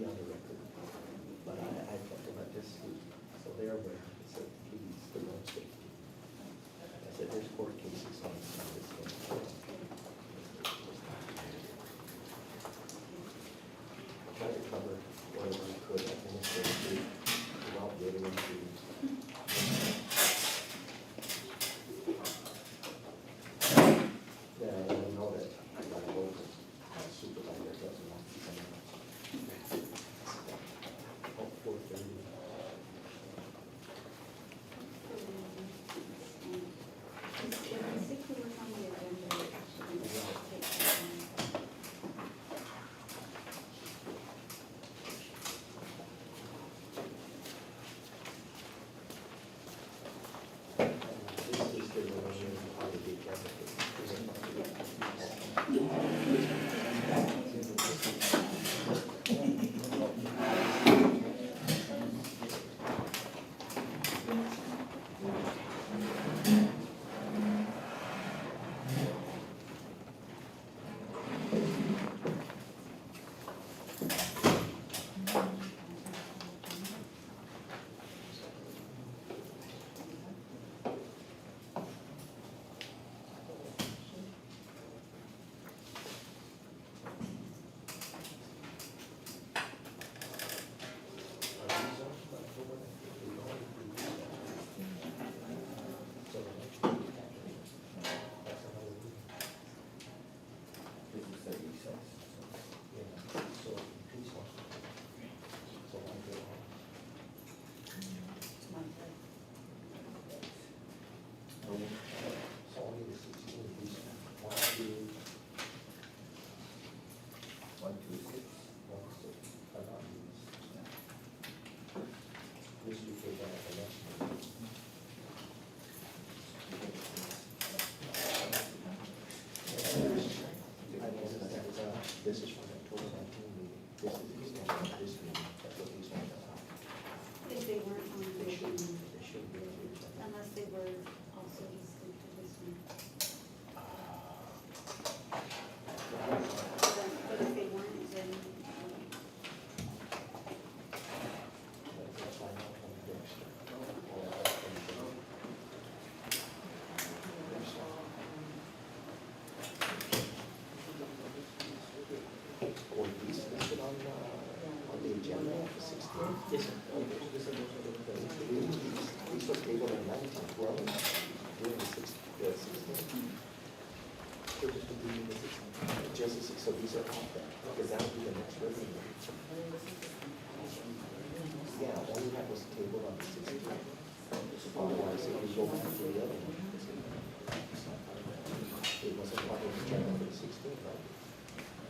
be on the record. But I told them I just, so they're aware, I said, please, the road safety. I said, there's court cases on this one. Try to cover whatever we could administratively without getting into. Yeah, I didn't know that. I got a local supervisor doesn't want to come in. Oh, 4:30. This is the revision of the This is from October 19 meeting. This is extended this meeting. That's what these ones are. If they weren't on the, They should be. unless they were also listed to this one. But if they weren't, then, Let's find out from Dexter. Or these listed on the agenda for 16th? Yes, sir. These were tabled in 1912, during the 16th. So just to be the 16th. Just the 6th, so these are off there, because that would be the next regular meeting. Yeah, all we had was tabled on the 16th. Otherwise, if we go back to the other one, it wasn't part of the agenda for the 16th, right?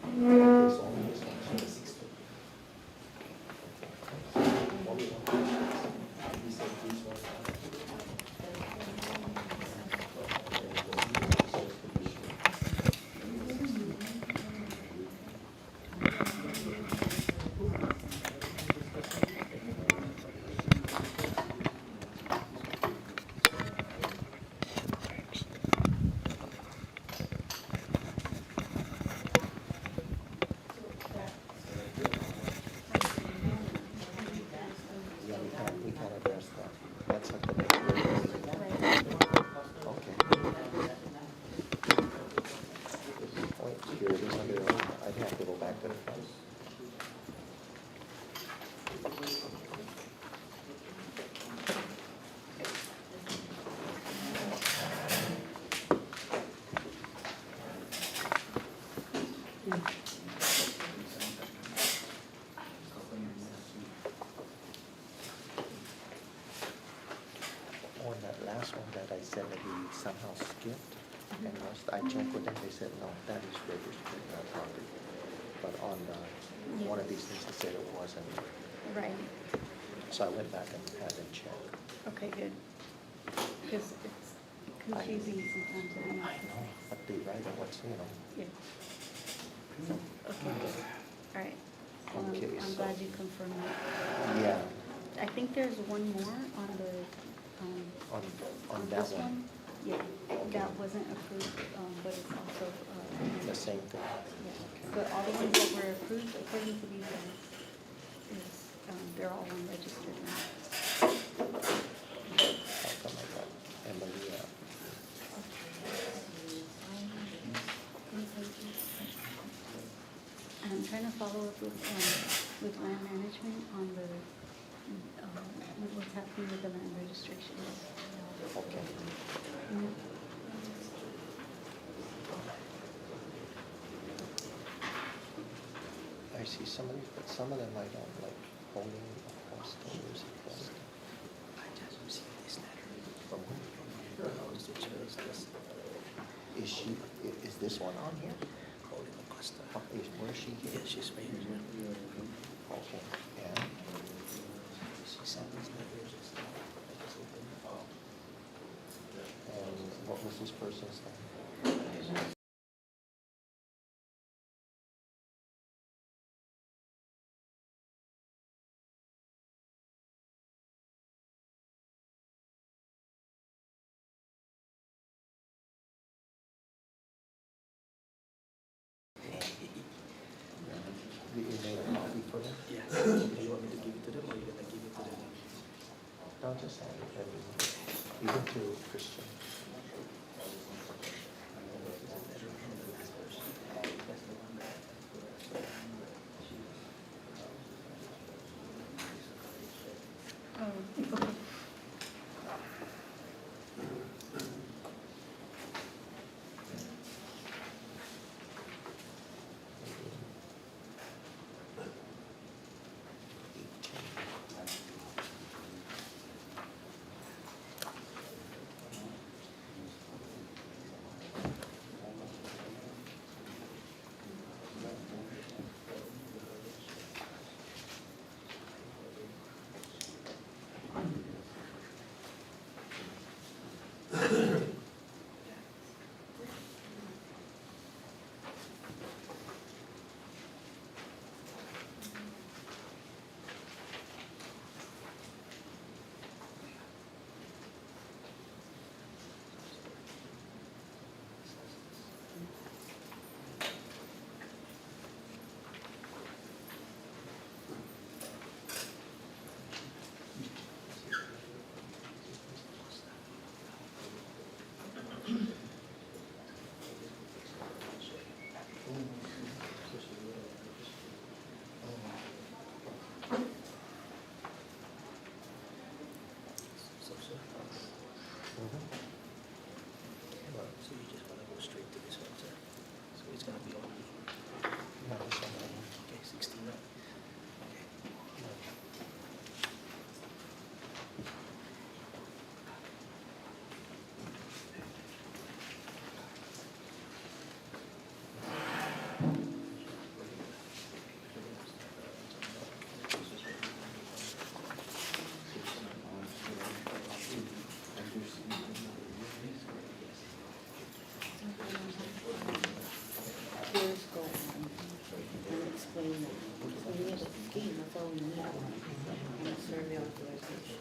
Okay, so only this one, so the 16th. Only one. He said these ones. On that last one that I said that we somehow skipped and lost, I checked with them, they said, no, that is registered property. But on one of these things, they said it wasn't. right, So I went back and had them check. okay, good. Because it's confusing sometimes. I know, but they write on what's, Yeah. Okay, good. All right. Okay, I'm so- glad you confirmed that. Yeah, I think there's one more on the, on that this one, Yeah, that wasn't approved, but it's also, the same thing. yeah. But all the ones that were approved according to these guys is, they're all unregistered now. How come I got Emily? I'm trying to follow up with land management on the, what's happening with the land registrations. Okay. Mhm. I see some of these, but some of them I don't like. Holding apostles. I just received this letter From who? from the church. Is she, is this one on here? Holding Augusta. Where is she here? Yeah, she's right here. Okay, and, She sent these letters and stuff. I just opened it. and what was this person's name? You made a copy for them? Yeah. Do you want me to give it to them or are you gonna give it to them? No, just hand it, even to Christian. Oh, okay. So you just wanna go straight to this one, sir? So it's gonna be only, No, this one, okay, 16, right? Okay. Here's go on and explain that. So we have a scheme, that's all we need. And a survey authorization.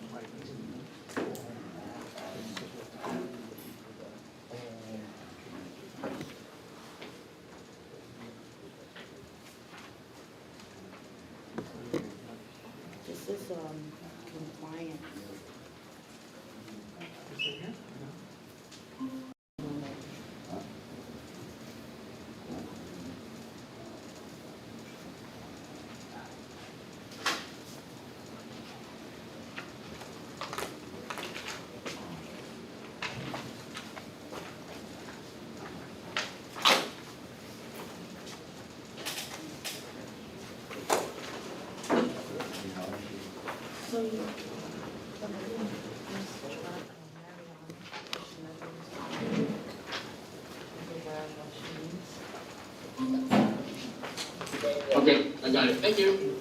This is compliant. So you. Okay, I got it. Thank you.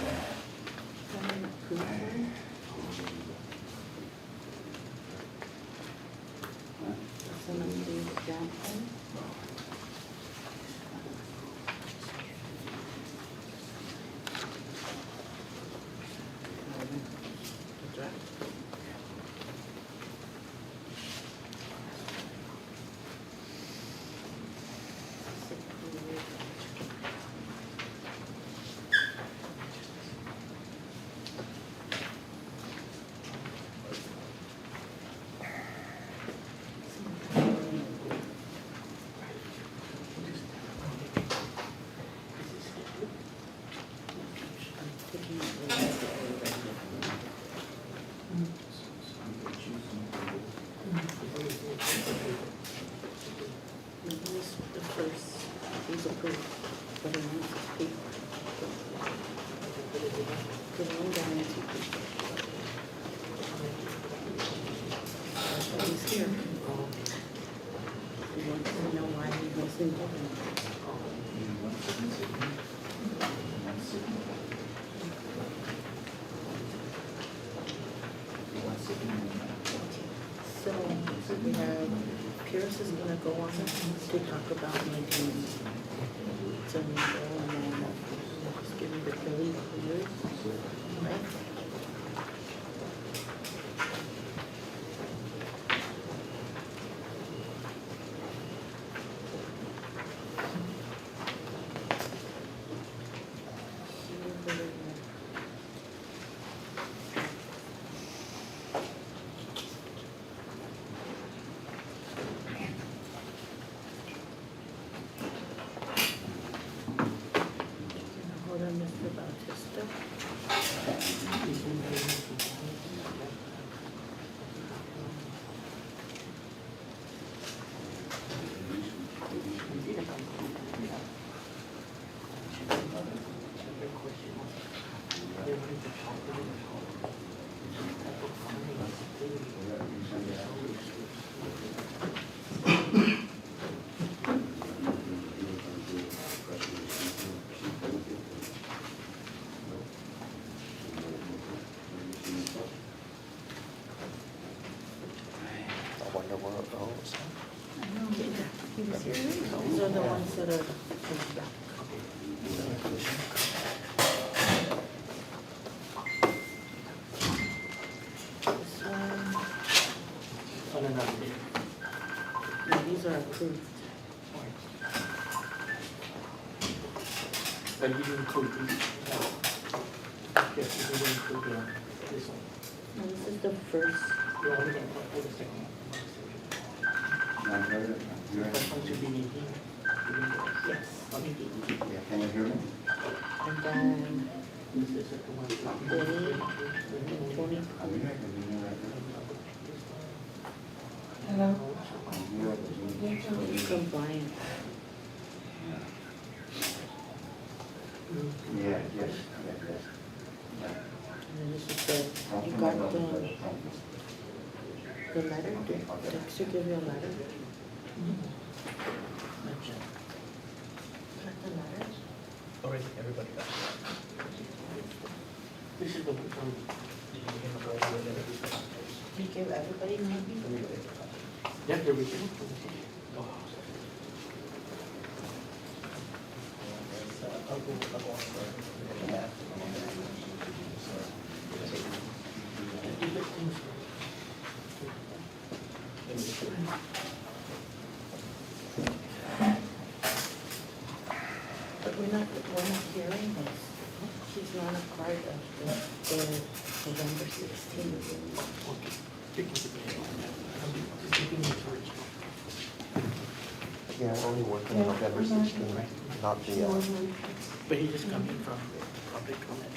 Someone approve one? Someone please grant one? The draft. He's the first, he's approved, but he needs his paper. The loan guarantee paper. That's why he's here. He wants to know why he wasn't given. So we have, Pierce is gonna go on to talk about making some, just give me the Billy clears, right? Hold on, Mr. Bautista. I wonder where it goes. I know, he was here. These are the ones that are in the back. This one, On another day. yeah, these are approved. But you didn't include these. Yes, you didn't include this one. No, this is the first. You're only gonna put the second one. The first one should be 18. Yes. Okay. Can you hear me? And then This is the second one. 20 and 20. I'm here, can you hear me? Hello? I'm here, can you hear me? Compliant. Yeah, yes, yes. And then this is the, you got the letter? Did Dexter give you a letter? Got the letter? Already, everybody got it. This is the one from the. You give everybody a copy? Yeah, there we go. But we're not hearing this. She's not a part of the November 16th. Yeah, only working November 16th, not the, But he just coming from public comment.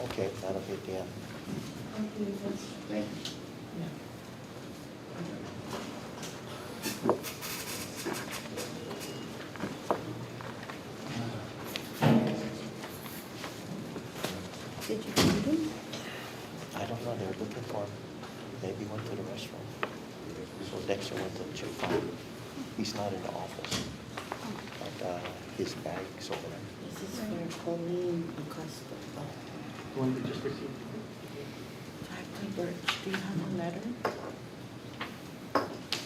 okay, that'll be the end. Thank you. Did you feed him? I don't know, they're looking for him. Maybe went to the restroom. So Dexter went to check on him. He's not in the office. his bags over there. This is for Colleen and Costa. One we just received. Hi, Birch, do you have a letter?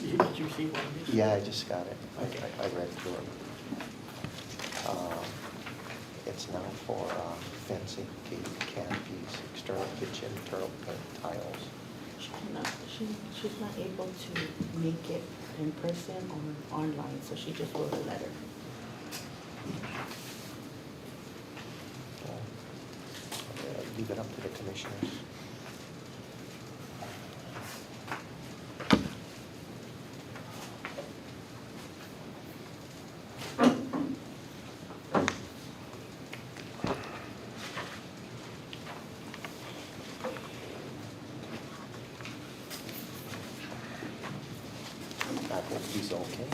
Did you receive one of these? Yeah, I just got it. Okay. I read through it. It's now for fencing, gate, canopies, external kitchen, turtle paint, tiles. She's not able to make it in person or online, so she just wrote a letter. Leave it up to the commissioners. I hope he's okay.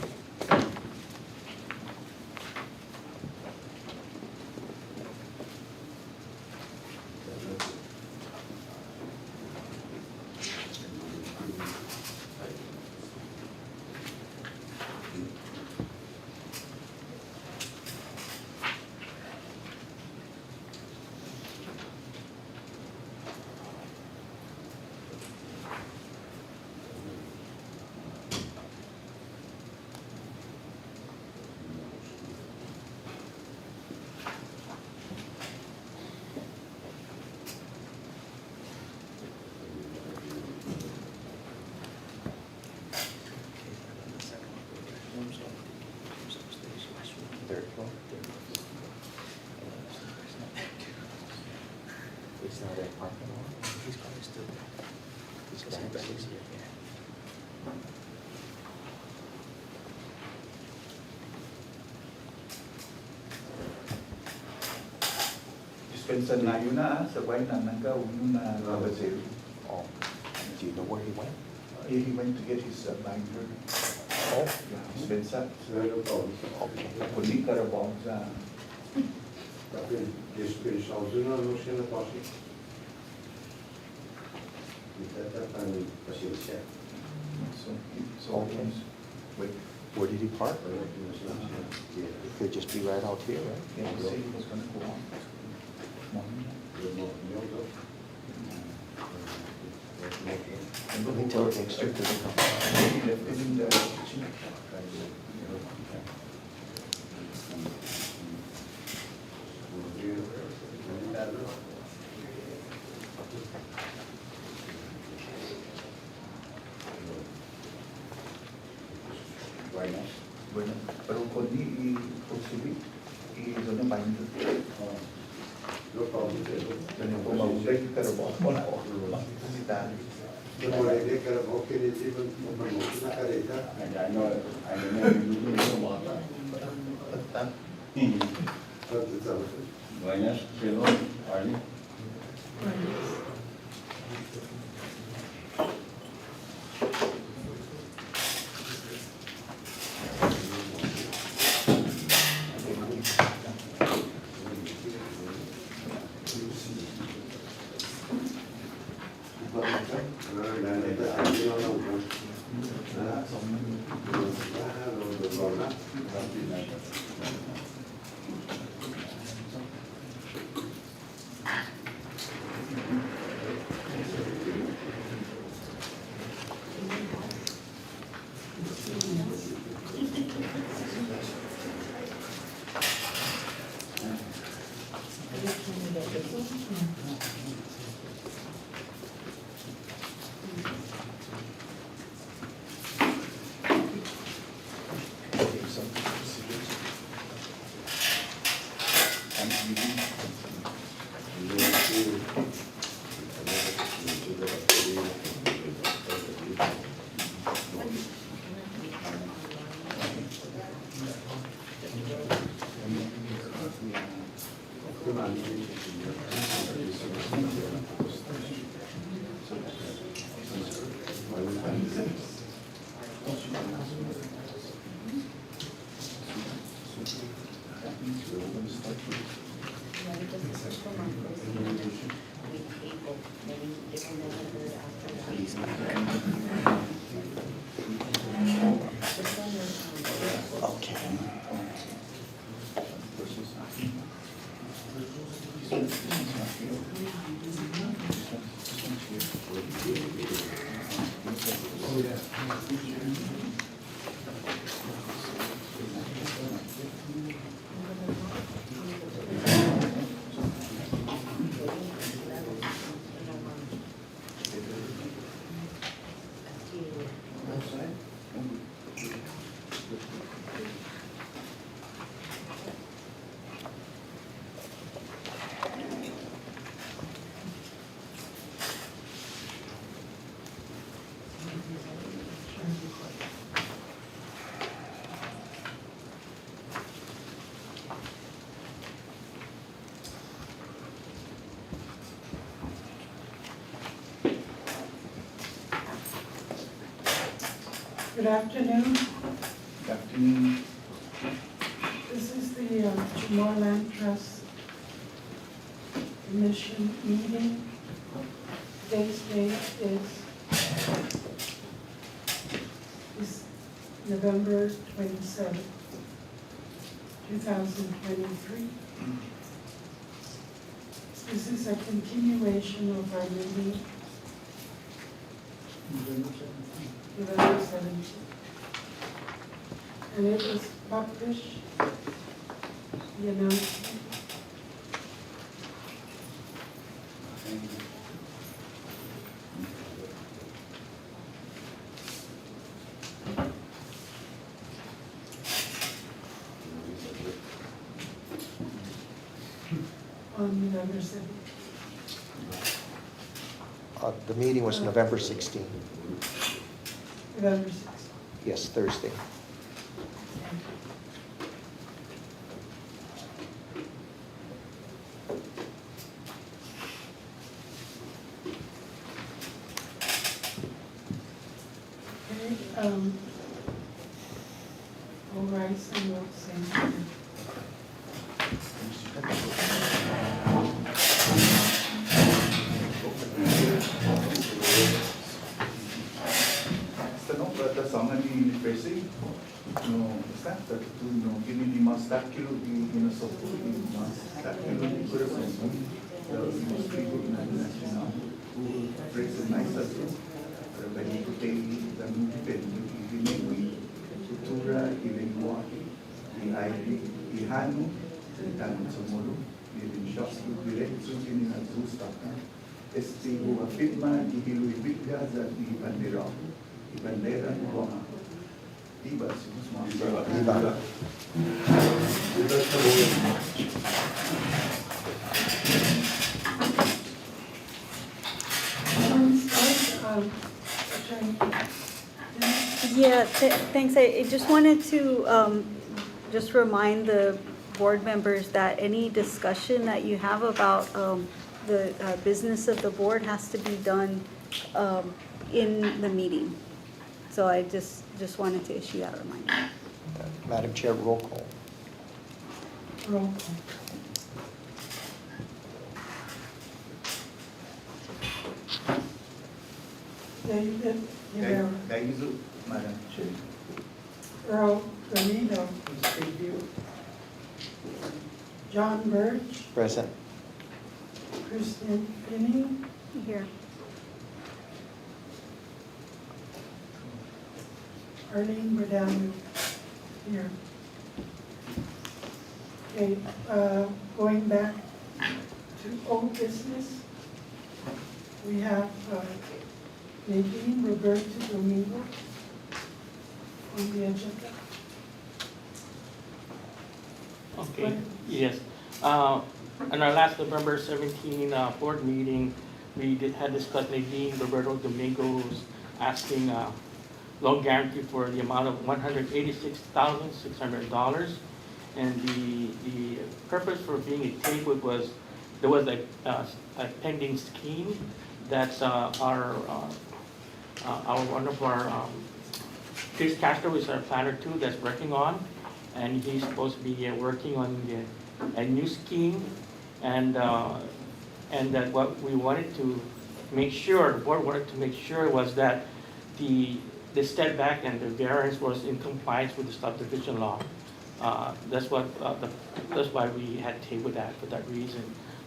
Third floor. It's not a parking lot. He's probably still there. His Because his bags. bag is here, yeah. Dispenser na yun na, sabay na nanggaw yun na Brazil. Oh, do you know where he went? He went to get his binder. Oh, Dispenser. okay. Kundi Carabao sa Dispensałzyna nosi na pasie. I tata pani pasiłcia. so Okay. wait, Where did he park? It could just be right out here, right? yeah, we'll see what's gonna go on. Let me tell Dexter to come. He left it in the kitchen. Bueno, pero kundi i-posibi, i-ano binder. Ganyan po mahulay, Carabao. Wala ko. Makikita. Buenas, Silva, Arnie. Okay. This one's not here. Good afternoon. Good afternoon. This is the CHamoru Land Trust Commission meeting. Today's date is November 27th, 2023. This is a continuation of our meeting, November 17th. And it was published, the announcement. On November 7th. The meeting was November 16th. November 6th. Yes, Thursday. Okay, all rise and we'll sing. The song ni Percy, no, está, no, gini di mas takilo di inasopo di mas takilo di coração, the espírito na nacional, o Percy nice assim, para bem que da muito bem que nem cultura e linguagem e arte e hano e tanto CHamoru e de shops direto que na justa, este o afirma que ele vive e bandeira bandera Roma. Viva, Viva. Yeah, thanks. I just wanted to just remind the board members that any discussion that you have about the business of the board has to be done in the meeting. So I just wanted to issue that reminder. Madam Chair, roll call. Roll call. David Rivera. Daizu, Madam Chair. Earl Garrido. John Birch. Present. Kristen Finney. Here. Arlene Bradano here. Okay, going back to old business, we have Nadine Roberto Domingo on the agenda. Okay, yes. On our last November 17 board meeting, we had discussed Nadine Roberto Domingo's asking loan guarantee for the amount of $186,600. And the purpose for being tabled was there was a pending scheme that's one of our Chris Castro is our planner too that's working on, and he's supposed to be working on a new scheme, and that what we wanted to make sure, the board wanted to make sure was that the step back and the variance was in compliance with the subdivision law. That's why we had tabled that for that reason.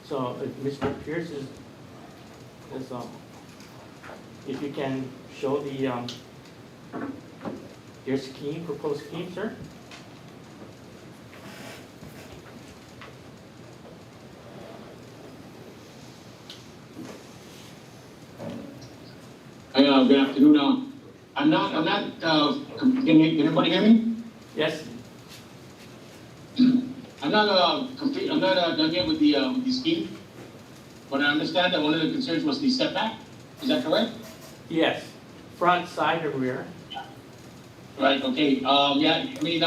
So if Mr. Pierce is, if you can show the, your scheme, proposed scheme, sir? Good afternoon. I'm not, can everybody hear me? Yes, I'm not, done yet with the scheme, but I understand that one of the concerns was the setback. Is that correct? yes, front, side, and rear. Right, okay, yeah, I mean,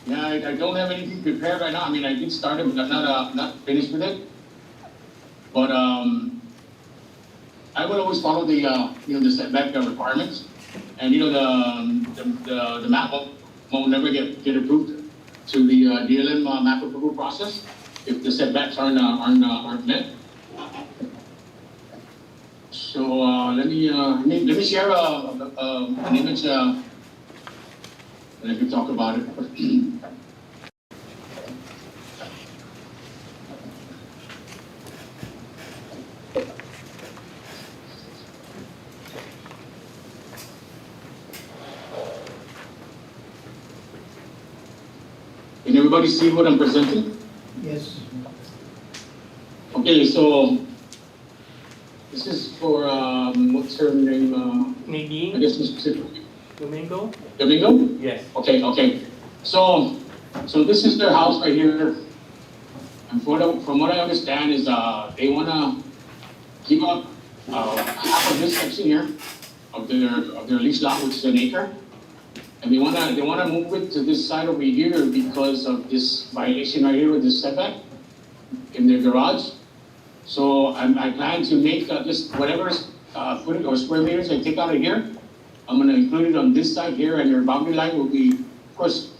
yeah, I don't have anything prepared right now. I mean, I did start it, but I'm not finished with it. But, I will always follow the, the setback requirements. And, the map won't never get approved through the, DLM map approval process if the setbacks aren't met. So, let me share, an image, and I can talk about it. Can everybody see what I'm presenting? Yes. Okay, so this is for, what's her name? I Nadine guess it's Domingo? Domingo? Yes. Okay. So this is their house right here. And from what I understand is, they wanna give up, half of this section here of their lease lot, which is an acre. And they wanna move it to this side over here because of this violation right here with this setback in their garage. So I plan to make just whatever footage or square meters I take out of here, I'm gonna include it on this side here, and your boundary line will be, of course,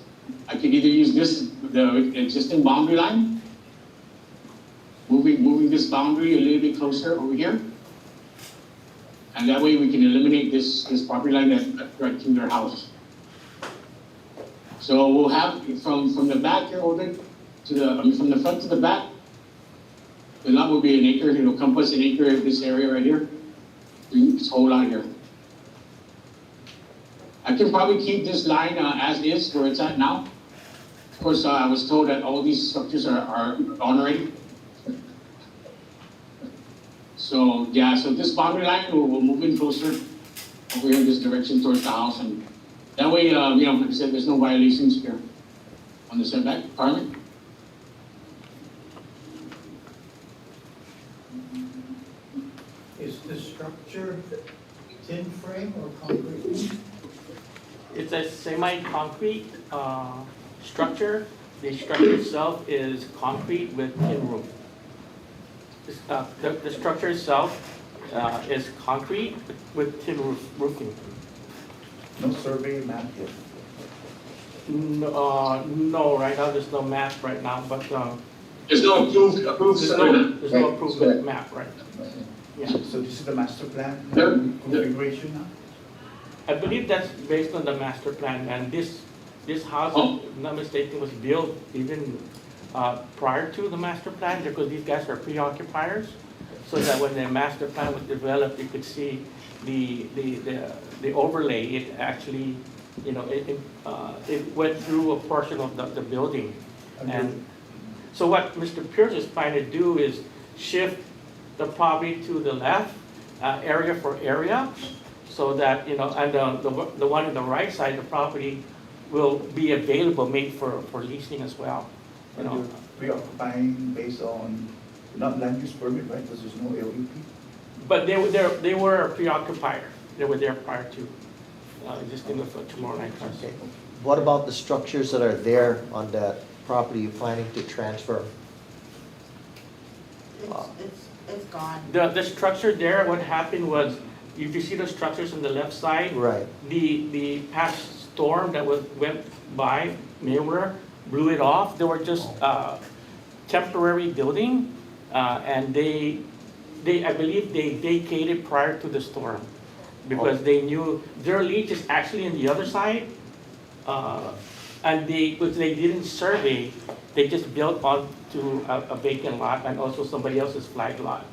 I could either use the existing boundary line, moving this boundary a little bit closer over here. And that way we can eliminate this property line that's right to their house. So we'll have from the back here over to from the front to the back, the lot will be an acre. It'll encompass an acre of this area right here. This whole lot here. I can probably keep this line as is where it's at now. Of course, I was told that all these structures are on already. So yeah, so this boundary line will move in closer over here in this direction towards the house, and that way, like I said, there's no violations here on the setback requirement. Is the structure tin frame or concrete? It's a semi-concrete structure. The structure itself is concrete with tin roof. The structure itself is concrete with tin roofing. No survey map yet. No, right now there's no map right now, but There's no approved survey. there's no approved map, right? Yeah. So this is the master plan Yeah. configuration now? I believe that's based on the master plan, and this house, Oh. if I'm not mistaken, was built even prior to the master plan, because these guys are preoccupiers, so that when the master plan was developed, you could see the overlay. It actually, it went through a portion of the building. And so what Mr. Pierce is trying to do is shift the property to the left, area for area, so that, and the one on the right side, the property will be available, made for leasing as well. And you're preoccupying based on not land use permit, right? Because there's no LUP. But they were a preoccupier. They were there prior to existing with CHamoru Land Trust. Okay. What about the structures that are there on that property you're planning to transfer? It's gone. The structure there, what happened was, if you see the structures on the left side, Right. the past storm that went by, Mayweather, blew it off. They were just temporary building, and I believe they vacated prior to the storm, because they knew their lease is actually on the other side. And because they didn't survey, they just built onto a vacant lot and also somebody else's flag lot.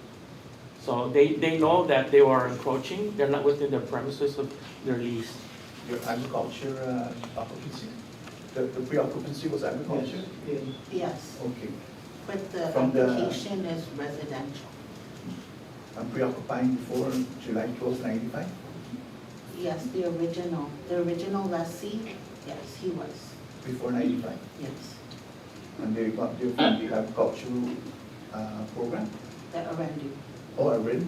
So they know that they are encroaching, they're not within the premises of their lease. Your agriculture occupancy? The pre-occupancy was agriculture? Yes, Okay. but the From the- application is residential. I'm pre-occupying before July 12, 95? Yes, the original lessee, yes, he was, Before 95? yes, And they got there from the agricultural program? the Arendu. Oh, I read.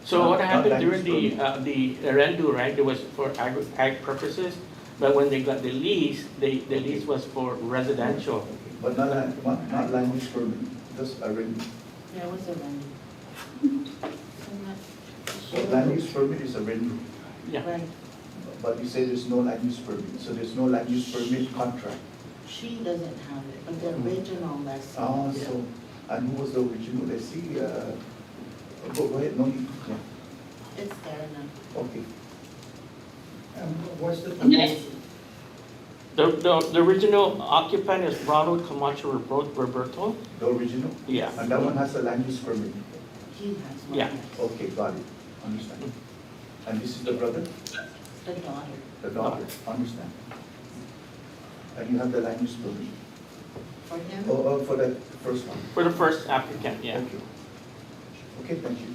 So what Not happened land during use the rendu, right, it was for ag purposes, but when they got the lease, the lease was for residential. But not land use permit, just I read. There was Arendu. So land use permit is a rental, Yeah, Right, but you say there's no land use permit, so there's no land use permit contract. she doesn't have it, but the original lessee. Ah, so, and who was the original, let's see, go ahead, no, yeah, It's there now. okay. What's the Okay. proposal? the original occupant is Ronald Camacho Roberto. The original? Yeah. And that one has a land use permit. He has one, Yeah. yes. Okay, got it, understand. And this is the brother, The daughter. the daughter, understand. And you have the land use permit, For him, for the first one? For the first applicant, yeah. Okay. Okay, thank you.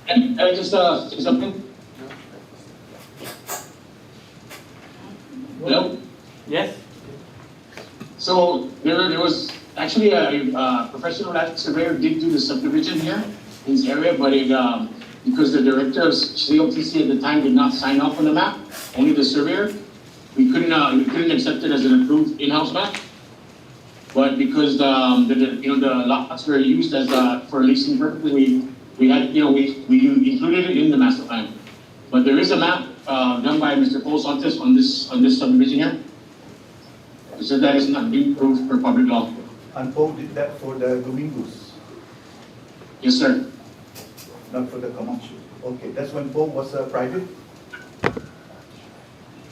And just say something? Hello? Yes? So there was actually a professional land surveyor did do the subdivision here in this area, but because the director of COTC at the time did not sign off on the map, only the surveyor, we couldn't accept it as an approved in-house map. But because the lots were used as for leasing purposes, we had we included it in the master plan. But there is a map done by Mr. Paul Santos on this subdivision here. So that is not being approved per public law. And Paul did that for the Domingos, Yes, sir. not for the Camacho. Okay, that's when Paul was private,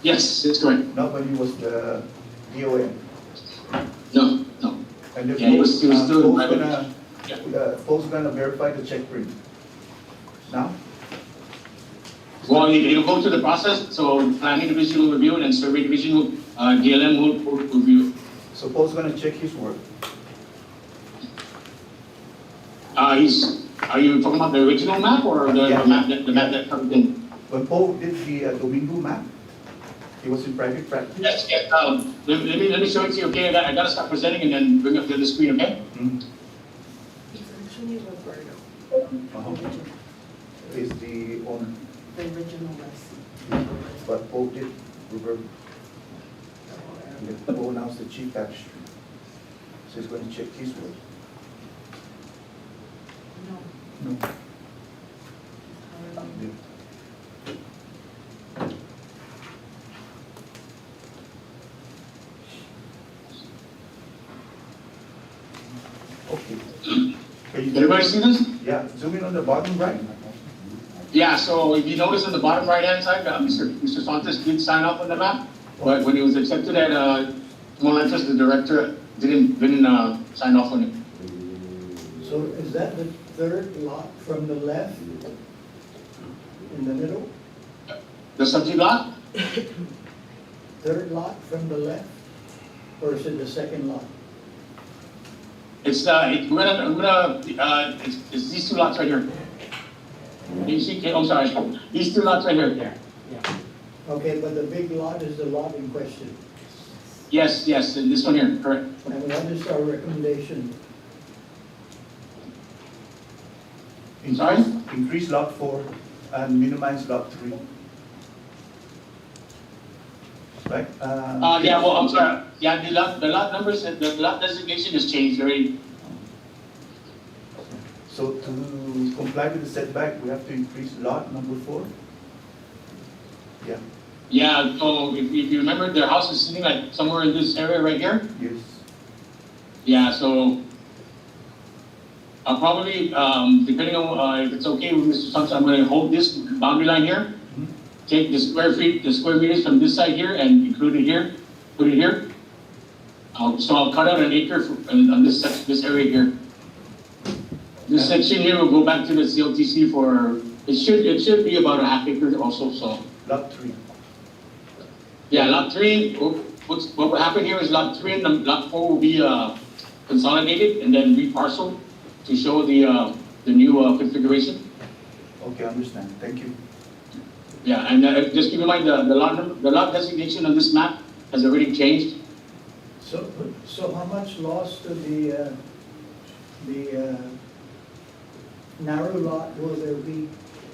Yes, that's correct. not when he was the DOM. No, no. And the Yeah, he was still Paul's private. gonna, Paul's gonna verify the check print. Now? Well, it'll go through the process, so planning division will review it and survey division will, DLM will review it. So Paul's gonna check his work. Are you talking about the original map or the Yeah. the map that comes in? When Paul did the Domingo map, he was in private practice. Yes, yes, let me show it to you, okay? I gotta stop presenting and then bring up to the screen, okay? Hmm. It's actually Roberto, Uh-huh. Is the owner, the original lessee. but Paul did revert. And then Paul announced the chief magistrate. So he's gonna check his work. No. No. um, Yeah. Okay. Can you zoom Everybody in? see this? Yeah, zoom in on the bottom right. Yeah, so if you notice on the bottom right-hand side, Mr. Santos did sign off on the map, but when it was accepted at, Molantes, the director didn't sign off on it. So is that the third lot from the left in the middle? The subject lot? Third lot from the left? Or is it the second lot? It's these two lots right here. You see, I'm sorry, these two lots right here. There, yeah. Okay, but the big lot is the lot in question. Yes, yes, and this one here, correct. And what is our recommendation? Sorry? Increase lot 4 and minimize lot 3. Right? Yeah, well, I'm sorry, yeah, the lot numbers, the lot designation has changed already. So to comply with the setback, we have to increase lot number 4? Yeah, Yeah, so if you remember, their house is sitting like somewhere in this area right here. yes. Yeah, so I'll probably, depending on if it's okay with Mr. Santos, I'm gonna hold this boundary line here. Take the square meters from this side here and include it here, put it here. So I'll cut out an acre on this area here. This section here will go back to the CLTC for, it should be about a half acre also, so. Lot 3. Yeah, lot 3, what will happen here is lot 3 and lot 4 will be consolidated and then reparcel to show the new configuration. Okay, I understand. Thank you. Yeah, and just keep in mind the lot designation on this map has already changed. So how much loss to the narrow lot will there be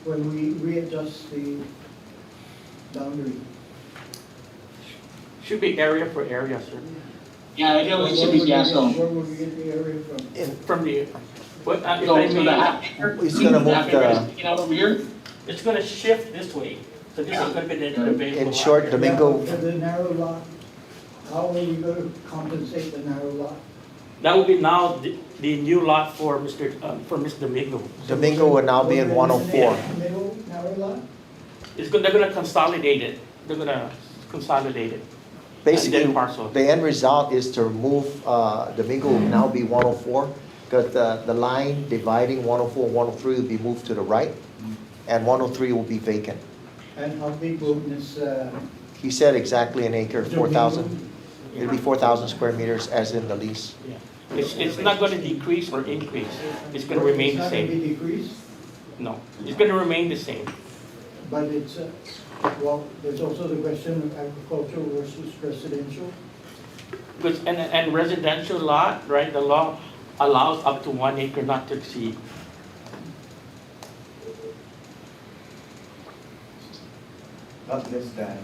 when we readjust the boundary? Should be area for area, sir. Yeah, it should be, yeah, so. Where will we get the area from? From the, what, if I So the may, half acre, It's gonna move half acre is the- taken out over here. it's gonna shift this way. So this is gonna be the available In lot. short, Domingo, Yeah, for the narrow lot, how are we going to compensate the narrow lot? That will be now the new lot for Mr. Domingo. Domingo will now be in 104. Middle narrow lot? They're gonna consolidate it. They're gonna consolidate it. Basically, And then parcel. the end result is to remove, Domingo will now be 104, because the line dividing 104 and 103 will be moved to the right, and 103 will be vacant. And how big will this, He said exactly an acre, 4,000. Domingo? It'll be 4,000 square meters as in the lease. Yeah. It's not gonna decrease or increase. It's gonna remain the It's not going to same. be decreased, No, it's gonna remain the same. but it's, well, there's also the question of agricultural versus residential. Because, and residential lot, right, the law allows up to 1 acre not to exceed. Not less than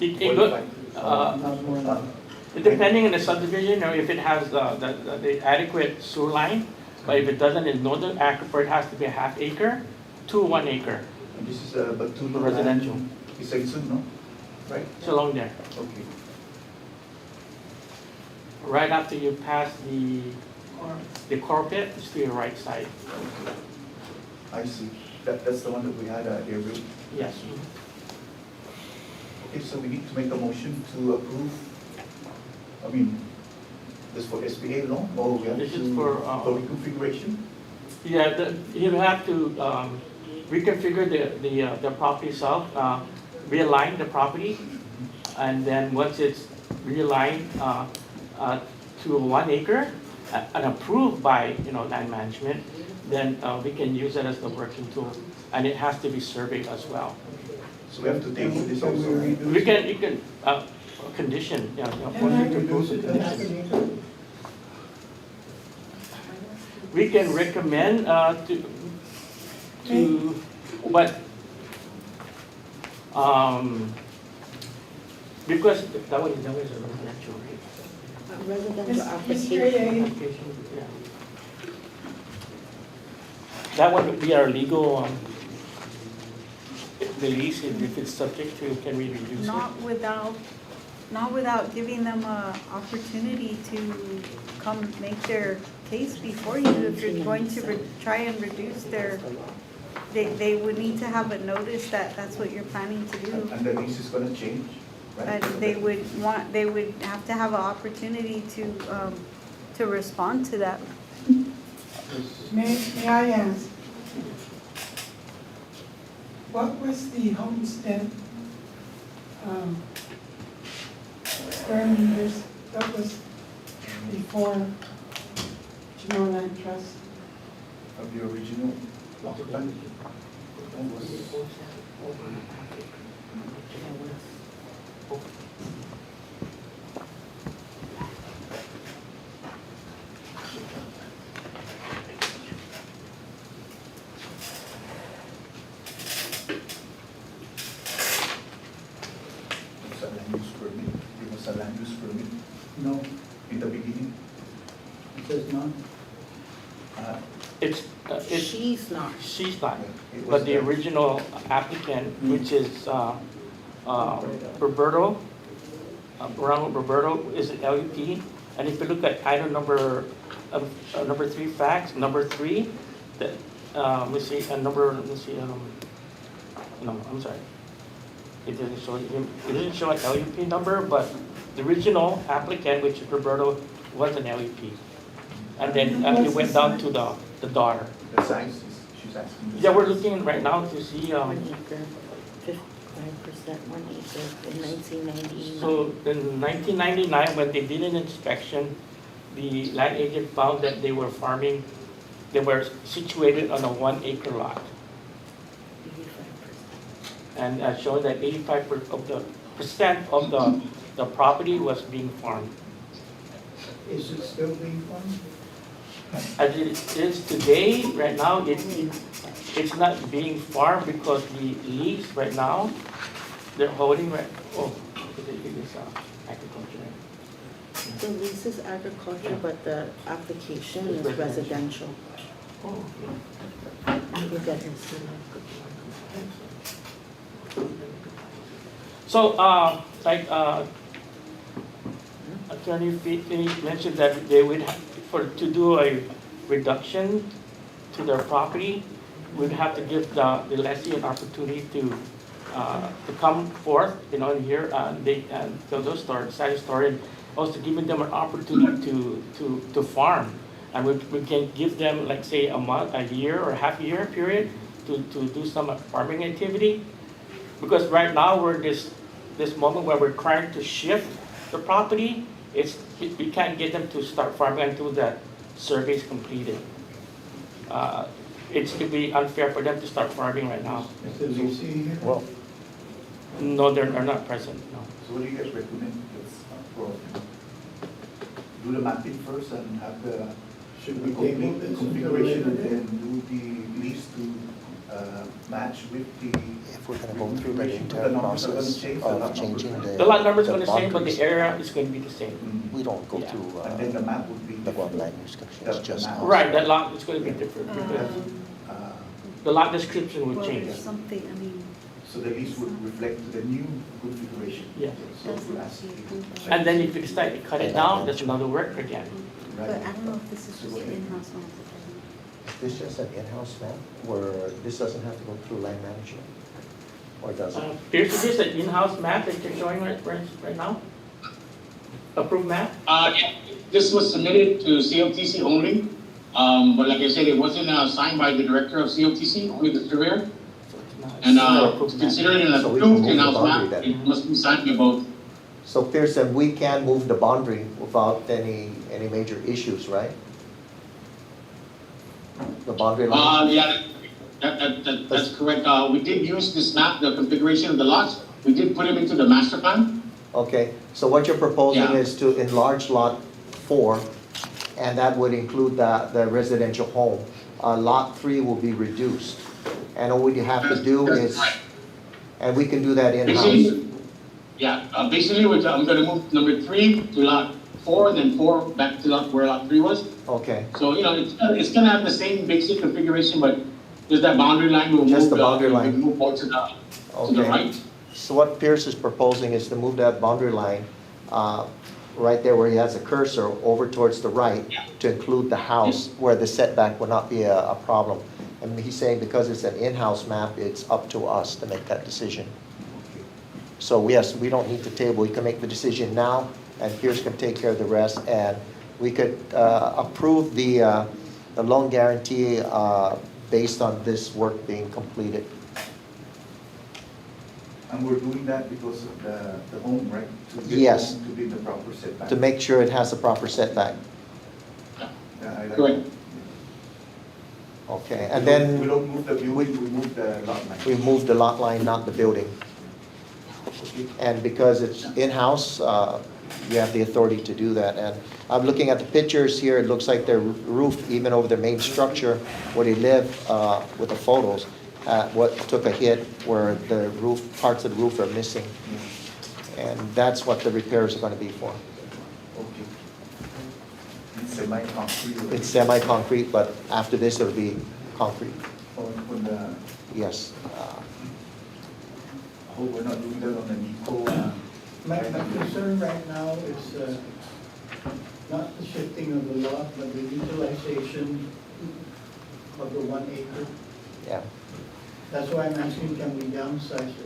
It go- 45. Not more than. Depending on the subdivision, or if it has the adequate sewer line, but if it doesn't, in northern aquifer, it has to be a half acre to 1 acre. And this is but two Residential. Isaisun, no? Right? It's along there. Okay. Right after you pass the carpet, it's to your right side. I see. That's the one that we had aerial. Yes. Okay, so we need to make a motion to approve, I mean, this for SBA loan, or we have This is to, for, for reconfiguration? Yeah, you have to reconfigure the property itself, realign the property, and then once it's realigned to 1 acre and approved by, land management, then we can use it as the working tool, and it has to be surveyed as well. So we have to table this Can we also. reduce You can, condition, Can motion we to approve reduce the it to half condition. an acre? We can recommend but because that one is a residential, right? Residential It's application. Application, yeah. That one would be our legal, the lease, if it's subject to, can we reduce it? Not without giving them a opportunity to come make their case before you. If you're going to try and reduce they would need to have a notice that that's what you're planning to do. And the lease is gonna change, right? And they would have to have an opportunity to respond to that. May I ask? What was the homestead square meters that was before Chamorro Land Trust? Of the original lot plan? It's a land use permit. It was a land use permit No, in the beginning. it says none. It's, She's not. she's not, It was but the there. original applicant, which is Roberto, Ronald Roberto, is an LUP. And if you look at item number 3 facts, number 3, that, let's see, no, I'm sorry. It doesn't show an LUP number, but the original applicant, which is Roberto, was an LEP. And then it went down to the daughter. The size is, she's asking. the Yeah, we're size. looking right now to see, 1 acre, 55%, 1 acre in 1999. so in 1999, when they did an inspection, the land agent found that they were farming, they were situated on a 1 acre lot. 85%. And showed that 85% of the property was being farmed. Is it still being farmed? As it is today, right now, it's not being farmed because the lease right now, they're holding, it is agriculture. The lease is agriculture, but the application is residential. Oh, You get it. so, Attorney Feeny mentioned that they would have, to do a reduction to their property, we'd have to give the lessee an opportunity to come forth, in here, tell those stories, side story, and also giving them an opportunity to farm. And we can give them, like, say, a month, a year, or half a year period to do some farming activity. Because right now, we're this moment where we're trying to shift the property. We can't get them to start farming until the survey is completed. It would be unfair for them to start farming right now. Is the leasing here? Well, No, they're not present, no. So what do you guys recommend? For do the mapping first and have the Should we complete table this until configuration later and date? then do the lease to match with the. if we're gonna go through the configuration, entire the numbers are gonna process change, the of lot numbers changing are- The lot number is the going to the same, but the boundaries, area is going to be the same. Mm. we don't go Yeah. through And then the map would be. the Guam land use section, it's The just. map. house. Right, that lot is going to be different, because Uh, the lot description will Well, change. there's something, I mean, So the lease would reflect the new configuration. Yes. So we'll ask you- And then if you decide to cut it down, that's another work again. but I don't know if this is just an in-house one. Is this just an in-house map, where this doesn't have to go through land management? Or does it? Here's this an in-house map that you're showing right now? Approved map? Yeah, this was submitted to COTC only, but like I said, it wasn't signed by the director of COTC, only the surveyor. So it's not- And it's not approved to map. consider it an So we can approved move the in-house boundary map, then. it must be signed by both. So Pearson, we can move the boundary without any major issues, right? The boundary line? Yeah, that's correct. We did use this map, the configuration of the lots, we did put them into the master plan. Okay, so what you're proposing Yeah. is to enlarge lot 4, and that would include the residential home. Lot 3 will be reduced, and all we have to do That's is, right. and we can do that in-house. Basically, yeah, basically, I'm gonna move number 3 to lot 4, and then 4 back to where lot 3 was. Okay, So, it's gonna have the same basic configuration, but just that boundary line will move. Just the boundary line. will Move more to the okay. right. So what Pierce is proposing is to move that boundary line right there where he has a cursor over towards the right Yeah. to include the house where the setback will not be a problem. And he's saying because it's an in-house map, it's up to us to make that decision. So yes, we don't need to table, we can make the decision now, and Pierce can take care of the rest, and we could approve the loan guarantee based on this work being completed. And we're doing that because of the home, right? To get Yes. home To be in the proper setback. To make sure it has the proper setback. Yeah, I like Correct. that. Okay, and We then don't move the building, we move the lot line. we move the lot line, not the building. Okay. And because it's in-house, you have the authority to do that. And I'm looking at the pictures here, it looks like their roof, even over their main structure where they live with the photos, what took a hit where the roof, parts of the roof are missing. And that's what the repairs are going to be for. Okay. It's semi-concrete. It's semi-concrete, but after this it'll be concrete, On the, yes. I hope we're not doing that on the Nico. My concern right now is not the shifting of the lot, but the utilization of the 1 acre. Yeah, That's why I'm asking, can we downsize it?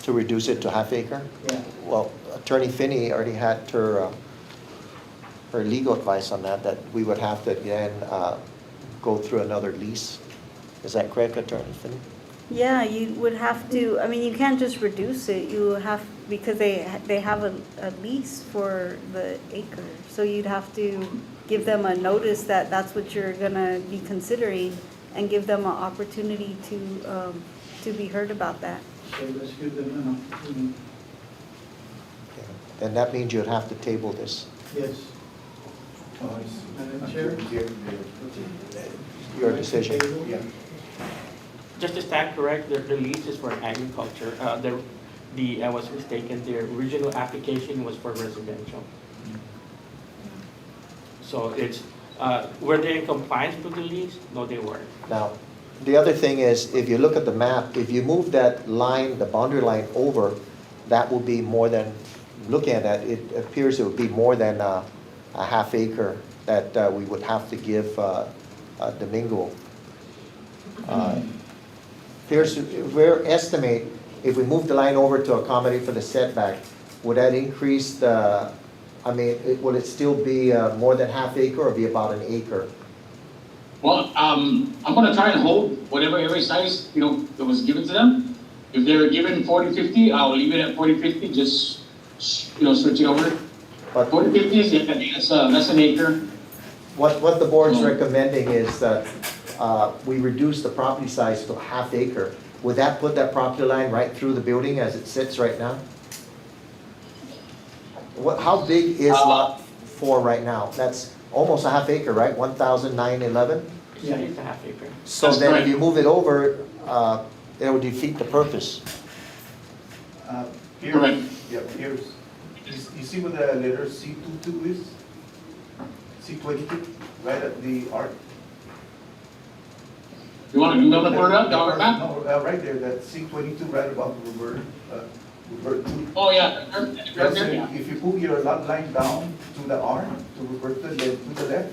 to reduce it to half acre? Yeah. Well, Attorney Finney already had her, her legal advice on that, that we would have to then go through another lease. Is that correct, Attorney Finney? Yeah, you would have to, I mean, you can't just reduce it, you have, because they have a lease for the acre. So you'd have to give them a notice that that's what you're gonna be considering and give them an opportunity to be heard about that. So let's give them an opportunity. Okay. Then that means you'd have to table this. Yes. Oh, I see. Madam Chair? Your decision. Yeah. Just to stand correct, the lease is for agriculture. I was mistaken, the original application was for residential. So it's, were they in compliance with the lease? No, they weren't. Now, the other thing is, if you look at the map, if you move that line, the boundary line over, that will be more than, looking at that, it appears it would be more than a half acre that we would have to give Domingo. Here's, we're estimate, if we move the line over to accommodate for the setback, would that increase the, I mean, will it still be more than half acre or be about an acre? Well, I'm gonna try and hold whatever every size, that was given to them. If they're given 40-50, I'll leave it at 40-50, just, switch it over. But 40-50 is, yeah, that's an acre. what the board's recommending is that we reduce the property size to a half acre. Would that put that property line right through the building as it sits right now? How big is lot 4 right now? That's almost a half acre, right? 1,911? Yeah, it's a half acre. So That's then if correct. you move it over, it would defeat the purpose. Here, Correct. yeah, here's, you see where the letter C22 is? C22, right at the arc. You wanna put it up, the map? No, right there, that C22 right above revert 2. Oh, yeah. Yes, sir. If you pull your lot line down to the R, to revert to the left,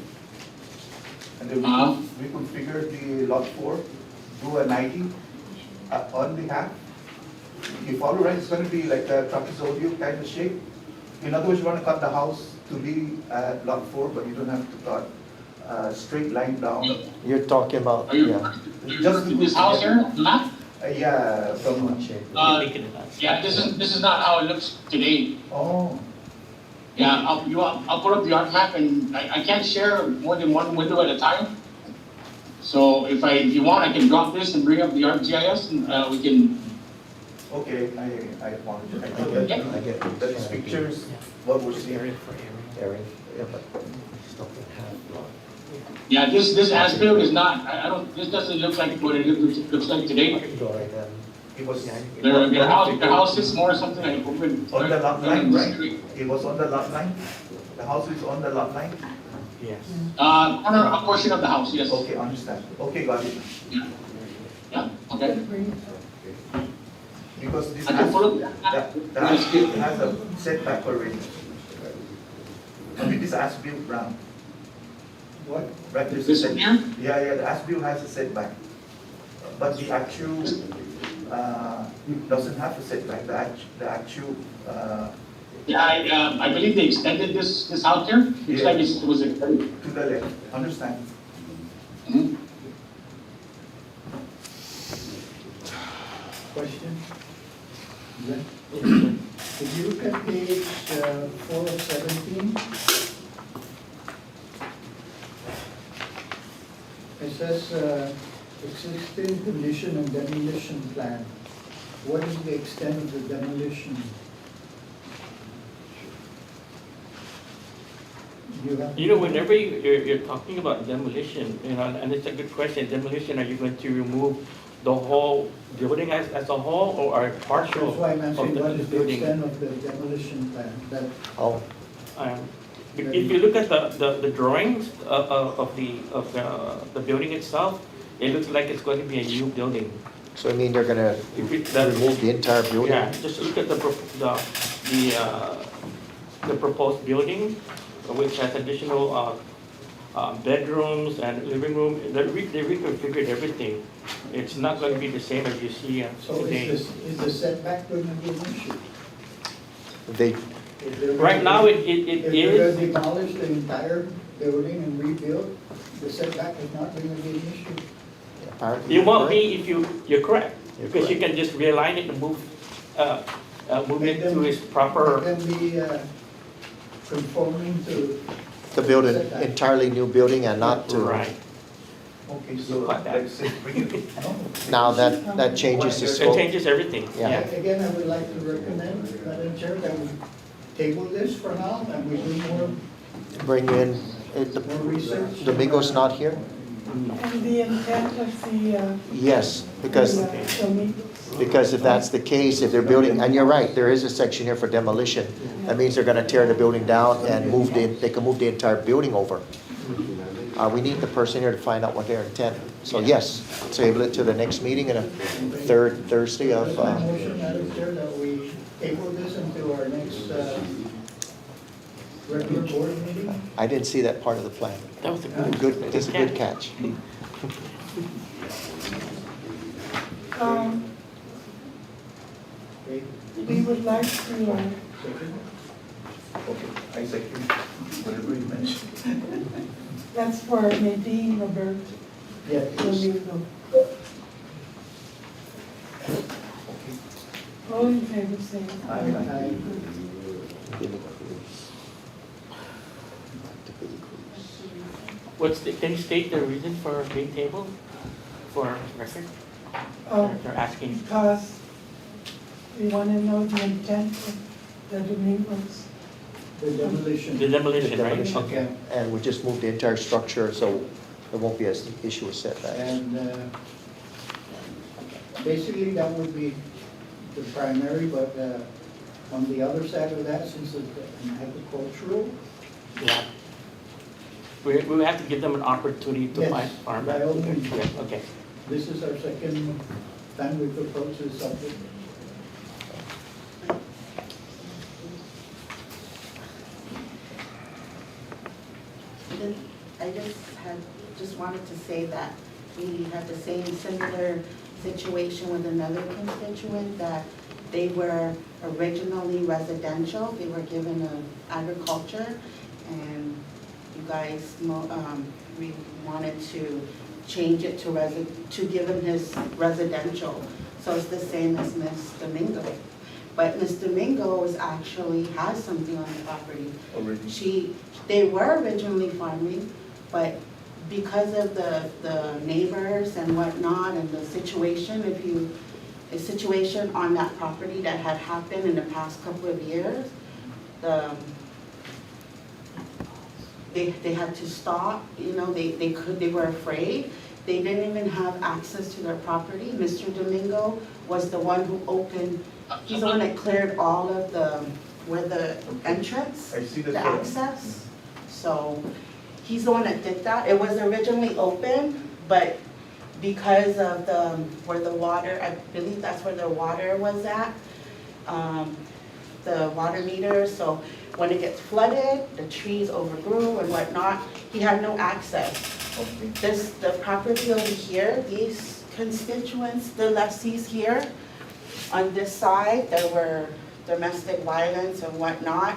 and then we configure the lot 4, do a 90 on the half. You follow, right? It's going to be like a trapezoidal kind of shape. In other words, you want to cut the house to be at lot 4, but you don't have to cut a straight line down. You're talking about, Are you, yeah. Just this house here, map? Yeah, from, Yeah, this is not how it looks today. oh, Yeah, I'll put up the art map, and I can't share more than one window at a time. So if you want, I can drop this and bring up the ArcGIS, and we can. okay, I apologize. I thought I get it. that these pictures, what we're seeing. Area, yeah, but still can have lot. Yeah, this as-built is not. I don't. This doesn't look like what it looks like today. Go right then. It was Their house is more something like open. on the lot line, right? It was on the lot line? The house is on the lot line? Yes. A portion of the house, yes. Okay, understand. Okay, got it. Yeah. Okay. Because this I can has, pull up. the as-built has a setback already. I mean, this as-built round. What? Right, there's a This one setback. here? Yeah, the as-built has a setback. But the actual, doesn't have a setback. The actual, Yeah, I believe they extended this house here. Looks like it was extended. to the left, understand? Mhm. Question? Yeah. If you look at page 4 of 17, it says existing condition and demolition plan. What is the extent of the demolition? Whenever you're talking about demolition, and it's a good question, demolition, are you going to remove the whole building as a whole, or a partial That's why I'm of asking, what the is the building? extent of the demolition plan? That, Oh, If you look at the drawings of the building itself, it looks like it's going to be a new building. so I mean, they're gonna If it- that- remove the entire building? Yeah, just look at the proposed building, which has additional bedrooms and living room. They reconfigured everything. It's not going to be the same as you see so today. is the setback going to be an issue? They, If they're Right gonna- now, it If they're is, gonna demolish the entire building and rebuild, the setback is not going to be an issue. apparently. it won't be if you're correct, You're because you correct. can just realign it and move it to its proper, It can be conforming to. To build an setback. entirely new building and not to. right. Okay, so Got that. let's say, bring it, no. Now that changes the It scope. changes everything, Yeah. yeah. Again, I would like to recommend, Madam Chair, that we table this for now and we do more Bring in, research. Domingo's not here? And the intent of the, Yes, because, the amigos. because if that's the case, if they're building, and you're right, there is a section here for demolition. That means they're gonna tear the building down and they can move the entire building over. We need the person here to find out what their intent. So yes, table it to the next meeting and a third Thursday of, That's my motion, Madam Chair, that we table this until our next regular board meeting. I didn't see that part of the plan. That was a good. Good, that's a good catch. Okay, We would like to, second. Okay, I second whatever you mentioned. that's for Nadine Robert Yeah, Domingo. All in favor, say aye. Can you state the reason for being tabled for record? Oh, They're asking, because we want to know the intent of the Domingos. The demolition. the demolition, right? Demolition. Okay. And we just moved the entire structure, so there won't be an issue with setbacks. And basically, that would be the primary, but on the other side of that, since it's an agricultural, Yeah. We have to give them an opportunity to Yes, find farm. by all means. Yeah, okay. this is our second time we've approached this subject. I just wanted to say that we had the same similar situation with another constituent, that they were originally residential, they were given agriculture, and you guys, we wanted to change it to give him his residential. So it's the same as Ms. Domingo. But Ms. Domingo actually has something on the property. Already. They were originally farming, but because of the neighbors and whatnot and the situation, a situation on that property that had happened in the past couple of years, they had to stop, they were afraid. They didn't even have access to their property. Mr. Domingo was the one who opened, he's the one that cleared all of where the entrance, I see the the drawing. access. So he's the one that did that. It was originally open, but because of where the water, I believe that's where the water was at, the water meter. So when it gets flooded, the trees overgrew and whatnot, he had no access. Okay. The property over here, these constituents, the lessees here, on this side, there were domestic violence and whatnot,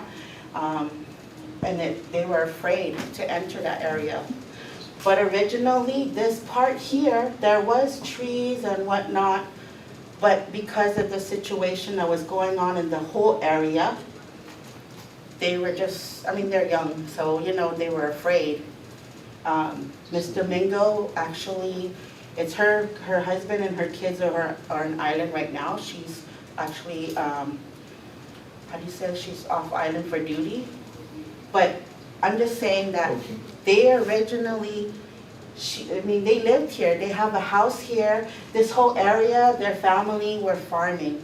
and they were afraid to enter that area. But originally, this part here, there was trees and whatnot, but because of the situation that was going on in the whole area, they were just, they're young, so, they were afraid. Ms. Domingo, actually, it's her husband and her kids are on island right now. She's actually, how do you say, she's off island for duty. But I'm just saying that Okay. they originally, they lived here. They have a house here. This whole area, their family were farming.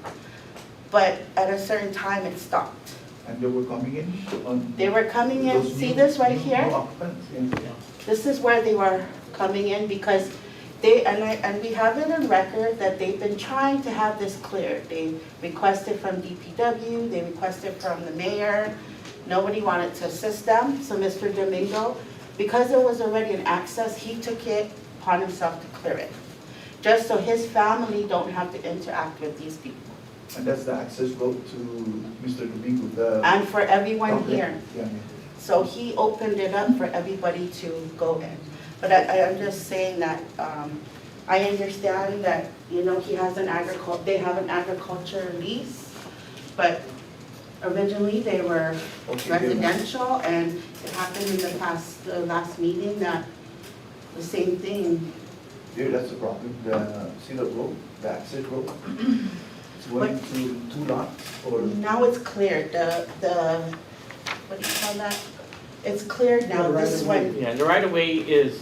But at a certain time, it stopped. And they were coming in on. They were coming in, those see new- this right new here? occupants, yeah. This is where they were coming in because and we have it on record that they've been trying to have this cleared. They requested from DPW, they requested from the mayor. Nobody wanted to assist them, so Mr. Domingo, because there was already an access, he took it upon himself to clear it. Just so his family don't have to interact with these people. And that's the access road to Mr. Domingo, the. And for everyone Okay. here. Yeah, yeah. So he opened it up for everybody to go in. But I'm just saying that, I understand that, you know, he has they have an agriculture lease, but originally they were Okay, residential, and it happened in the last meeting that the same thing. Yeah, that's the problem, see the road, the access road? It's going to two lots, or? Now it's cleared, what do you call that? It's cleared now, The this right of way. one, Yeah, the right of way is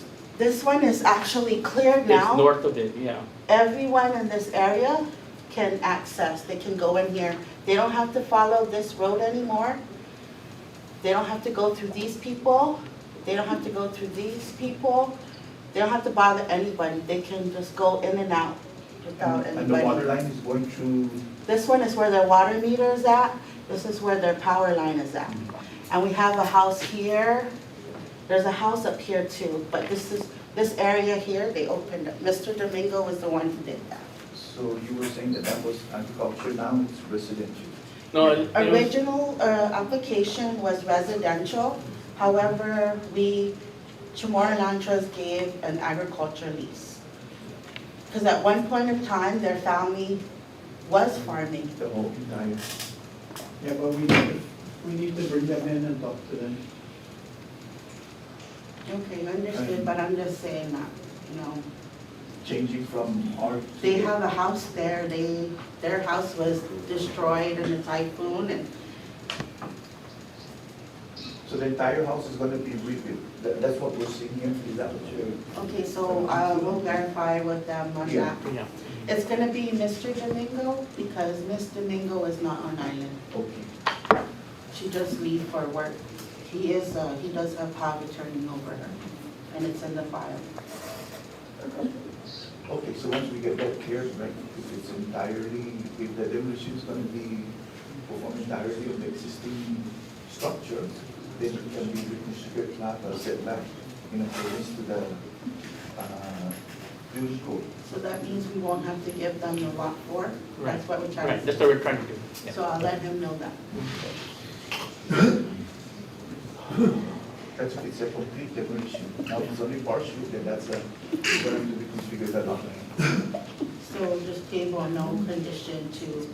actually cleared now. north of it, yeah. Everyone in this area can access, they can go in here. They don't have to follow this road anymore. They don't have to go through these people. They don't have to go through these people. They don't have to bother anybody. They can just go in and out without And the water anybody. line is going through, This one is where their water meter is at. This is where their power line is at. And we have a house here. There's a house up here too, but this area here, they opened up. Mr. Domingo was the one who did that. so you were saying that that was agriculture, now it's residential. No, it was, Original application was residential, however, CHamoru Land Trust gave an agriculture lease. Because at one point in time, their family was farming. The whole entire, Yeah, but we need to bring them in and talk to them. Okay, understood, but I'm just saying that, you know, changing from R to. they have a house there, their house was destroyed in a typhoon, and So the entire house is gonna be rebuilt, that's what we're seeing here, is that what you're? okay, so we'll verify with them on Yeah. that. yeah. It's gonna be Mr. Domingo, because Miss Domingo is not on island. Okay. She does leave for work. He does have power of attorney over her, and it's in the file. Okay, so once we get that cleared, right, if it's entirely, if the demolition is gonna be performed entirely of the existing structure, then it can be reconstructed flat or setback in accordance to the, building code. So that means we won't have to give them the lot 4? Right. That's what we're trying Right, to that's do. what we're trying to do. Yeah. So I'll let him know that. That's if it's a complete demolition. Now, if it's only partial, then that's a, going to be configured that lot. So just table no condition to,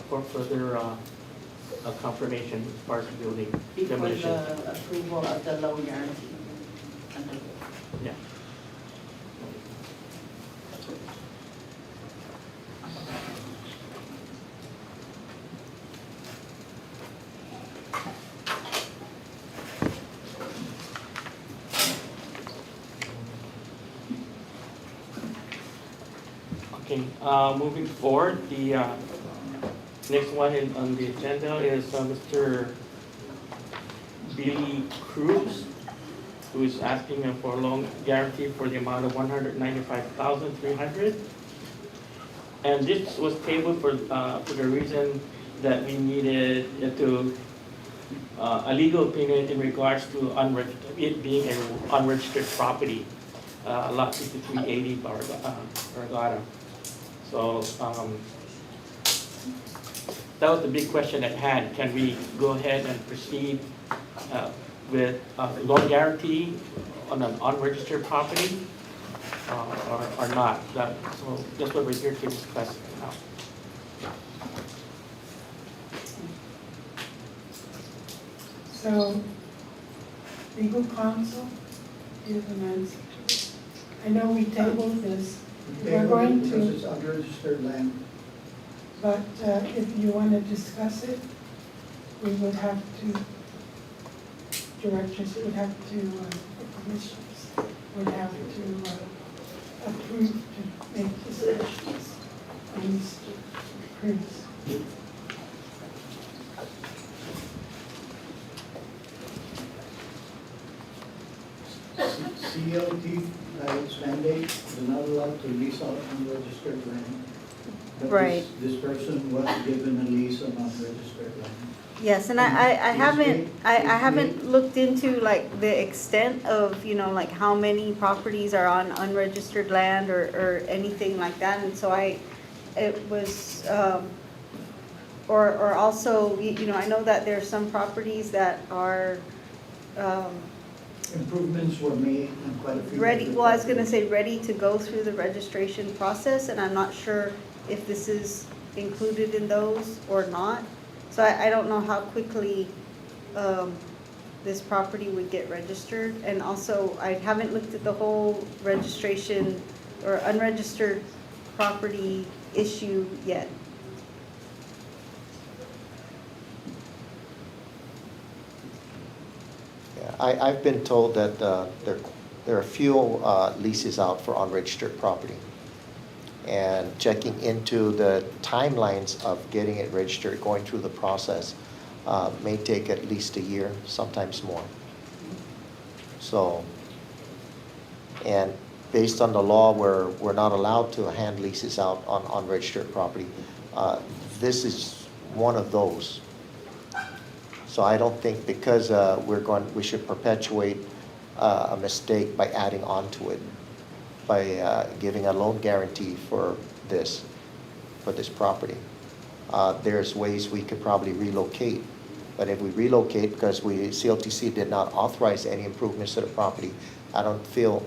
For further confirmation as far as building before demolition. the approval of the loan guarantee. Yeah. Okay, moving forward, the next one on the agenda is Mr. Billy Cruz, who is asking for a loan guarantee for the amount of $195,300. And this was tabled for the reason that we needed a legal opinion in regards to it being an unregistered property, lot 5380 Bargata. So that was the big question at hand. Can we go ahead and proceed with a loan guarantee on an unregistered property or not? So that's what we're here to discuss now. So, legal counsel, give an answer to it. I know we tabled this, we're going Because to, it's unregistered land. but if you want to discuss it, we would have to, directors would have to, the commissioners would have to approve to make decisions on Mr. Cruz. CLT, by its mandate, is not allowed to lease out unregistered land. But Right. This person was given a lease on unregistered land. Yes, and I haven't looked into like the extent of, like how many properties are on unregistered land or anything like that, and so it was, or also, I know that there are some properties that are, Improvements were made in quite a few. ready, well, I was gonna say ready to go through the registration process, and I'm not sure if this is included in those or not. So I don't know how quickly, this property would get registered. And also, I haven't looked at the whole registration or unregistered property issue yet. Yeah, I've been told that there are a few leases out for unregistered property. And checking into the timelines of getting it registered, going through the process, may take at least a year, sometimes more. So, and based on the law, we're not allowed to hand leases out on unregistered property. This is one of those. So I don't think because we should perpetuate a mistake by adding on to it, by giving a loan guarantee for this property. There's ways we could probably relocate, but if we relocate because CLTC did not authorize any improvements to the property, I don't feel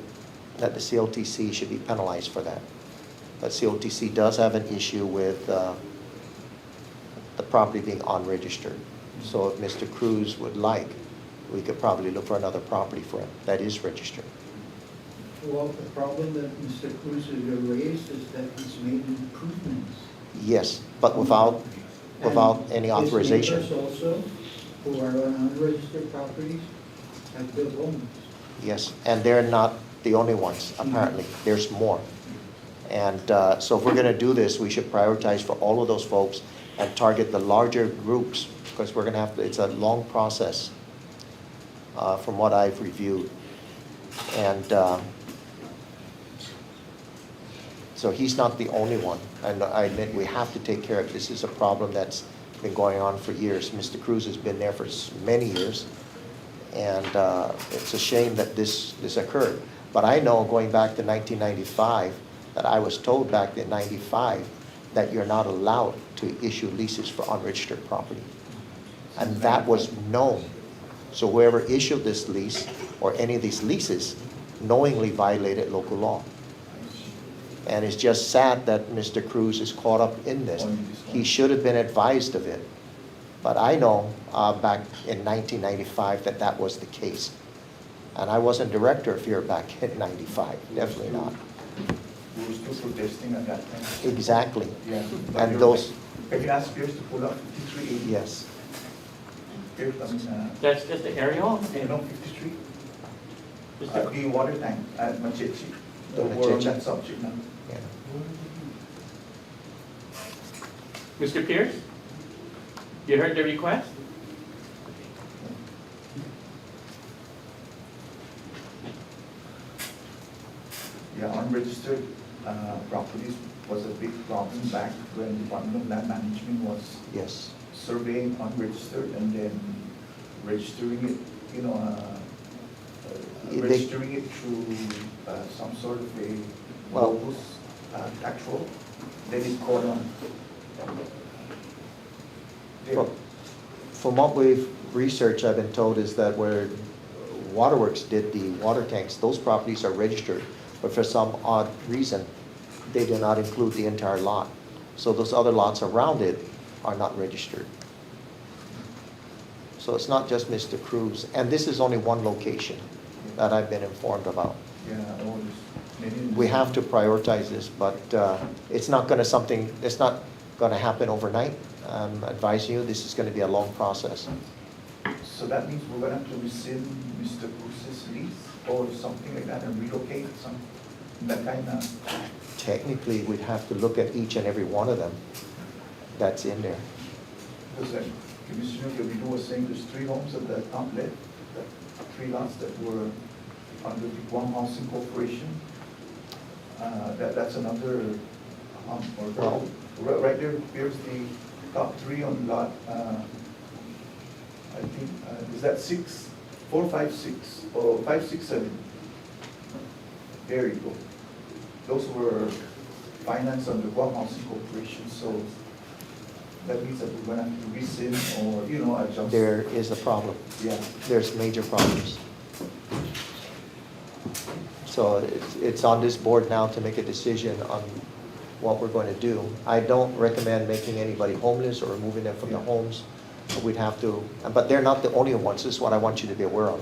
that the CLTC should be penalized for that. But CLTC does have an issue with the property being unregistered. So if Mr. Cruz would like, we could probably look for another property for him that is registered. Well, the problem that Mr. Cruz has raised is that he's made improvements. Yes, but without any authorization. His neighbors also, who are on unregistered properties, have built homes. Yes, and they're not the only ones, apparently. There's more. And so if we're going to do this, we should prioritize for all of those folks and target the larger groups, because we're going to have to, it's a long process from what I've reviewed. And so he's not the only one. And I admit we have to take care of it. This is a problem that's been going on for years. Mr. Cruz has been there for many years. And it's a shame that this occurred. But I know going back to 1995, that I was told back in 95 that you're not allowed to issue leases for unregistered property. And that was known. So whoever issued this lease or any of these leases knowingly violated local law. And it's just sad that Mr. Cruz is caught up in this. He should have been advised of it. But I know back in 1995 that that was the case. And I wasn't director of here back in 95, definitely not. We were still protesting at that time. Exactly. Yeah. And those, Can you ask Pierce to pull up 5380? yes. Pierce, That's just the aerial? 53? Is there- The water tank at Machichi. The We're on Machichi. that subject now. Yeah. Mr. Pierce? You heard the request? Yeah, unregistered properties was a big problem back when Department of Land Management was Yes. surveying unregistered and then registering it, registering it through some sort of a Well- locus tax roll. Then it's caught on. From what we've researched, I've been told is that where Waterworks did the water tanks, those properties are registered, but for some odd reason, they do not include the entire lot. So those other lots around it are not registered. So it's not just Mr. Cruz, and this is only one location that I've been informed about. Yeah, oh, there's many. We have to prioritize this, but it's not gonna happen overnight. I'm advising you, this is gonna be a long process. So that means we're gonna have to rescind Mr. Cruz's lease or something like that and relocate that kind of. Technically, we'd have to look at each and every one of them that's in there. Because Commissioner Gavino was saying there's 3 homes at the outlet, 3 lots that were under the Guam Housing Corporation. That's another, Well- right there, here's the top 3 on lot I think, is that 456 or 567? There you go. Those were financed under Guam Housing Corporation, so that means that we're gonna have to rescind or, adjust. There is a problem. Yeah. There's major problems. So it's on this board now to make a decision on what we're going to do. I don't recommend making anybody homeless or removing them from their homes. We'd have to, but they're not the only ones. This is what I want you to be aware of.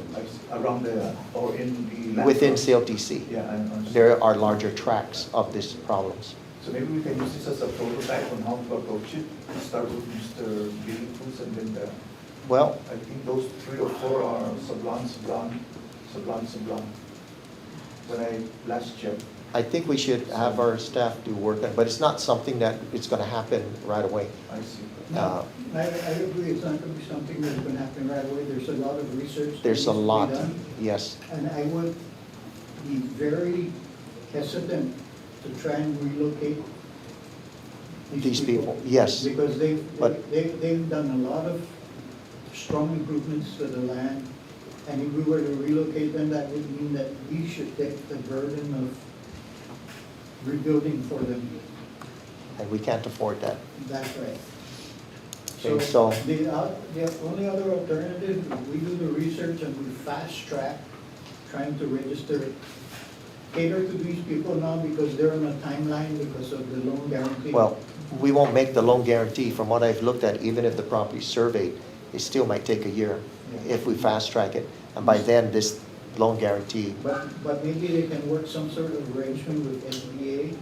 Around or in the. Within CLTC, Yeah, I understand. there are larger tracks of these problems. So maybe we can use this as a prototype on how to approach it. Start with Mr. Billy Cruz and then Well, I think those 3 or 4 are sublime. When I last checked. I think we should have our staff do work on it, but it's not something that it's going to happen right away. I see. No, I agree, it's not gonna be something that's gonna happen right away, there's a lot of research. that There's a needs to be lot, done. yes. And I would be very hesitant to try and relocate These people, yes. Because But- they've done a lot of strong improvements to the land. And if we were to relocate them, that would mean that we should take the burden of rebuilding for them. And we can't afford that. That's right. Okay, so- The only other alternative, we do the research and we fast track trying to register, cater to these people now because they're on a timeline because of the loan guarantee. Well, we won't make the loan guarantee. From what I've looked at, even if the property's surveyed, it still might take a year if we fast track it. And by then, this loan guarantee, But maybe they can work some sort of arrangement with SBA.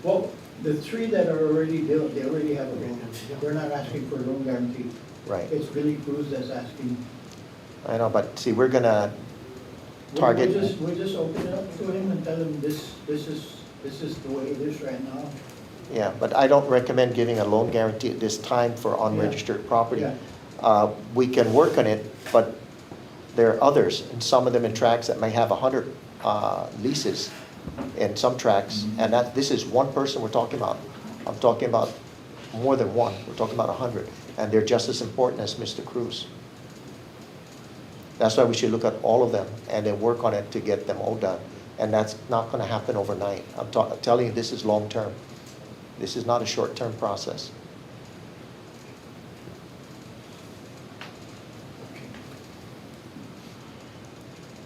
Well, the 3 that are already built, they already have a loan. They're not asking for a loan guarantee. right. It's Billy Cruz that's asking. I know, but see, we're gonna We'll target, just open it up to him and tell him this is the way it is right now. yeah, but I don't recommend giving a loan guarantee at this time for unregistered property. Yeah. We can work on it, but there are others, and some of them in tracts that may have 100 leases in some tracts, and this is one person we're talking about. I'm talking about more than one. We're talking about 100, and they're just as important as Mr. Cruz. That's why we should look at all of them and then work on it to get them all done. And that's not going to happen overnight. I'm telling you, this is long-term. This is not a short-term process.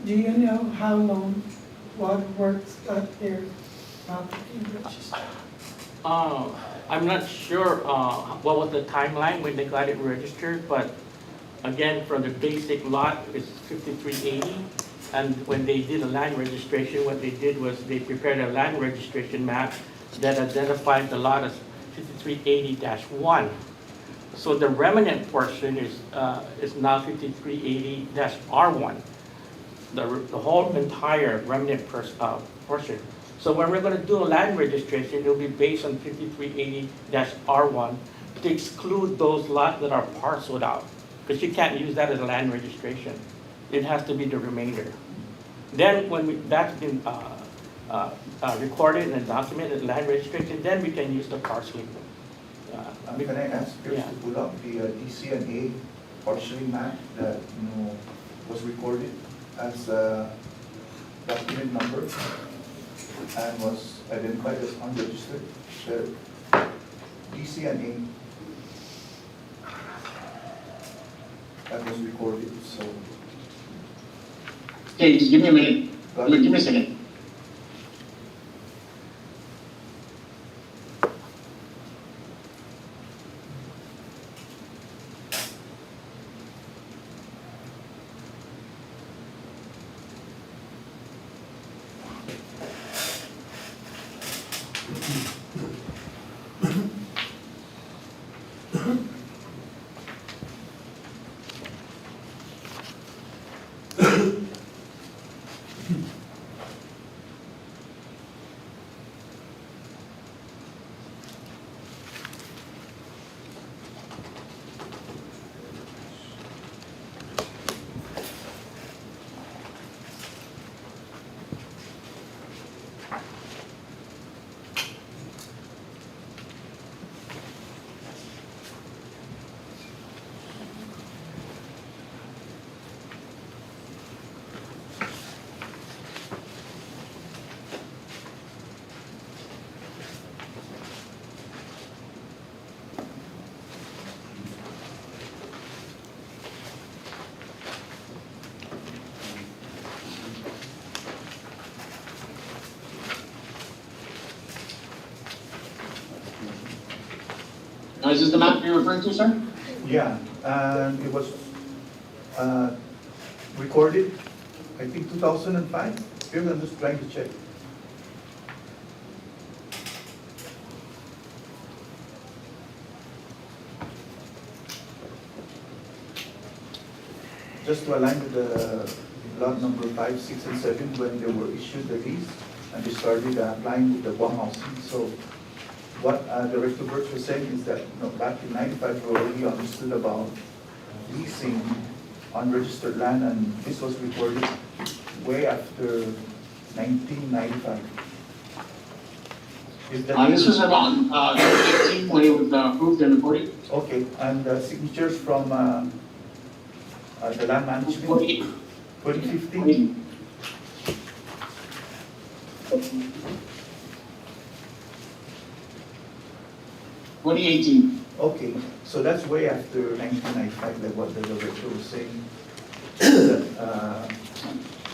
Do you know how long Waterworks got their property registered? I'm not sure what was the timeline when they got it registered, but again, for the basic lot, it's 5380. And when they did a land registration, what they did was they prepared a land registration map that identified the lot as 5380-1. So the remnant portion is now 5380-R1. The whole entire remnant portion. So when we're gonna do a land registration, it'll be based on 5380-R1 to exclude those lots that are parceled out, because you can't use that as a land registration. It has to be the remainder. Then when that's been recorded and documented land registration, then we can use the parceling. Can I ask Chris Yeah. to pull up the DCNA parceling map that was recorded as a document number and was identified as unregistered? The DCNA that was recorded, so. Hey, just give me a minute. Give me a second. Is this the map you're referring to, sir? Yeah, and it was recorded, I think 2005. Here, I'm just trying to check. Just to align with the lot number 5, 6, and 7, when they were issued the lease, and they started applying with the Guam housing. So what Director Birch was saying is that, back in 95, we already understood about leasing unregistered land, and this was recorded way after 1995. Is that This was around 2018 when it was approved and recorded. okay? And signatures from the land management, 2015. Okay, so that's way after 1995, like what the director was saying. That,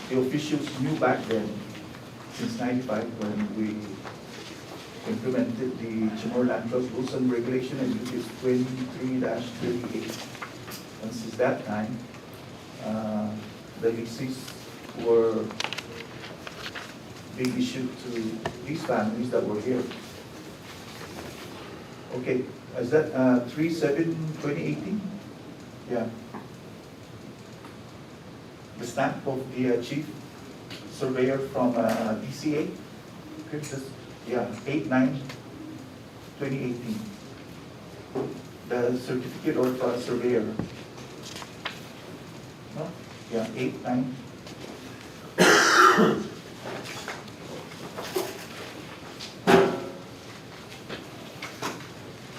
the officials knew back then, since 95, when we implemented the CHamoru Land Trust Rules and Regulation, and it is 23-38. And since that time, the leases were being issued to these families that were here. Okay, is that 3/7/2018? Yeah. The stamp of the chief surveyor from DCA? Okay, yeah, 8/9/2018. The certificate of surveyor. No? Yeah, 8/9.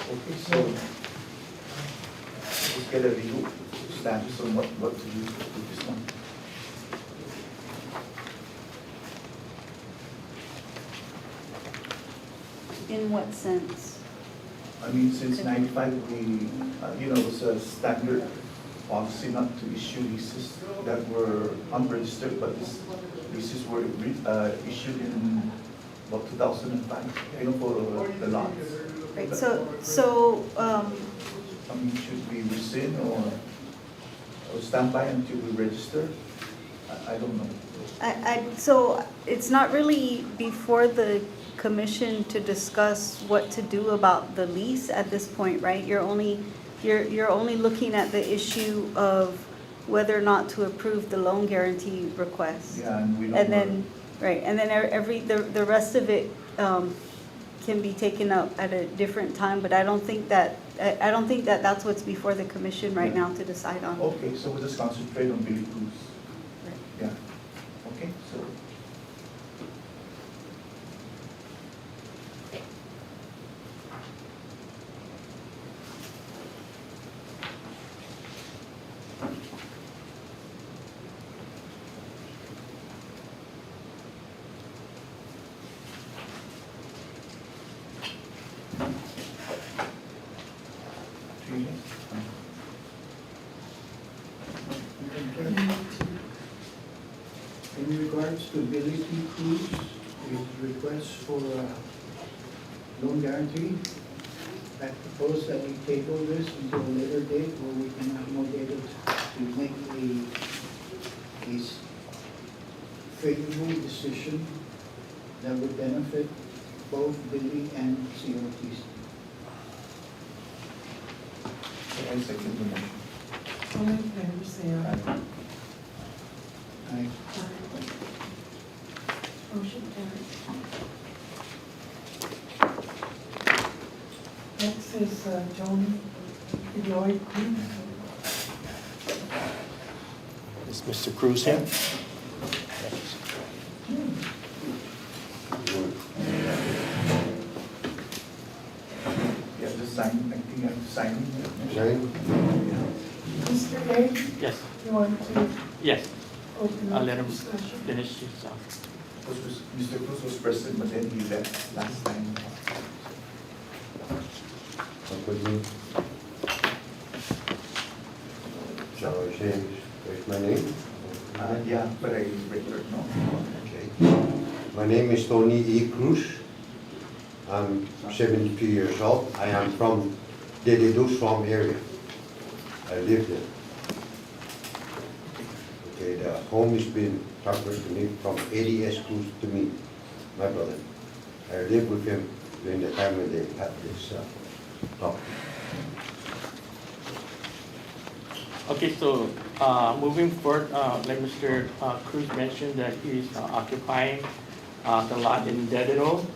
Okay, so just get a legal status on what to use with this one. In what sense? I mean, since 95, we, it was a standard policy not to issue leases that were unregistered, but these leases were issued in about 2005, for the lots. Right, I mean, should we rescind or stand by until we register? I don't know. So it's not really before the commission to discuss what to do about the lease at this point, right? You're only looking at the issue of whether or not to approve the loan guarantee request. Yeah, and we don't. And then, right, and then the rest of it can be taken up at a different time, but I don't think that that's what's before the commission right now to decide on. Okay, so we'll just concentrate on Billy Cruz. Right. Yeah. Okay, so. In regards to Billy P. Cruz, his request for loan guarantee, I propose that we table this until a later date where we can have more data to make a favorable decision that would benefit both Billy and COTC. I second the motion. All in favor, say aye. Aye. Motion carries. Next is John Lloyd Cruz. Is Mr. Cruz here? Yeah, just sign, I think I have to sign. Mr. A, Yes, you want to yes, open I'll up let him discussion? finish his, Mr. Cruz was present, but then he left last time. Shall I say my name? Yeah, but I record no. Okay. My name is Tony E. Cruz. I'm 72 years old. I am from the reduced farm area. I live there. Okay, the home has been transferred to me from ADS Cruz to me, my brother. I lived with him during the time when they had this property. Okay, so, moving forward, like Mr. Cruz mentioned that he's occupying, the lot in Dedero.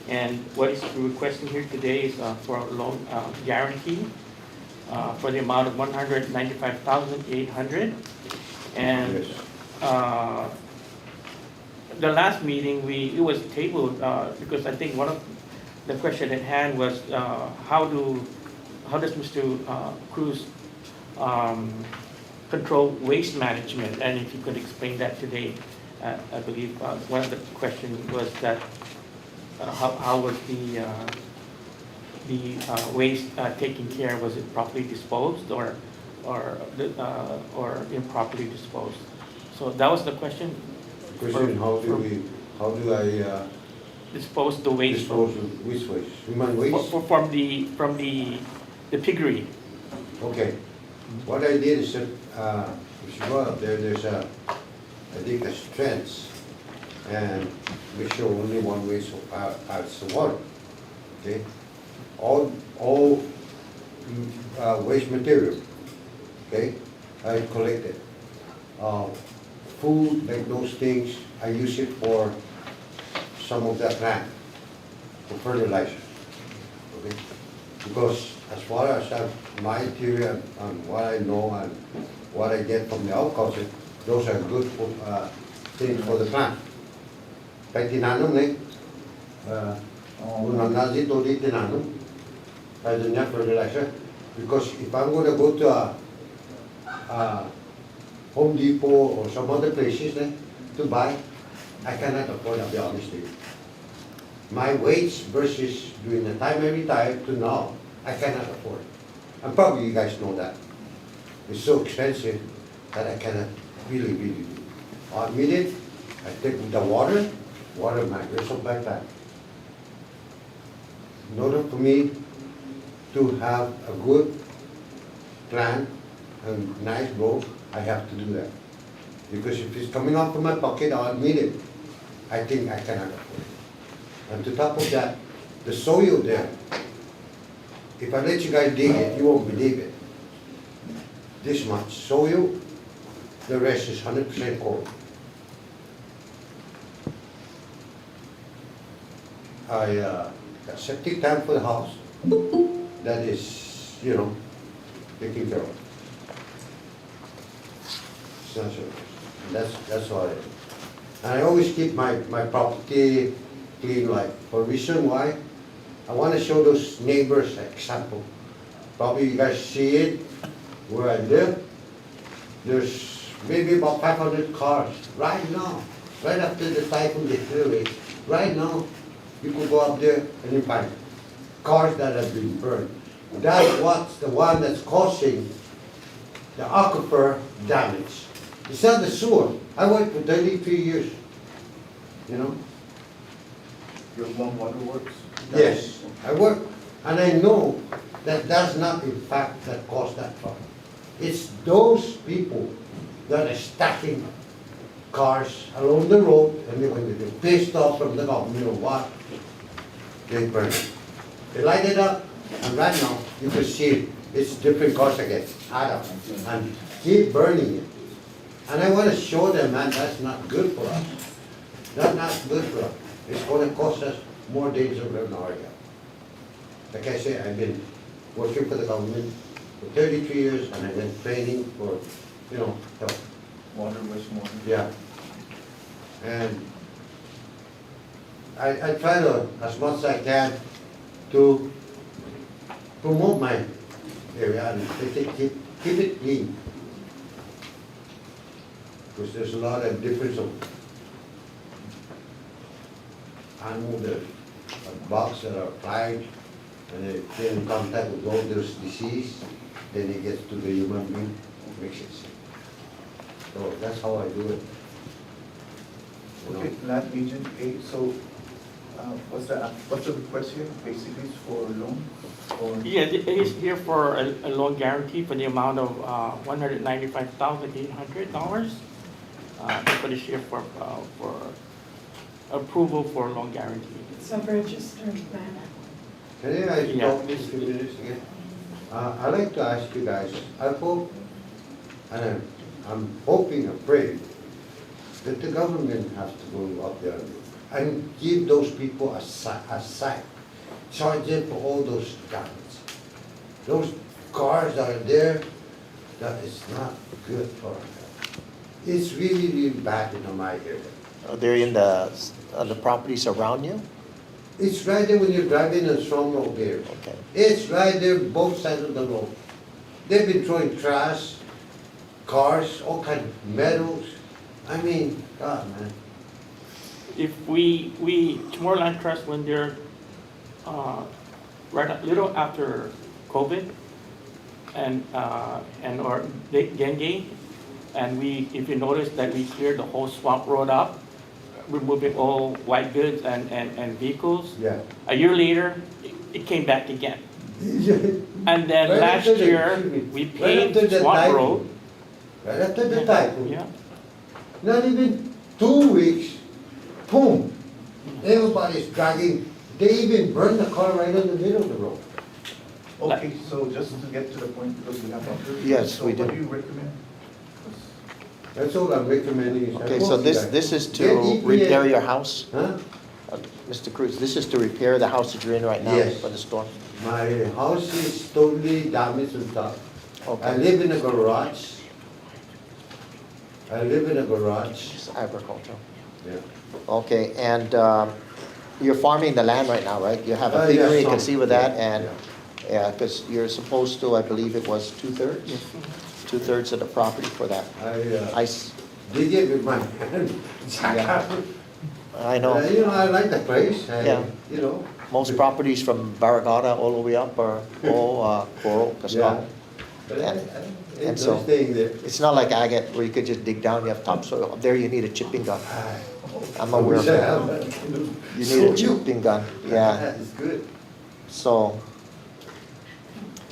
And what he's requesting here today is, for a loan, guarantee, for the amount of 195,800. And, Yes. the last meeting, it was tabled, because I think one of the question at hand was, how does Mr. Cruz, control waste management? And if you could explain that today, I believe, one of the questions was that, how was the waste, taken care? Was it properly disposed or improperly disposed? So that was the question. Question, how do I Dispose the waste dispose of which waste? Human waste? from the piggery. Okay. What I did is that, if you go up there, there's I think a strengths, and we show only one way so parts the water. Okay? All waste material, okay, I collect it. Food, like those things, I use it for some of the plant, for fertilizer. Okay? Because as far as my theory and what I know and what I get from the agriculture, those are good things for the plant. Kaya tinanong unang nazi to di tinanong, kaya niya fertilizer. Because if I'm going to go to a Home Depot or some other places to buy, I cannot afford, I'll be honest with you. My wage versus during the time I retired to now, I cannot afford. And probably you guys know that. It's so expensive that I cannot really do. I admit it, I take the water my result back that. In order for me to have a good plan and nice growth, I have to do that. Because if it's coming out from my pocket, I'll admit it. I think I cannot afford it. And to top of that, the soil there, if I let you guys dig it, you won't believe it. This much soil, the rest is 100% coal. I got septic tank for the house. That is, taken care of. It's not so. That's all it is. And I always keep my property clean, like, for a reason why. I want to show those neighbors an example. Probably you guys see it where I live. There's maybe about 500 cars right now, right after the typhoon they clear it. Right now, you could go up there and you find cars that have been burned. That's what's the one that's causing the aquifer damage. It's not the sewer. I worked for 33 years, Your one waterworks? Yes, I work, and I know that that's not in fact that caused that problem. It's those people that are stacking cars along the road, and when they're pissed off from the government or what, they burn it. They light it up, and right now, you can see it. It's different cars again, add up, and keep burning it. And I want to show them, man, that's not good for us. That's not good for us. It's going to cost us more danger than our area. Like I say, I've been working for the government for 33 years, and I went training for, health. Water, wastewater. Yeah. And I try to, as much as I can, to promote my area and keep it clean. Because there's a lot of difference of animals that are bugs that are fried, and they get in contact with all this disease, then it gets to the human being, makes it sick. So that's how I do it. Okay, land agent A, so What's the request here? Basically, it's for a loan or? Yeah, he's here for a loan guarantee for the amount of $195,800. That's what he's here for approval for loan guarantee. It's a registered man. Can I Yeah. talk a few minutes again? I'd like to ask you guys, I hope, and I'm hoping and praying that the government has to go up there and give those people a sight, charge them for all those guns. Those cars that are there, that is not good for us. It's really, really bad in my area. They're in the properties around you? It's right there when you're driving in Strong Road there. Okay. It's right there, both sides of the road. They've been throwing trash, cars, all kind of metals. I mean, God, man. If we CHamoru Land Trust, when they're right a little after COVID and or dengue, and if you notice that we cleared the whole swamp road up, removing all white goods and vehicles. Yeah. A year later, it came back again. And then Right last after the- year, excuse me, we right paved after the Swamp typhoon. Road. Right after the typhoon, Yeah, not even 2 weeks, boom, everybody's dragging. They even burned the car right in the middle of the road. Okay, so just to get to the point, because we have others. Yes, so we do. What do you recommend? That's all I'm recommending. Okay, so this is Get to EPA. repair your house? Huh? Mr. Cruz, this is to repair the house that you're in right now Yes. for the storm? My house is totally damaged and stuff. I Okay. live in a garage. It's agricultural. Yeah. Okay, and you're farming the land right now, right? You have a Yeah, piggery, you can some, see with that, yeah, and, yeah. yeah, because you're supposed to, I believe it was 2/3? yes. 2/3 of the property for that. I dig it with my hand. Yeah. I know, You know, I like the place, Yeah. you know. most properties from Barragata all the way up are all Coral, Yeah. Cascal. But And- I and enjoy so- staying there. It's not like agate where you could just dig down, you have topsoil. Up there you need a chipping gun. I'm I aware of wish I that. had that. You need a chipping gun, yeah. That is good. So,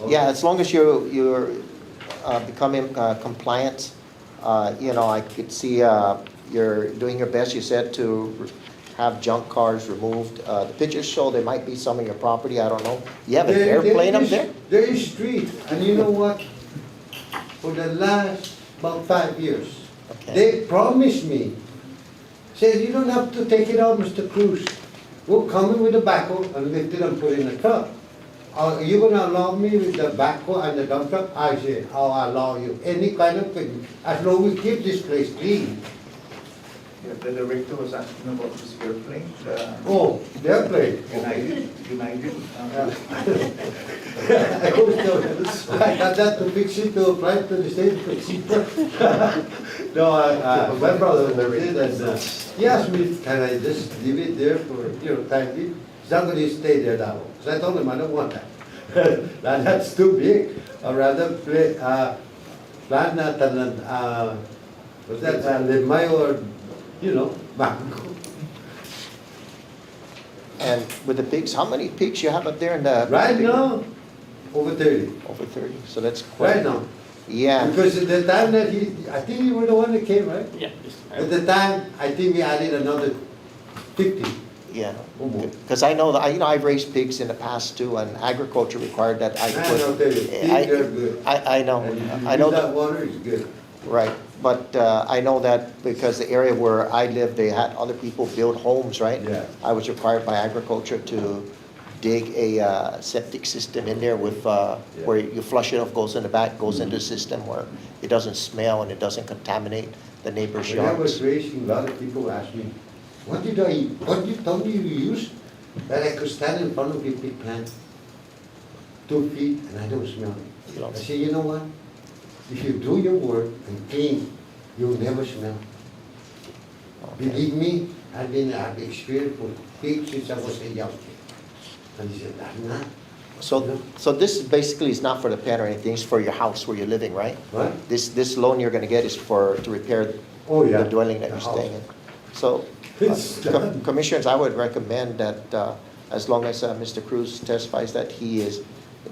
yeah, as long as you're becoming compliant, you know, I could see you're doing your best, you said, to have junk cars removed. The pictures show there might be some in your property, I don't know. You have an airplane up there? There is street, and you know what? For the last about 5 years, Okay. they promised me, said, you don't have to take it out, Mr. Cruz. We'll come in with the backhoe and lift it and put it in the truck. Are you gonna allow me with the backhoe and the dump truck? I said, I'll allow you any kind of thing, as long as we keep this place clean. Yeah, the director was asking about this airplane, the Oh, the airplane. United. I always tell them, I got that to fix it, to fly to the States, to cheaper. No, my brother did, and he asked me, can I just leave it there for, time being? He's not gonna stay there that long. So I told him, I don't want that. That's too big. I'd rather plant that and, what's that, limay or, mango. And with the pigs, how many pigs you have up there in the? Right now, over 30. Over 30, so that's quite. Right now. Yeah, Because at the time that I think you were the one that came, right? Yeah, yes. At the time, I think we added another 50. yeah. or more. Because I know that, I've raised pigs in the past too, and agriculture required that I Man, I'll put. tell you, pigs are good. I know, And if you I know use that that, water, it's good. right. But I know that because the area where I live, they had other people build homes, right? Yeah. I was required by agriculture to dig a septic system in there with, where you flush it off, goes in the back, goes into the system where it doesn't smell and it doesn't contaminate the neighbor's When I was yards. raising, a lot of people asked me, what did I eat? What you told me you use? That I could stand in front of a big plant, 2 feet, and I don't smell You it. don't- I say, you know what? If you do your work and clean, you'll never smell. Okay. Believe me, I've experienced with pigs since I was a young kid. And he said, I'm not. So this basically is not for the pen or anything, it's for your house where you're living, right? What? This loan you're gonna get is to repair Oh, yeah. the dwelling that The you're house. staying in. So It's done. Commissioners, I would recommend that as long as Mr. Cruz testifies that he is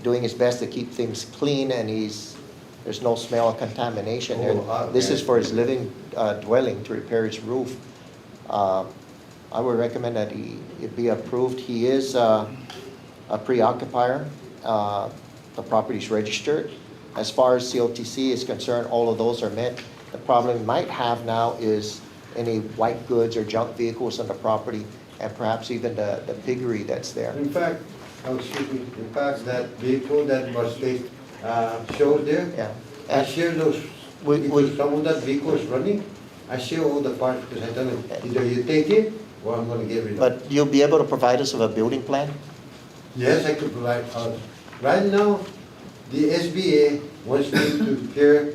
doing his best to keep things clean and there's no smell of contamination there. Oh, This is okay. for his living dwelling to repair his roof. I would recommend that it be approved. He is a pre-occupier. The property's registered. As far as COTC is concerned, all of those are met. The problem we might have now is any white goods or junk vehicles on the property, and perhaps even the piggery that's there. In fact, excuse me, in fact, that vehicle that was showed there, Yeah. I share those, We- because some of that vehicle is running, I share all the parts, because I tell them, either you take it, or I'm gonna get rid of it. But you'll be able to provide us with a building plan? Yes, I could provide, right now, the SBA wants me to clear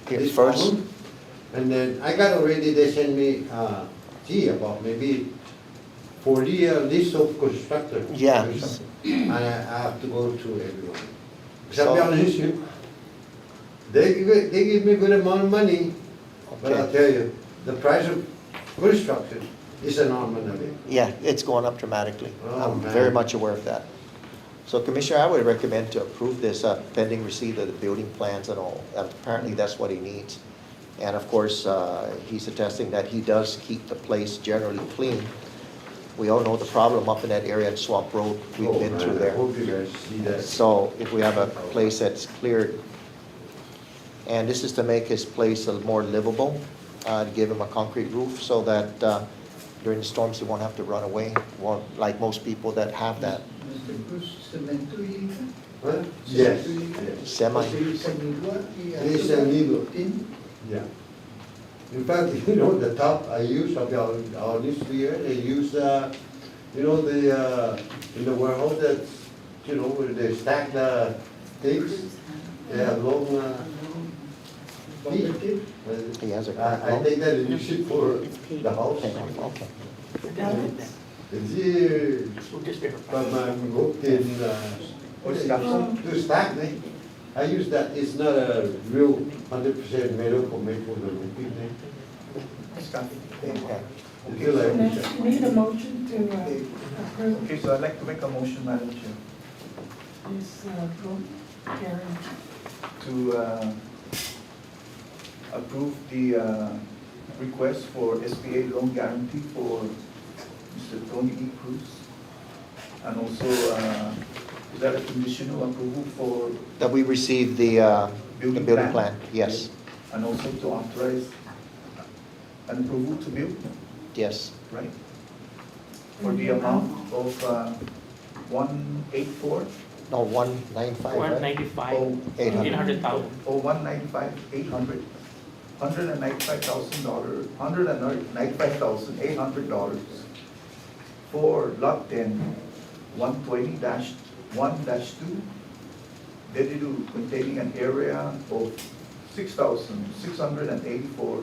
Here this first? problem. And then I got already, they sent me, about maybe 40 list of constructors. Yeah. And I have to go through everyone. Because So- I'll be honest with you, they give me a good amount of money, but I'll Okay. tell you, the price of construction is an arm and a leg. Yeah, it's going up dramatically. Oh, I'm man. very much aware of that. So Commissioner, I would recommend to approve this pending receipt of the building plans and all. Apparently, that's what he needs. And of course, he's attesting that he does keep the place generally clean. We all know the problem up in that area in Swamp Road. We've Oh, been man, through I there. hope you guys see that. So if we have a place that's cleared, and this is to make his place a little more livable, to give him a concrete roof so that during the storms he won't have to run away, like most people that have that. Mr. Cruz, cemento y Huh? Yes, Cemento y- yes. Semi. Kasi sa Nigua, Yes, sa Nigua. tin. Yeah. In fact, you know, the top I use of our this year, they use, you know, in the warehouse that's, you know, where they stack the things, they have long, Bumper tip. He has a. I take that and use it for the house. Okay. It's here, We'll just verify. but my rope in, to stack, I use that, it's not a real 100% metal for make for the roofing thing. Okay. It's feel like. Need a motion to approve Okay, so I'd like to make a motion, Madam Chair, this loan guarantee. to approve the request for SBA loan guarantee for Mr. Tony E. Cruz. And also, is that a conditional approval for That we receive the building plan, yes, And also to authorize an approval to build, yes. right? For the amount of 184, No, 195, One right? ninety-five, oh, 800,000. oh, 195, 800, $195,000, $195,800 for lot 10, 120-1-2, dedicated containing an area of 6,684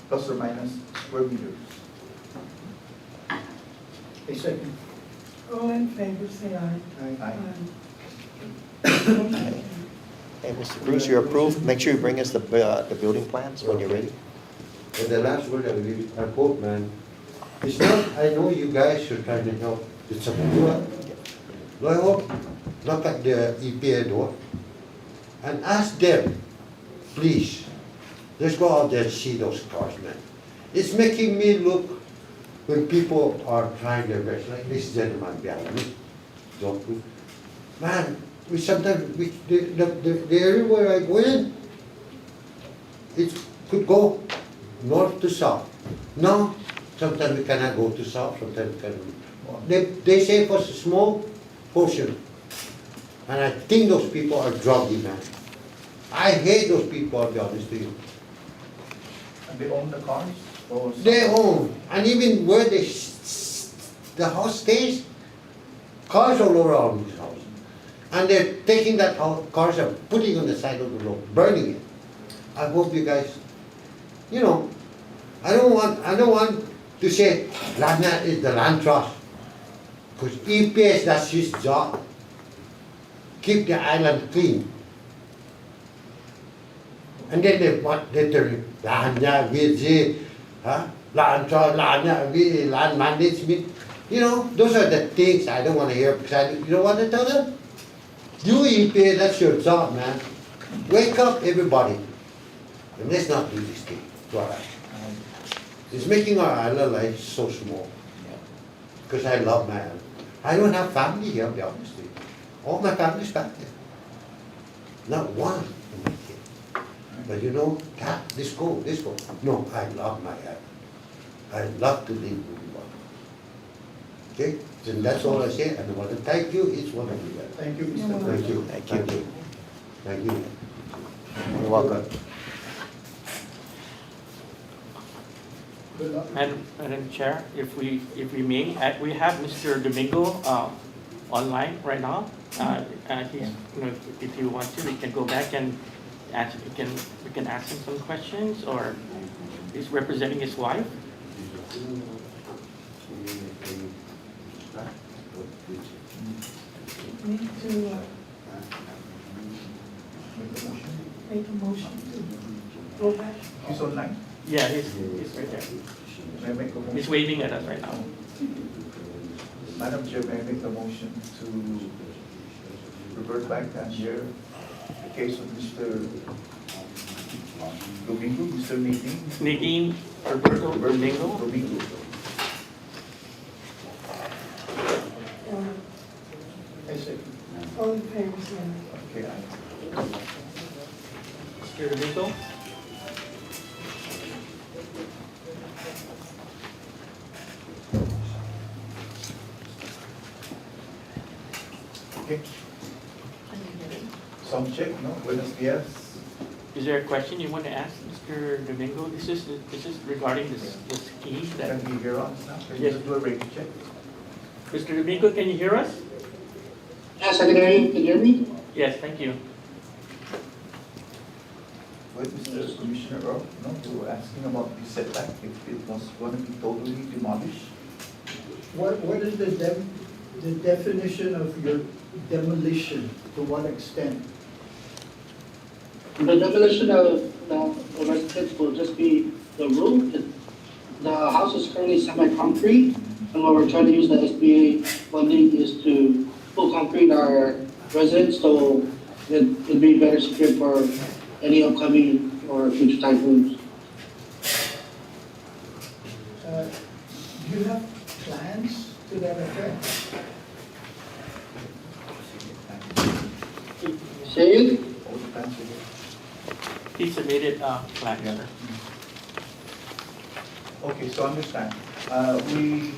plus or minus square meters. A second. All in favor, say aye. Aye. Motion Hey, Mr. Bruce, you're approved. Make sure you bring us the building plans when you're ready. And the last word I quote, man, it's not, I know you guys are trying to help the Chamorro. No, I hope, knock at the EPA door and ask them, please, let's go out there and see those cars, man. It's making me look, when people are trying their best, like this gentleman behind me, Zoku. Man, we sometimes, the area where I go in, it could go north to south. Now, sometimes we cannot go to south, sometimes we can. They say for a small portion. And I think those people are druggy, man. I hate those people, I'll be honest to you. And they own the cars? Or They own, and even where the house stays, cars all around this house. And they're taking that cars and putting on the side of the road, burning it. I hope you guys, you know, I don't want to say land is the land trust. Because EPS, that's his job. Keep the island clean. And then they tell you, land, Huh? Land management. You know, those are the things I don't want to hear because you don't want to tell them. You EPA, that's your job, man. Wake up, everybody. And let's not do this thing to our island. It's making our island life so small. Because I love my island. I don't have family here, I'll be honest with you. All my family's back there. Not one in my kid. But you know, God, let's go. No, I love my island. I love to live with you. Okay? And that's all I say. And I want to thank you, each one of you. Thank you, Mr. President. Thank you. Thank you. Thank you. You're welcome. Good luck. Madam Chair, if we may, we have Mr. Domingo online right now. He's, if you want to, we can go back and ask, we can ask him some questions, or he's representing his wife. Need to make a motion to go back. He's online. Yeah, he's right there. May I make a He's motion? waving at us right now. Madam Chair, may I make a motion to revert back and hear the case of Mr. Domingo, Mr. Nadine? Nadine Alberto Domingo. Domingo. I say, All in favor, say aye. Okay, Mr. Domingo? okay. Sound check, no? Buenos dias. Is there a question you want to ask Mr. Domingo? This is regarding the scheme that. Can you hear us now? Can you Yes. just do a radio check? Mr. Domingo, can you hear us? Yes, I can hear you. Can you hear me? Yes, thank you. With Mr. Commissioner Earl, no, we were asking about the setback, if it was going to be totally demolished. what is the definition of your demolition? To what extent? The demolition of the residence will just be the roof. The house is currently semi-concrete, and what we're trying to use the SBA funding is to full concrete our residence, so it'll be better secured for any upcoming or future typhoons. Do you have plans to that effect? Say it? All the plans are here. He submitted plans, Yeah. sir. Okay, so understand, we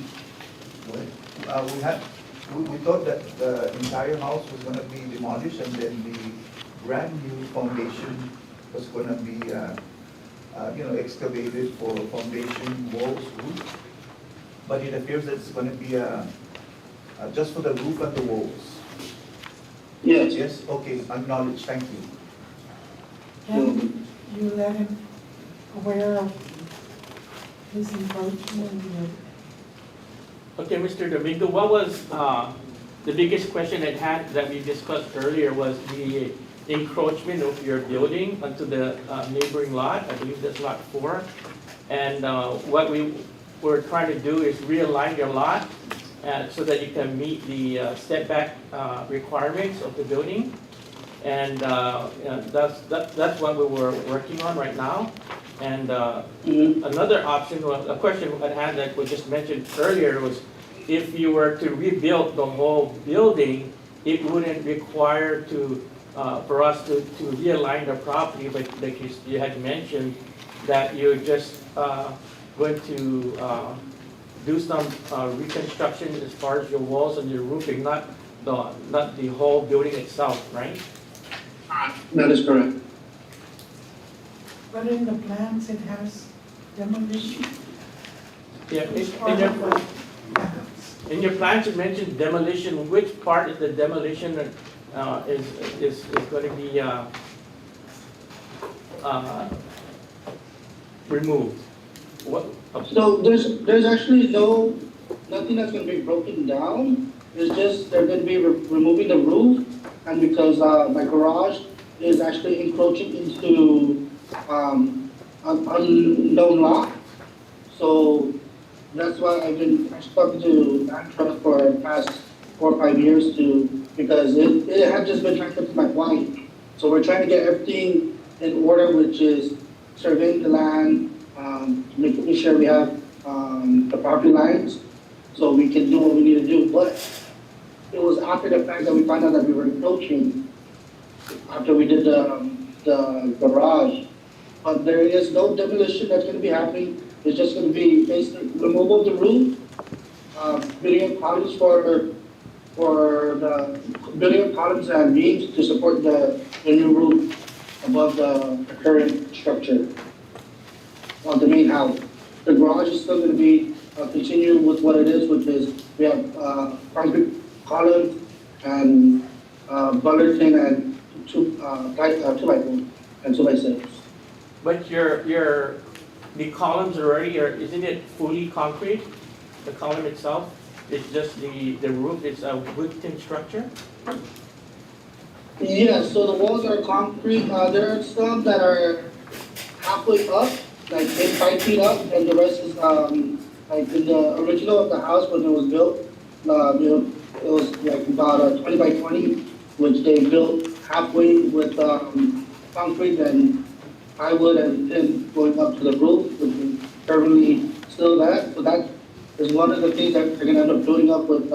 thought that the entire house was gonna be demolished and then the brand new foundation was gonna be, excavated for foundation, walls, roof. But it appears that it's gonna be, just for the roof and the walls. Yes. Yes, okay, acknowledged, thank you. Can you let him aware of his encroachment? Okay, Mr. Domingo, what was the biggest question that we discussed earlier was the encroachment of your building onto the neighboring lot. I believe that's lot 4. And what we were trying to do is realign your lot so that you can meet the setback requirements of the building. And that's what we were working on right now. And another option, a question I had that was just mentioned earlier was if you were to rebuild the whole building, it wouldn't require for us to realign the property, but like you had mentioned, that you're just going to do some reconstruction as far as your walls and your roofing, not the whole building itself, right? That is correct. But in the plans, it has demolition. Yeah, It's part of the house. in your plans, you mentioned demolition. Which part of the demolition is going to be removed? What? So there's actually nothing that's going to be broken down. It's just they're going to be removing the roof, and because my garage is actually encroaching into an unknown lot, So that's why I've been talking to land trust for the past 4 or 5 years because it had just been transferred to my wife. So we're trying to get everything in order, which is surveying the land, making sure we have the property lines, so we can do what we need to do. But it was after the fact that we found out that we were encroaching, after we did the garage. But there is no demolition that's gonna be happening. It's just gonna be basically removal of the roof, building of columns for the building of columns and beams to support the new roof above the current structure of the main house. The garage is still gonna be, continue with what it is, which is we have, concrete columns and, Bullerton and two by four and 2x6. But the columns are already, or isn't it fully concrete? The column itself, it's just the roof, it's a wood-tin structure? Yeah, so the walls are concrete. There are some that are halfway up, like maybe 5 feet up, and the rest is like in the original of the house when it was built. It was like about 20 by 20, which they built halfway with concrete and plywood and tin going up to the roof, which is currently still that. So that is one of the things that they're gonna end up building up with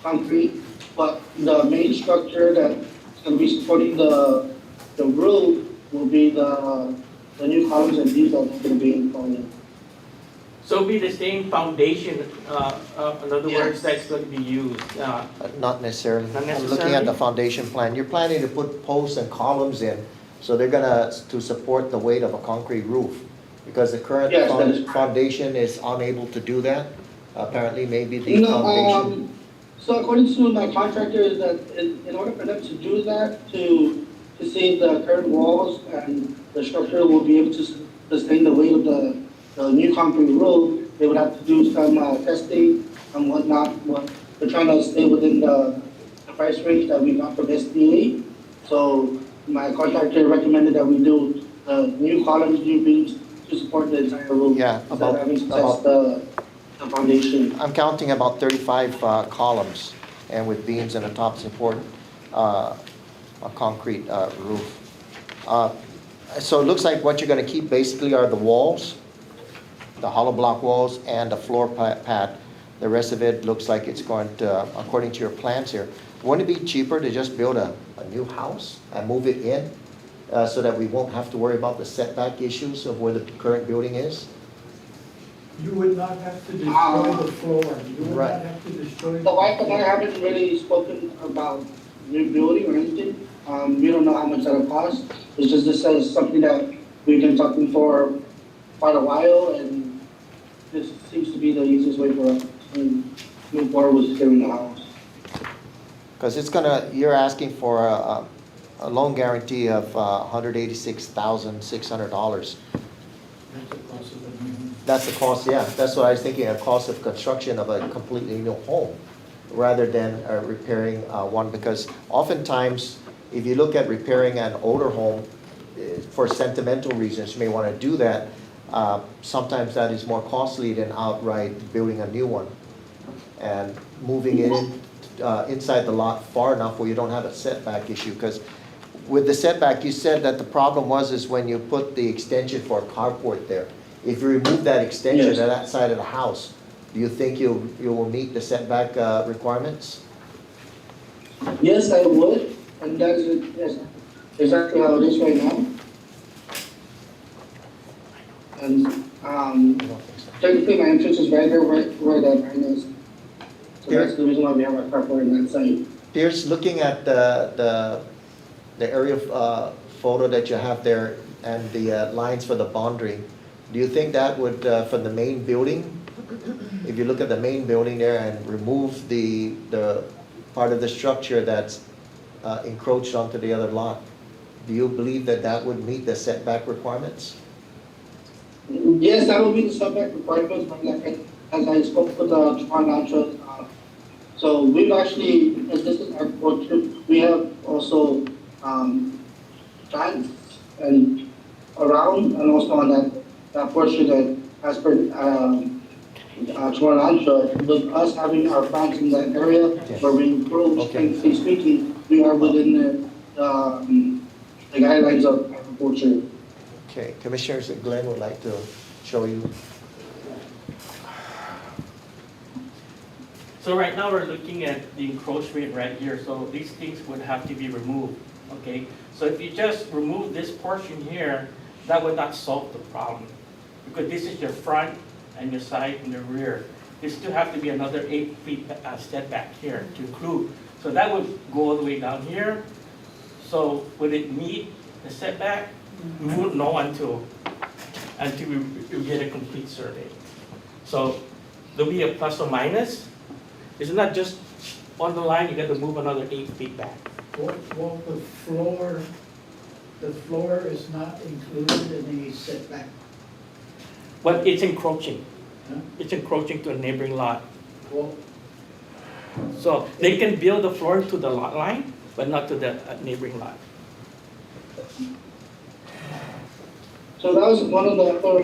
concrete. But the main structure that's gonna be supporting the roof will be the new columns and beams that are gonna be installed. So it'll be the same foundation, in other words, that's going to be used. Not necessarily. Not I'm looking necessarily? at the foundation plan. You're planning to put posts and columns in, so they're gonna, to support the weight of a concrete roof. Because the current Yes, that is correct. foundation is unable to do that. Apparently, maybe the No, foundation. so according to my contractor, is that in order for them to do that, to save the current walls and the structure will be able to sustain the weight of the new concrete roof, they would have to do some testing and whatnot. We're trying to stay within the price range that we got from SDA. So my contractor recommended that we do new columns, new beams to support the entire roof. Yeah, instead of having to test the foundation. I'm counting about 35 columns, and with beams and a top support, a concrete roof. So it looks like what you're gonna keep basically are the walls, the hollow block walls, and the floor pad. The rest of it looks like it's going to, according to your plans here, wouldn't it be cheaper to just build a new house and move it in, so that we won't have to worry about the setback issues of where the current building is? You would not have to destroy the floor, you would Right. not have to destroy. The wife and I haven't really spoken about new building or anything. We don't know how much that'll cost. It's just this is something that we've been talking for quite a while, and this seems to be the easiest way for us to move forward with securing the house. Because it's gonna, you're asking for a loan guarantee of $186,600. That's the cost of the new. That's the cost, yeah, that's what I was thinking, a cost of construction of a completely new home, rather than repairing one, because oftentimes, if you look at repairing an older home, for sentimental reasons, you may want to do that, sometimes that is more costly than outright building a new one. And moving it in, inside the lot far enough where you don't have a setback issue, because with the setback, you said that the problem is when you put the extension for a carport there. If you remove that extension Yes. to that side of the house, do you think you will meet the setback requirements? Yes, I would, and that is exactly how it is right now. And I don't think so. technically, my entrance is right there, where the line is. So that's the reason why we have our carport in that site. Pierce, looking at the aerial photo that you have there and the lines for the boundary, do you think that would, from the main building, if you look at the main building there and remove the part of the structure that's encroached onto the other lot, do you believe that that would meet the setback requirements? Yes, that will be the setback requirements, but as I spoke with Toronto, so we've actually, as this is our portrait, we have also plants and around, and also on that portion that as per, CHamoru, with us having our plants in that area Yes. where we encroach, Okay. technically speaking, we are within the guidelines of agriculture. Okay, Commissioners, Glenn would like to show you. So right now, we're looking at the encroachment right here, so these things would have to be removed, okay? So if you just remove this portion here, that would not solve the problem, because this is your front and your side and the rear. There still have to be another 8 feet setback here to include. So that would go all the way down here. So would it meet the setback? We won't know until we get a complete survey. So there'll be a plus or minus. It's not just on the line, you got to move another 8 feet back. Well, the floor is not included in the setback. But it's encroaching. Huh? It's encroaching to a neighboring lot. Well, So they can build the floor to the lot line, but not to the neighboring lot. So that was one of the other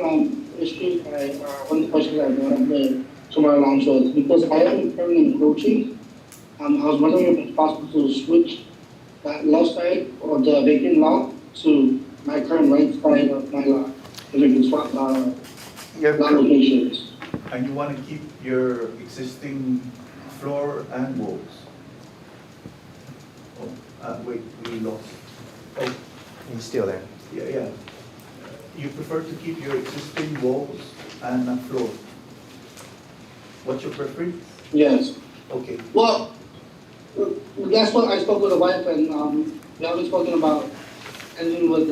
issues, one of the questions I brought up the CHamoru Lounge was, because I am currently encroaching, I was wondering if it's possible to switch that left side or the vacant lot to my current right side of my lot, if we can swap lot locations. And you want to keep your existing floor and walls? Oh, wait, we lost. Oh, He's still there. yeah. You prefer to keep your existing walls and floor? What's your preference? Yes. Okay, Well, that's what I spoke with the wife, and we haven't spoken about ending with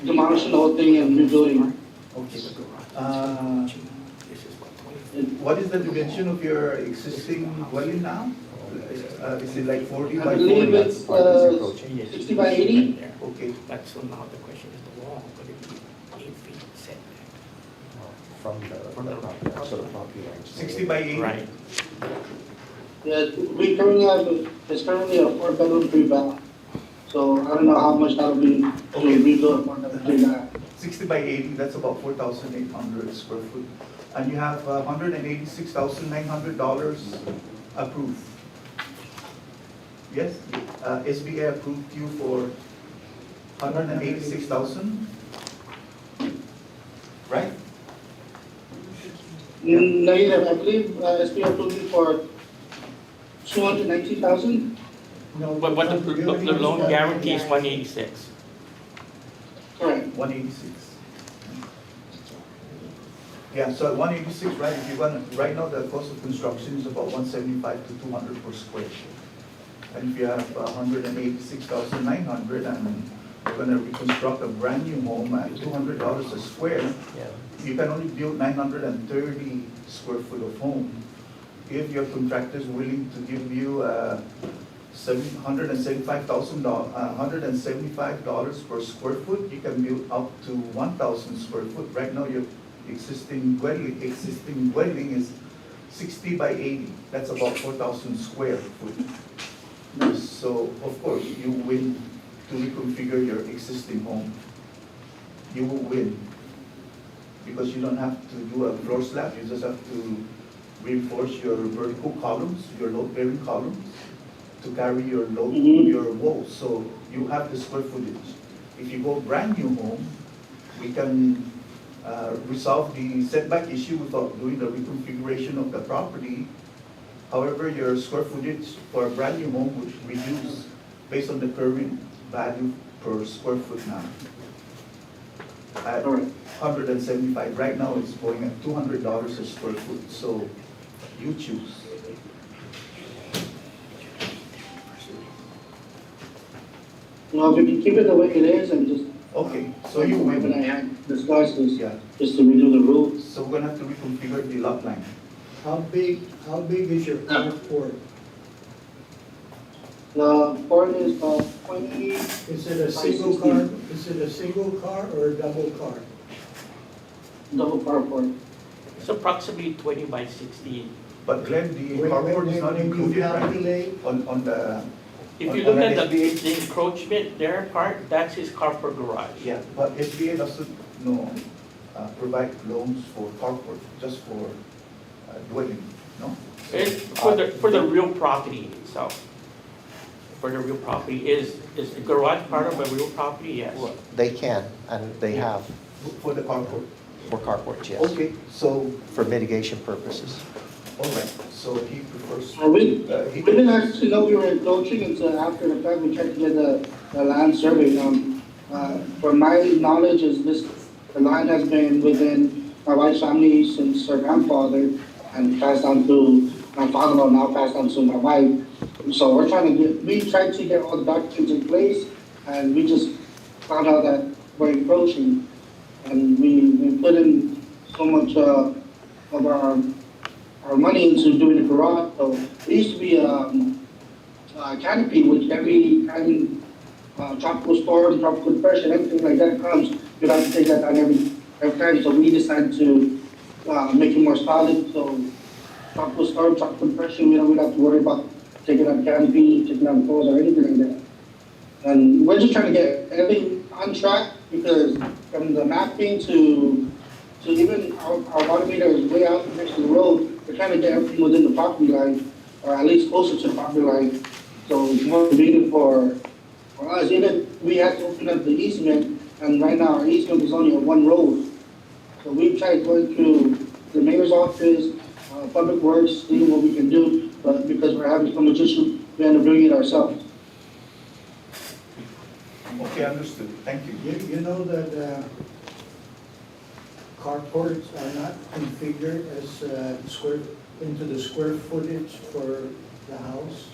demolishing the whole thing and rebuilding. okay. This is what, 20? What is the dimension of your existing dwelling now? Is it like 40 I by believe 40? it's Part is encroaching. Yes. 60 by 80. Okay, But so now the question is the wall, would it be 8 feet setback? From the property, so the property line. 60 by 80? Right. Yeah, we currently have, it's currently a 4-bedroom, 3-bath. So I don't know how much that'll be to Okay. rebuild one of the 3-bath. 60 by 80, that's about 4,800 square foot. And you have $186,900 approved. Yes, SBA approved you for 186,000, right? Negative, I believe, SB approved it for 219,000. no. But the loan guarantee is 186. Correct. 186. Yeah, so at 186, right, if you want, right now the cost of construction is about 175 to 200 per square foot. And if you have 186,900 and you're gonna reconstruct a brand new home at $200 a square, Yeah. you can only build 930 square foot of home. If your contractor is willing to give you $175 per square foot, you can build up to 1,000 square foot. Right now, your existing dwelling is 60 by 80. That's about 4,000 square foot. So, of course, you win to reconfigure your existing home. You will win because you don't have to do a floor slab. You just have to reinforce your vertical columns, your load-bearing columns, to carry your load, your walls. So you have the square footage. If you go brand new home, we can resolve the setback issue without doing the reconfiguration of the property. However, your square footage for a brand new home would reduce based on the current value per square foot now. At All right. 175, right now it's going at $200 a square foot, so you choose. Well, if we can keep it the way it is and just, Okay, so you when I win. had discussed this, Yeah, just to redo the roof. so we're gonna have to reconfigure the lot line. How big is your carport? The port is 20, Is it a single car, is it a single car or a double car? double carport. It's approximately 20 by 16. But Glenn, the When- carport is not when you included, right? calculate, On the, If you On look an at the SBA? encroachment there part, that's his carport garage. yeah, but SBA doesn't know. provide loans for carport, just for dwelling, no? It's for the real property itself. For the real property, is the garage part of a real property? Yes. They can, and they have, For the carport? for carport, yes. Okay, so, For mitigation purposes. all right, so he prefers. We he didn't actually know we were encroaching until after the fact, we tried to get the land survey. From my knowledge is the line has been within my wife's family since her grandfather and passed on to my father-in-law, now passed on to my wife. So we tried to get all the documents in place, and we just found out that we're encroaching. And we put in so much of our money into doing the garage. So it used to be a canopy, which every time tropical storm, tropical depression, anything like that comes, you have to take that down every time. So we decided to make it more solid. So tropical storm, tropical depression, we don't have to worry about taking out canopy, taking out poles, or anything like that. And we're just trying to get everything on track, because from the mapping to even our water meter is way out next to the road. We're trying to get everything within the property line, or at least closer to the property line. So it's more convenient for us. Even we have to open up the easement, and right now our easement is only on one road. So we've tried going through the mayor's office, public works, seeing what we can do, but because we're having so much issue, we end up doing it ourselves. Okay, understood, thank you. You know that carports are not configured as into the square footage for the house.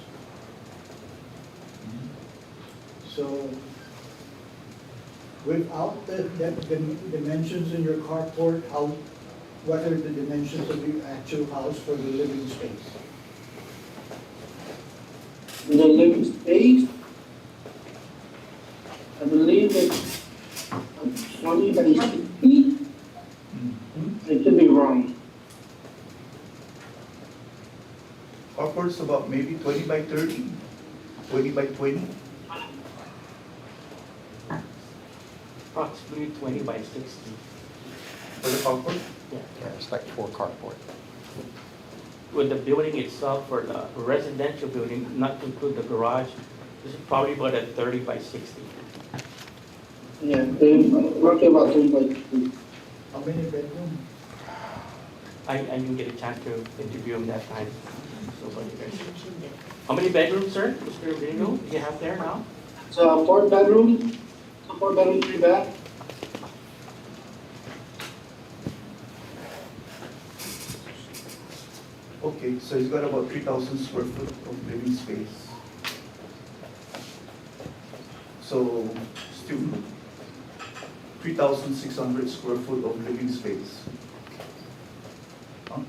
So without the dimensions in your carport, what are the dimensions of the actual house for the living space? The living space, I believe it's 20 by 60. I could be wrong. Carport's about maybe 20 by 30, 20 by 20. Approximately 20 by 60. For the carport? Yeah. Yeah, it's like 4 carport. With the building itself, for the residential building, not to include the garage, this is probably about a 30 by 60. Yeah, roughly about 30 by 60. How many bedrooms? I didn't get a chance to interview him that time. So, how many bedrooms, sir? Mr. Reno, do you have there now? It's a 4 bedroom, 3 bath. Okay, so he's got about 3,000 square foot of living space. So, still 3,600 square foot of living space. Huh?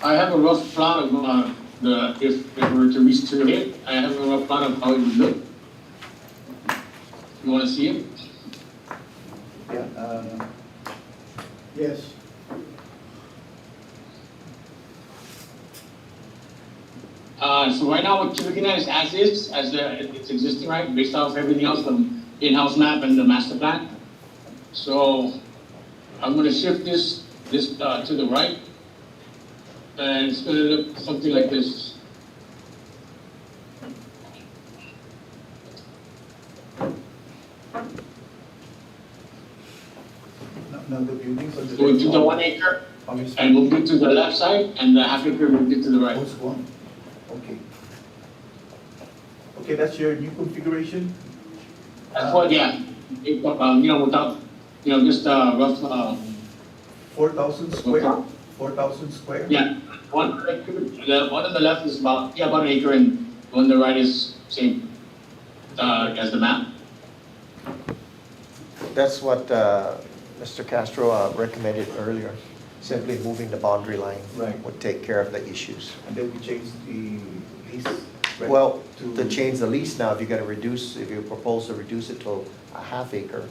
I have a rough plan of if we were to restrict it, I have a rough plan of how it would look. You want to see it? Yeah, Yes. So right now what you're looking at is as is, it's existing, right, based off everything else, the in-house map and the master plan. So I'm gonna shift this to the right, and it's gonna look something like this. now the buildings on the. Going to the 1 acre, and move it to the left side, and the half acre moved it to the right. What's one? Okay. Okay, that's your new configuration? That's what, yeah, without, just rough, 4,000 square? 4,000 square? yeah. One acre, the one on the left is about an acre, and the one on the right is same as the map. That's what Mr. Castro recommended earlier. Simply moving the boundary line Right. would take care of the issues. And then we changed the lease. right, Well, to- to change the lease now, if you propose to reduce it to a half acre,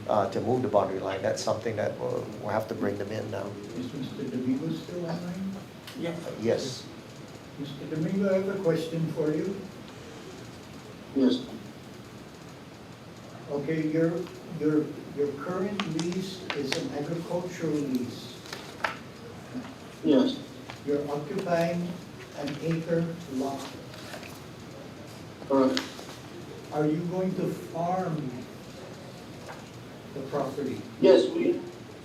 to move the boundary line, that's something that we'll have to bring them in now. Is Mr. Domingo still online? Yeah. Yes. Mr. Domingo, I have a question for you. Yes. Okay, your current lease is an agricultural lease. Yes, You're occupying an acre lot. correct. Are you going to farm the property? Yes,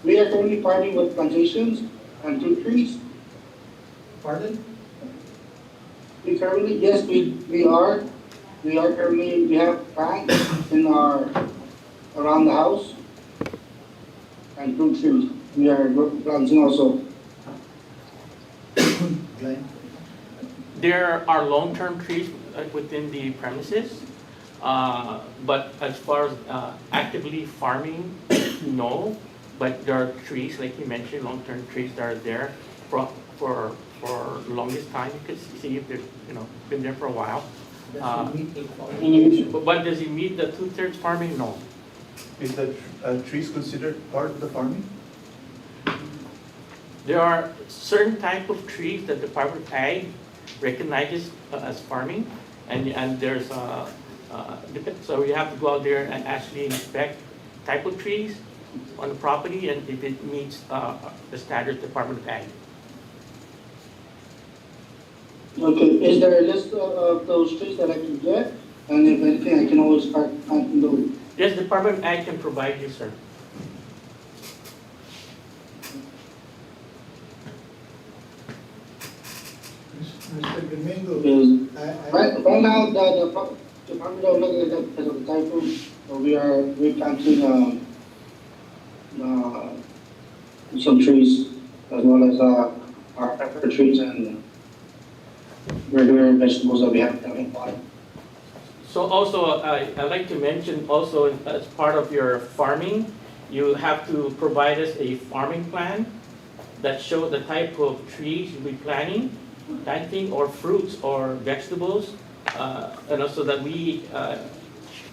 we are currently farming with plantations and fruit trees. Pardon? We currently, yes, we are. We are currently, we have plants in around the house and fruit trees. We are planting also. Glenn? There are long-term trees within the premises, but as far as actively farming, no. But there are trees, like you mentioned, long-term trees that are there for longest time. You could see if they've, been there for a while. Does it meet the qualification? But does it meet the 2/3 farming? No. Is the trees considered part of the farming? There are certain type of trees that the Department of Ag recognizes as farming, and there's so you have to go out there and actually inspect type of trees on the property and if it meets the standards Department of Ag. Okay, is there a list of those trees that I can get? And if anything, I can always start planting those. Yes, Department of Ag can provide you, sir. Mr. Domingo, Because I, right now, the department of looking at that because of the typhoon, so we are replanting, some trees as well as, our pepper trees and regular vegetables that we have in water. So also, I'd like to mention also as part of your farming, you have to provide us a farming plan that show the type of trees you'll be planting or fruits or vegetables, and also that we,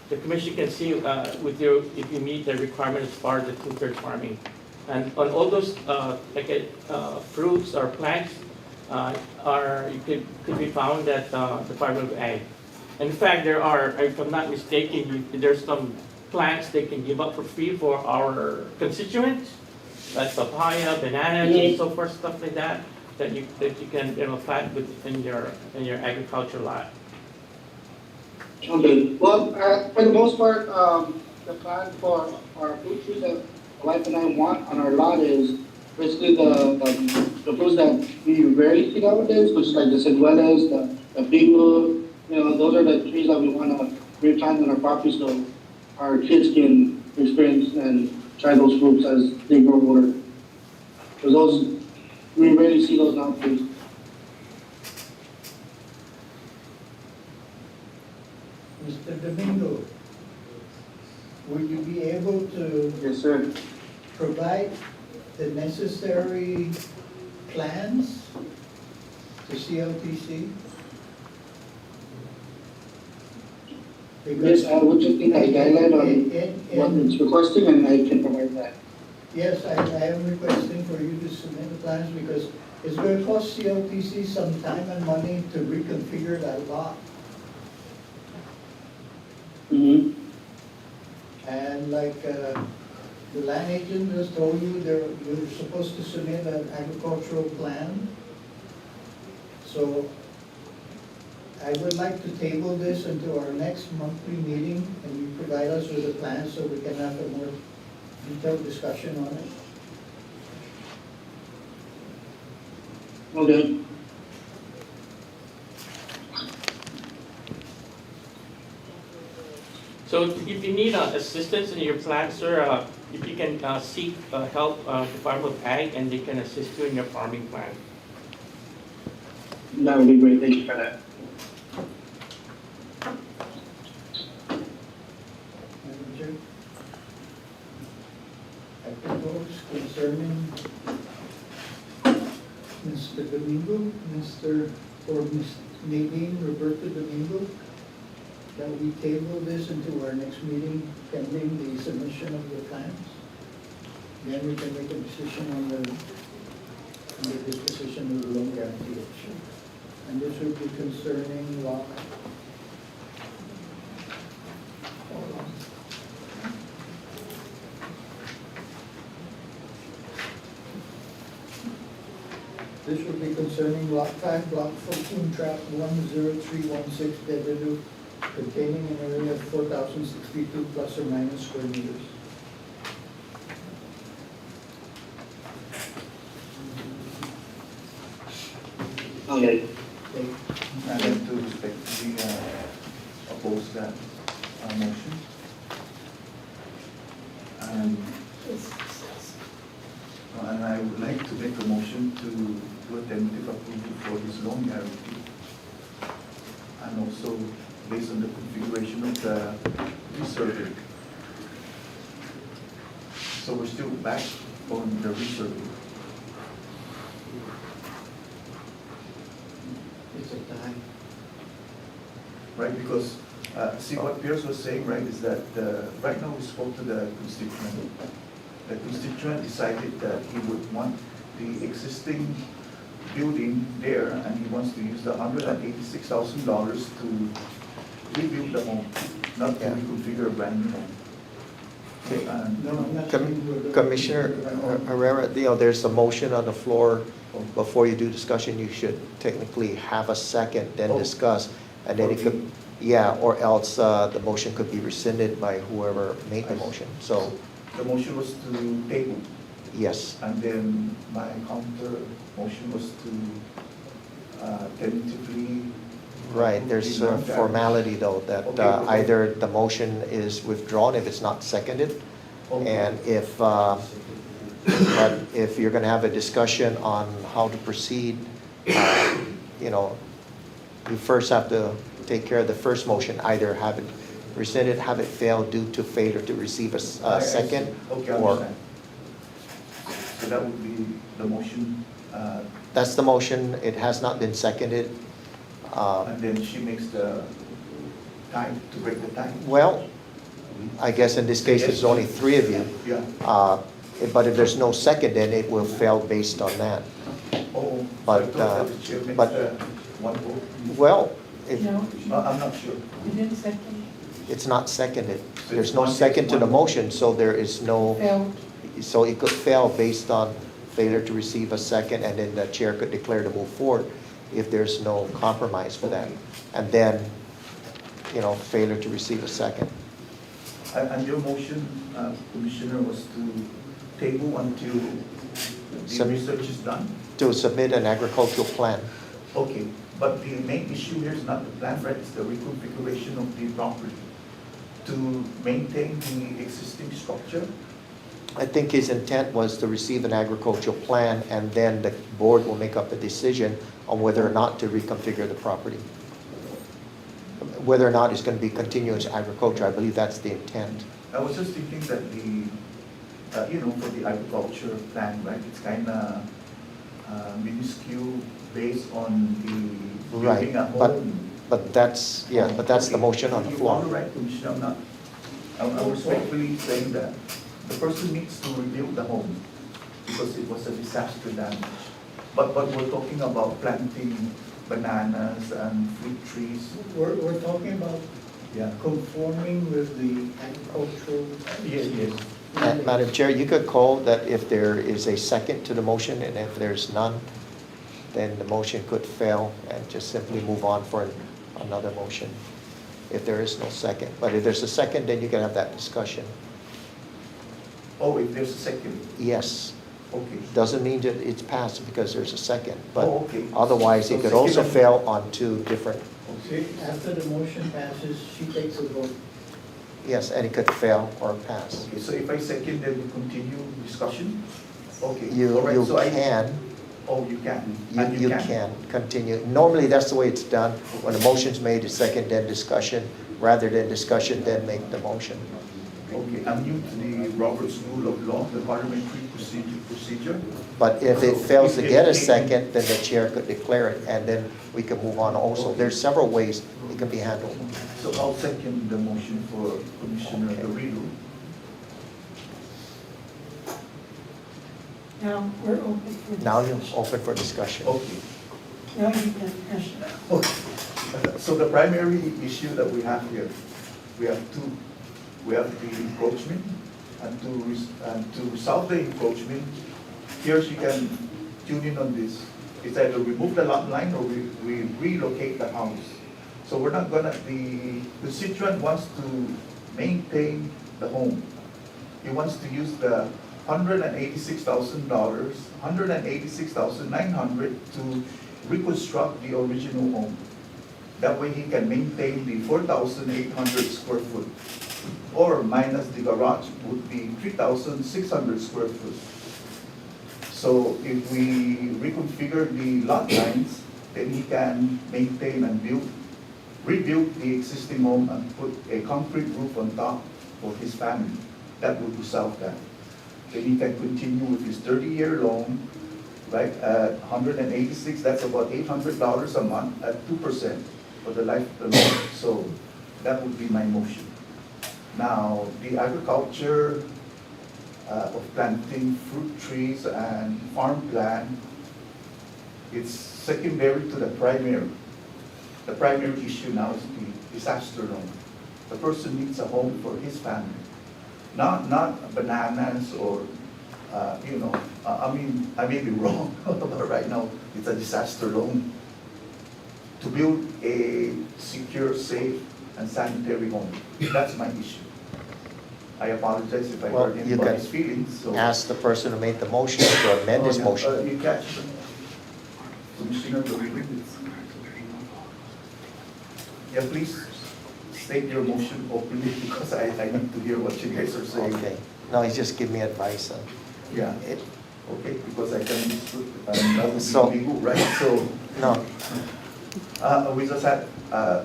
the commission can see with your, if you meet the requirement as far as the 2/3 farming. And on all those, fruits or plants, could be found at Department of Ag. In fact, there are, if I'm not mistaken, there's some plants they can give up for free for our constituents, like papaya, bananas, and so forth, stuff like that, that you can, plant within your agriculture lot. Okay, well, for the most part, the plan for our fruit trees that my wife and I want on our lot is basically the fruits that we rarely see nowadays, which is like the ciruelas, the big wood, those are the trees that we want to replant on our property so our kids can experience and try those fruits as they grow older. Because those, we rarely see those nowadays. Mr. Domingo, would you be able to Yes, sir. provide the necessary plans to CLTC? Yes, I would just need a guideline on what in- it's requesting and I can provide that. Yes, I am requesting for you to submit the plans because it's going to cost CLTC some time and money to reconfigure that lot. Mm-hmm. And like the land agent just told you, you're supposed to submit an agricultural plan. So I would like to table this until our next monthly meeting and you provide us with a plan so we can have a more detailed discussion on it. Okay. So if you need assistance in your plan, sir, if you can seek help, Department of Ag, and they can assist you in your farming plan. That would be great. Thank you for that. Madam Chair, I propose concerning Mr. Domingo, or Ms. Nadine Roberta Domingo, that we table this into our next meeting pending the submission of the plans. Then we can make a decision on the disposition of the loan guarantee. And this would be concerning lot. Hold on. This will be concerning lot 5, block 14, tract 10316, Devereux, containing an area of 4,062 plus or minus square meters. Okay. I'd like to respectfully oppose that motion. And I would like to make a motion to do a tentative approval for this loan guarantee. And also based on the configuration of the resurvey. So we're still back on the resurvey. It's a tie. Right, because, see what Pierce was saying, right, is that right now we spoke to the constituent. The constituent decided that he would want the existing building there, and he wants to use the $186,000 to rebuild the home, not to Yeah. reconfigure a brand new home. Okay, and No, I'm not saying we're gonna- Commissioner Herrera, there's a motion on the floor. Before you do discussion, you should technically have a second, then Oh. discuss. And then it could, yeah, or else the motion could be rescinded by whoever made the motion. So, the motion was to table, yes. and then my counter motion was to tentatively. Right, there's a formality though, that Okay. either the motion is withdrawn if it's not seconded, Okay. and but if you're gonna have a discussion on how to proceed, you know, you first have to take care of the first motion, either have it rescinded, have it fail due to failure to receive a I see. second, Okay, I or, understand. So that would be the motion, that's the motion, it has not been seconded. and then she makes the time, to break the time. Well, I guess in this case, there's only three of you. Yeah. But if there's no second, then it will fail based on that. Oh, But, I thought that the chair makes but- the one vote. Well, if No, I'm not sure. you didn't second, it's not seconded, So there's it's no one second to the one. motion, so there is no, failed. so it could fail based on failure to receive a second, and then the chair could declare to move forward if there's no compromise for that. And then, you know, failure to receive a second. And your motion, Commissioner, was to table until the Sub- research is done? To submit an agricultural plan. Okay, but the main issue here is not the plan, right? It's the reconfiguration of the property to maintain the existing structure. I think his intent was to receive an agricultural plan, and then the board will make up a decision on whether or not to reconfigure the property. Whether or not it's going to be continuous agriculture, I believe that's the intent. I was just thinking that the, for the agriculture plan, right, it's kind of minuscule based on the Right, building a home. but that's, yeah, but that's the motion on the You floor. are right, Commissioner, I'm respectfully saying that the person needs to rebuild the home because it was a disaster damage. But we're talking about planting bananas and fruit trees. We're talking about Yeah. conforming with the agricultural. Yes. Madam Chair, you could call that if there is a second to the motion, and if there's none, then the motion could fail and just simply move on for another motion, if there is no second. But if there's a second, then you can have that discussion. Oh, if there's a second, Yes, okay. doesn't mean that it's passed because there's a second, but Oh, okay. otherwise, So it could also second- fail on two different, See, after the motion passes, she takes a vote. yes, and it could fail or pass. Okay, so if I second, then we continue discussion? Okay. You all right, so I- can. Oh, you can? You And can continue. Normally, that's the way it's done. When a motion's made, a second, then discussion. Rather than discussion, then make the motion. Okay, I'm new to the Robert's Rule of Law, the parliamentary procedure. But if it So fails to if get a it's second, then the chair could declare it, and then we can move on also. There's several ways it can be handled. So I'll second the motion for Commissioner Okay. Garrido. Now, we're open for discussion. Now you're open for discussion. Okay. Now you can ask. Okay. So the primary issue that we have here, we have two. We have the encroachment, and to resolve the encroachment, here you can tune in on this. It's either remove the lot line or we relocate the house. So we're not gonna, the constituent wants to maintain the home. He wants to use the $186,000, $186,900 to reconstruct the original home. That way he can maintain the 4,800 square foot, or minus the garage would be 3,600 square foot. So if we reconfigure the lot lines, then he can maintain and rebuild the existing home and put a concrete roof on top for his family. That would resolve that. Then he can continue with his 30-year loan, right, at 186, that's about $800 a month at 2% for the life of the loan. So that would be my motion. Now, the agriculture of planting fruit trees and farm plan, it's secondary to the primary. The primary issue now is the disaster loan. The person needs a home for his family. Not bananas or, I mean, I may be wrong, but right now it's a disaster loan to build a secure, safe, and sanitary home. That's my issue. I apologize if I Well, hurt you anybody's can feelings. So. Ask the person who made the motion to amend his Oh, yeah. motion. You catch Commissioner Rodriguez. Yeah, please state your motion openly because I need to hear what you guys are saying. Okay. No, he's just giving me advice. Yeah, It, okay, because I can, that would So- be legal, right? So, no, we just had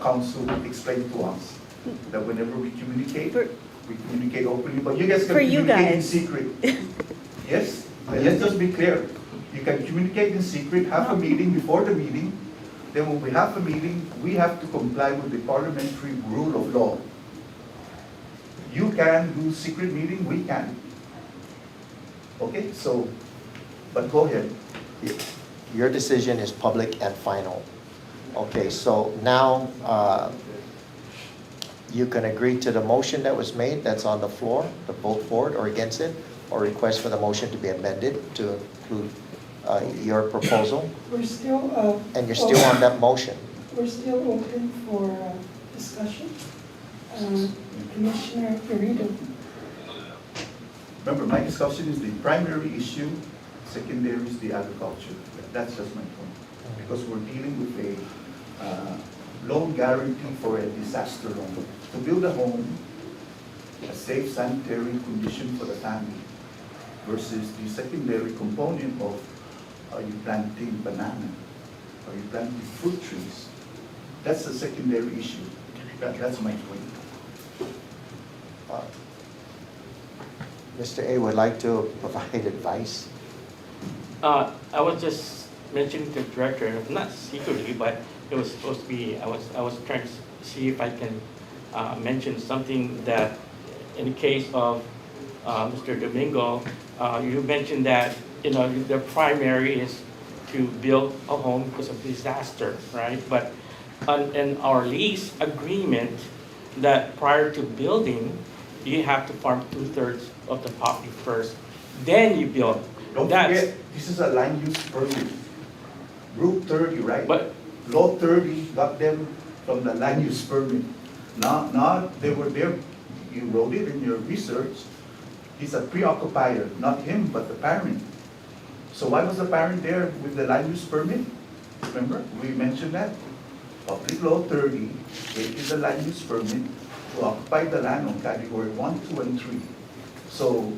counsel explain to us that whenever we communicate openly, but you guys can For you communicate in guys. secret. Yes, let's just be clear. You can communicate in secret, have a meeting before the meeting. Then when we have a meeting, we have to comply with the parliamentary rule of law. You can do secret meeting, we can. Okay, so, but go ahead. your decision is public and final. Okay, so now, you can agree to the motion that was made, that's on the floor, to vote for it or against it, or request for the motion to be amended to include your proposal, We're still, and you're still on that motion. we're still open for discussion. Commissioner Garrido. Remember, my discussion is the primary issue, secondary is the agriculture. That's just my point. Because we're dealing with a loan guarantee for a disaster loan. To build a home, a safe sanitary condition for the family, versus the secondary component of, are you planting banana? Are you planting fruit trees? That's the secondary issue. That's my point. Mr. A would like to provide advice. I was just mentioning to the director, not secretly, but it was supposed to be, I was trying to see if I can mention something that in the case of Mr. Domingo, you mentioned that, the primary is to build a home because of disaster, right? But in our lease agreement, that prior to building, you have to farm 2/3 of the property first, then you build. Don't That's- forget, this is a land use permit. Route 30, right? But Law 30 got them from the land use permit. Not they were there, you wrote it in your research. He's a pre-occupier, not him, but the parent. So why was the parent there with the land use permit? Remember, we mentioned that? Public Law 30, it is a land use permit to occupy the land on category 1, 2, and 3. So,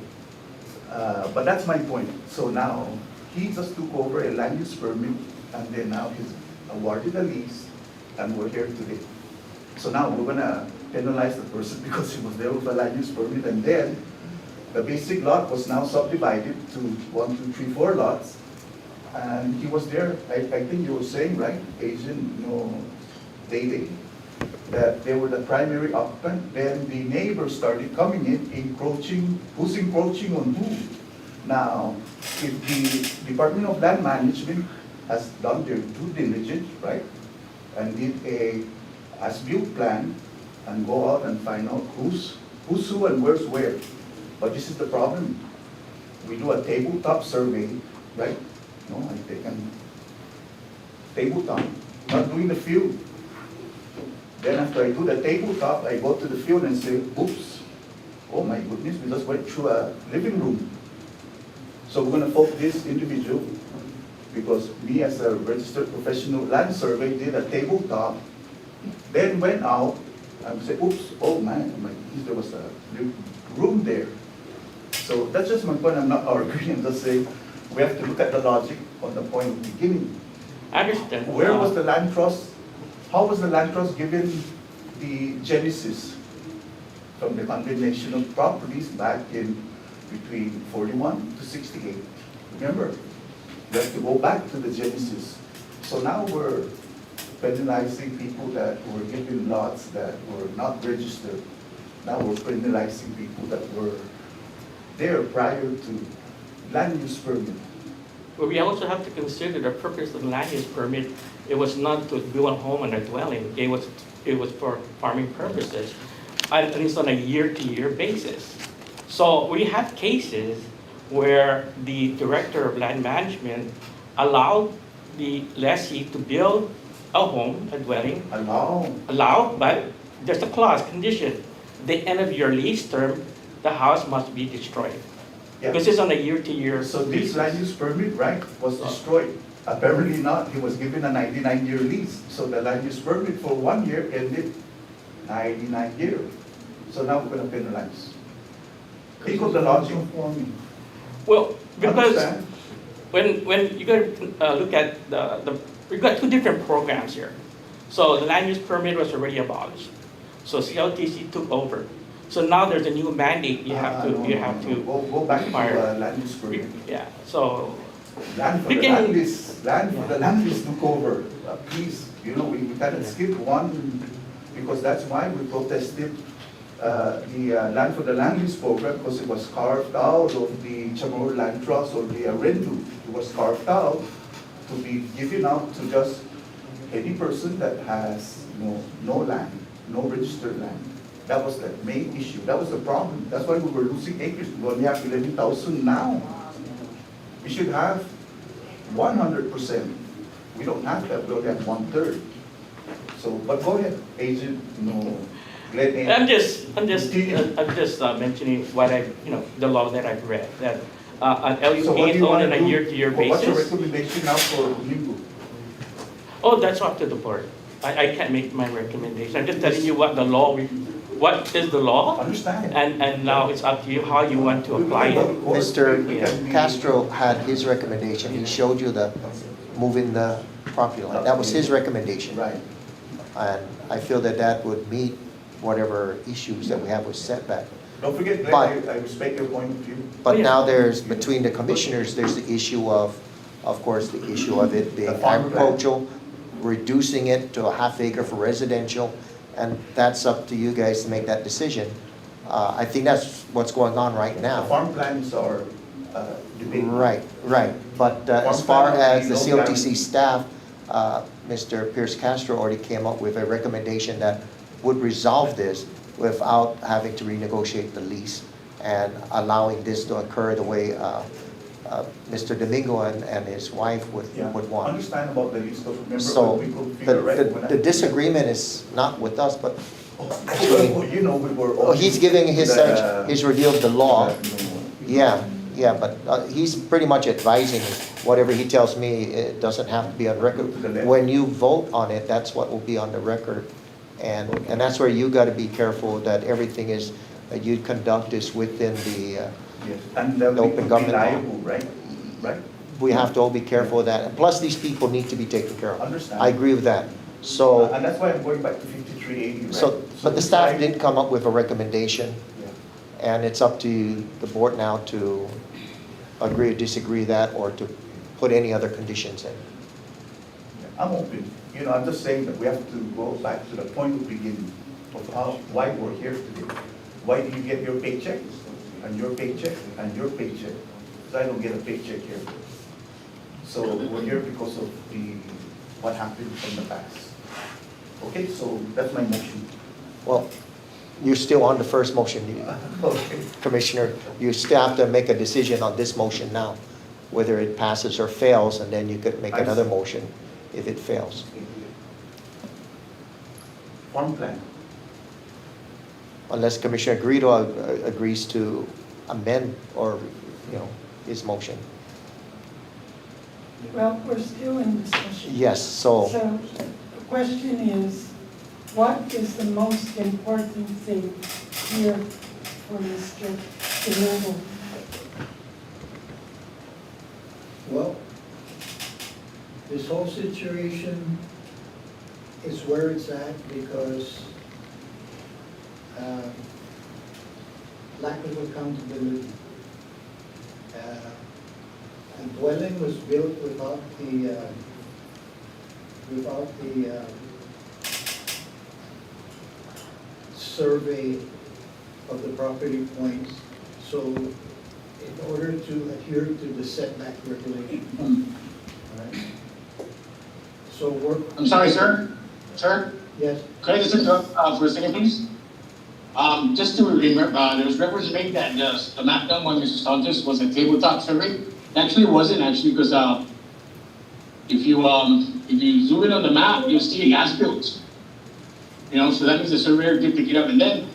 but that's my point. So now, he just took over a land use permit, and then now he's awarded a lease, and we're here today. So now we're gonna penalize the person because he was there with a land use permit, and then the basic lot was now subdivided to 1, 2, 3, 4 lots, and he was there. I think you were saying, right, Asian, dating, that they were the primary occupant. Then the neighbors started coming in, encroaching. Who's encroaching on who? Now, if the Department of Land Management has done their due diligence, right, and did a as-built plan, and go out and find out who's who and where's where. But this is the problem. We do a tabletop survey, right? No, I taken tabletop, not doing the field. Then after I do the tabletop, I go to the field and say, oops, oh my goodness, we just went through a living room. So we're gonna fault this individual because me as a registered professional land survey did a tabletop, then went out and said, oops, oh man, there was a room there. So that's just my point. I'm not arguing, I'm just saying we have to look at the logic on the point of beginning. I understand. Where was the land trust? How was the land trust given the genesis from the combination of properties back in between 41 to 68? Remember, we have to go back to the genesis. So now we're penalizing people that were given lots that were not registered. Now we're penalizing people that were there prior to land use permit. But we also have to consider the purpose of the land use permit. It was not to build a home and a dwelling. It was for farming purposes, and it's on a year-to-year basis. So we have cases where the director of land management allowed the lessee to build a home, a dwelling. Allowed, but there's a clause, condition. The end of your lease term, the house must be destroyed. Yeah. Because it's on a year-to-year. So this land use permit, right, was destroyed. Apparently not, he was given a 99-year lease. So the land use permit for 1 year ended 99 years. So now we're gonna penalize. Think of the logic for me. Well, because Understand? when you got to look at we've got two different programs here. So the land use permit was already abolished. So CLTC took over. So now there's a new mandate you have to Go back to acquire. land use permit. Yeah. So Land for We the can- land lease, took over. Please, you know, we cannot skip one, because that's why we protested the land for the land lease program, because it was carved out of the CHamoru land trust or the rendu. It was carved out to be given out to just any person that has no land, no registered land. That was the main issue. That was the problem. That's why we were losing acres. We only have 11,000 now. We should have 100%. We don't have that. We only have 1/3. So, but go ahead, Agent. Glenn. I'm just mentioning what the law that I've read, that an So what do LUP is you owned want on to a do? year-to-year What's your basis. recommendation now for Limbo? Oh, that's up to the board. I can't make my recommendation. I'm just telling you what the law, what is the law, Understand? and now it's up to you how you want to apply it. Mr. Yeah. Castro had his recommendation. He showed you the moving the property line. That was his recommendation. Right. And I feel that that would meet whatever issues that we have with setback. Don't forget, Glenn, But- I respect your point of view. But Oh, yeah. now there's, between the commissioners, there's the issue of course, the issue of it being The farm plan. agricultural, reducing it to a half acre for residential, and that's up to you guys to make that decision. I think that's what's going on right The now. farm plans are debated. Right. But as Farm far plan as the will be no CLTC staff, Mr. Pierce Castro already came up with a recommendation that would resolve this without having to renegotiate the lease and allowing this to occur the way Mr. Domingo and his wife Yeah. would want. Understand about the lease, because remember So when people figure right. the disagreement is not with us, but You know, we were. oh, he's giving his review of the law. Yeah. Yeah, but he's pretty much advising whatever he tells me, it doesn't have to be on record. When you vote on it, that's what will be on the record. And that's where you gotta be careful that everything is, that you conduct this within the, Yes, and that we Open could be government law. liable, right? Right? we have to all be careful of that. And plus, these people need to be taken care of. Understand. I agree with that. So, And that's why I'm going back to 5380, right? but the this staff guy- didn't come up with a recommendation, Yeah. and it's up to the board now to agree or disagree that, or to put any other conditions in. I'm open. I'm just saying that we have to go back to the point of beginning of why we're here today. Why do you get your paycheck, and your paycheck, and your paycheck? Because I don't get a paycheck here. So we're here because of what happened from the past. Okay, so that's my motion. Well, you're still on the first motion, Okay. Commissioner. You still have to make a decision on this motion now, whether it passes or fails, and then you could make I see. another motion if it fails. Farm plan. Unless Commissioner Guido agrees to amend or, his motion. Well, we're still in discussion. Yes, so, So the question is, what is the most important thing here for Mr. DeNovo? Well, this whole situation is where it's at because lack of accountability. A dwelling was built without the survey of the property points. So in order to adhere to the setback regulation. Right? So we're. I'm sorry, sir. Sir, Yes, could I just interrupt for a second, please? Just to remember, there was reference made that the map done by Mr. Santos was a tabletop survey. Actually, it wasn't actually because if you zoom in on the map, you'll see as-built. So that means the surveyor did pick it up, and then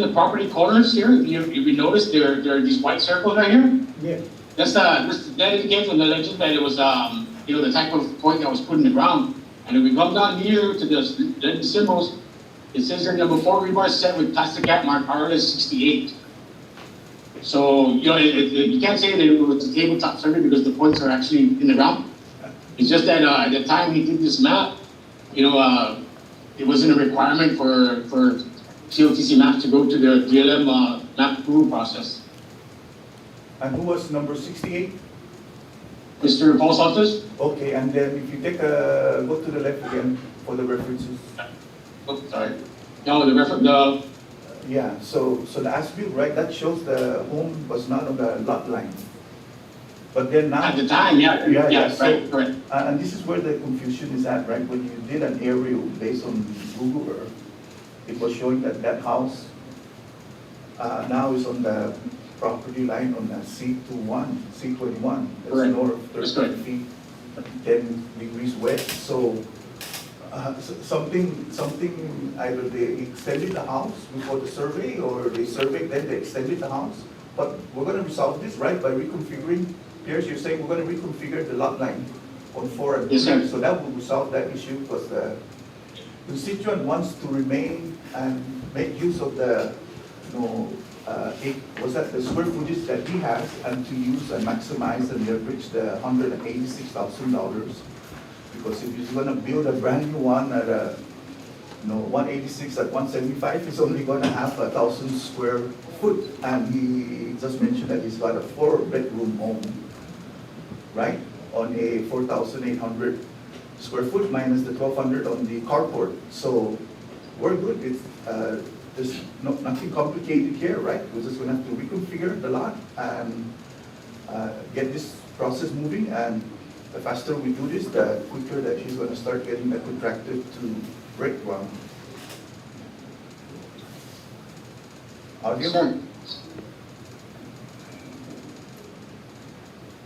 the property corners here. If you notice, there are these white circles right here. yeah, That indicates on the legend that it was the type of point that was put in the ground. And if we come down here to the symbols, it says here number 4 rebar set with plastic cap mark RS 68. So you can't say that it was a tabletop survey because the points are actually in the ground. It's just that at the time he did this map, it wasn't a requirement for COTC maps to go to the DLM map approval process. And who was number 68? Mr. Paul Santos? Okay, and then if you go to the left again for the references. Oh, sorry. No, the Yeah, so the as-built, right, that shows the home was not on the lot line. But then now. at the time, yeah, So, right, correct. And this is where the confusion is at, right? When you did an aerial based on Google Earth, it was showing that house now is on the property line on the C21, C21. That's Correct. north, That's 30 correct. feet, 10 degrees west. So something, either they extended the house before the survey, or they surveyed, then they extended the house. But we're gonna resolve this, right, by reconfiguring. Here's, you're saying we're gonna reconfigure the lot line on 4 and 3. Yes, sir. So that will resolve that issue, because the constituent wants to remain and make use of the, the square footage that he has, and to use and maximize and leverage the $186,000. Because if he's gonna build a brand new one at 186 at 175, he's only gonna have 1,000 square foot. And he just mentioned that he's got a 4-bedroom home, right? On a 4,800 square foot minus the 1,200 on the carport. So we're good. It's, there's nothing complicated here, right? We're just gonna have to reconfigure the lot and get this process moving. And the faster we do this, the quicker that he's gonna start getting the contractor to break ground. Audio? Sir.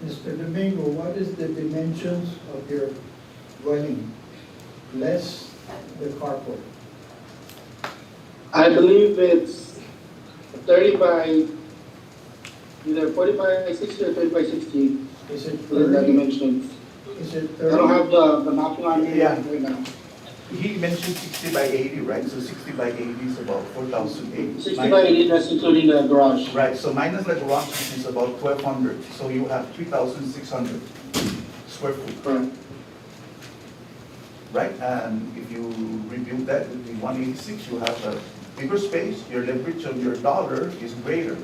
Mr. Domingo, what is the dimensions of your dwelling, less the carport? I believe it's 30 by, either 40 by 60 or 30 by 60, Is it for the 30? dimensions. Is it I don't 30? have the mapping on me Yeah. right now. He mentioned 60 by 80, right? So 60 by 80 is about 4,008. 60 by 80, that's including the garage. Right, so minus the garage, which is about 1,200, so you have 3,600 square foot, Correct. right? And if you rebuild that with the 186, you have a bigger space, your leverage on your dollar is greater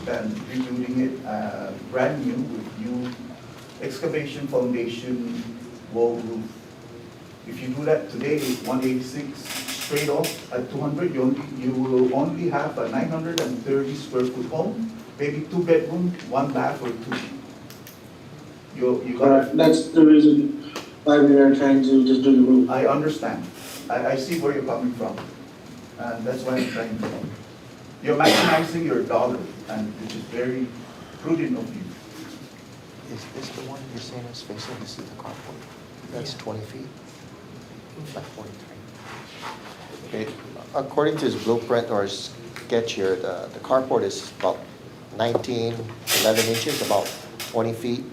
than rebuilding it brand new with new excavation, foundation, wall, roof. If you do that today, 186 straight off at 200, you will only have a 930 square foot home, maybe 2 bedroom, 1 bath, or 2. You got Correct. That's the reason why we are trying to just do the roof. I understand. I see where you're coming from. And that's why I'm trying to help. You're maximizing your dollar, and which is very prudent of you. is this the one you're saying is facing, this is the carport? That's 20 feet, by 43. Okay, according to his blueprint or his sketch here, the carport is about 19, 11 inches, about 20 feet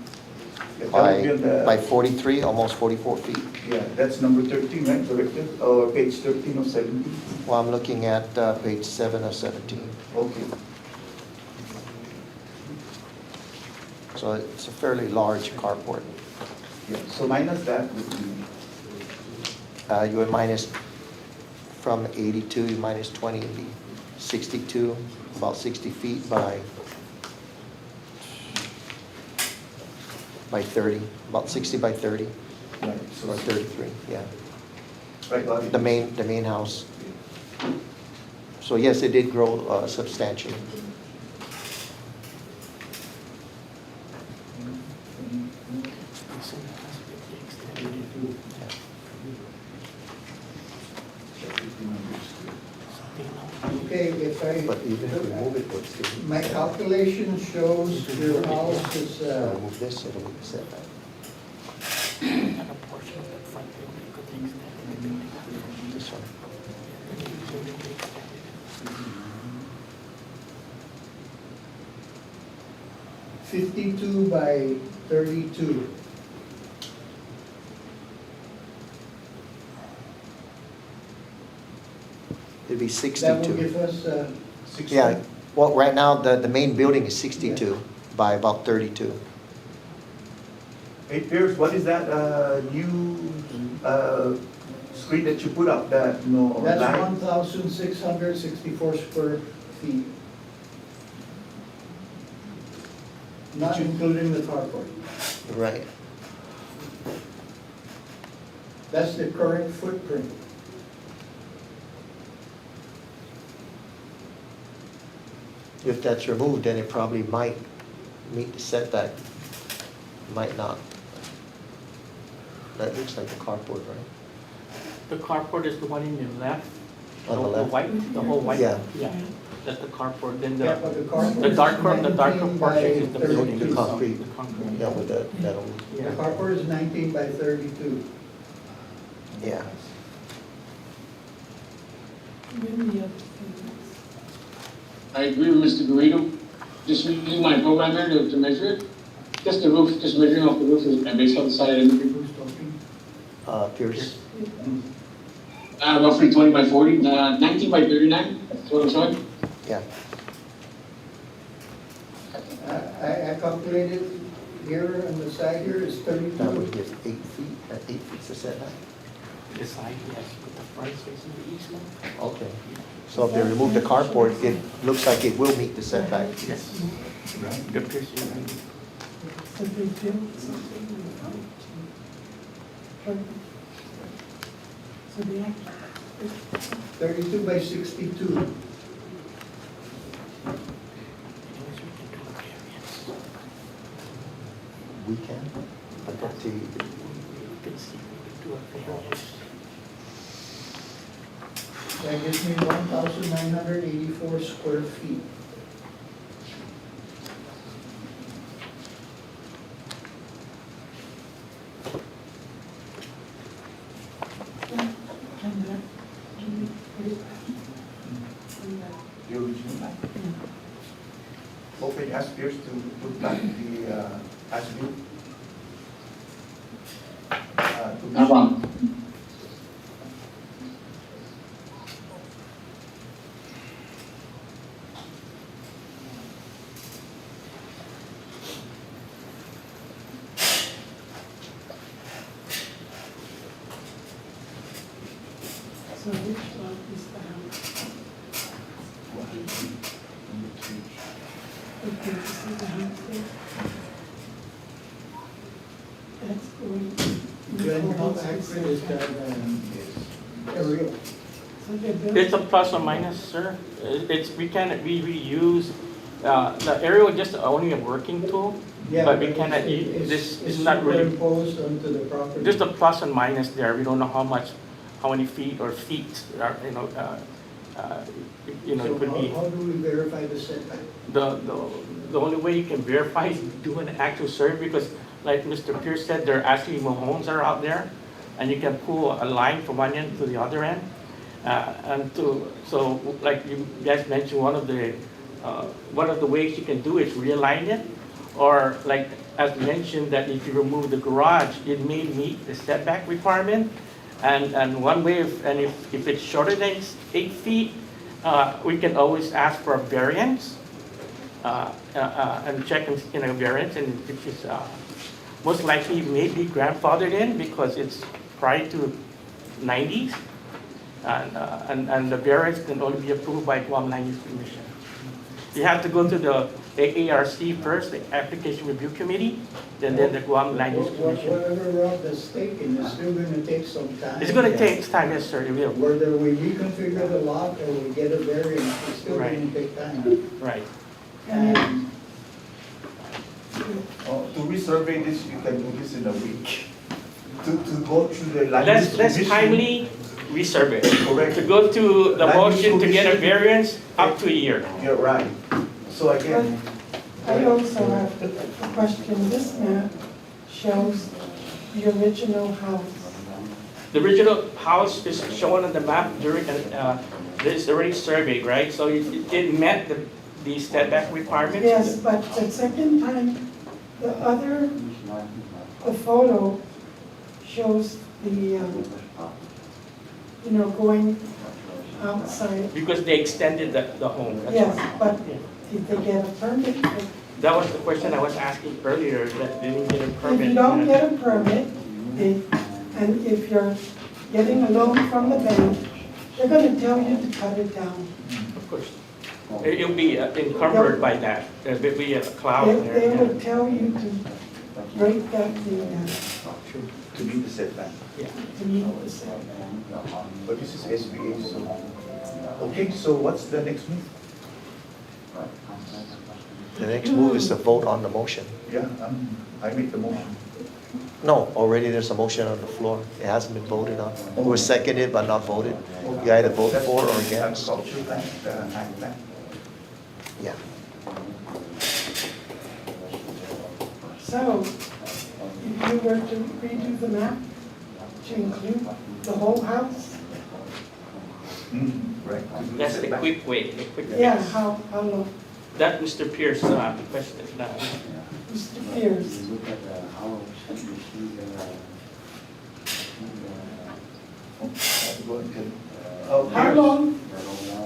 Yeah, that would be on the- by 43, almost 44 feet. Yeah, that's number 13, right, Director? Or page 13 of 17? Well, I'm looking at page 7 of 17. Okay. So it's a fairly large carport. Yeah, so minus that would be, You would minus from 82, you minus 20, it'd be 62, about 60 feet by 30, about 60 by 30, right, so, or 33, yeah. right, got it. The main house. So yes, it did grow substantially. Okay, if But even if we move it, what's the, my calculation shows your house is, move this, it'll be setback. And a portion of that front building could be extended to building up front. This one. Building could be extended. 52 by 32. It'd be That will 62. give us, 60. Yeah, well, right now, the main building is 62 by about 32. Hey, Pierce, what is that, new, screen that you put up, that, you know, that's line? 1,664 square feet. Not including the carport. Right. That's the current footprint. If that's removed, then it probably might meet the setback, might not. That looks like the carport, right? The carport is the one in the left. On the left. white, the whole white. Yeah. Yeah, that's the carport, then Yeah, but the carport the is darker 19 by portion is the building. 32. The concrete. The concrete. Yeah, with the metal, The Yeah. carport is 19 by 32. yeah. Then the other thing I agree with Mr. Garrido. Just using my program here to measure it. Just the roof, just measuring off the roof and based on the side and everything. Who's talking? Pierce, Roughly 20 by 40, 19 by 39, that's what I'm showing. yeah. I calculated here on the side here is That would 32. give 8 feet, 8 feet's the setback. The side, yes, with the front facing the east one. Okay. So if they remove the carport, it looks like it will meet the setback. Yes. The pierce, So they built something in the front. So they have, 32 by 62. We can, but up to you. You can see, we can do a variance. That gives me 1,984 square feet. and that, you put it back. And that, The original line. Okay, ask Pierce to put back the, as-built. No problem. so which lot is the house? Okay, you see the house there? That's going. Then how accurate is that aerial? So they built. It's a plus or minus, sir. It's, we use, the aerial is just only a working tool, Yeah, but we cannot, this is not really, Superimposed onto the property. just a plus and minus there. We don't know how many feet or feet, it could be. So how do we verify the setback? The only way you can verify is do an actual survey, because like Mr. Pierce said, there actually more homes are out there, and you can pull a line from one end to the other end. So like you guys mentioned, one of the ways you can do it is realign it, or like as mentioned, that if you remove the garage, it may meet the setback requirement. And one way, if it's shorter than 8 feet, we can always ask for a variance and check in a variance, and which is most likely may be grandfathered in because it's prior to 90s, and the variance can only be approved by Guam Land Use Commission. You have to go to the AARC first, the Application Review Committee, then the Guam Land Use Commission. Whatever route that's taken, it's still gonna take some time. It's going to take time, yes, sir, it will. Whether we reconfigure the lot or we get a variance, it's still Right. gonna take time. Right. And To resurvey this, you can do this in a week. To go through the land use Less commission. timely, resurvey. Correct. To go to the Land use motion to get a commission. variance, up to a year. You're right. So again, I also have a question. This map shows the original house. The original house is shown on the map during, it's already surveyed, right? So it met the setback requirements? Yes, but the second time, the photo shows the, going outside. Because they extended the home. that's Yes, why. but Yeah. did they get a permit? That was the question I was asking earlier, that they didn't get a permit. If you don't get a permit, and if you're getting a loan from the bank, they're gonna tell you to cut it down. Of course. It'll be encumbered by that. There'll be a cloud They there. yeah. will tell you to break that thing to meet the setback. Yeah. to meet the setback. But this is SBA, so. Okay, so what's the next move? The next move is to vote on the motion. Yeah, I make the motion. No, already there's a motion on the floor. It hasn't been voted on. It was seconded but not voted. You either vote for or against. Agriculture plan, the ag plan. Yeah. So, if you were to redo the map to include the whole house, Right. to do That's the setback. quick way, the quick way. yeah, how long? That Mr. Pierce question. Mr. Pierce, Go ahead. how long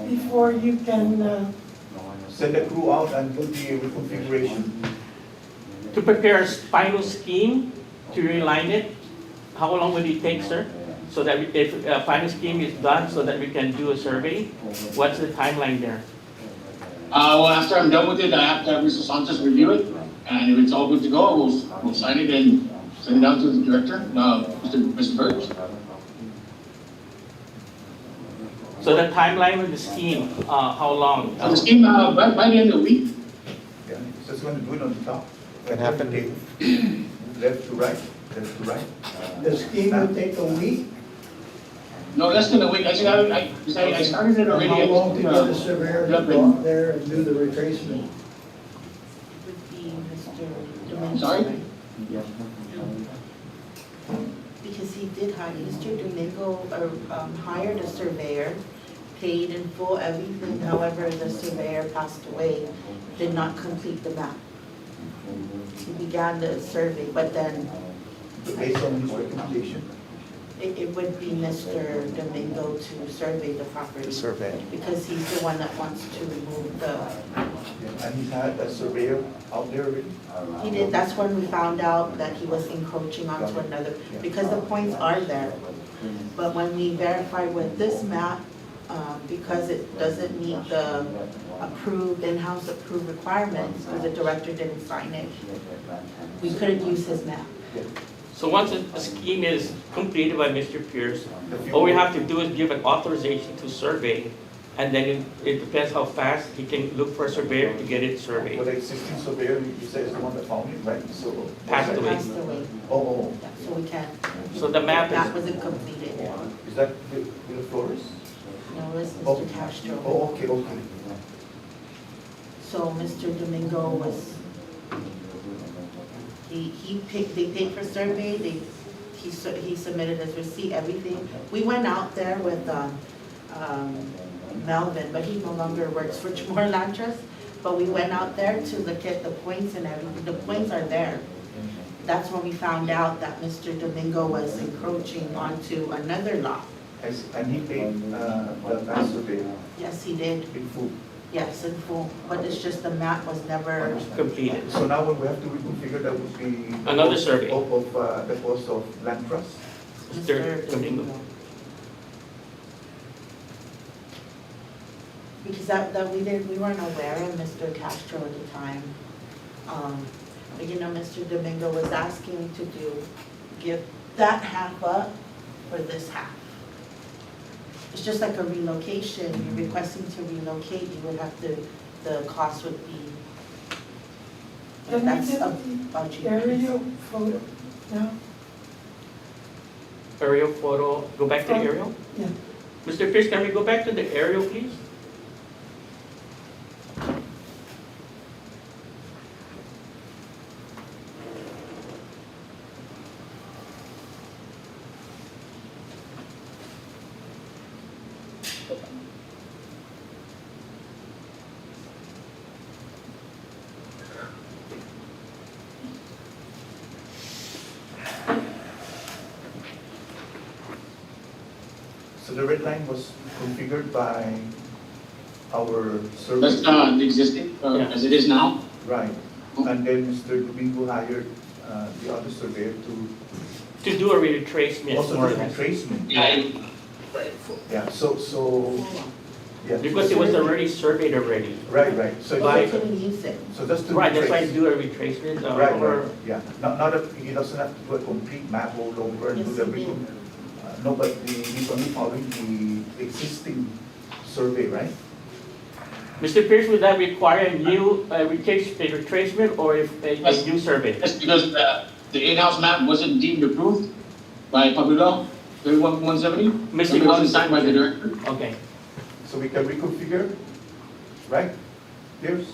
before you can, Send the crew out and do the reconfiguration. To prepare a final scheme to realign it, how long will it take, sir? So that if a final scheme is done, so that we can do a survey? What's the timeline there? Well, after I'm done with it, I have to have Mr. Sanchez review it, and if it's all good to go, we'll sign it and send it out to the director, Mr. Birch. So the timeline of the scheme, how long? The scheme, by the end of the week. Yeah, just going to do it on the top. Can happen. Left to right, left to right. the scheme will take a week. No, less than a week. Actually, I started it already. How long to get the surveyor to go out there and do the retracement? Would be Mr. Domingo. Sorry? Because he did hire, Mr. Domingo hired a surveyor, paid in full everything, however, the surveyor passed away, did not complete the map. He began the survey, but then Based on his recommendation. it would be Mr. Domingo to survey the property. The survey. Because he's the one that wants to remove the, And he's had a surveyor out there already? he did, that's when we found out that he was encroaching onto another, because the points are there. But when we verified with this map, because it doesn't meet the approved, in-house approved requirements, because the director didn't sign it, we couldn't use his map. So once a scheme is completed by Mr. Pierce, all we have to do is give an authorization to survey, and then it depends how fast he can look for a surveyor to get it Well, surveyed. the existing surveyor, you said is the one that found it, right? So. Passed away. Passed away, Oh, yeah, so we can't, So the map that is, wasn't completed. is that the Flores? No, it's Oh. Mr. Castro. Oh, okay, okay. So Mr. Domingo was They paid for survey, he submitted his receipt, everything. We went out there with, Melvin, but he no longer works for CHamoru Land Trust. But we went out there to look at the points and everything, the points are there. That's when we found out that Mr. Domingo was encroaching onto another lot. And he paid the last survey Yes, he did, in full. yes, in full, but it's just the map was never, Completed. So now when we have to reconfigure, that would be. Another survey. Of the cost of land trust. Mr. Domingo. Because we weren't aware of Mr. Castro at the time. But you know, Mr. Domingo was asking to give that half up for this half. It's just like a relocation, you're requesting to relocate, you would have to, the cost would be, Can we that's get a the budget. aerial photo now? Aerial photo, go back to the aerial? Yeah. Mr. Pierce, can we go back to the aerial, please? So the red line was configured by our That's survey. the existing, Yeah. as it is now. Right. And then Mr. Domingo hired the other surveyor to To do a retracement, also more or do less. retracement. Yeah, Yeah, so, yeah. Because it was already surveyed already. Right, right. So, But we it's- couldn't use it. so just to Right, that's why I retrace. do a retracement, Right, or, right, yeah. Not that he doesn't have to do a complete map all over and Yes, do the he did. no, but he's only following the existing survey, right? Mr. Pierce, would that require a new, retracement, or if a Yes. new survey? that's because the in-house map wasn't deemed approved by public law, 31-170. Mr. It wasn't signed by the director. Okay. So we can reconfigure, right? Pierce?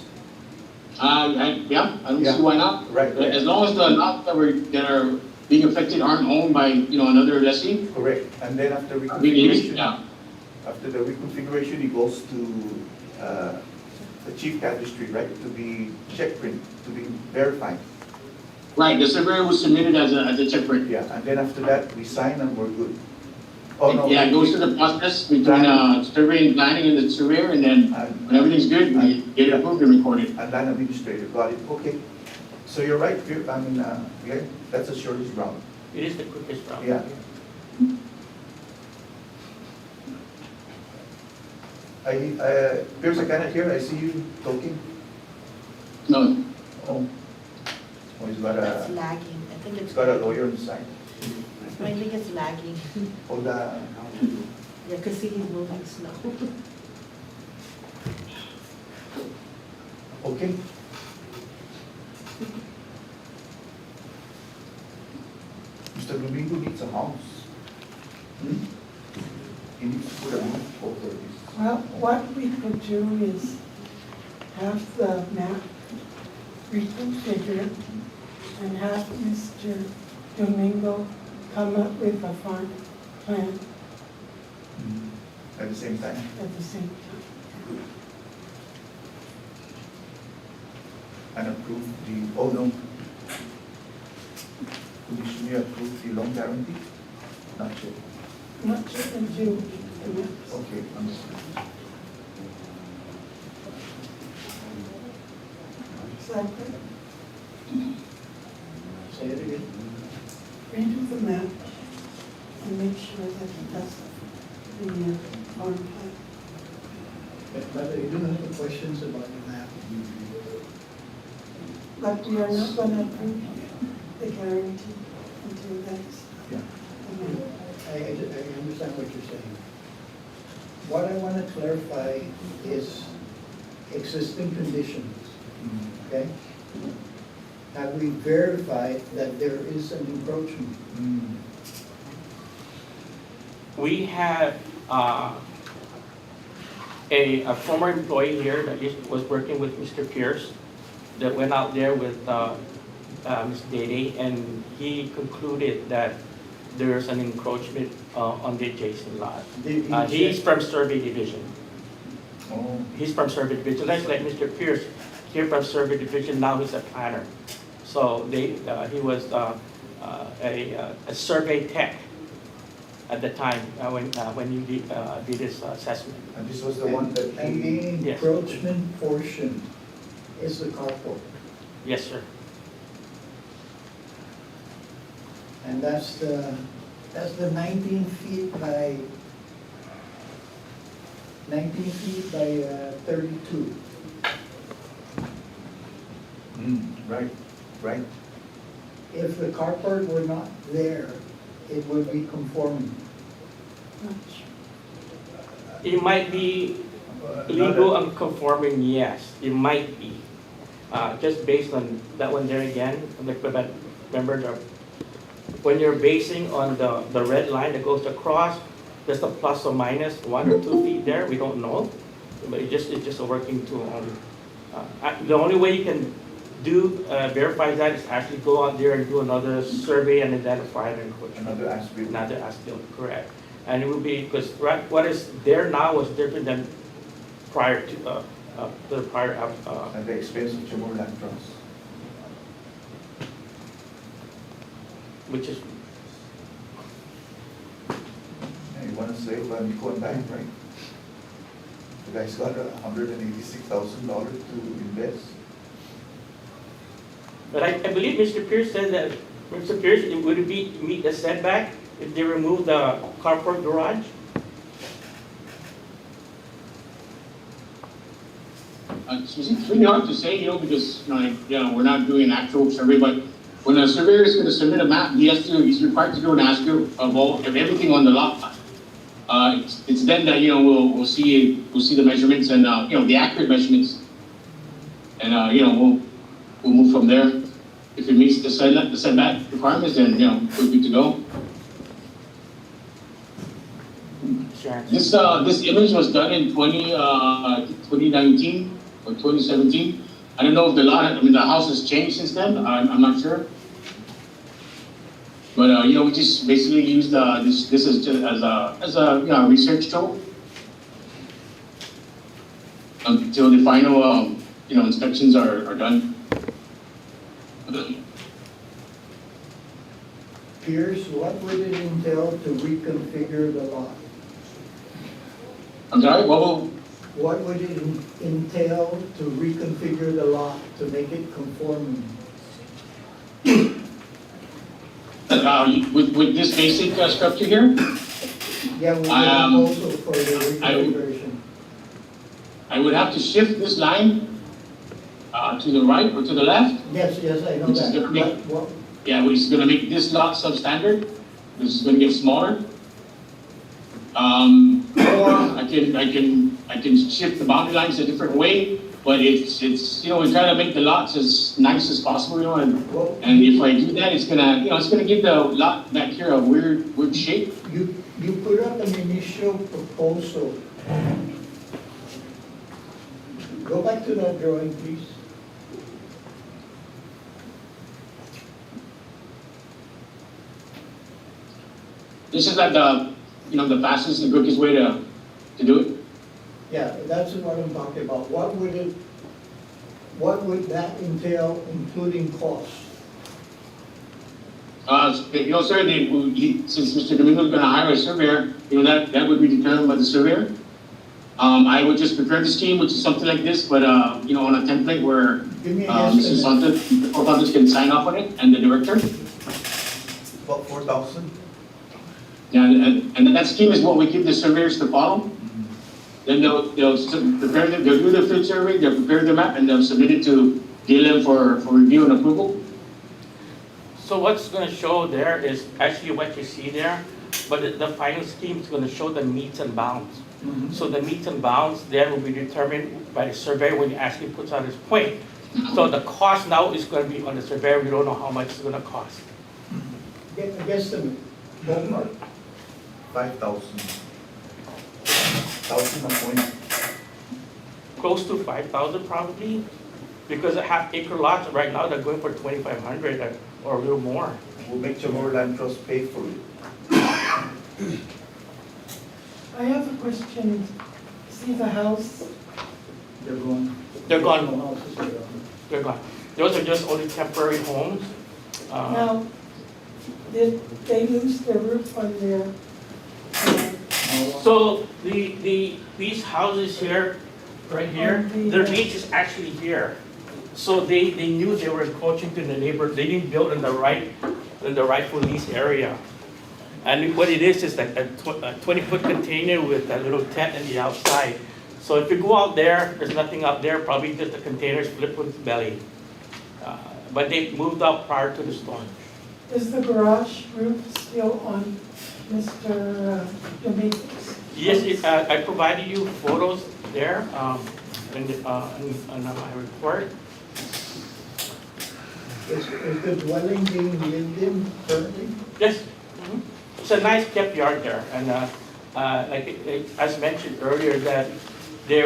Yeah, I don't Yeah. see why not. Right, right. As long as the lots that are being affected aren't owned by, another lessee, Correct. And then after we can use it, reconfiguration, yeah. after the reconfiguration, it goes to the chief cadastry, right? To be check print, to be verified. Right, the surveyor was submitted as a check print. Yeah, and then after that, we sign and we're good. Oh, no. Yeah, it goes through the process between surveying, planning, and the surveyor, and then when everything's good, we get it approved and recorded. And land administrator, got it, okay. So you're right, yeah, that's the shortest route. It is the quickest route. Yeah. Pierce, I cannot hear, I see you talking. No, Oh, he's got It's a, lagging, I think he's it's. got a lawyer on the side. I think it's lagging. Hold the, Yeah, cause see, he's moving slow. okay. Mr. Domingo needs a house. Hmm? He needs to put a roof over this. Well, what we could do is have the map reconfigured and have Mr. Domingo come up with a farm plan At the same time. at the same time. And approve the, oh no. Commissioner approve the loan guarantee? Not sure. Not just to do the maps. Okay, understood. Is that good? Say it again. Redo the map and make sure that it does the farm plan. But I do have questions about the map. But we are not going to approve the guarantee until that's Yeah. the map. I understand what you're saying. What I want to clarify is existing conditions, okay? Have we verified that there is an encroachment? We have a former employee here that was working with Mr. Pierce that went out there with Ms. Dede, and he concluded that there's an encroachment on the adjacent lot. Did he He's check? from Survey Division. Oh, He's from Survey Division, that's like Mr. Pierce, here from Survey Division, now he's a planner. So he was a survey tech at the time when he did his assessment. and this was the one that And he, the Yes. encroachment portion is the carport. Yes, sir. And that's the 19 feet by 32. right, right. If the carport were not there, it would be conforming. It might be legal and conforming, yes, it might be. Just based on that one there again, like, but remember, when you're basing on the red line that goes across, there's a plus or minus 1 or 2 feet there, we don't know. But it's just a working tool. The only way you can verify that is actually go out there and do another survey and identify an encroachment. Another aspect. Another as-built, correct. And it will be, because what is there now is different than prior to, the prior, At the expense of CHamoru Land Trust. which is, Yeah, you wanna save Nico Bank, right? The guy's got $186,000 to invest. but I believe Mr. Pierce said that, Mr. Pierce, would it meet the setback if they remove the carport garage? It's really hard to say, because, we're not doing an actual survey, but when a surveyor is gonna submit a map, he's required to do an as-built of everything on the lot. It's then that, we'll see the measurements and, the accurate measurements. And, we'll move from there. If it meets the setback requirements, then, we're good to go. Sure. This image was done in 2019 or 2017. I don't know if the house has changed since then, I'm not sure. But, we just basically used, this as a research tool. Until the final, inspections are done. Pierce, what would it entail to reconfigure the lot? I'm sorry, What would it entail to reconfigure the lot to make it conforming? with this basic structure here, Yeah, we need a proposal for the reconfiguration. I would have to shift this line to the right or to the left. Yes, I know Which is that. gonna make- What- Yeah, which is gonna make this lot substandard. This is gonna get smaller. Or I can shift the boundary lines a different way, but it's we try to make the lots as nice as possible, and if I do that, it's gonna give the lot back here a weird shape. You put up an initial proposal. Go back to that drawing, please. This is like the fastest and quickest way to do it. Yeah, that's what I'm talking about. What would that entail, including cost? Sir, since Mr. Domingo is gonna hire a surveyor, that would be determined by the surveyor. I would just prepare the scheme, which is something like this, but, on a template where, Give me a Mrs. guesstimate. Santos can sign off on it, and the director. About 4,000? Yeah, and that scheme is what we give the surveyors to follow. Then they'll do the field survey, they'll prepare the map, and they'll submit it to DLM for review and approval. So what's gonna show there is actually what you see there, but the final scheme is gonna show the meets and bounds. So the meets and bounds then will be determined by the surveyor when he actually puts out his point. So the cost now is gonna be on the surveyor, we don't know how much it's gonna cost. Guesstimate, ballpark. 5,000. 1,000 a point. Close to 5,000 probably. because a half-acre lots right now, they're going for 2,500 or a little more. We'll make CHamoru Land Trust pay for it. I have a question. See the house? They're gone. They're gone. No houses are gone. They're gone. Those are just only temporary homes. Now, did they lose the roof on their, So these houses here, right here, their lease is actually here. So they knew they were encroaching to the neighbor, they didn't build in the rightful lease area. And what it is like a 20-foot container with a little tent on the outside. So if you go out there, there's nothing out there, probably just the containers flipped with belly. But they moved out prior to the storm. is the garage roof still on Mr. Dominguez? Yes, I provided you photos there in my report. Is the dwelling being lived in currently? Yes, it's a nice kept yard there, and as mentioned earlier, that they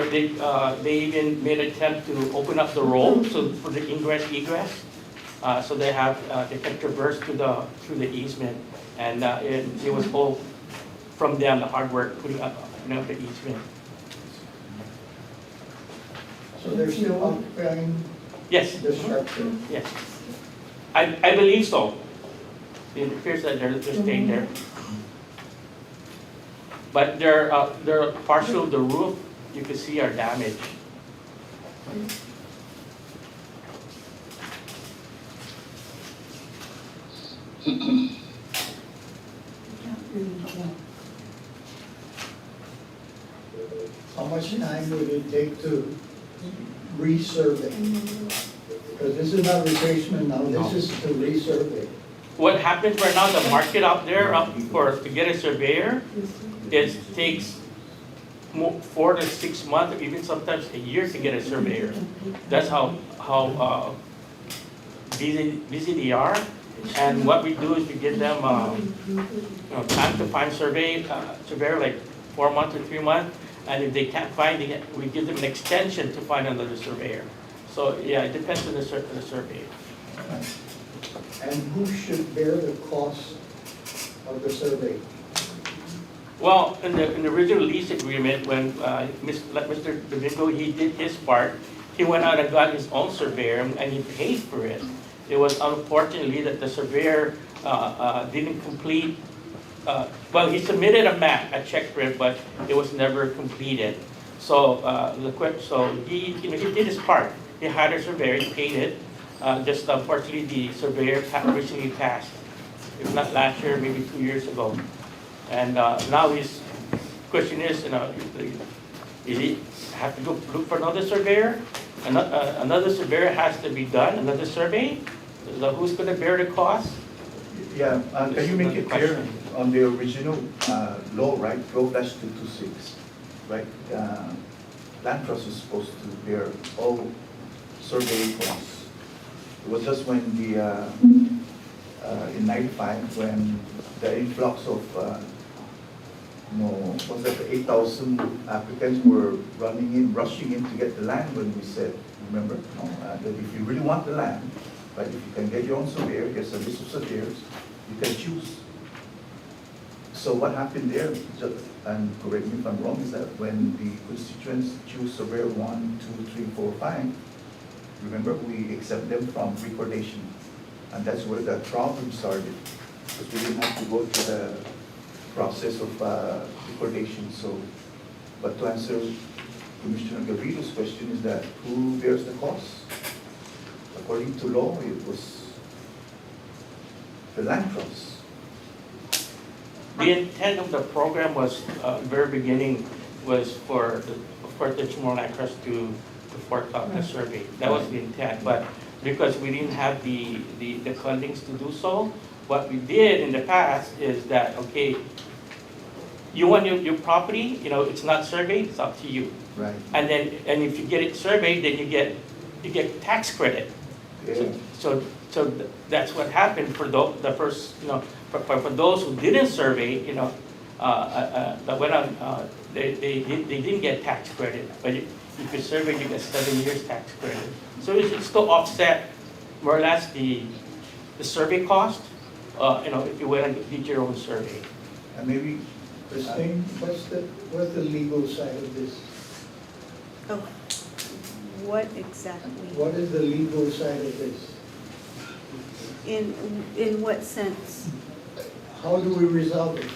even made an attempt to open up the road so for the ingress egress, so they can traverse through the easement, and it was all from them, the hard work putting up the easement. So they're still occupying Yes, the structure? yes, I believe so. It appears that they're staying there. But they're partial, the roof, you can see are damaged. How much time would it take to resurvey? Because this is not replacement now, this is to resurvey. What happens right now, the market out there to get a surveyor, it takes 4 to 6 months, or even sometimes a year to get a surveyor. That's how busy they are. And what we do is we give them time to find surveyor, like 4 months or 3 months. And if they can't find it, we give them an extension to find another surveyor. So yeah, it depends on the surveyor. And who should bear the cost of the survey? Well, in the original lease agreement, when Mr. Domingo, he did his part, he went out and got his own surveyor and he paid for it. It was unfortunately that the surveyor didn't complete, well, he submitted a map, a check for it, but it was never completed. So he did his part. He hired a surveyor, he paid it. Just unfortunately, the surveyor recently passed. If not last year, maybe 2 years ago. And now his question is, is he have to go look for another surveyor? Another surveyor has to be done, another survey? So who's going to bear the cost? Yeah, can This you is make another it clear question. on the original law, right, 12-226, right? Land Trust is supposed to bear all survey costs. It was just when in 95, when the influx of, was that 8,000 applicants were rushing in to get the land, when we said, remember, that if you really want the land, but if you can get your own surveyor, here's a list of surveyors, you can choose. So what happened there, and correct me if I'm wrong, is that when the constituents choose surveyor 1, 2, 3, 4, 5, remember, we accept them from recordation. And that's where the problem started, because we didn't have to go through the process of recordation. So, but to answer Commissioner Gavido's question is that who bears the cost? According to law, it was the land trust. The intent of the program was, very beginning, was for the CHamoru Land Trust to fork out the survey. That was the intent, but because we didn't have the fundings to do so, what we did in the past is that, okay, you want your property, it's not surveyed, it's up to you. Right. And if you get it surveyed, then you get tax credit. Yeah. So that's what happened for the first, for those who didn't survey, that went on, they didn't get tax credit. But if you survey, you get 7 years tax credit. So it should still offset more or less the survey cost, if you went and did your own survey. And maybe, Christine, what's the legal side of this? Oh, what exactly? What is the legal side of this? In what sense? How do we resolve it?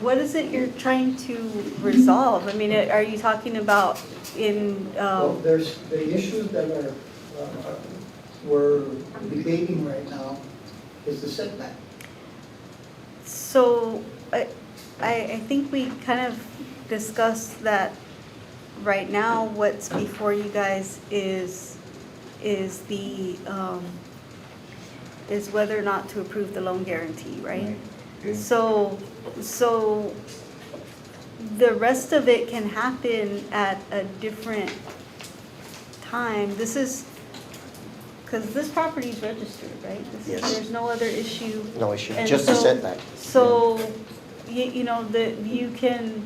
What is it you're trying to resolve? I mean, are you talking about in, Well, there's the issues that are, we're debating right now is the setback. so I think we kind of discussed that right now what's before you guys is the, is whether or not to approve the loan guarantee, right? okay, So the rest of it can happen at a different time. This is, because this property is registered, right? Yes. There's no other issue. No issue, And just a so- setback. So, you know, you can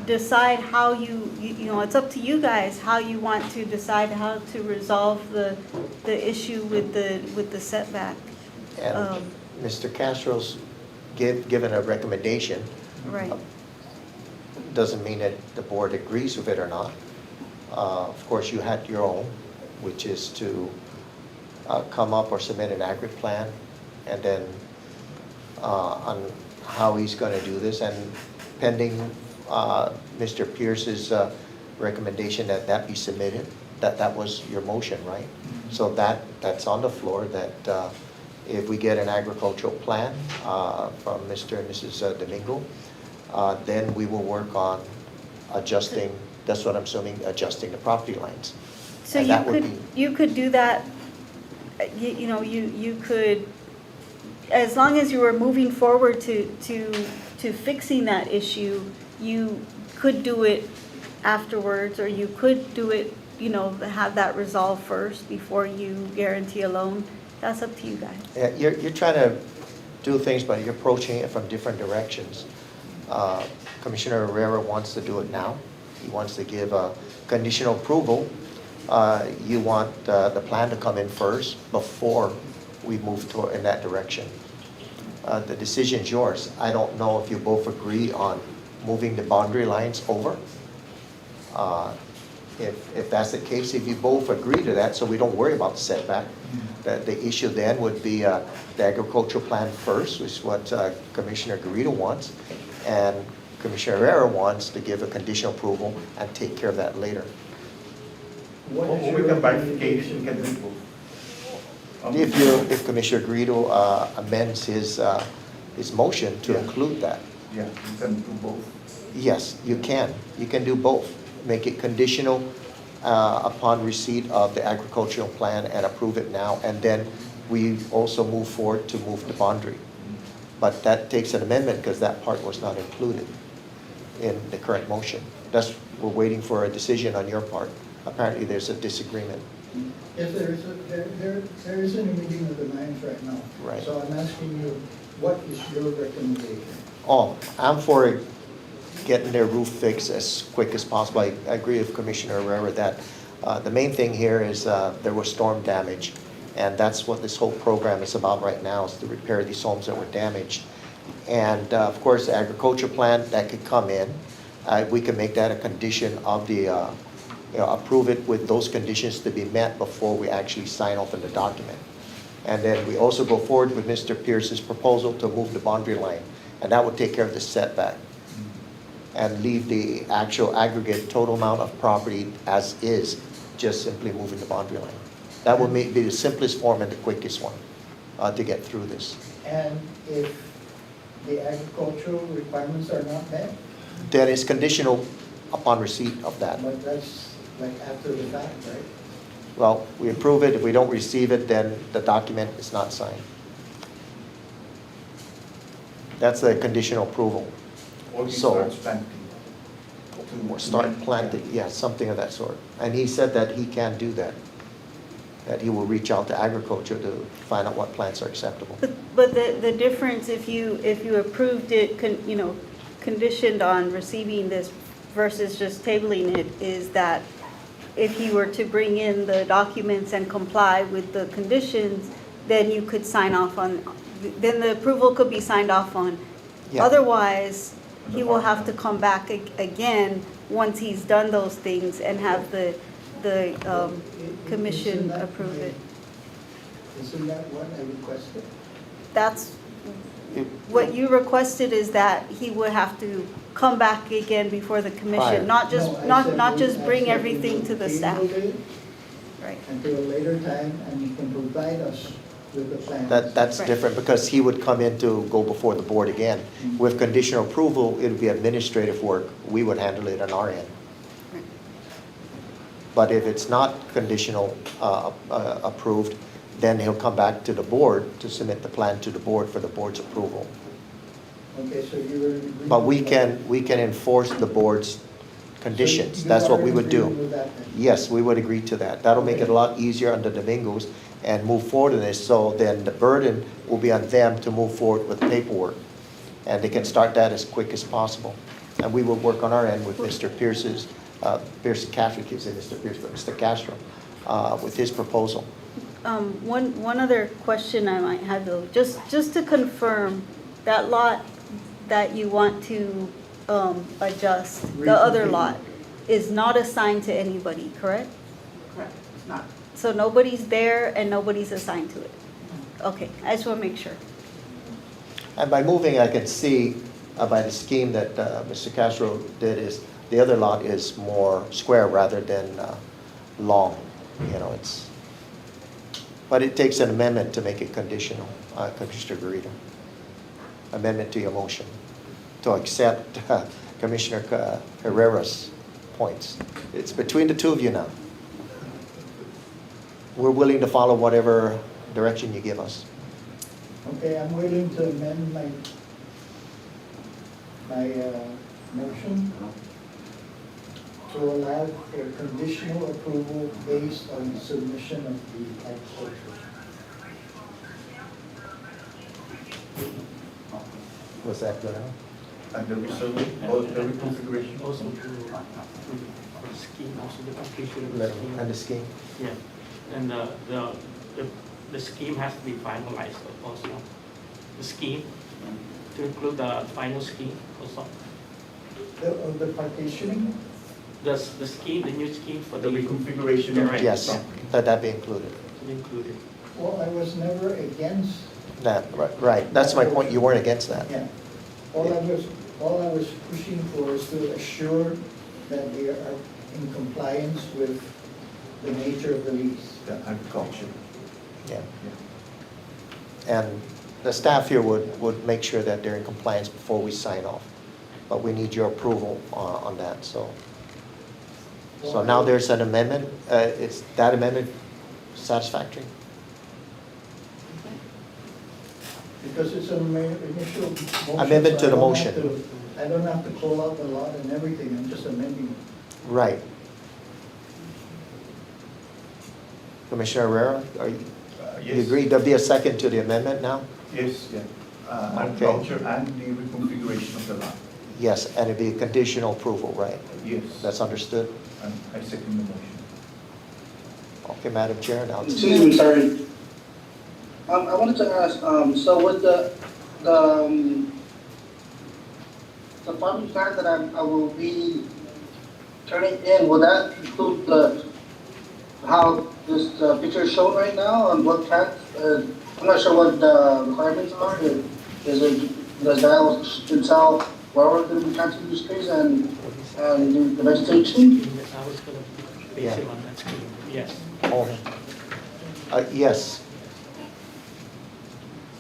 decide how you know, it's up to you guys how you want to decide how to resolve the issue with the setback. And Mr. Castro's given a recommendation. Right. Doesn't mean that the board agrees with it or not. Of course, you had your own, which is to come up or submit an agri plan, and then on how he's going to do this, and pending Mr. Pierce's recommendation that be submitted, that was your motion, right? So that's on the floor, that if we get an agricultural plan from Mr. and Mrs. Domingo, then we will work on adjusting, that's what I'm assuming, adjusting the property lines. So And that would you could do that, you know, you could, as long as you were moving forward to fixing that issue, you could do it afterwards, or you could do it, you know, have that resolved first before you guarantee a loan. That's up to you guys. Yeah, you're trying to do things, but you're approaching it from different directions. Commissioner Herrera wants to do it now. He wants to give a conditional approval. You want the plan to come in first before we move in that direction. The decision's yours. I don't know if you both agree on moving the boundary lines over. If that's the case, if you both agree to that, so we don't worry about the setback, the issue then would be the agricultural plan first, which is what Commissioner Garrido wants, and Commissioner Herrera wants to give a conditional approval and take care of that later. What is or your we can bifurcate, we recommendation? can do both. If Commissioner Garrido amends his motion to Yeah. include that, Yeah, we can do both. yes, you can. You can do both. Make it conditional upon receipt of the agricultural plan and approve it now, and then we also move forward to move the boundary. But that takes an amendment because that part was not included in the current motion. We're waiting for a decision on your part. Apparently, there's a disagreement. Yes, there isn't a meeting of the minds right now. Right. So I'm asking you, what is your recommendation? Oh, I'm for getting their roof fixed as quick as possible. I agree with Commissioner Herrera that the main thing here is there was storm damage, and that's what this whole program is about right now, is to repair these homes that were damaged. And of course, the agriculture plan, that could come in. We can make that a condition of the, approve it with those conditions to be met before we actually sign off on the document. And then we also go forward with Mr. Pierce's proposal to move the boundary line, and that would take care of the setback and leave the actual aggregate total amount of property as is, just simply moving the boundary line. That would be the simplest form and the quickest one to get through this. And if the agricultural requirements are not met, That is conditional upon receipt of that. but that's like after the fact, right? Well, we approve it. If we don't receive it, then the document is not signed. That's a conditional approval. Or he So- starts planting. Or start planting, yeah, something of that sort. And he said that he can do that. that he will reach out to agriculture to find out what plants are acceptable. But the difference, if you approved it, conditioned on receiving this versus just tabling it, is that if he were to bring in the documents and comply with the conditions, then you could sign off on, then the approval could be signed off on. Yeah. Otherwise, he will have to come back again once he's done those things and have the commission Isn't that approve it. Isn't that what I requested? That's, what you requested is that he would have to come back again before the Prior. commission, not just, No, I not, said not we- just I bring said we everything would to the staff. table it Right. until a later time, and you can provide us with the plans. That's Right. different, because he would come in to go before the board again. With conditional approval, it would be administrative work. We would handle it on our end. Right. But if it's not conditional approved, then he'll come back to the board to submit the plan to the board for the board's approval. Okay, so you were in agreement. But we with can enforce the board's that? conditions. So you That's what are we in would agreement do. with that then? Yes, we would agree to that. That'll make it a lot easier under Domingos and move forward in this, so then the burden will be on them to move forward with paperwork. And they can start that as quick as possible. And we will work on our end with Mr. Pierce's, Pierce Castro, keeps saying Mr. Pierce, but Mr. Castro, with his proposal. One other question I might have though, just to confirm, that lot that you want to adjust, the other lot, is not assigned to anybody, correct? Correct, it's not. So nobody's there and nobody's assigned to it? Okay, I just want to make sure. And by moving, I can see by the scheme that Mr. Castro did, is the other lot is more square rather than long. It's, but it takes an amendment to make it conditional, Commissioner Garrido. Amendment to your motion to accept Commissioner Herrera's points. It's between the two of you now. We're willing to follow whatever direction you give us. Okay, I'm willing to amend my motion to allow for conditional approval based on submission of the agriculture. Was that good enough? And the resurvey, or the reconfiguration? Also to the scheme, also the completion of the scheme. And the scheme? Yeah, and the scheme has to be finalized also. The scheme, to include the final scheme also. Of the partitioning? The scheme, the new scheme for The the. reconfiguration Yeah, of right. the Yes, property. that be included. To be included. Well, I was never against, That, right, that's my point, you weren't against that. yeah. All I was pushing for is to assure that they are in compliance with the nature of the lease. The agriculture. Yeah. And the staff here would make sure that they're in compliance before we sign off. But we need your approval on that, so. So now there's an amendment, is that amendment satisfactory? Because it's an initial motion. Amendment to so the I don't motion. have to- I don't have to call out the lot and everything, I'm just amending. Right. Commissioner Herrera, are you Yes. agree there'll be a second to the amendment now? Yes, yeah. Okay. Agriculture and the reconfiguration of the lot. Yes, and it'd be a conditional approval, right? Yes. That's understood? And I second the motion. Okay, Madam Chair, now it's. Excuse me, sorry. I wanted to ask, so with the farming plan that I will be turning in, will that include how this picture is shown right now on what plant? I'm not sure what the requirements are. Does that entail where we're going to be planting these trees and the vegetation? I was gonna base it on that scheme, yes. Oh. Yes,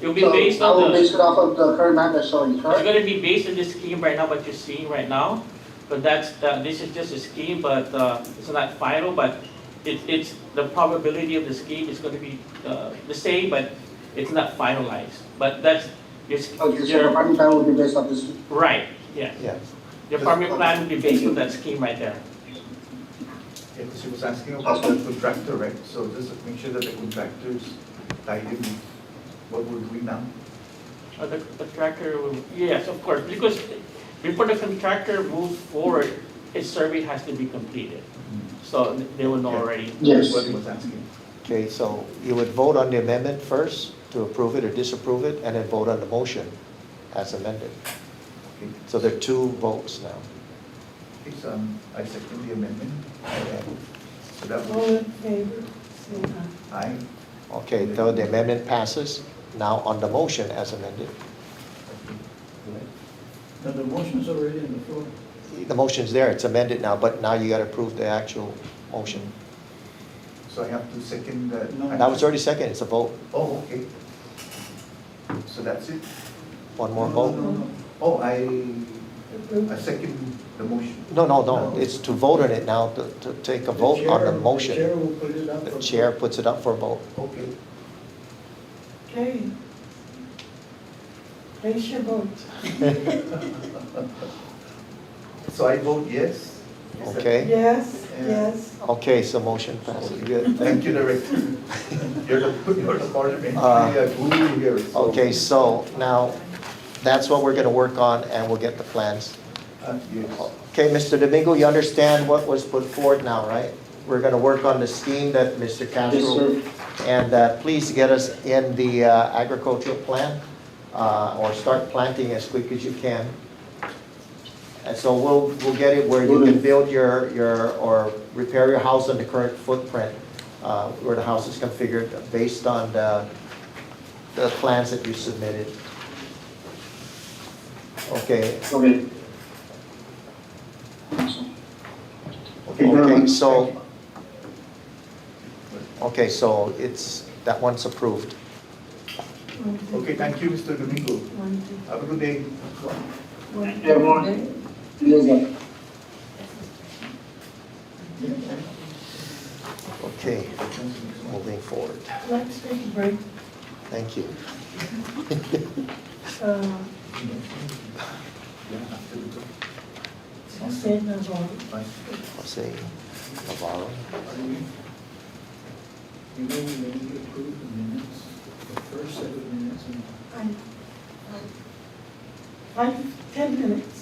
It'll be So based I will on base the, it off of the current map that's showing, it's correct? gonna be based on the scheme right now, what you're seeing right now. But this is just a scheme, but it's not final, but it's, the probability of the scheme is gonna be the same, but it's not finalized. But that's, Okay, so the farming plan will be based off this. right, yes. yes. Your farming plan will be based on that scheme right there. She was asking about the contractor, right? So just make sure that the contractors tied in with what we're doing now. The contractor, yes, of course, because before the contractor moves forward, its survey has to be completed. So they will know already. Yes. That's what he was asking. Okay, so you would vote on the amendment first to approve it or disapprove it, and then vote on the motion as amended. Okay. So there are two votes now. Okay, so I second the amendment. So that All was in favor, say aye. aye. Okay, so the amendment passes. Now on the motion as amended. Now, the motion's already on the floor. The motion's there, it's amended now, but now you gotta approve the actual motion. So I have to second that. No. That was already second, it's a vote. Oh, okay. So that's it? One more No, vote? no, no. Oh, I second the motion. No, it's to vote on it now, to take a vote on the The chair motion. will put it up. The for chair vote. puts it up for a vote. Okay. Okay. Place your vote. So I vote yes? Is that- Okay? Yes, Yeah. yes. Okay, so motion passes, good. Thank you, Director. You're the parliamentary Uh, guru here. so- Okay, so now, that's what we're gonna work on, and we'll get the plans. Yes. Okay, Mr. Domingo, you understand what was put forward now, right? We're gonna work on the scheme that Mr. Yes, Castro. sir. And please get us in the agricultural plan, or start planting as quick as you can. And so we'll get it where you can build or repair your house on the current footprint, where the house is configured based on the plans that you submitted. Okay, Okay. okay, so, it's, that one's approved. Okay, thank you, Mr. Domingo. One, two, Have a good day. one, Yeah, more. two. Yes, sir. Okay, moving forward. Let's take a break. Thank you. Say no vote. Jose Navarro. You know, we only approved the minutes, the first set of minutes, and 10 minutes.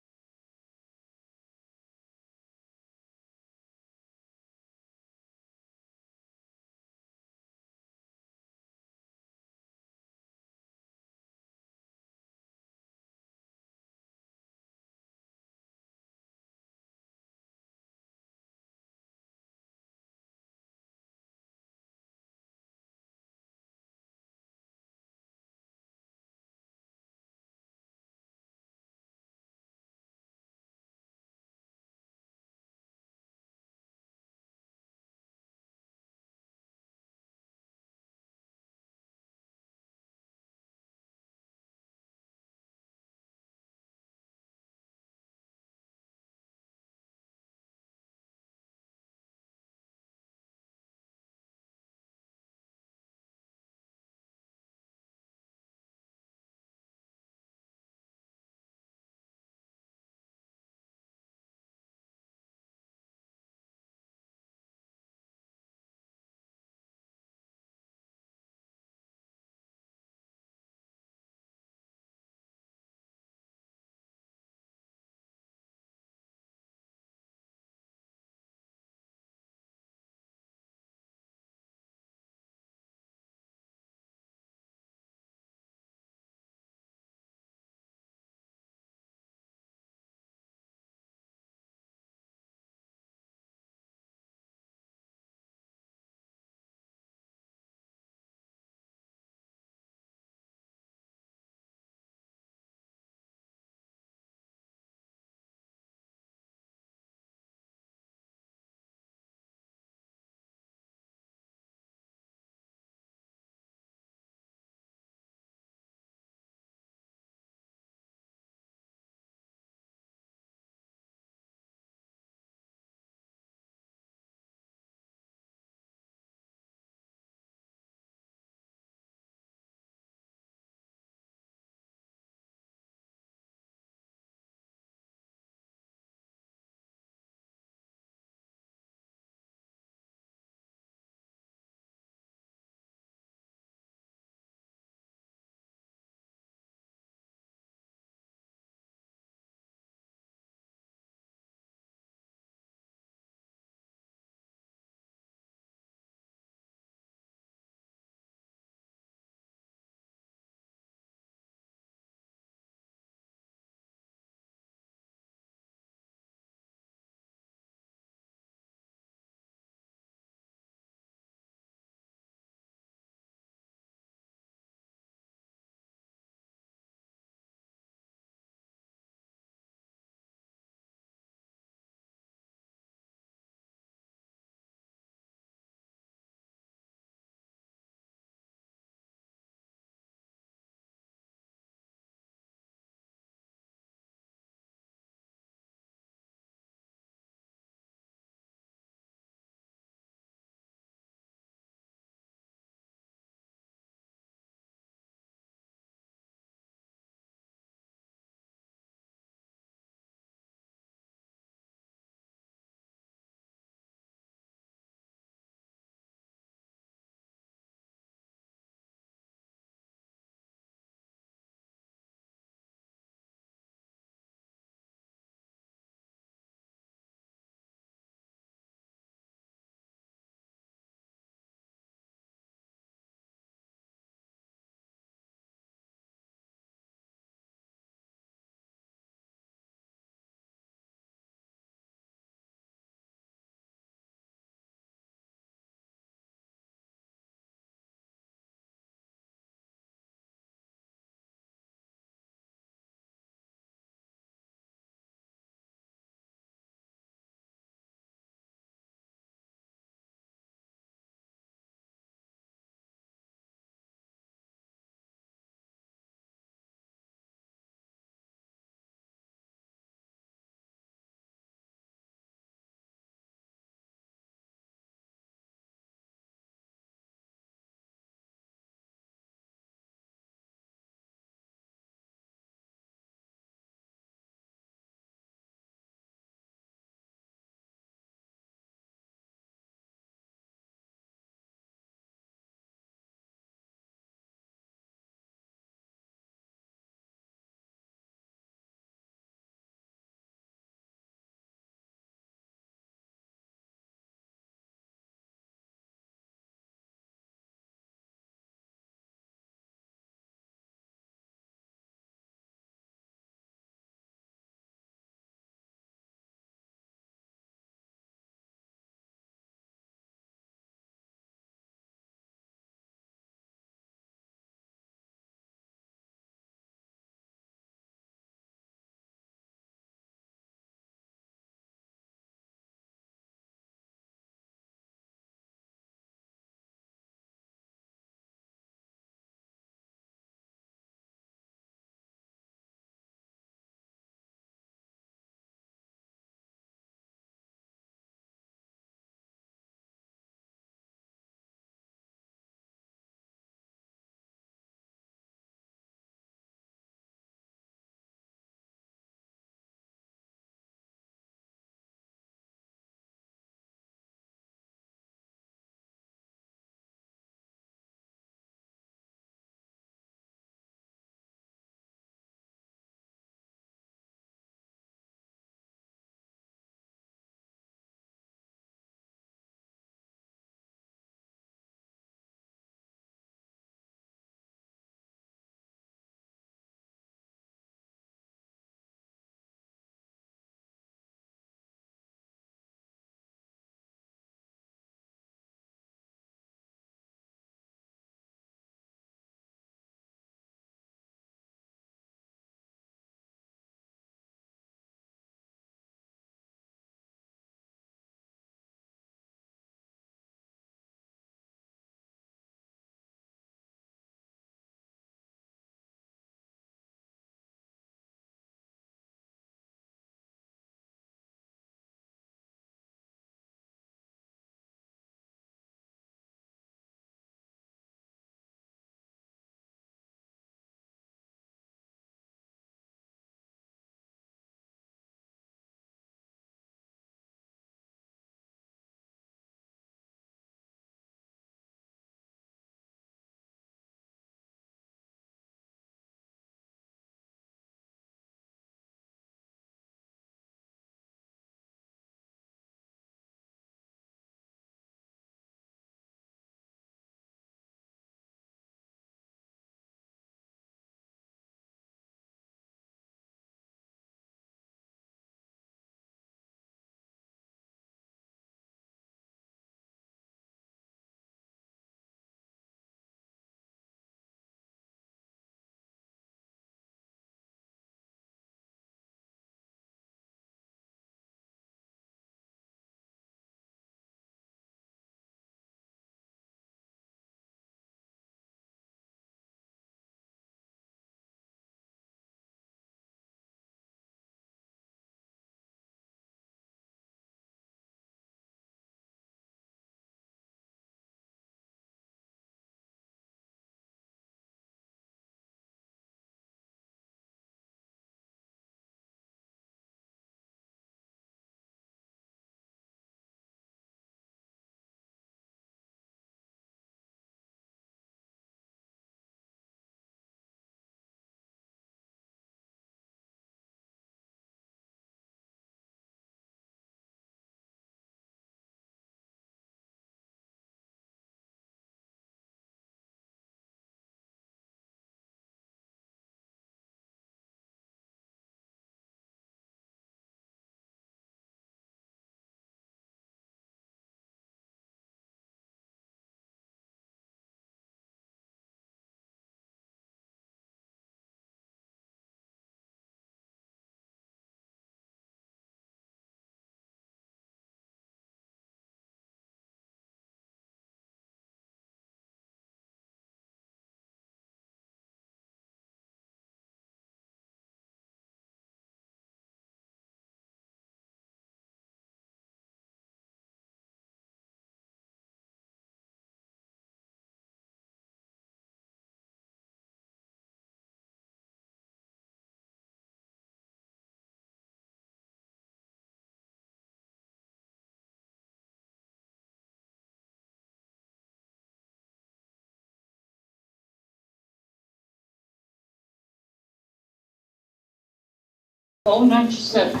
Oh, not just that. Yeah,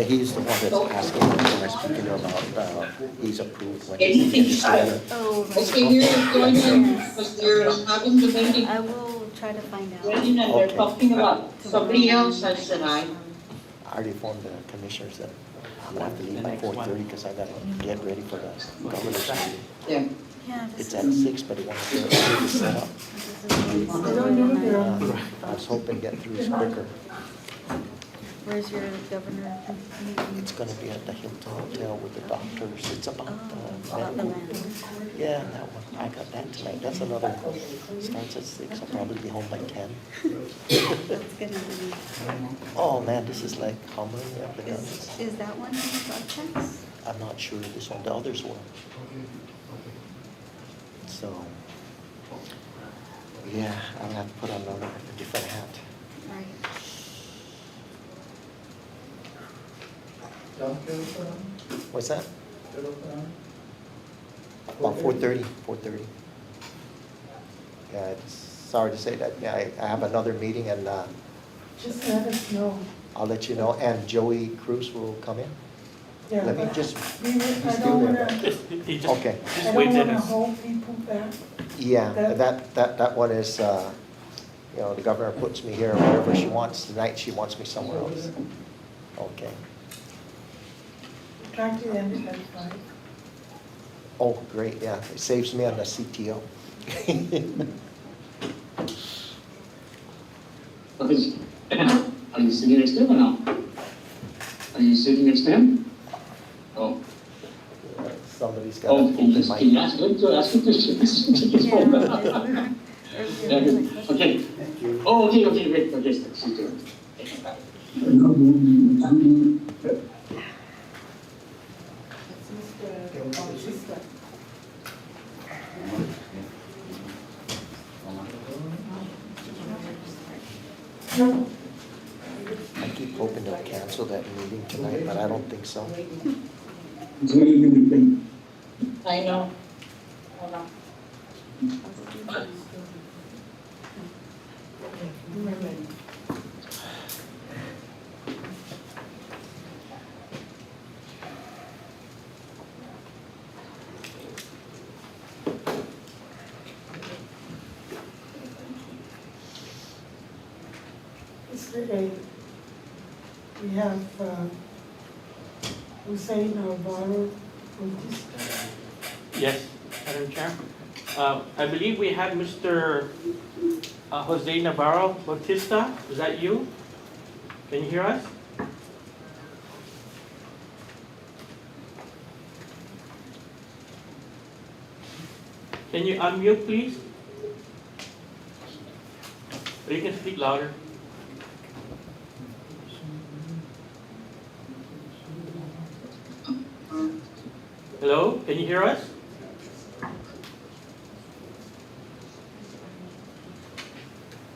he's the one that's asking when I speaking about, he's approved when he's Anything administrator. Oh, right. Okay, here is going on, because they're having the meeting I will try to find out. ready and they're Okay. talking about somebody else. I said, I I already informed the commissioners that I'm gonna have to leave by 4:30 because I gotta get ready for the governor's meeting. yeah. Yeah, this It's is. at 6, but he wanted to set up. They don't do it there. I was hoping to get through quicker. Where's your governor meeting? It's gonna be at the Hilton Hotel with the doctors. It's about Oh, about the medical. land. Yeah, that one. I got that tonight. That's another, starts at 6. I'll probably be home by 10. That's gonna be, Oh, man, this is like how many of the guns? is that one in the broadcast? I'm not sure this one, the others were. So, yeah, I'm gonna have to put on a different hat. Right. What's that? About 4:30, 4:30. Yeah, it's, sorry to say that, yeah, I have another meeting and, Just let us know. I'll let you know, and Joey Cruz will come in. Yeah, Let me but just, we would- I still don't there, wanna, He just, okay. I just don't wait wanna minutes. hold people back. Yeah, That- that one is, you know, the governor puts me here wherever she wants. Tonight, she wants me somewhere else. Okay. Try to end it at 5. Oh, great, yeah, it saves me on the CTO. Because, are you sitting next to him or no? Are you sitting next to him? Oh, Somebody's got oh, to can you open can you my, ask him to ask him to take his phone? Yeah, good. Okay. Oh, okay, great, okay, sit down. I keep hoping they'll cancel that meeting tonight, but I don't think so. I know. Hold on. Yesterday, we have Hussein Alvaro Bautista. Yes, Madam Chair. I believe we have Mr. Jose Navarro Bautista. Is that you? Can you hear us? Can you unmute, please? Or you can speak louder. Hello, can you hear us?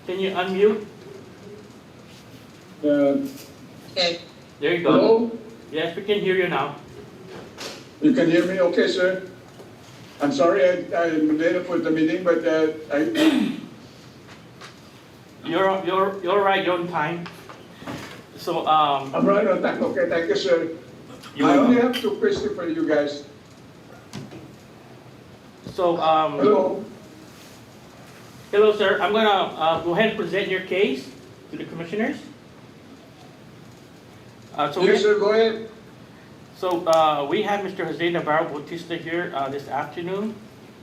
Can you unmute? Okay. There you go. Hello? Yes, we can hear you now. You can hear me okay, sir? I'm sorry I'm late for the meeting, but You're right. You're on time. So I'm right on time. Okay, thank you, sir. I only have 2 questions for you guys. So Hello? hello, sir. I'm gonna go ahead and present your case to the commissioners. Yes, sir, go ahead. So we have Mr. Jose Navarro Bautista here this afternoon,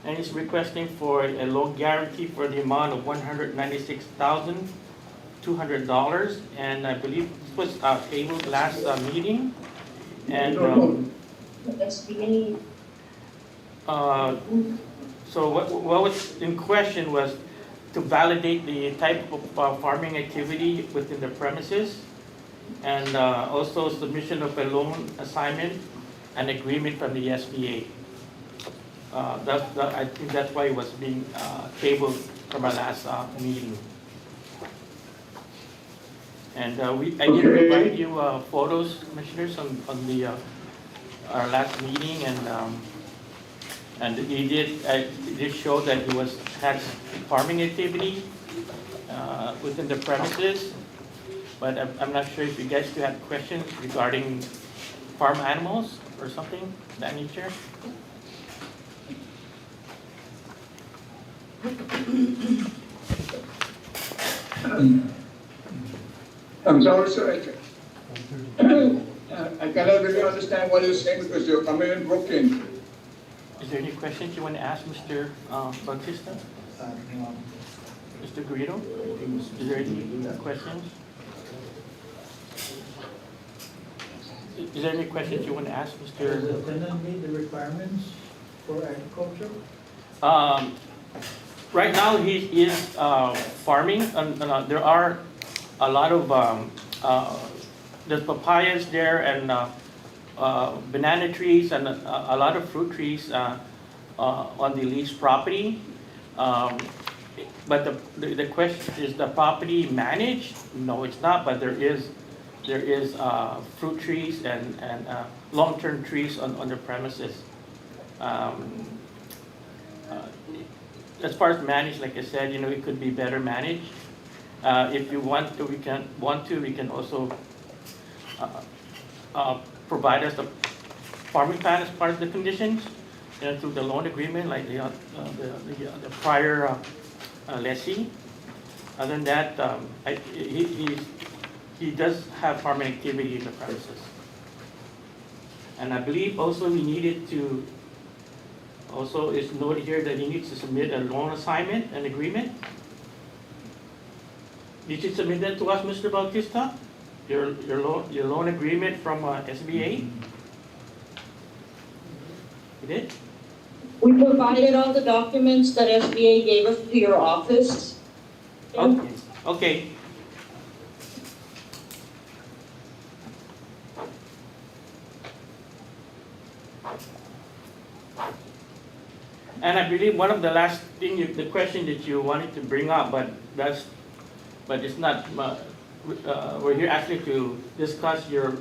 and he's requesting for a loan guarantee for the amount of $196,200, and I believe this was tabled last meeting. And so what was in question was to validate the type of farming activity within the premises, and also submission of a loan assignment and agreement from the SBA. I think that's why it was being tabled from our last meeting. And I did provide you photos, commissioners, on the our last meeting, and he did show that he had farming activity within the premises. But I'm not sure if you guys still have questions regarding farm animals or something of that nature. I'm sorry, sir. I cannot really understand what you're saying because you're coming in broken. Is there any questions you want to ask Mr. Bautista? Mr. Guido? Is there any questions? Is there any questions you want to ask Does Mr.? the tenant meet the requirements for agriculture? Right now, he is farming, and there are a lot of, there's papayas there and banana trees and a lot of fruit trees on the leased property. But the question, is the property managed? No, it's not, but there is fruit trees and long-term trees on the premises. As far as managed, like I said, it could be better managed. If you want to, we can also provide us the farming plan as part of the conditions, through the loan agreement, like the prior lessee. Other than that, he does have farming activity in the premises. And I believe also we needed to, also it's noted here that he needs to submit a loan assignment, an agreement. Did you submit that to us, Mr. Bautista? Your loan agreement from SBA? You did? We provided all the documents that SBA gave us to your office. Okay. Okay. And I believe one of the last thing, the question that you wanted to bring up, but it's not, we're here actually to discuss your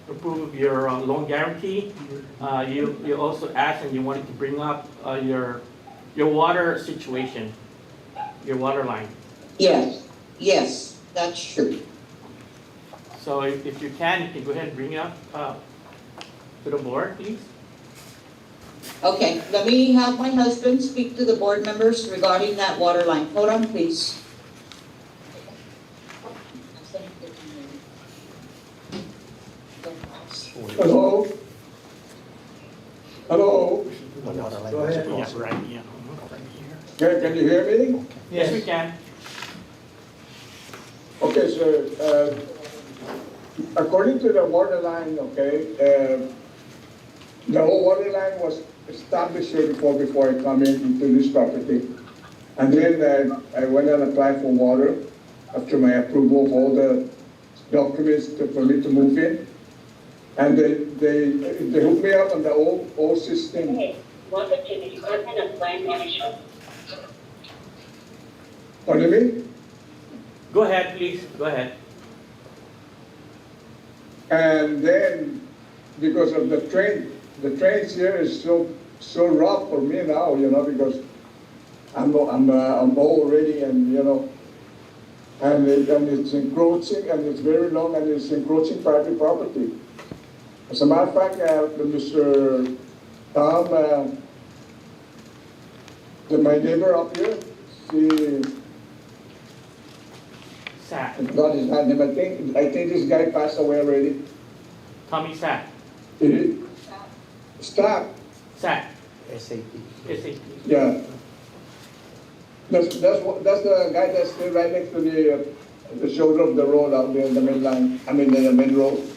approve of your loan guarantee. You also asked and you wanted to bring up your water situation, your water line. Yes, that's true. So if you can go ahead and bring it up to the board, please. Okay, let me have my husband speak to the board members regarding that water line. Hold on, please. Hello? Hello? The water line Go was ahead. across. Right here. Can you hear me? Yes, we can. Okay, sir. According to the water line, okay, the whole water line was established here before I come into this property. And then I went and applied for water after my approval of all the documents for me to move in. And they hooked me up on the old system. Welcome to the Department of Land Management. Pardon me? Go ahead, please. Go ahead. And then, because of the trains here is so rough for me now, because I'm old already, and and it's encroaching, and it's very long, and it's encroaching private property. As a matter of fact, Mr. Tom, my neighbor up here, Sack. I forgot his name. I think this guy passed away already. Tommy Sack. Stop. Sack. SAP. SAP. Yeah. That's the guy that's still right next to the shoulder of the road out there in the main line. I mean the main road.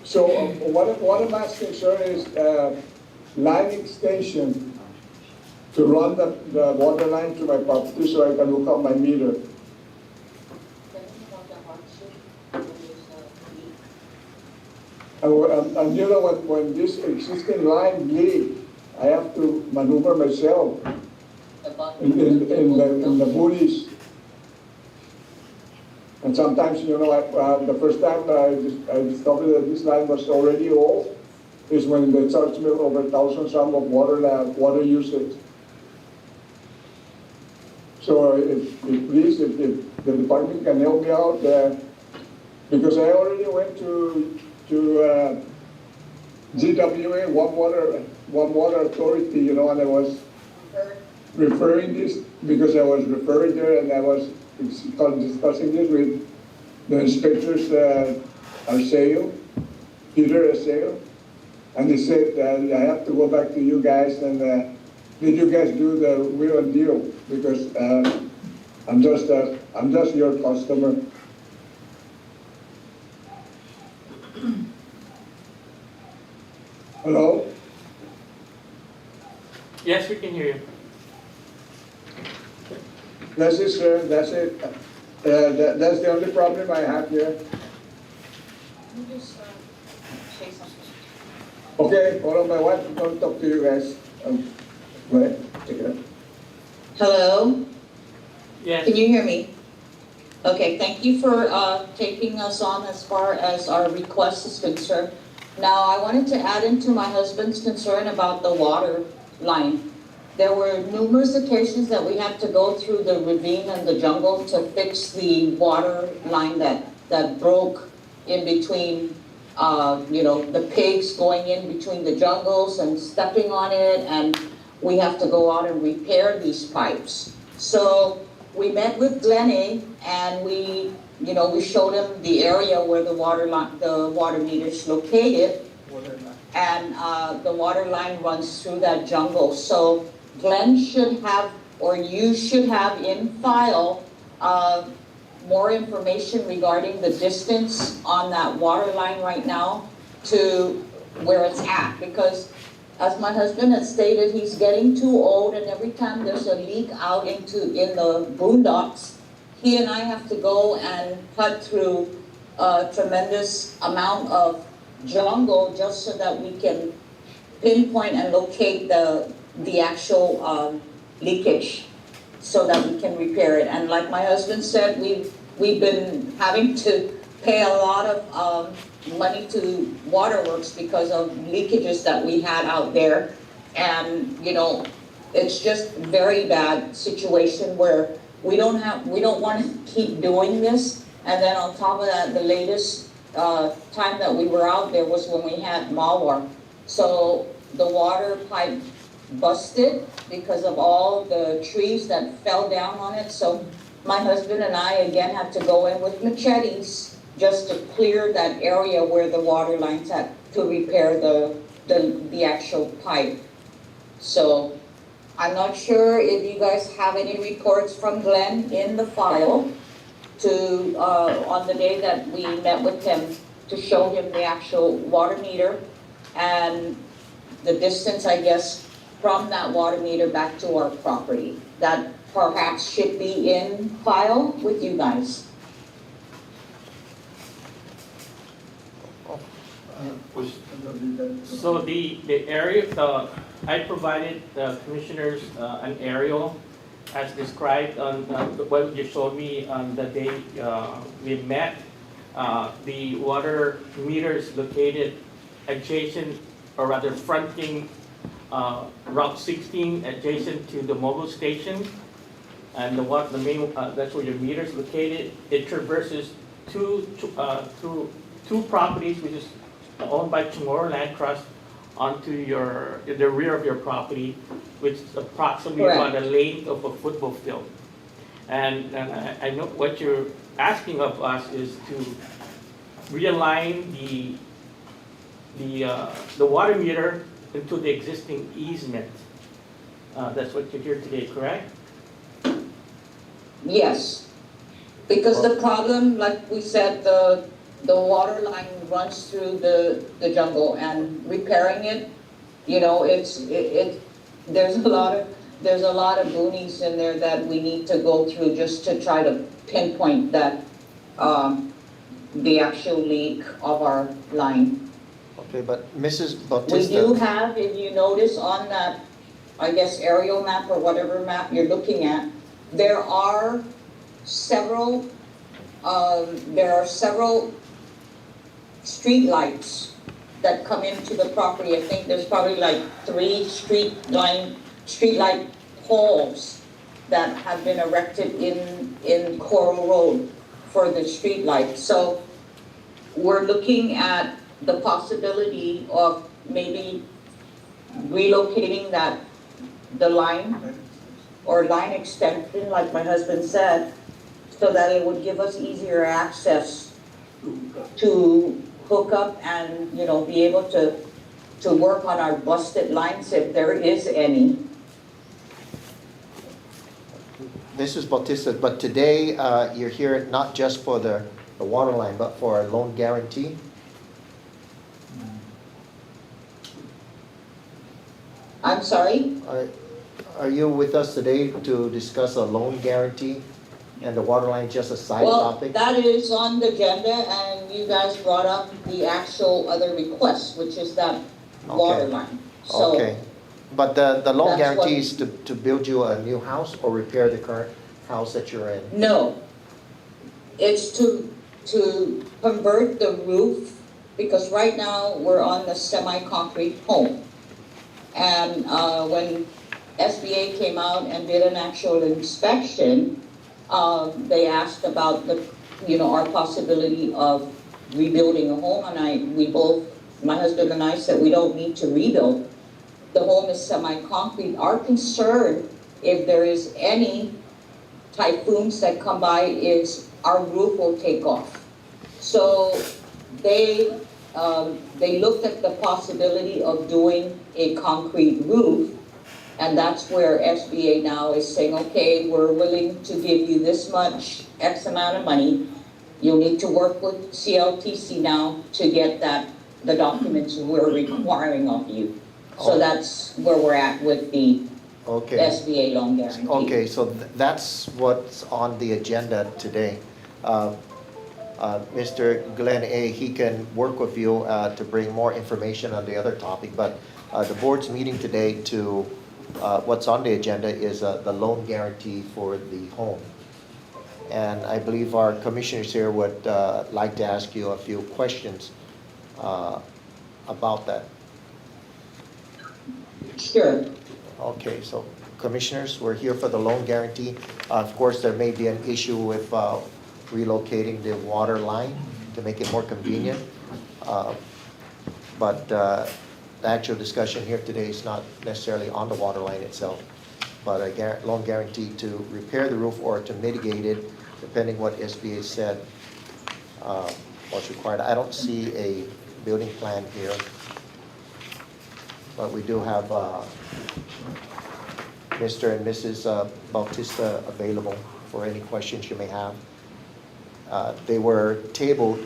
So what I'm asking, sir, is line extension to run the water line to my property so I can hook up my meter. And when this existing line leaks, I have to maneuver myself in the buoys. And sometimes, the first time I discovered that this line was already old is when they charged me over 1,000 some of water usage. So if please, if the department can help me out, because I already went to GWA, One Water Authority, you know, and I was referring this, because I was referring there and I was discussing this with the inspectors, Arceo, Peter Arceo, and they said I have to go back to you guys and did you guys do the real deal? Because I'm just your customer. Hello? Yes, we can hear you. That's it, sir. That's it. That's the only problem I have here. Let me just say something. Okay, hold on, my wife is going to talk to you guys. Go ahead, take it up. Hello? Yes. Can you hear me? Okay, thank you for taking us on as far as our request is concerned. Now, I wanted to add into my husband's concern about the water line. There were numerous occasions that we had to go through the ravine and the jungle to fix the water line that broke in between, the pigs going in between the jungles and stepping on it, and we have to go out and repair these pipes. So we met with Glenn and we showed him the area where the water meter is located, and the water line runs through that jungle. So Glenn should have, or you should have in file, more information regarding the distance on that water line right now to where it's at, because as my husband has stated, he's getting too old, and every time there's a leak out in the boondocks, he and I have to go and cut through a tremendous amount of jungle just so that we can pinpoint and locate the actual leakage so that we can repair it. And like my husband said, we've been having to pay a lot of money to waterworks because of leakages that we had out there. And it's just very bad situation where we don't want to keep doing this. And then on top of that, the latest time that we were out there was when we had malware. So the water pipe busted because of all the trees that fell down on it. So my husband and I again had to go in with machetes just to clear that area where the water line's at to repair the actual pipe. So I'm not sure if you guys have any reports from Glenn in the file to on the day that we met with him to show him the actual water meter and the distance, I guess, from that water meter back to our property. That perhaps should be in file with you guys. So the area, I provided the commissioners an aerial as described on what you showed me on the day we met. The water meter is located adjacent, or rather fronting Route 16, adjacent to the mobile station. And the main, that's where your meter is located. It traverses through two properties, which is owned by CHamoru Land Trust, onto the rear of your property, which is approximately about the length of a football field. And I know what you're asking of us is to realign the water meter into the existing easement. That's what you're here today, correct? Yes, because the problem, like we said, the water line runs through the jungle, and repairing it, there's a lot of boonies in there that we need to go through just to try to pinpoint that the actual leak of our line. Okay, but Mrs. We Bautista. do have, if you notice on that, I guess, aerial map or whatever map you're looking at, there are several street lights that come into the property. I think there's probably like 3 street light poles that have been erected in Coral Road for the street lights. So we're looking at the possibility of maybe relocating the line or line extension, like my husband said, so that it would give us easier access to hook up and, be able to work on our busted lines if there is any. Mrs. Bautista, but today, you're here not just for the water line, but for a loan guarantee? I'm sorry? Are you with us today to discuss a loan guarantee and the water line just a side Well, topic? that is on the agenda, and you guys brought up the actual other request, which is that water Okay. line. So Okay, but the loan That's what- guarantee is to build you a new house or repair the current house that you're in? no, it's to convert the roof, because right now we're on the semi-concrete home. And when SBA came out and did an actual inspection, they asked about our possibility of rebuilding a home, and my husband and I said we don't need to rebuild. The home is semi-concrete. Our concern, if there is any typhoons that come by, is our roof will take off. So they looked at the possibility of doing a concrete roof, and that's where SBA now is saying, okay, we're willing to give you this much X amount of money. You'll need to work with CLTC now to get the documents we're requiring of you. So that's where we're at with the Okay. SBA loan guarantee. Okay, so that's what's on the agenda today. Mr. Glenn A., he can work with you to bring more information on the other topic, but the board's meeting today to, what's on the agenda is the loan guarantee for the home. And I believe our commissioners here would like to ask you a few questions about that. Sure. Okay, so commissioners, we're here for the loan guarantee. Of course, there may be an issue with relocating the water line to make it more convenient. But the actual discussion here today is not necessarily on the water line itself, but a loan guarantee to repair the roof or to mitigate it, depending what SBA said what's required. I don't see a building plan here, but we do have Mr. and Mrs. Bautista available for any questions you may have. They were tabled,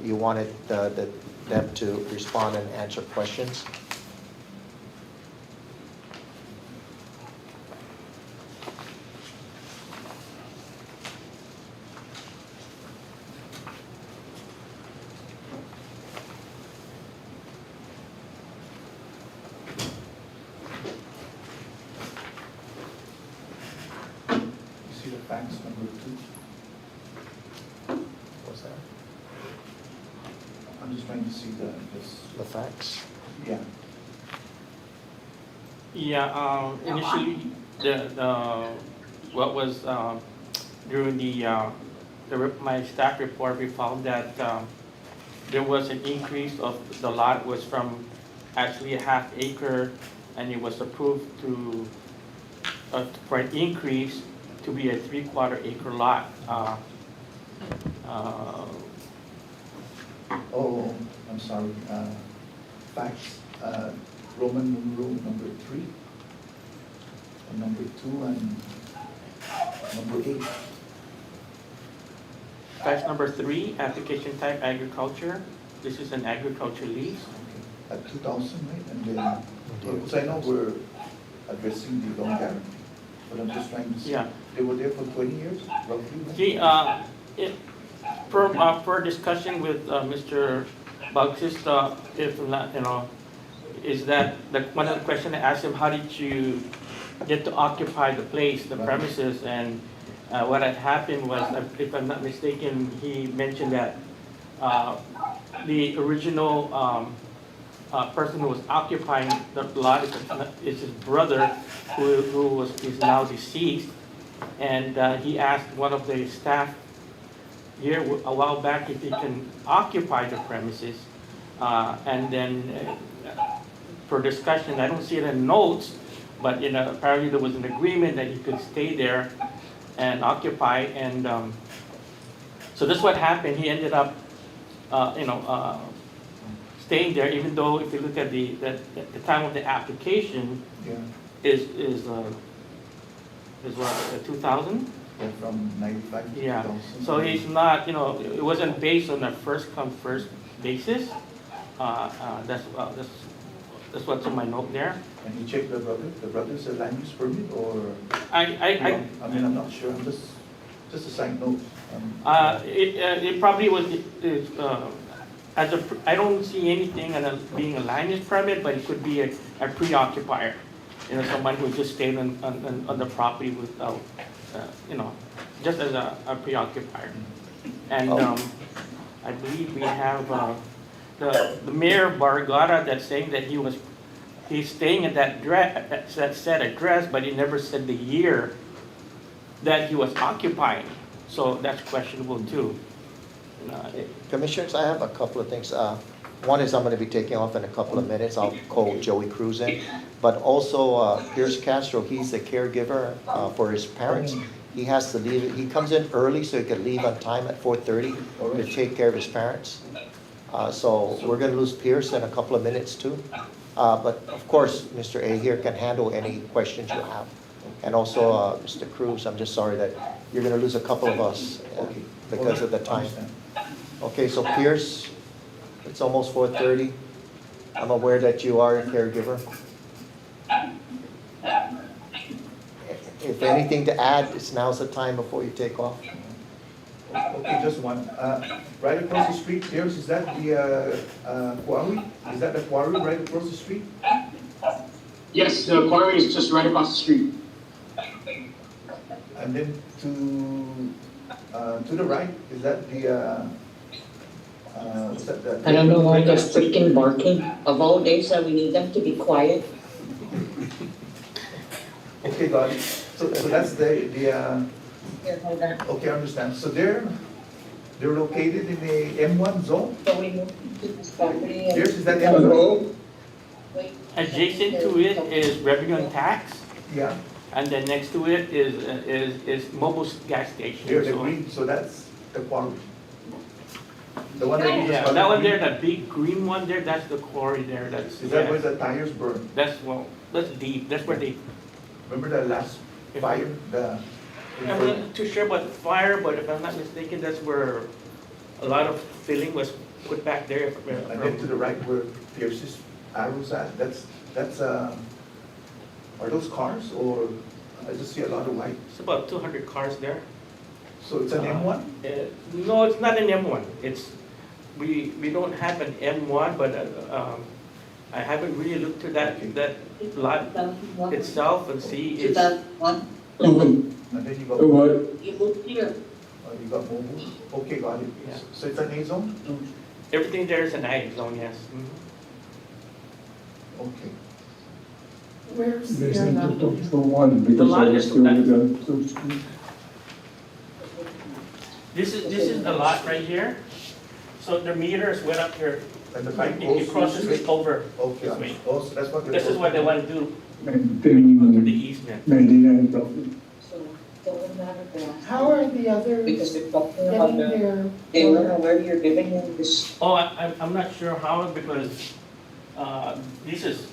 you wanted them to respond and answer questions. You see the fax number 2? What's that? I'm just trying to see this, The facts? yeah. Yeah, initially, what was, during my staff report, we found that there was an increase of, the lot was from actually a half acre, and it was approved for an increase to be a 3/4 acre lot. Oh, I'm sorry, fax, Roman numeral number 3, and number 2, and number 8. Fax number 3, application type agriculture. This is an agriculture lease. At 2,000, right? And then, because I know we're addressing the loan guarantee, but I'm just trying to see. Yeah. They were there for 20 years, roughly? See, for discussion with Mr. Bautista, if not, is that one of the questions I asked him, how did you get to occupy the place, the premises? And what had happened was, if I'm not mistaken, he mentioned that the original person who was occupying the lot is his brother, who is now deceased. And he asked one of the staff here a while back if he can occupy the premises. And then for discussion, I don't see it in notes, but apparently there was an agreement that he could stay there and occupy. And so this is what happened. He ended up, staying there, even though if you look at the time of the application Yeah, is what, 2000? yeah, from 95 to Yeah, 2000. so he's not, it wasn't based on a first come, first basis. That's what's in my note there. And he checked the brother's a land use permit, or? I mean, I'm not sure, I'm just a side note. it probably was, I don't see anything as being a land use permit, but it could be a preoccupier. Someone who just stayed on the property without, just as a preoccupier. And I believe we have the mayor of Barragata that's saying that he's staying at that said address, but he never said the year that he was occupying. So that's questionable too. Commissioners, I have a couple of things. One is I'm going to be taking off in a couple of minutes. I'll call Joey Cruz in. But also Pierce Castro, he's the caregiver for his parents. He has to leave. He comes in early so he can leave on time at 4:30 to take care of his parents. So we're going to lose Pierce in a couple of minutes too. But of course, Mr. A here can handle any questions you have. And also Mr. Cruz, I'm just sorry that you're going to lose a couple of us because of the time. Okay, so Pierce, it's almost 4:30. I'm aware that you are a caregiver. If anything to add, now's the time before you take off. Okay, just one. Right across the street, Pierce, is that the quarry? Is that the quarry right across the street? Yes, the quarry is just right across the street. And then to the right, is that the, what's that? I don't know why they're freaking barking. Of all days that we need them to be quiet. Okay, got it. So that's the Here, hold on. okay, I understand. So they're located in the M1 zone? So we move to this property and. Pierce, is that M1? Wait. Adjacent to it is revenue and tax, Yeah, and then next to it is mobile gas station. they're the So- green, so that's the quarry. The one that you just Yeah, called that one green? there, that big green one there, that's the quarry there. That's Is that yeah. where the tires burn? That's deep. That's where they. Remember the last fire, I'm not too sure about the fire, but if I'm not mistaken, that's where a lot of filling was put back there. and then to the right where Pierce's arrows at, that's, are those cars, or I just see a lot of white? It's about 200 cars there. So it's an M1? No, it's not an M1. We don't have an M1, but I haven't really looked to that lot itself and see it's. 2001. And then you got, You moved here. you got mobile? Okay, got it. Yeah. So it's an A zone? Everything there is an ag zone, yes. Okay. Where's There's the no other? for one, because lot I is- was still with the. This is the lot right here. So the meters went up here. And the pipe It goes crosses straight? it over Okay, this way. oh, so that's what they're. This is what they want to do to the Maintaining easement. 99,000. So, doesn't matter for us. How are the others Because they're talking about getting the, their they don't know water? where you're giving them this. Oh, I'm not sure how, because this is,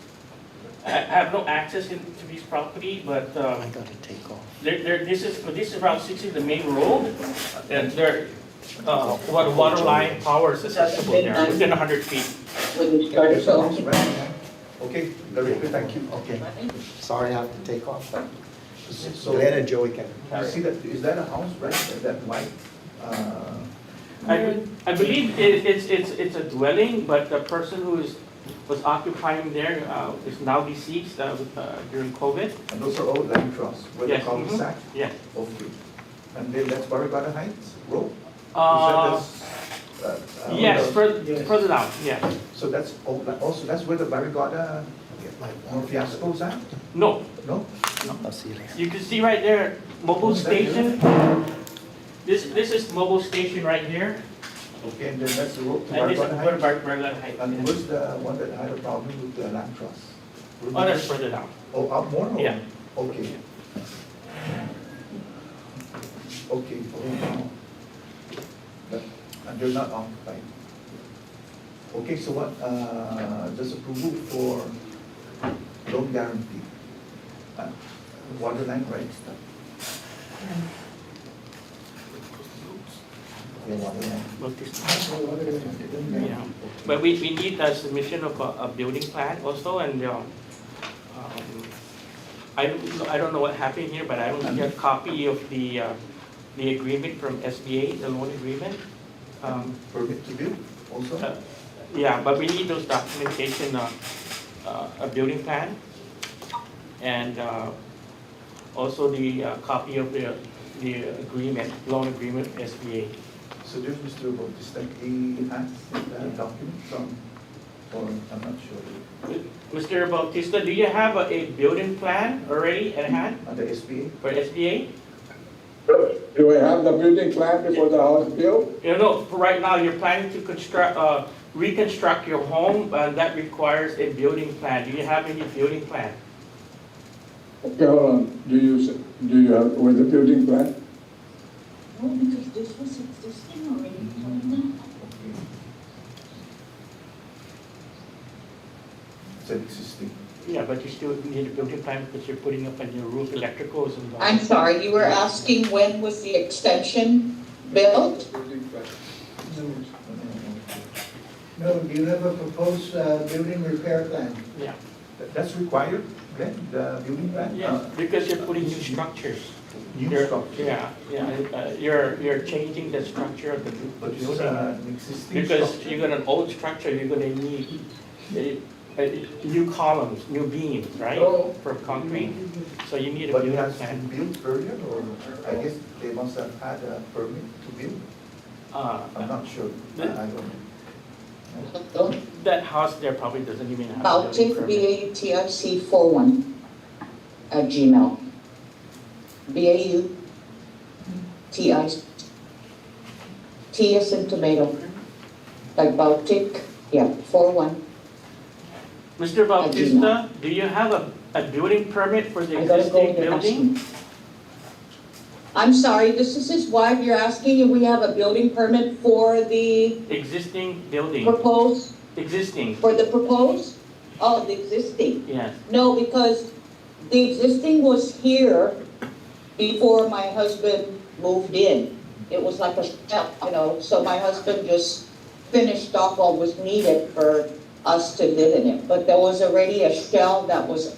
I have no access into this property, but I gotta take off. this is Route 60, the main road, and there, water line, power is accessible there, within 100 feet. When you started, so. Okay, very good, thank you. Okay, sorry I have to take off, but So, Glenn and Joey can you carry see it. that, is that a house, right, that white? I believe it's a dwelling, but the person who was occupying there is now deceased during COVID. And those are all land trusts, where they Yes, call the sack? Yes. Okay. And then that's Barragata Heights Road? Yes, further down, yes. So that's, also, that's where the Barragata Fiasco's at? No, No? I'll see you later. you can see right there, mobile station. This is mobile station right here, Okay, and then that's the road to and this is Barcon Heights. Berlin Heights. And where's the one that had a problem with the land trust? Oh, that's further down. Oh, up more? or- Yeah. Okay. Okay, oh, but, and they're not occupied. Okay, so what, just approval for loan guarantee? Water line, right? Yeah, water line. Look this. Yeah, but we need a submission of a building plan also, and I don't know what happened here, but I don't see a copy of the agreement from SBA, the loan agreement. Permit to build also? Yeah, but we need those documentation, a building plan, and also the copy of the agreement, loan agreement with SBA. So there's Mr. Bautista, he has the document from, or I'm not sure, Mr. Bautista, do you have a building plan already at hand on the SBA? for SBA? Do I have the building plan before the house built? You know, for right now, you're planning to reconstruct your home, and that requires a building plan. Do you have any building plan? Okay, hold on. Do you have, with the building plan? No, because this was existing already. Okay. It's an existing. Yeah, but you still need a building plan because you're putting up a new roof, electricals and. I'm sorry, you were asking when was the extension built? No, do you have a proposed building repair plan? Yeah, That's required, Glenn, the building plan? yeah, because you're putting new structures. New You're- structure? Yeah, you're changing the structure of the But it's building. an existing Because structure. you got an old structure, you're gonna need new columns, new beams, right? Oh. For concrete, so you need a But it building has been plan. built earlier, or I guess they must have had a permit to build? I'm not sure, I don't know. That house there probably doesn't even have a building Bautic, permit. BAUTIC 41 at Gmail. BAUTIC, T as in tomato. Like Bautic, yeah, 41. Mr. Bautista, do you have a building permit for the I gotta go existing with the building? question. I'm sorry, this is his wife. You're asking if we have a building permit for the Existing building, proposed, existing, for the proposed? Oh, the existing. yes. No, because the existing was here before my husband moved in. It was like a step, so my husband just finished off what was needed for us to live in it. But there was already a shell that was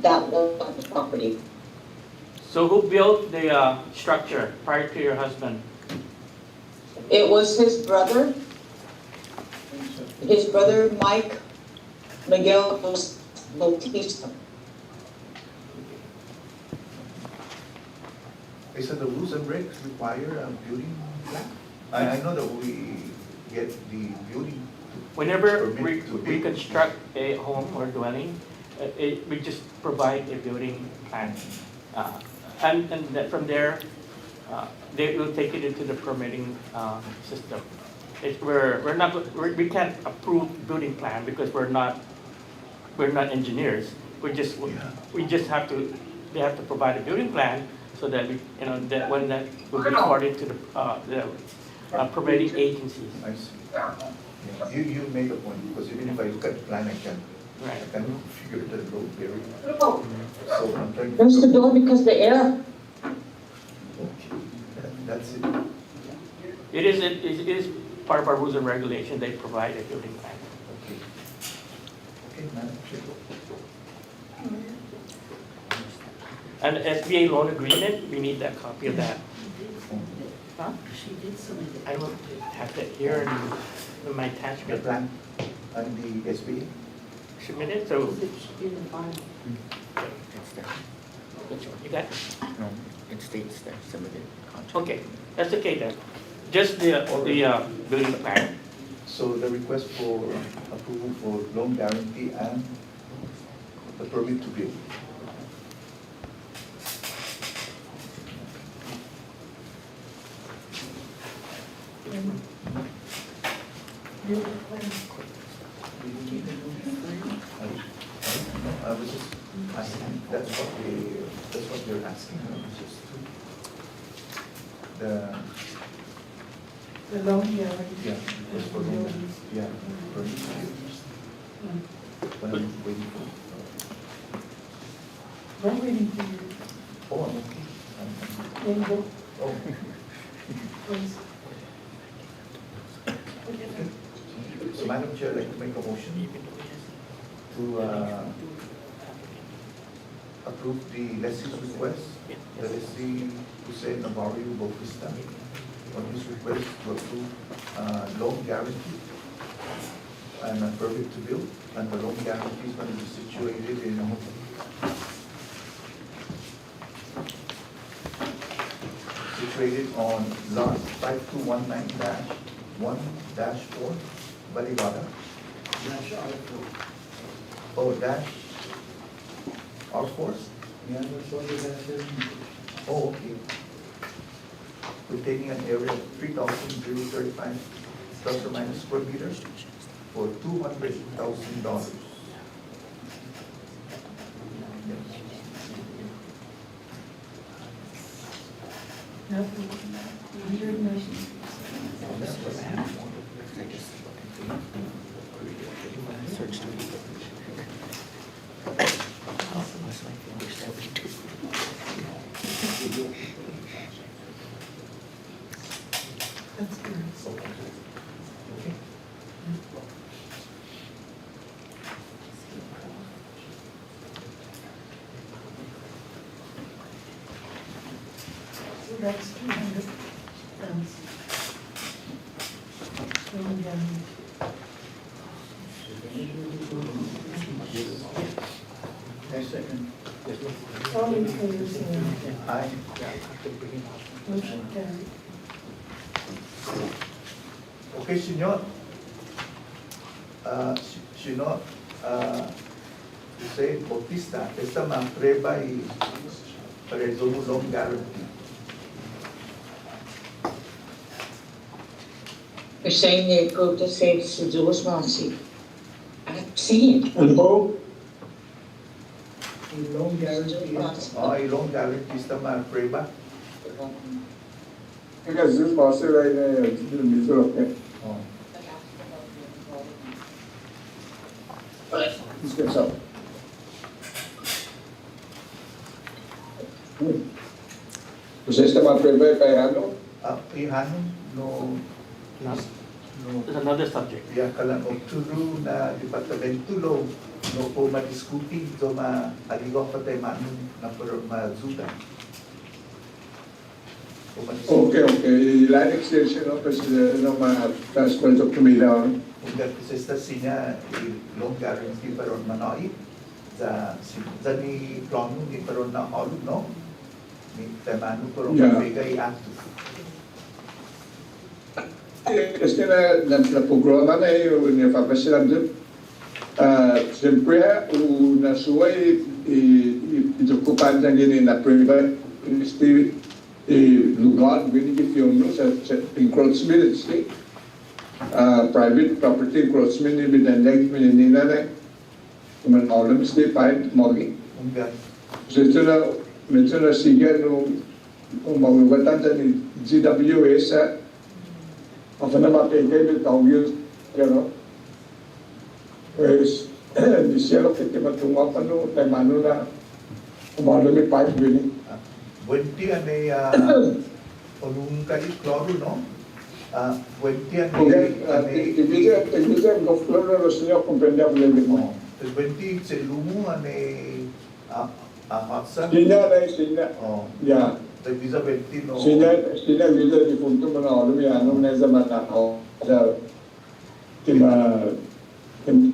on the property. So who built the structure prior to your husband? It was his brother Mike Miguel Bautista. So the rules and regs require a building plan? I know that we get the building. Whenever we permit to build. reconstruct a home or dwelling, we just provide a building plan. And that from there, they will take it into the permitting system. We can't approve building plan because we're not engineers. They have to provide a building plan so that that when that will be reported to the permitting agencies. I see. Yeah, you make a point, because even if I look at the plan, I can figure the road very. So I'm trying to. Close the door because the air. Okay, that's it. It is part of our rules and regulations. They provide a building plan. Okay. Okay, Madam Chair. And SBA loan agreement, we need that copy of that. Huh? I don't have that here in my The attachment. plan and the SBA. Submitted, so It's there. you got it? No, it states there, submitted contract. Okay, that's okay then. Just the building plan. So the request for approval for loan guarantee and the permit to build. and do the plan. I was just asking, that's what they're asking, just The loan guarantee. yeah, just for them, yeah, for what I'm waiting for. We're waiting for you. Oh, I'm okay. Then go, Oh, please. so Madam Chair, I'd like to make a motion to approve the lessee's request, the lessee Jose Navarro Bautista, on his request to approve loan guarantee and a permit to build, and the loan guarantee is going to be situated in on lot 5219-1-4, Balivada. Oh, dash R4? Yeah, that's what it is. Oh, okay. Containing an area of 3,035 plus or minus square meters for $200,000. Nothing. 190. That's good. So that's 200,000. Loan guarantee. I second. All in favor, say aye. Aye. Motion carried. Okay, senyor. Senyor, Jose Bautista, esta ma prueba y presumo loan guarantee. You're saying they approved the same Suzu's Masi. I've seen it. Hello? The loan guarantee. Oh, y loan guarantee esta ma prueba. Because this boss right now, it's the middle of it. Oh. This gets up. Pues este más breve pagano, Ihano, no, There's another subject. ya kalang tulu na departamento lo no po madiskuti do aligo pa tayo na pero mazuta. okay, line extension, no, pues no más transport of comida. Kung sa esta sinya loan guarantee pero manoi za ni plano ni pero na all no ni temano pero Yeah. mabigay active. Este na programa na yung napapasilan doon. Siyempre, nasuway itukupan na gini na private este lugar, binigit yung sa encroachment, private property encroachment ni binandag minina na kuman alam este paid mogi. So ito na siya nung magubatan sa ni GWS ako na mapigay ng tawag yun, pues, di siya lang kiti matunga pa no, tayo mano na, umano may pipe billing. Buenti ane olung kali kloro no. Buenti Okay, ane tigbigan, go floor na ros niyo kung pwede ako lang mo. buenti se lumu ane hotsa. Sina. Oh. Ya, The visa buenti no. sina visa di punto mo na alam yan, nung nasa mana ako, sa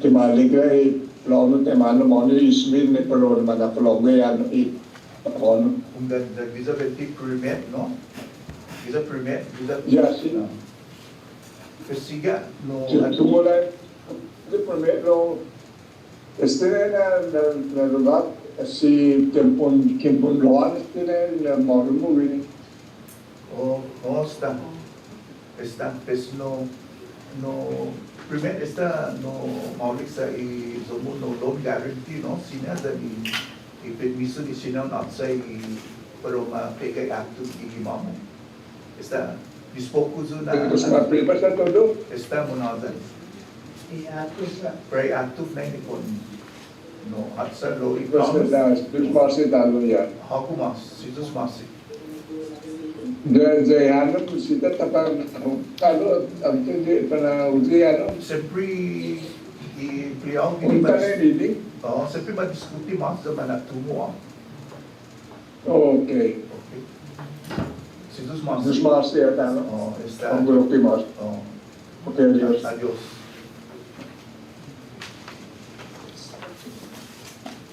timaligay, plano temano mo, ismin ni pero naman na plano yan, ako. The visa buenti permit no. Visa permit, visa. Ya, sina. Kasiga no. Tumulan, the permit no, na lugar, si Kimpon Loan, na model mo rin. Oh, sta. pues primer maulik sa no loan guarantee, no? Sina permiso di sina outside pero mapigay active imamo. Dispoco na Tapos mapripas na todo. mo na dan. I-atos na. Very active na ini kon. No, at sa low Tapos income. na, dus masi talo yan. Ako mas, situs masi. Dahil hanap ko sila tapang talo at hindi pa na uzi ano. Siyempre, i-pliyaw Punta na yung leading. Oo, siyempre madiskuti mas sa manatumo. Okay. Okay. Situs masi. Dus masi at ano. Oo, Ang gulo mas. Oo. Okay, adios. Adios.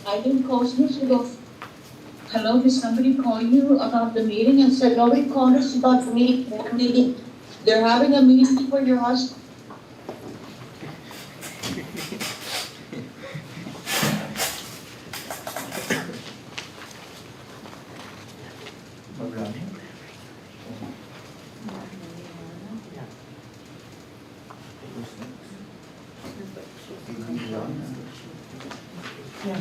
I didn't call you to go, hello, did somebody call you about the meeting and said, nobody called us about the meeting? They're having a meeting for your husband. Mabrani. Yeah.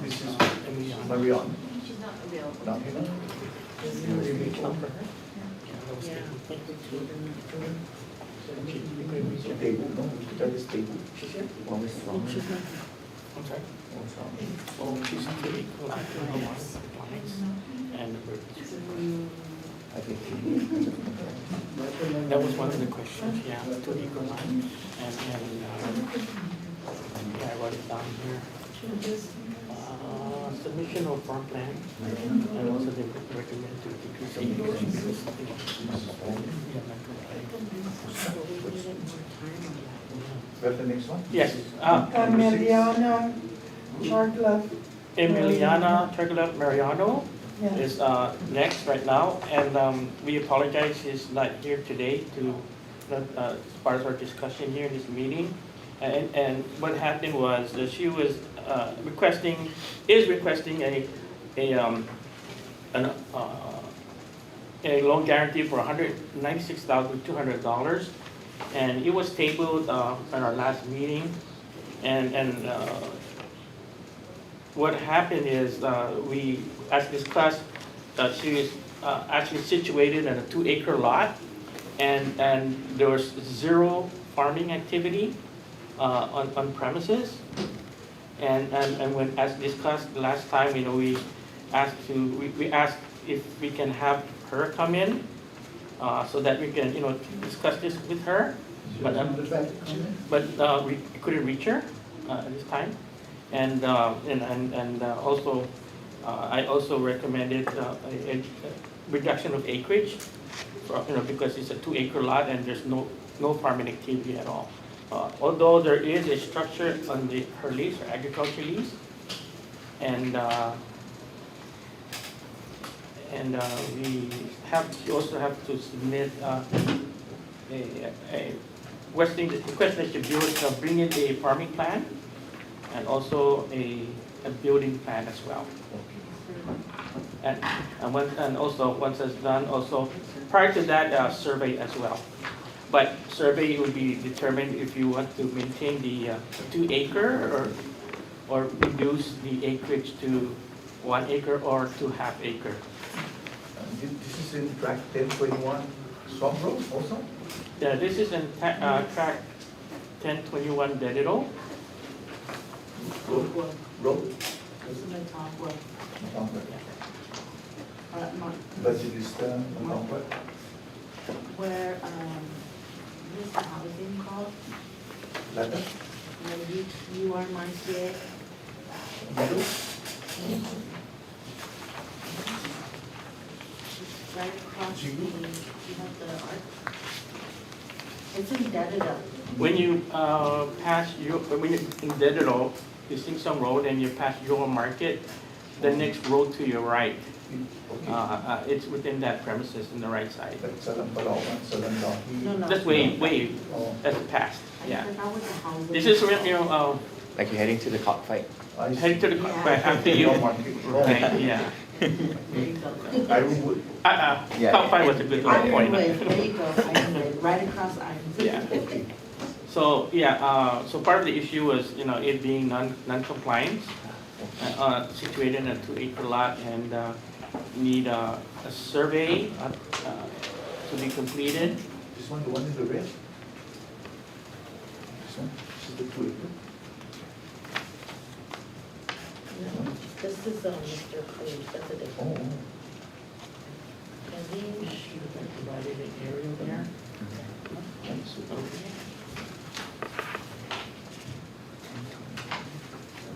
This is Marion. She's not available. Not here. So table, no? That is table. I'm sorry? Oh, she's the equalizer and I think that was one of the questions, yeah, to equalize. And yeah, I wrote it down here. Submission of farm plan, and also they recommend to decrease acreage. We have the next one? Yes, Emiliana Charcliffe. Emiliana Turcola Mariano Yeah. is next right now, and we apologize he's not here today to, as part of our discussion here in this meeting. And what happened was that she was requesting a loan guarantee for $196,200, and it was tabled at our last meeting, and what happened is we, as discussed, she is actually situated in a 2-acre lot, and there was zero farming activity on premises. And when, as discussed last time, you know, we asked if we can have her come in so that we can, you know, discuss this with her. But we couldn't reach her at this time. And also, I also recommended a reduction of acreage, for, you know, because it's a 2-acre lot and there's no farming activity at all. Although there is a structure on her lease, her agriculture lease, and she also have to submit a request that you bring in a farming plan and also a building plan as well. And also once it's done, also prior to that, survey as well. But survey would be determined if you want to maintain the 2-acre or reduce the acreage to 1 acre or to half acre. This is in track 1021 Swamp Road also? Yeah, this is in track 1021 Dedito. Road? Budget is Where, what's the housing called? Lada? You are my CA. Right across the, you have the art. It's in Dedida. When you pass when you're in Dedito, you sing some road and you pass your market, the next road to your right. It's within that premises in the right side. Like Salampalawan, Salandahi. No. That's way, Oh. that's past, yeah. That was the housing. This is where, you know, like you're heading to the cockfight. I see. heading to the, Yeah. right after you. Market. Right, yeah. Ironwood. Top 5 was a good point. Ironwood, there you go, Ironwood, right across Ironwood. Yeah. So, yeah, so part of the issue was, it being non-compliant, situated in a 2-acre lot and need a survey to be completed. This one, the one in the red? This one, this is the 2-acre. No, this is Mr. Cruz, that's a different. Oh. And he, Divided an area there. let's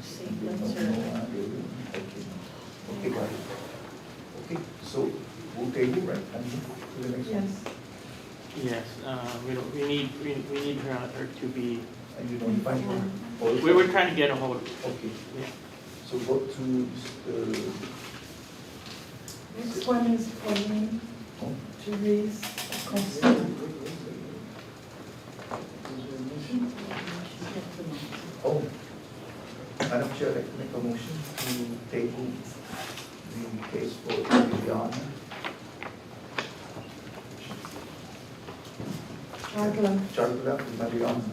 see, that's her. Okay, got it. Okay, so we'll table, right, and move to the next one? Yes. Yes, we need her to be, And you don't find her? we were trying to get a hold, Okay, yeah. so go to Next one is Pauline oh, Therese Acosta. oh, Madam Chair, I'd like to make a motion to table the case for Liliana. Charla Mariana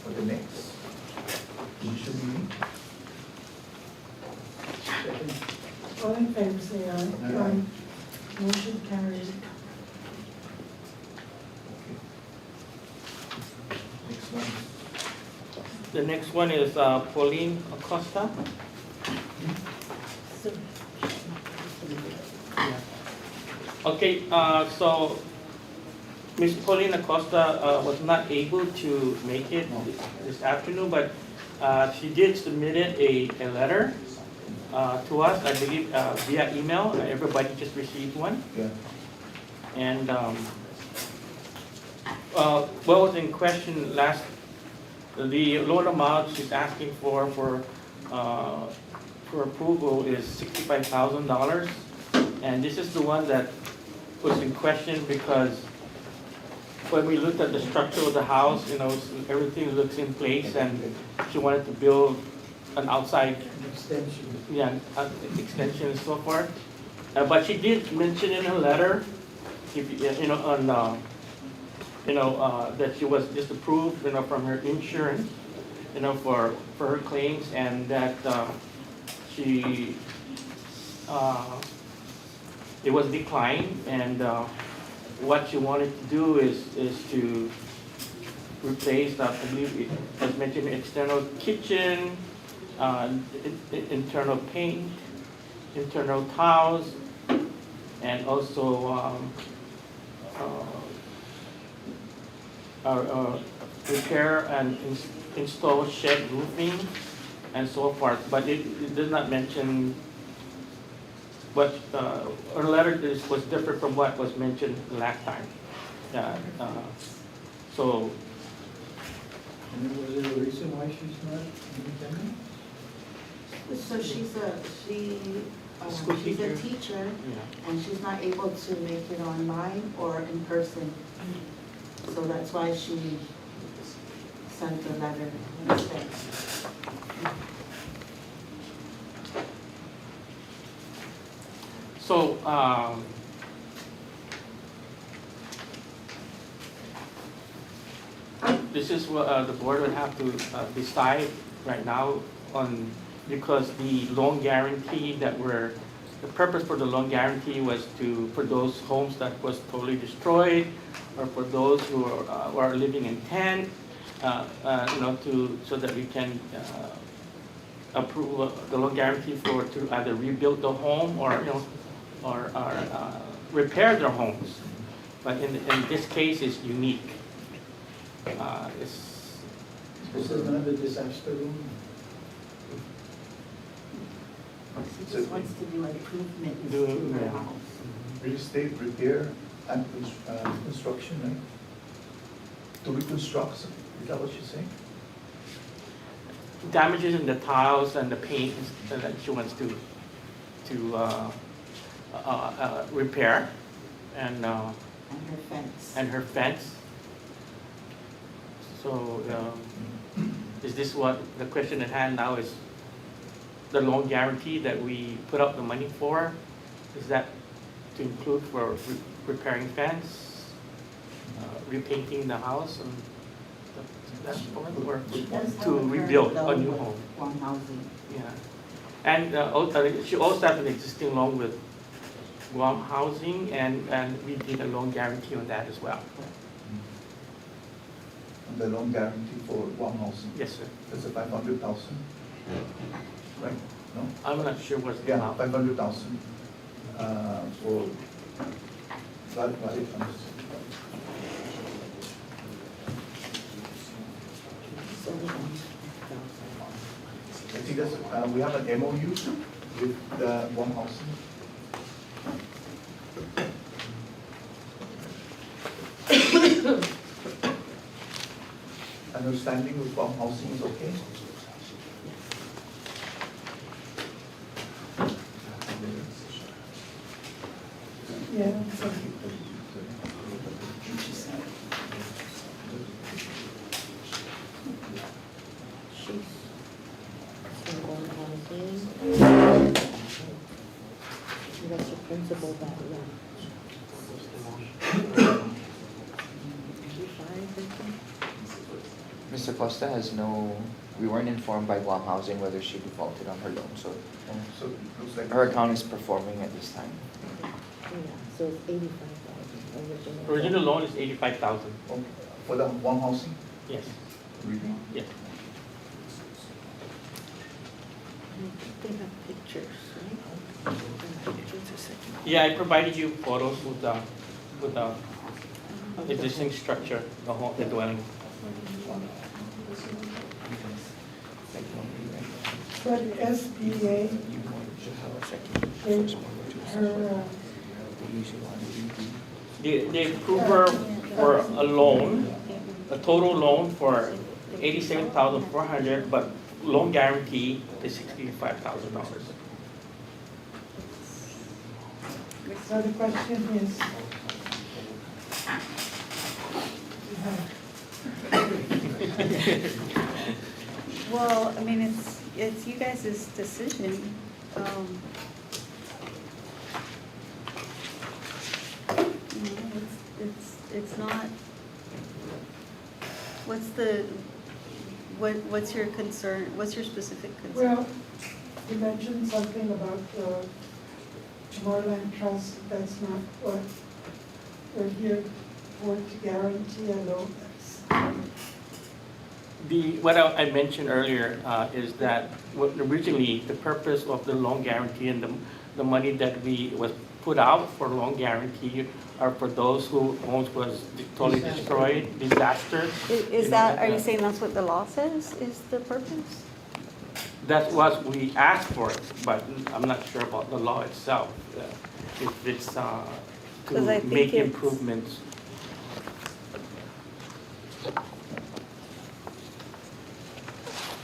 for the next commission meeting. All in favor, say aye. Aye. Motion carries. Okay. Next one. The next one is Pauline Acosta. Yeah. Okay, so Ms. Pauline Acosta was not able to make it this afternoon, but she did submit a letter to us, I believe, via email. Everybody just received one. Yeah. And what was in question the loan amount she's asking for approval is $65,000. And this is the one that was in question because when we looked at the structure of the house, everything looks in place, and she wanted to build an outside extension and so forth. But she did mention in her letter, that she was disapproved, from her insurance, for her claims, and that it was declined, and what she wanted to do is to replace, I believe it was mentioned, external kitchen, internal paint, internal tiles, and also repair and install shed roofing and so forth. But it does not mention what, her letter was different from what was mentioned last time. So, And was there a reason why she's not independent? So she's School a teacher. teacher, yeah. and she's not able to make it online or in person. So that's why she sent the letter instead. So, this is what the board would have to decide right now on, because the loan guarantee the purpose for the loan guarantee was for those homes that was totally destroyed, or for those who are living in tent, so that we can approve the loan guarantee to either rebuild the home or repair their homes. But in this case, it's unique. This is not a disaster room. She just wants to do improvements Do- to her yeah. house. Real estate repair and construction, right? To reconstruct, is that what you're saying? Damages in the tiles and the paint that she wants to repair, and And her fence. So, is this what the question at hand now is? the loan guarantee that we put up the money for, is that to include for repairing fence, repainting the house and that's for it, or to rebuild a new home? One housing. Yeah. And she also has an existing loan with Guam Housing, and we did a loan guarantee on that as well. And the loan guarantee for one housing, Yes, sir. that's a 500,000, right? No? I'm not sure what's the Yeah, amount. 500,000 for valid. I think that's, we have an MOU with one housing. Understanding with one housing is okay? Yeah, so That's your principal back, Mr. Costa has no, we weren't informed by Guam Housing whether she defaulted on her loan, so So it looks like. her account is performing at this time. So it's 85,000 original. Original loan is 85,000. Okay. For the one housing, Yes, really? yes. They have pictures, right? Yeah, I provided you photos with the existing structure, the home, the dwelling. but SBA, her, They approve her for a loan, a total loan for 87,400, but loan guarantee is $65,000. so the question is, Well, I mean, it's you guys' decision. You know, it's not, what's your concern, what's your specific concern? well, you mentioned something about the CHamoru Land Trust, that's not what we're here for, to guarantee a loan. What I mentioned earlier is that originally the purpose of the loan guarantee and the money that was put out for loan guarantee are for those whose homes was totally destroyed, disaster. Is that, are you saying that's what the law says is the purpose? That's what we asked for, but I'm not sure about the law itself. If it's 'Cause I to think make it's- improvements.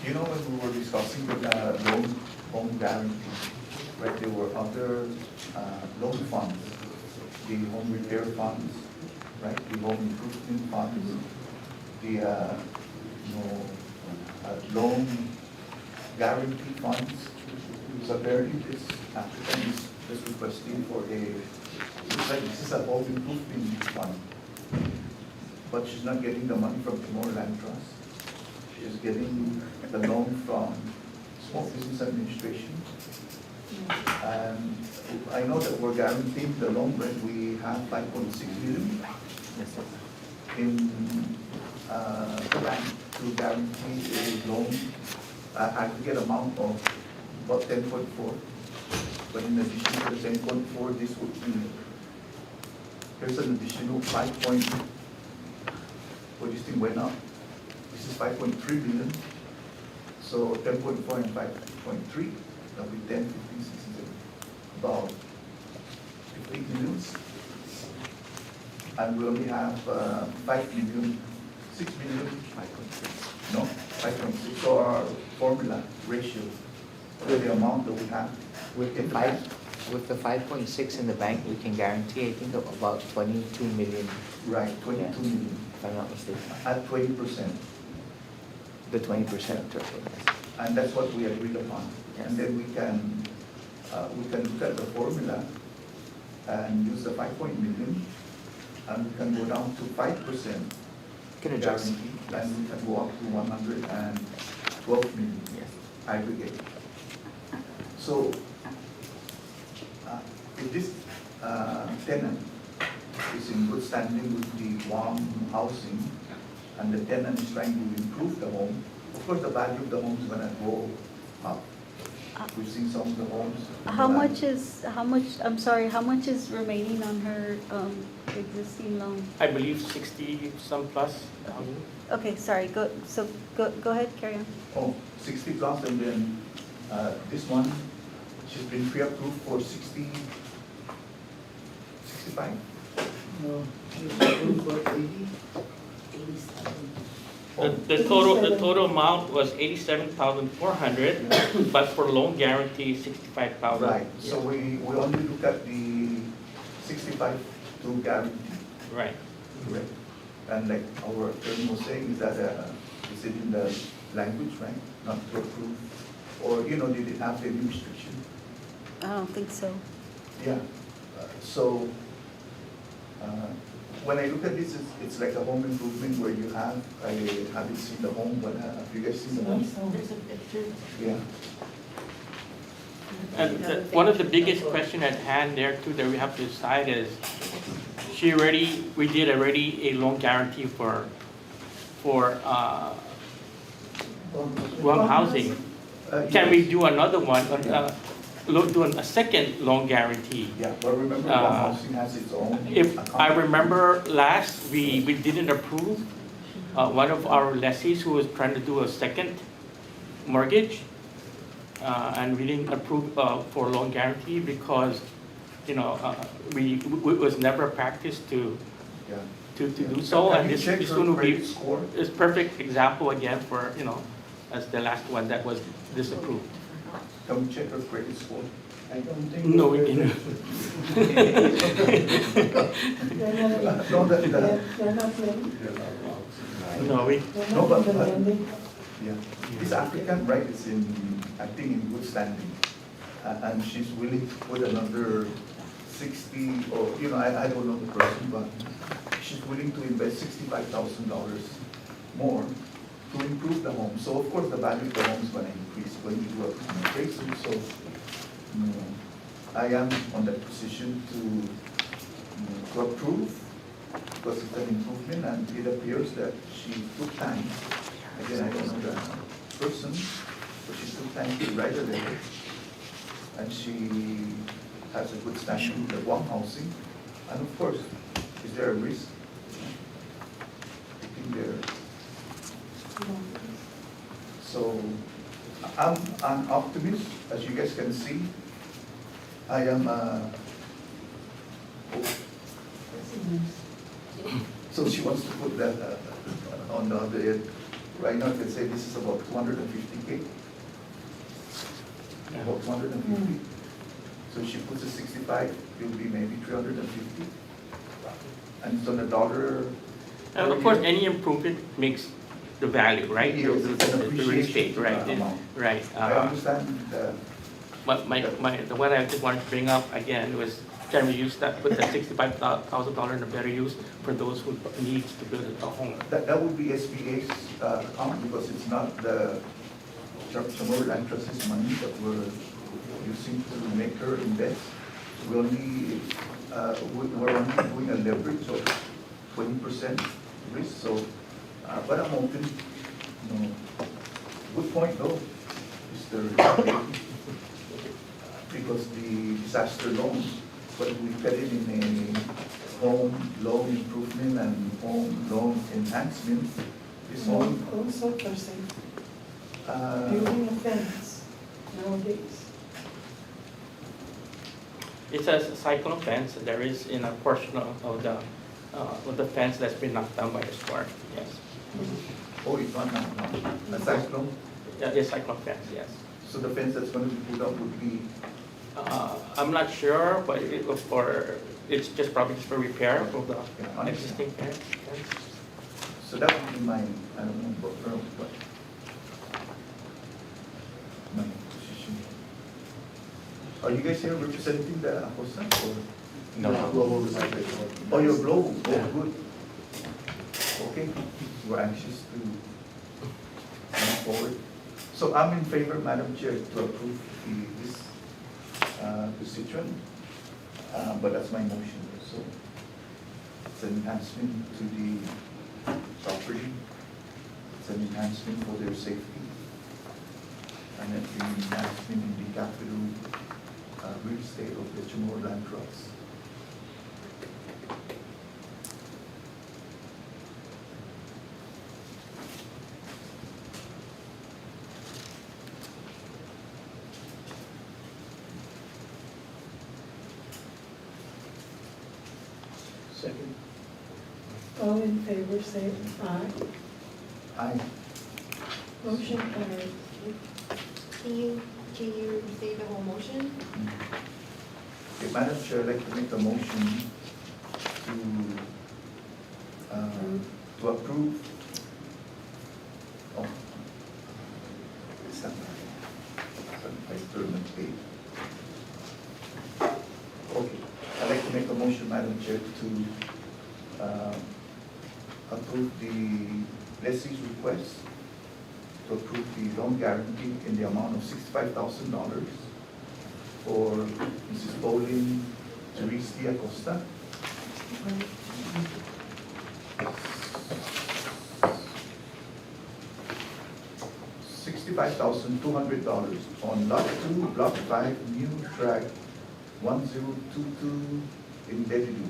You know, when we were discussing the loan guarantee, right, there were other loan funds, the home repair funds, right, the home improvement funds, the, loan guarantee funds. So apparently this applicant is requesting for looks like this is a home improvement fund, but she's not getting the money from CHamoru Land Trust. She's getting the loan from Small Business Administration. And I know that we're guaranteeing the loan, but we have 5.6 million in the bank to guarantee a loan, aggregate amount of about 10.4. But in addition to the 10.4, this would be, here's an additional 5 point, well, this thing went up. This is 5.3 billion. So 10.4 and 5.3, that'll be 10, 15, 16, 17, about 15 millions. And we only have 5 million, 6 million, 5.6, no, 5.6. So our formula ratio, the amount that we have. With the 5.6 in the bank, we can guarantee, I think, about 22 million, Right, 22 million if I'm not mistaken. at 20%. The 20% threshold. And that's what we agreed upon. And then we can look at the formula and use the 5 million, and we can go down to 5% Can adjust. guarantee, and we can go up to 112 million Yes. aggregate. So, if this tenant is in good standing with the Guam housing, and the tenant is trying to improve the home, of course, the value of the home is gonna go up. We've seen some of the homes. How much, I'm sorry, how much is remaining on her existing loan? I believe 60 some plus thousand. Okay, sorry, go ahead, carry on. Oh, 60 plus, and then this one, she's been pre-approved for 65? No, it's approved for 80. The total amount was 87,400, but for loan guarantee, 65,000. Right, so we only look at the 65 to guarantee, Right. correct? And like our attorney was saying, is that, is it in the language, right? Not to approve, or, did it have any restriction? I don't think so. Yeah, so, when I look at this, it's like a home improvement where I haven't seen the home, but have you guys seen the home? There's a picture. Yeah. And one of the biggest question at hand there too that we have to decide is, we did already a loan guarantee for Guam housing. Can we do another one, do a second loan guarantee? Yeah, but remember, Guam housing has its own. If I account. remember last, we didn't approve one of our lessees who was trying to do a second mortgage, and we didn't approve for loan guarantee because, it was never practiced to Yeah. do so. Have And you this checked her one will be credit score? this perfect example again for, as the last one that was disapproved. Can we check her credit score? I don't think. No, we didn't. No, They're not ready. No, we, They're No, not but- even lending. Yeah, this applicant, right, is I think in good standing. And she's willing to put another 60, or, I don't know the person, but she's willing to invest $65,000 more to improve the home. So of course, the value of the home is gonna increase when you do an appraisal. So, I am on that position to approve, because it's an improvement, and it appears that she took time. Again, I don't know the person, but she took time to write a letter, and she has a good standing with the Guam housing. And of course, is there a risk? I think there. So, I'm an optimist, as you guys can see. I am, so she wants to put that on the other end. Right now, I can say this is about 250K. About 250. So she puts a 65, it will be maybe 350. And it's on a dollar. and of course, any improvement makes the value, right? Yes, it's an The real estate, appreciation right? amount. Right. I understand But the one I just wanted to bring up again was, can we use that, put that $65,000 in a better use for those who needs to build a home? that would be SBA's account, because it's not the CHamoru Land Trust's money that we're using to make her invest. We're only doing a leverage of 20% risk, so, but I'm open. Good point though, Mr. Because the disaster loan, but we cut it in a home loan improvement and home loan enhancement, this one, Also, person, building a fence nowadays. It's a cyclone fence, there is in a portion of the fence that's been knocked down by the storm, yes. oh, it's not now, a cyclone, Yeah, it's cyclone fence, yes. so the fence that's going to be put up would be, I'm not sure, but it's just probably just for repair of the Yeah, existing fence. so that would be my, I don't know, but, Are you guys here representing the Acosta or? No. Global Recycling. Oh, you're global, oh, Yeah. good. Okay, we're anxious to move forward. So I'm in favor, Madam Chair, to approve this constituent, but that's my motion, so it's an enhancement to the property, it's an enhancement for their safety, and it's an enhancement in the capital real estate of the CHamoru Land Trust. Second. All in favor, say aye. Aye. Motion carries. Can you say the whole motion? Okay, Madam Chair, I'd like to make a motion to approve. Oh, it's not my turn to pay. Okay, I'd like to make a motion, Madam Chair, to approve the lessee's request to approve the loan guarantee in the amount of $65,000 for Mrs. Pauline Therese Acosta. $65,200 on Lot 2, Block 5, New Track 1022 in Dedidu.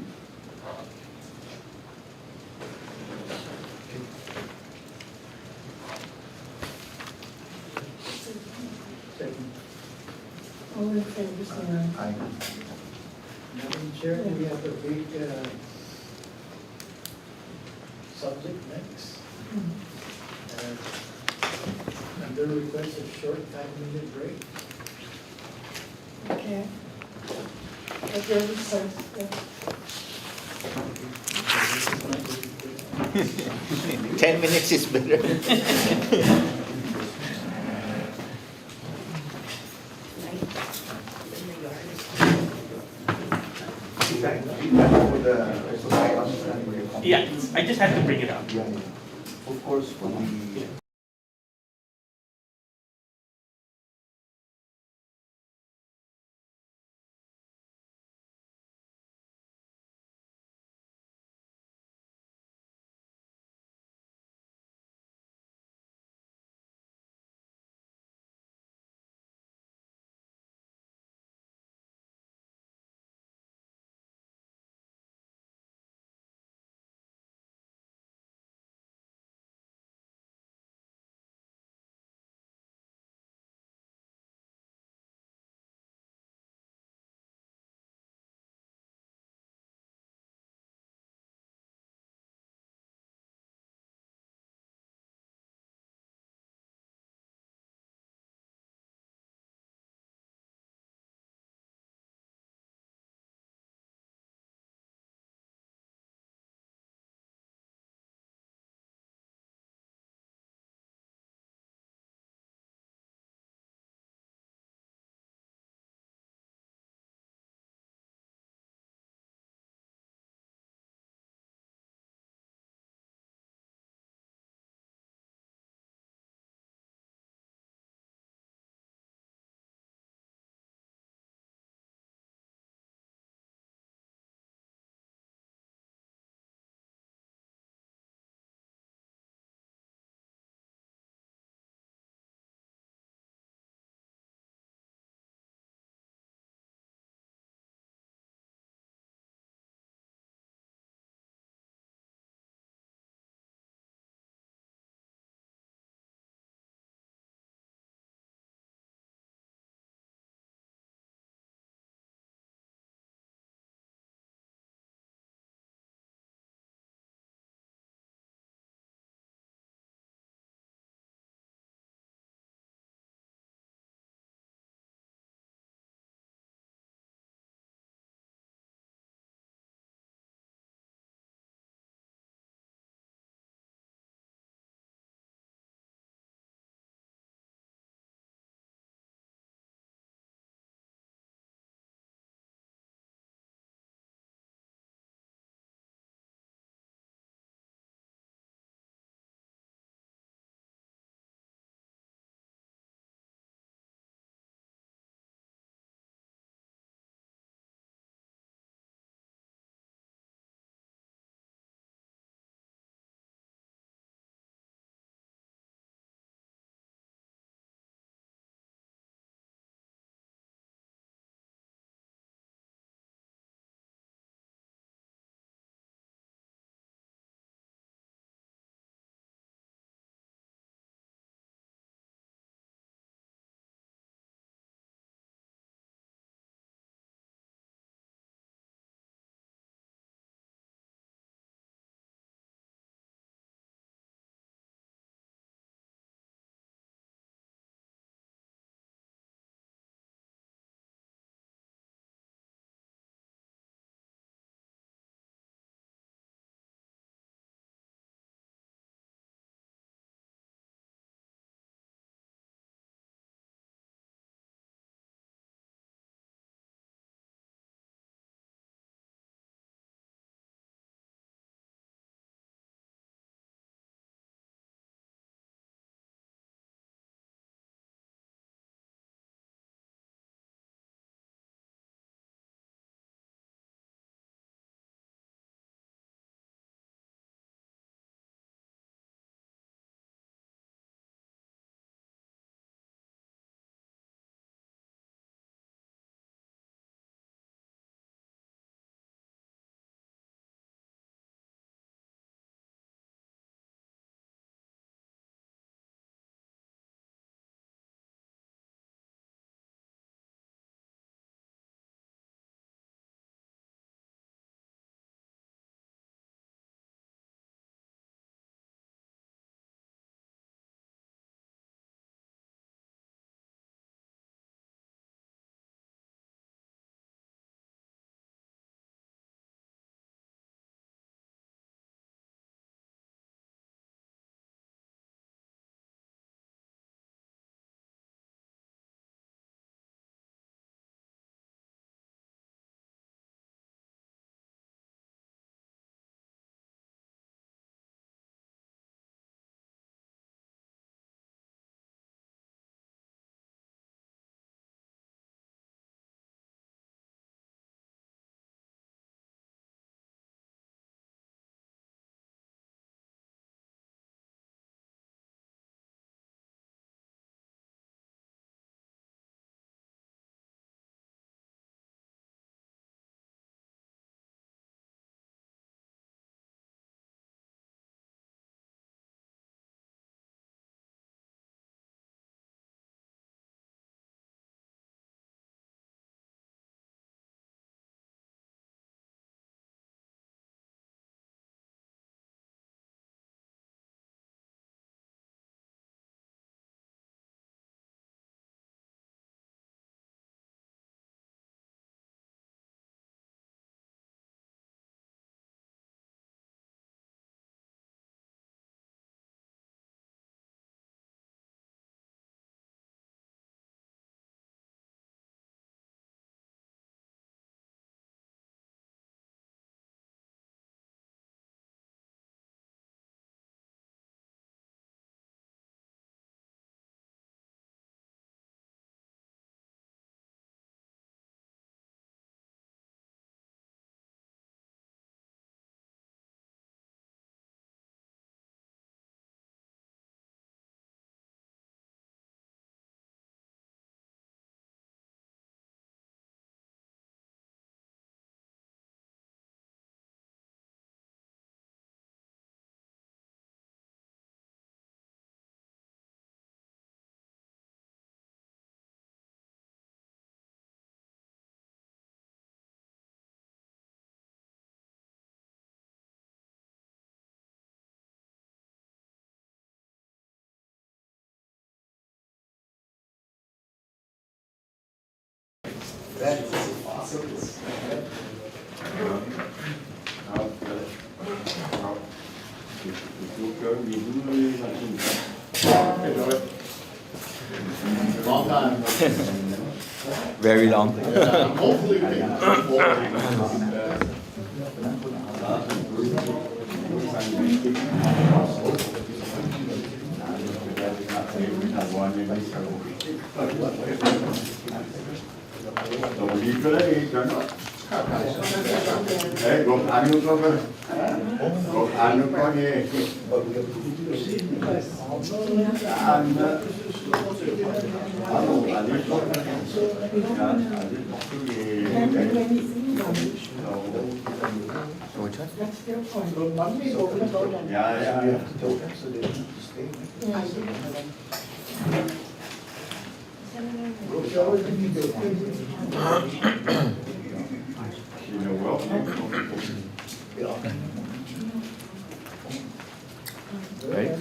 Second. All in favor, say aye. Aye. Madam Chair, we have a big subject next. Under request a short 5-minute break. Okay. At your request, yeah. 10 minutes is better. Yeah, I just had to bring it up. Yeah, yeah. Of course, for the Long time. Very long. Hopefully we can move forward. Which one? That's their point. Yeah, yeah, yeah. Right?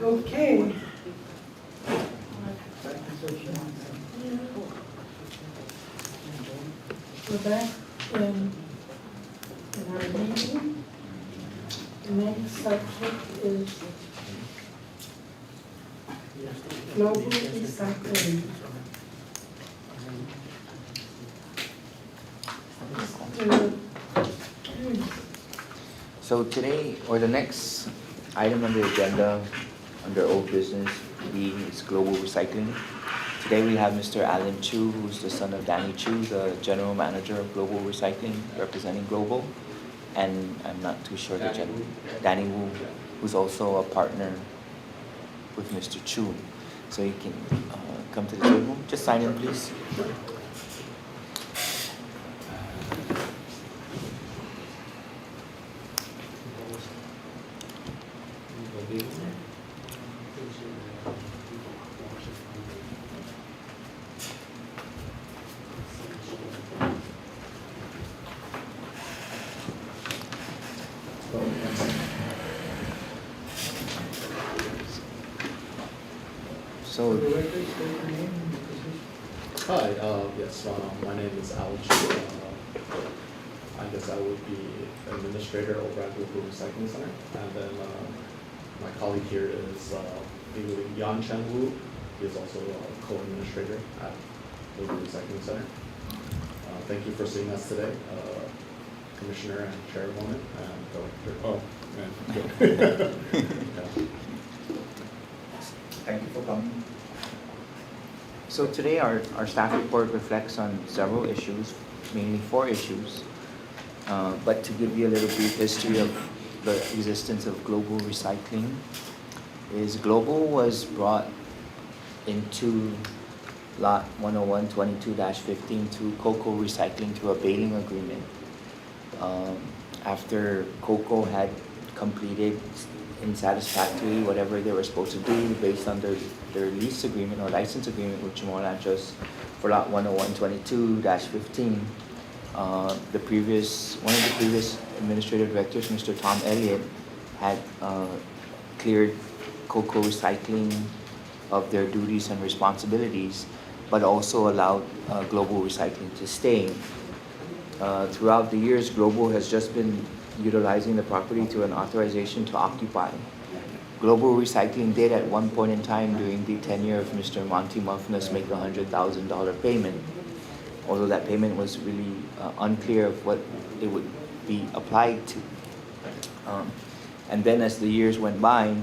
Okay. We're back in our meeting. The next subject is global recycling. So today, or the next item on the agenda, under old business, is global recycling. Today we have Mr. Alan Chu, who's the son of Danny Chu, the general manager of Global Recycling, representing Global. And I'm not too sure the general, Danny Wu, who's also a partner with Mr. Chu. So you can come to the table. Just sign in, please. So, Hi, yes, my name is Alan Chu. I guess I would be administrator over at Global Recycling Center. And then my colleague here is Yan Chen Wu. He is also a co-administrator at Global Recycling Center. Thank you for seeing us today, Commissioner and Chairwoman and Director. Oh, man. Yeah. Thank you for coming. So today our staff report reflects on several issues, mainly 4 issues. But to give you a little brief history of the existence of global recycling, is Global was brought into Lot 101-22-15 through Cocoa Recycling through a baling agreement. After Cocoa had completed in satisfactory whatever they were supposed to do based on their lease agreement or license agreement with CHamoru Lanchos for Lot 101-22-15. One of the previous administrative directors, Mr. Tom Elliott, had cleared Cocoa Recycling of their duties and responsibilities, but also allowed Global Recycling to stay. Throughout the years, Global has just been utilizing the property through an authorization to occupy. Global Recycling did at one point in time during the tenure of Mr. Monty Muffness make a $100,000 payment, although that payment was really unclear of what it would be applied to. And then as the years went by,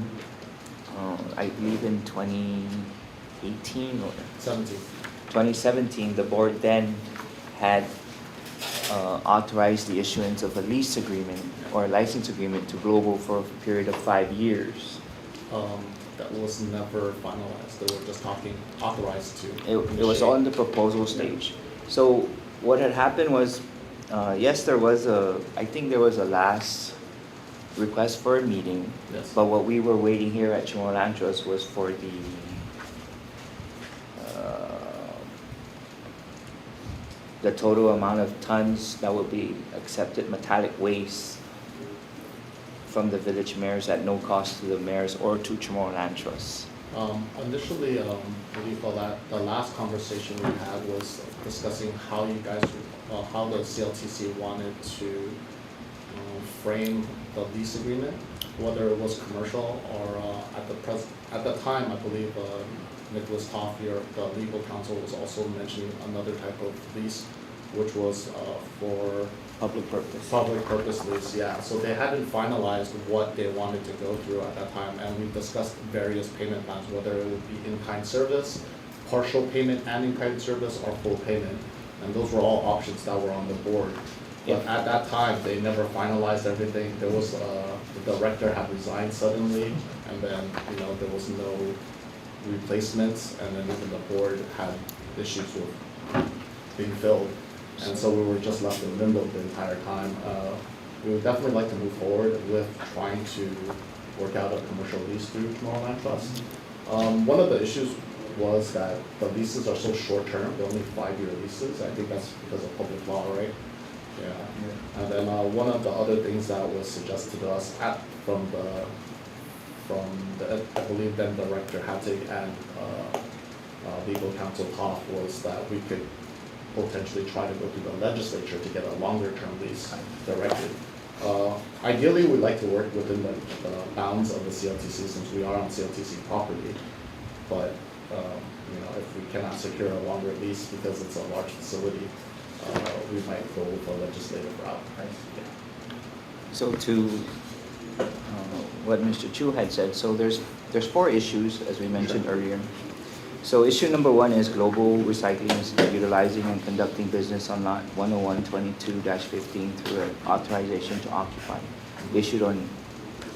I believe in 2018 or 2017, the board then had authorized the issuance of a lease agreement or a license agreement to Global for a period of 5 years. That was never finalized. They were just talking, authorized to. It was all in the proposal stage. So what had happened was, yes, I think there was a last request for a meeting. Yes. But what we were waiting here at CHamoru Lanchos was for the total amount of tons that would be accepted metallic waste from the village mayors at no cost to the mayors or to CHamoru Lanchos. Initially, what do you call that, the last conversation we had was discussing how you guys, how the CLTC wanted to frame the lease agreement, whether it was commercial or at the time, I believe Nicholas Toffier, the legal counsel, was also mentioning another type of lease, which was for Public purpose. public purpose lease, yeah. So they hadn't finalized what they wanted to go through at that time, and we discussed various payment plans, whether it would be in-kind service, partial payment and in-kind service, or full payment. And those were all options that were on the board. But at that time, they never finalized everything. There was, the director had resigned suddenly, and then, there was no replacements, and then even the board had issues with being filled. And so we were just left in limbo the entire time. We would definitely like to move forward with trying to work out a commercial lease through Tomorrowland Trust. One of the issues was that the leases are so short-term, they're only 5-year leases. I think that's because of public law, right? Yeah. And then one of the other things that was suggested to us from the I believe then director Hattig and legal counsel Toff was that we could potentially try to go through the legislature to get a longer term lease directed. Ideally, we'd like to work within the bounds of the CLTC since we are on CLTC property. But if we cannot secure a longer lease because it's a large facility, we might go with a legislative route. So to what Mr. Chu had said, so there's 4 issues, as we mentioned earlier. So issue number 1 is Global Recycling is utilizing and conducting business on lot 10122-15 through an authorization to occupy, issued on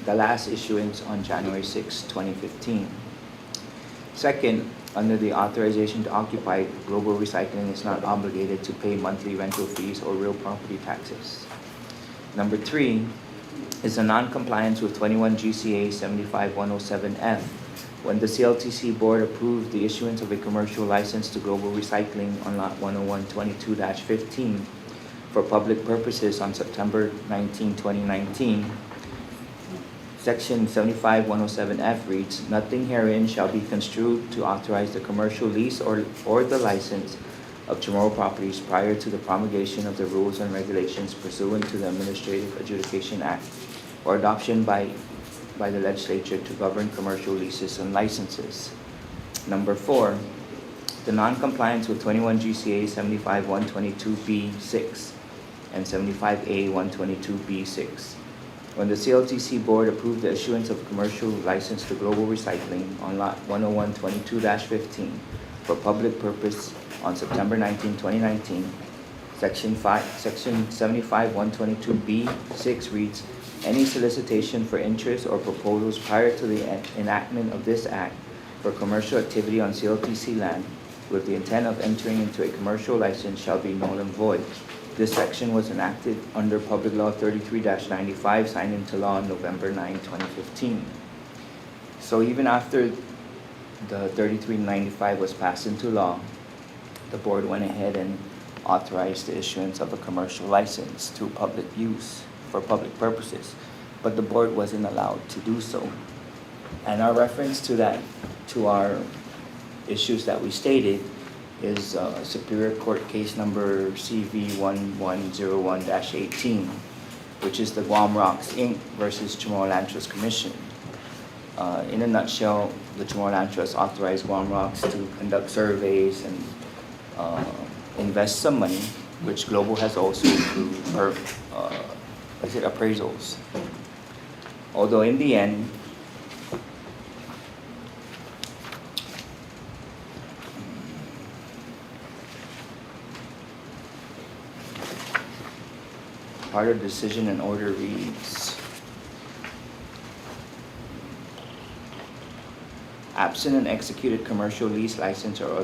the last issuance on January 6, 2015. Second, under the authorization to occupy, Global Recycling is not obligated to pay monthly rental fees or real property taxes. Number 3 is a non-compliance with 21 GCA 75107F. When the CLTC board approved the issuance of a commercial license to Global Recycling on lot 10122-15 for public purposes on September 19, 2019, Section 75107F reads, nothing herein shall be construed to authorize the commercial lease or the license of CHamoru Properties prior to the promulgation of the rules and regulations pursuant to the Administrative Adjudication Act or adoption by the legislature to govern commercial leases and licenses. Number 4, the non-compliance with 21 GCA 75122B6 and 75A 122B6. When the CLTC board approved the issuance of a commercial license to Global Recycling on lot 10122-15 for public purpose on September 19, 2019, Section 75122B6 reads, any solicitation for interest or proposals prior to the enactment of this act for commercial activity on CLTC land with the intent of entering into a commercial license shall be null and void. This section was enacted under Public Law 33-95, signed into law on November 9, 2015. So even after the 3395 was passed into law, the board went ahead and authorized the issuance of a commercial license to public use for public purposes, but the board wasn't allowed to do so. And our reference to that, to our issues that we stated, is Superior Court case number CV1101-18, which is the Guam Rocks Inc. versus Chamorro Land Trust Commission. In a nutshell, the Chamorro Land Trust authorized Guam Rocks to conduct surveys and invest some money, which Global has also through appraisals. Although in the end, part of the decision and order reads, absent an executed commercial lease license or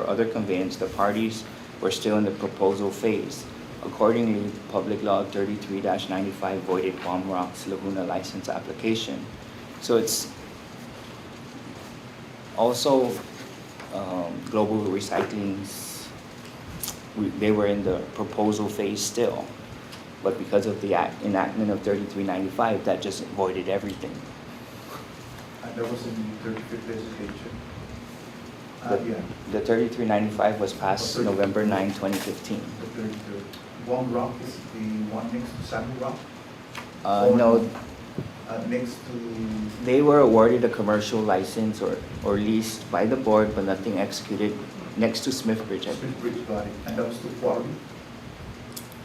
other conveyance, the parties were still in the proposal phase. Accordingly, Public Law 33-95 voided Guam Rocks Laguna license application. So it's also Global Recycling's, they were in the proposal phase still. But because of the enactment of 3395, that just voided everything. And that was in the 35th legislature. Yeah, The 3395 was passed November 9, 2015. the 33rd. Wong Rock is the one next to Samu Rock? No, Next to, they were awarded a commercial license or leased by the board, but nothing executed next to Smith Bridge. Smith Bridge, got it. And that was to Quarry?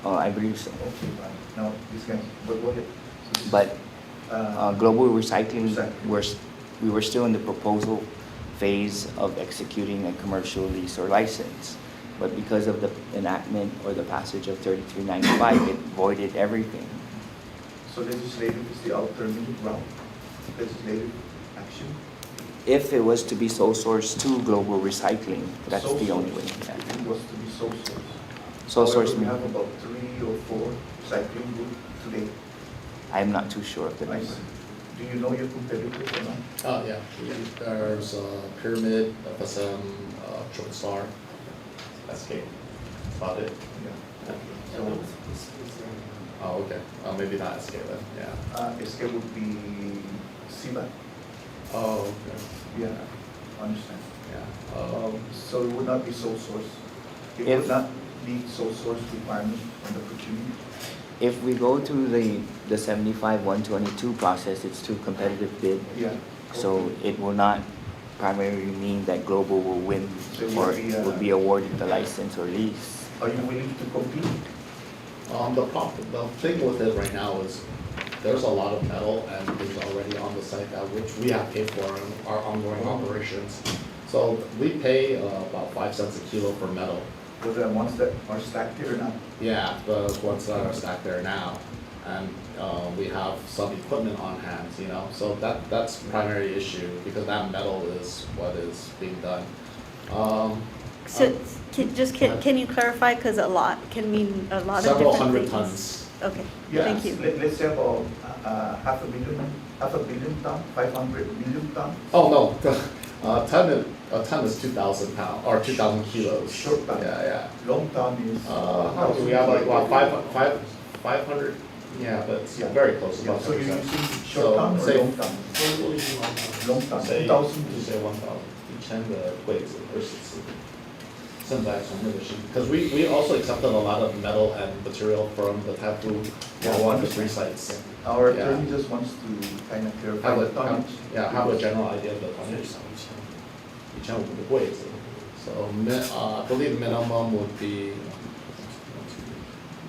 I believe so. Okay, got it. Now, this guy, but go ahead. So this is, But Global Recycling, Recycling. we were still in the proposal phase of executing a commercial lease or license. But because of the enactment or the passage of 3395, it voided everything. So legislative is the alternative route, legislative action? If it was to be sole source to Global Recycling, that's Sole the only way. source. Yeah. If it was to be sole source. Sole source, However, we have about 3 or 4 recycling groups today. I'm not too sure of the I number. see. Do you know your competitors or not? Yeah, there's Pyramid, FSM, Triple Star, SK, that's about it. Yeah. So, Oh, okay, maybe not SK then, yeah. SK would be SIBA. Oh, okay, Yeah, understand. yeah. So it would not be sole source. It If- would not meet sole source requirement on the procurement. If we go through the 75-122 process, it's through competitive bid. Yeah. So it will not primarily mean that Global will win So it or would be, will be awarded the license or lease. Are you willing to compete? The thing with it right now is there's a lot of metal and things already on the site that which we have paid for in our ongoing operations. So we pay about 5 cents a kilo for metal. For the ones that are stacked here or not? Yeah, the ones that are stacked there now. And we have some equipment on hand, you know, so that's primary issue because that metal is what is being done. So, can you clarify, because a lot can mean a lot of different things? Several hundred tons. Okay, Yeah, thank you. Let's say about half a billion ton, 500 million ton. Oh, no, a ton is 2,000 pounds, or 2,000 kilos. Short ton. Yeah. Long ton is. How do we have like, what, 500? Yeah, but it's Yeah. very close, Yeah, about so you're 10%. using short ton or say- long ton? Long ton, Say 2,000 就 say 1,000，1000个柜子20次。现在从那个是 because we also accepted a lot of metal and material from the Tapu water three sites. Our Yeah. attorney just wants to kind of clarify Have the a, tonnage. have a general idea of the tonnage. 1500个柜子 so I believe minimum would be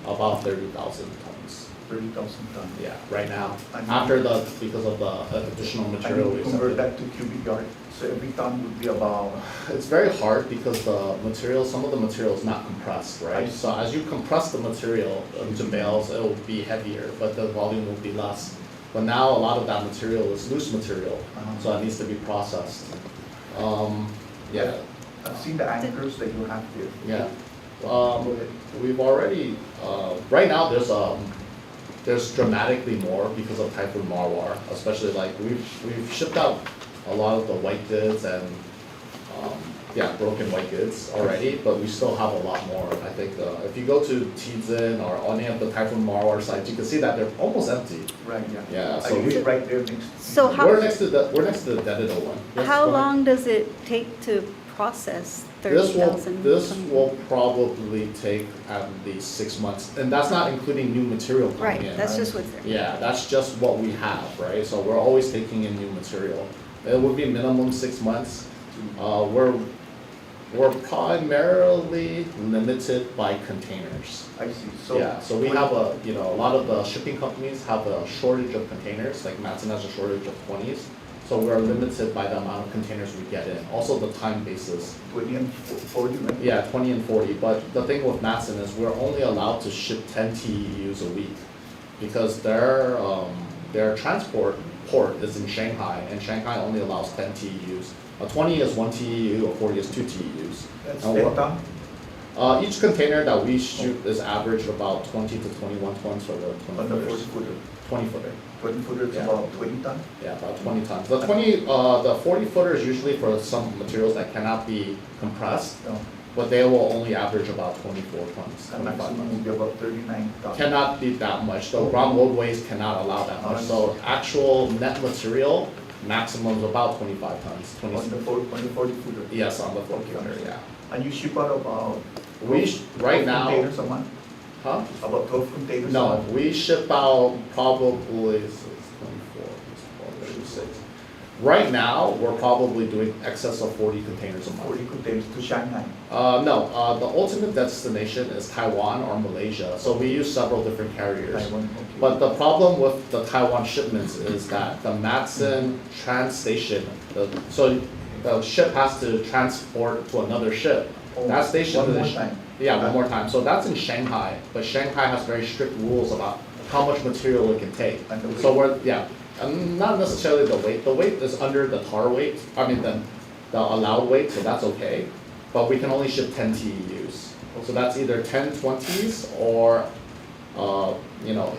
about 30,000 tons. 30,000 ton. Yeah, right now, And- after because of the additional material we And you convert accepted. that to cubic yard, so every ton would be about, It's very hard because the material, some of the material is not compressed, right? So as you compress the material into bales, it will be heavier, but the volume will be less. But now a lot of that material is loose material, so it needs to be processed. Yeah, I've seen the anchors that you have there. yeah. We've already, right now, there's dramatically more because of Typhoon Marwar, especially like we've shipped out a lot of the white goods and, broken white goods already, but we still have a lot more. I think, if you go to Tianjin or any of the Typhoon Marwar sites, you can see that they're almost empty. Right, yeah. Yeah, I so live we, right there next. So how- we're next to the Dedido one. Yes, How go ahead. long does it take to process This 30,000? will probably take at least 6 months, and that's not including new material coming in. Right, that's just what's there. Yeah, that's just what we have, right? So we're always taking in new material. It would be minimum 6 months. We're primarily limited by containers. I see, so. Yeah, so we have a lot of the shipping companies have a shortage of containers, like Matson has a shortage of 20s. So we're limited by the amount of containers we get in, also the time basis. 20 and 40, right? Yeah, 20 and 40, but the thing with Matson is we're only allowed to ship 10 TEUs a week because their transport port is in Shanghai, and Shanghai only allows 10 TEUs. A 20 is 1 TEU, a 40 is 2 TEUs. That's And 10 we're- ton? Each container that we shoot is average about 20 to 21 tons for the 20 On the 40 footers. footer. 20 footer. 20 footer is Yeah. about 20 ton? Yeah, about 20 tons. The 40 footer is usually for some materials that cannot be compressed, No, but they will only average about 24 tons, and 25 maximum tons. would be about 39 ton. Cannot be that much, the ground roadways cannot allow that much, so actual net material maximum of about 25 tons. On the 40 footer? Yes, on the 40 Okay, footer, understand. yeah. And you ship out about Right 12 now, containers a month? huh? About 12 containers a No, month? we ship out probably, so it's 24, it's 36. Right now, we're probably doing excess of 40 containers a month. 40 containers to Shanghai? No, the ultimate destination is Taiwan or Malaysia, so we use several different carriers. Taiwan, okay. But the problem with the Taiwan shipments is that the Matson trans station, so the ship has to transport to another ship. Oh, That station one more is, time. yeah, one more time. So that's in Shanghai, but Shanghai has very strict rules about how much material it can take. And the So weight. we're, yeah, not necessarily the weight. The weight is under the tar weight, I mean the allowed weight, so that's okay. But we can only ship 10 TEUs. So that's either 10 20s or,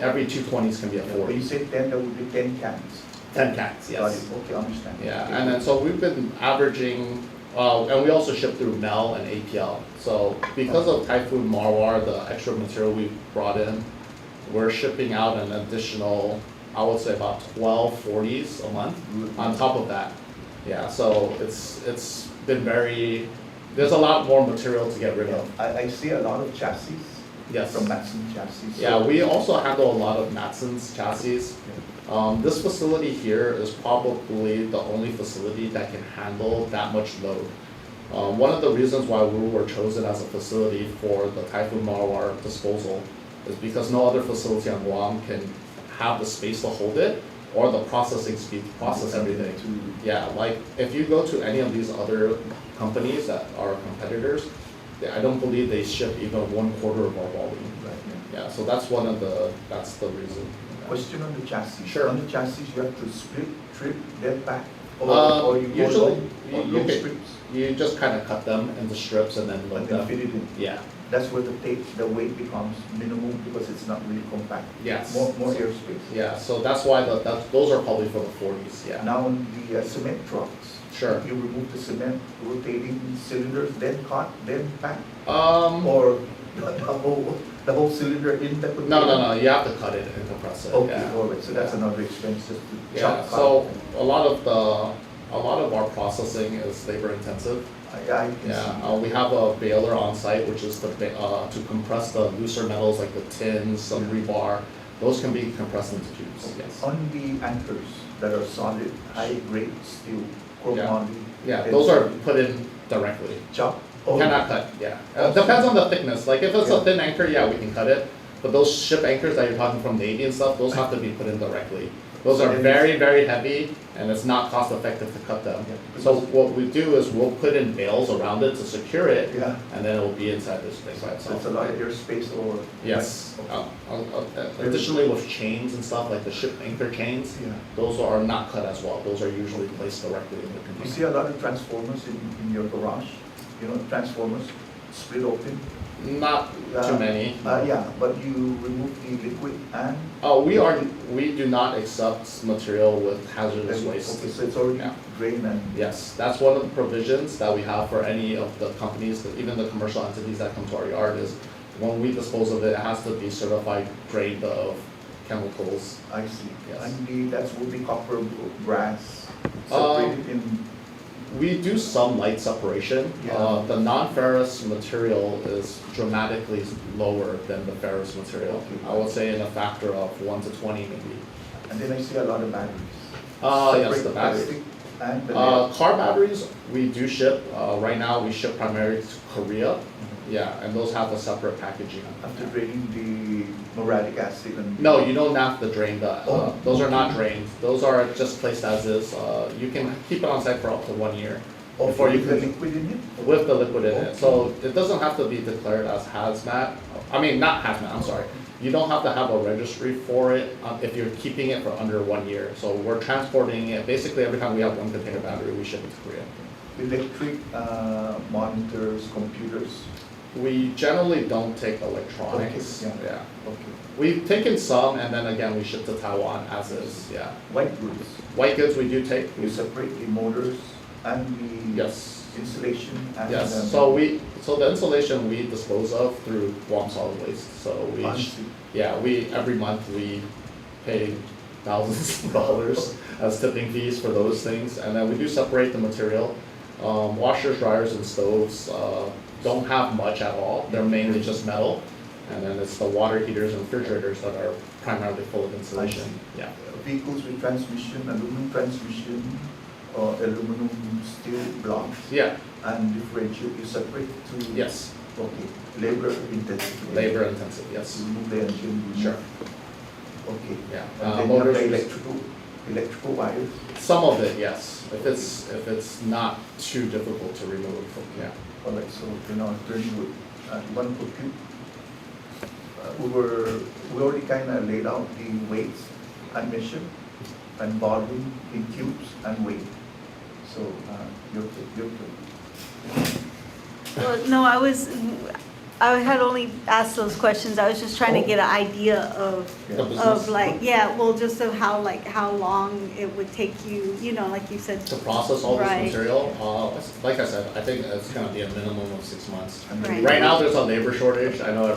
every 2 20s can be a When you 40. say 10, that would be 10 cans? 10 cans, Got yes. it, okay, understand. Yeah, Okay. and then so we've been averaging, and we also ship through MEL and APL. So because of Typhoon Marwar, the extra material we brought in, we're shipping out an additional, I would say about 12 40s a month on top of that. Yeah, so it's been there's a lot more material to get rid of. I see a lot of chassis. Yes. From Matson chassis. Yeah, we also handle a lot of Matson's chassis. This facility here is probably the only facility that can handle that much load. One of the reasons why we were chosen as a facility for the Typhoon Marwar disposal is because no other facility on Guam can have the space to hold it or the processing speed to process everything. Yeah, like if you go to any of these other companies that are competitors, I don't believe they ship even 1/4 of our volume. Right, yeah. Yeah, so that's the reason. Question on the chassis. Sure. On the chassis, you have to split, trip, then pack? Or you Usually, or you long can- strips? You just kind of cut them into strips and then load And then them. fit it in? Yeah, That's where the weight becomes minimal because it's not really compact. yes. More airspace. Yeah, so that's why those are probably for the 40s, yeah. Now on the cement trucks. Sure. You remove the cement, rotating cylinders, then cut, then pack? Or the whole cylinder in the container? No, you have to cut it and compress it, Okay, yeah. all right, so that's another expense just to Yeah, chop. so a lot of our processing is labor intensive. I can see. Yeah, we have a baler on site, which is to compress the looser metals like the tins, some rebar. Those can be compressed into tubes, yes. On the anchors that are solid, high grade steel, chromoly. Yeah, those are put in directly. Chop? Oh, Cannot cut, yeah. Depends on the thickness, like if it's a thin anchor, yeah, we can cut it. But those ship anchors that you're talking from Navy and stuff, those have to be put in directly. Those are very, very heavy and it's not cost effective to cut them. Yeah. So what we do is we'll put in bales around it to secure it Yeah. and then it'll be inside this thing by So itself. it's a lot of airspace or? Yes. Additionally with chains and stuff, like the ship anchor chains, Yeah. those are not cut as well. Those are usually placed directly in the You container. see a lot of transformers in your garage, transformers split open? Not too many. Yeah, but you remove the liquid and? We do not accept material with hazardous waste. Okay, so it's already Yeah. drained and? Yes, that's one of the provisions that we have for any of the companies, even the commercial entities that come to our yard is when we dispose of it, it has to be certified drained of chemicals. I see. Yes. And that's would be copper, brass, separated in? We do some light separation. Yeah. The non-ferrous material is dramatically lower than the ferrous material. Okay. I would say in a factor of 1 to 20 maybe. And then I see a lot of batteries. Yes, the Separate batteries. plastic and the lead. Car batteries, we do ship. Right now, we ship primarily to Korea. Yeah, and those have a separate packaging. After draining the muriatic acid and? No, you don't have to drain the, Oh, those are not okay. drained. Those are just placed as is. You can keep it on site for up to 1 year. Before you With the can, liquid in it? with the liquid in it. Okay. So it doesn't have to be declared as hazmat. I mean, not hazmat, I'm sorry. You don't have to have a registry for it if you're keeping it for under 1 year. So we're transporting it, basically every time we have 1 container battery, we ship it to Korea. Electric monitors, computers? We generally don't take electronics. Okay, yeah. Yeah. Okay. We've taken some and then again, we ship to Taiwan as is, yeah. White goods? White goods we do take. You separate the motors and the Yes. insulation and? Yes, so the insulation we dispose of through Guam Solid Waste, so I see. every month we pay thousands of dollars as tipping fees for those things. And then we do separate the material. Washers, dryers, and stoves don't have much at all. They're mainly just metal. And then it's the water heaters and refrigerators that are primarily full of insulation. Yeah. Vehicles with transmission, aluminum transmission, or aluminum steel blocks. Yeah. And differential, you separate to. Yes. Okay, labor intensive. Labor intensive, yes. Remove the engine. Sure. Okay. Yeah. And then Motors, you have the electrical wires. some of it, yes. If it's not too difficult to remove, yeah. All right, so attorney would, you want to put we already kind of laid out the weights and measure and volume in cubes and weight. So you're good. Well, no, I had only asked those questions. I was just trying to get an idea of The business. like, yeah, well, just of how long it would take you, like you said. To process all this Right. material, like I said, I think it's gonna be a minimum of 6 months. And Right. Right now, there's a labor shortage. I don't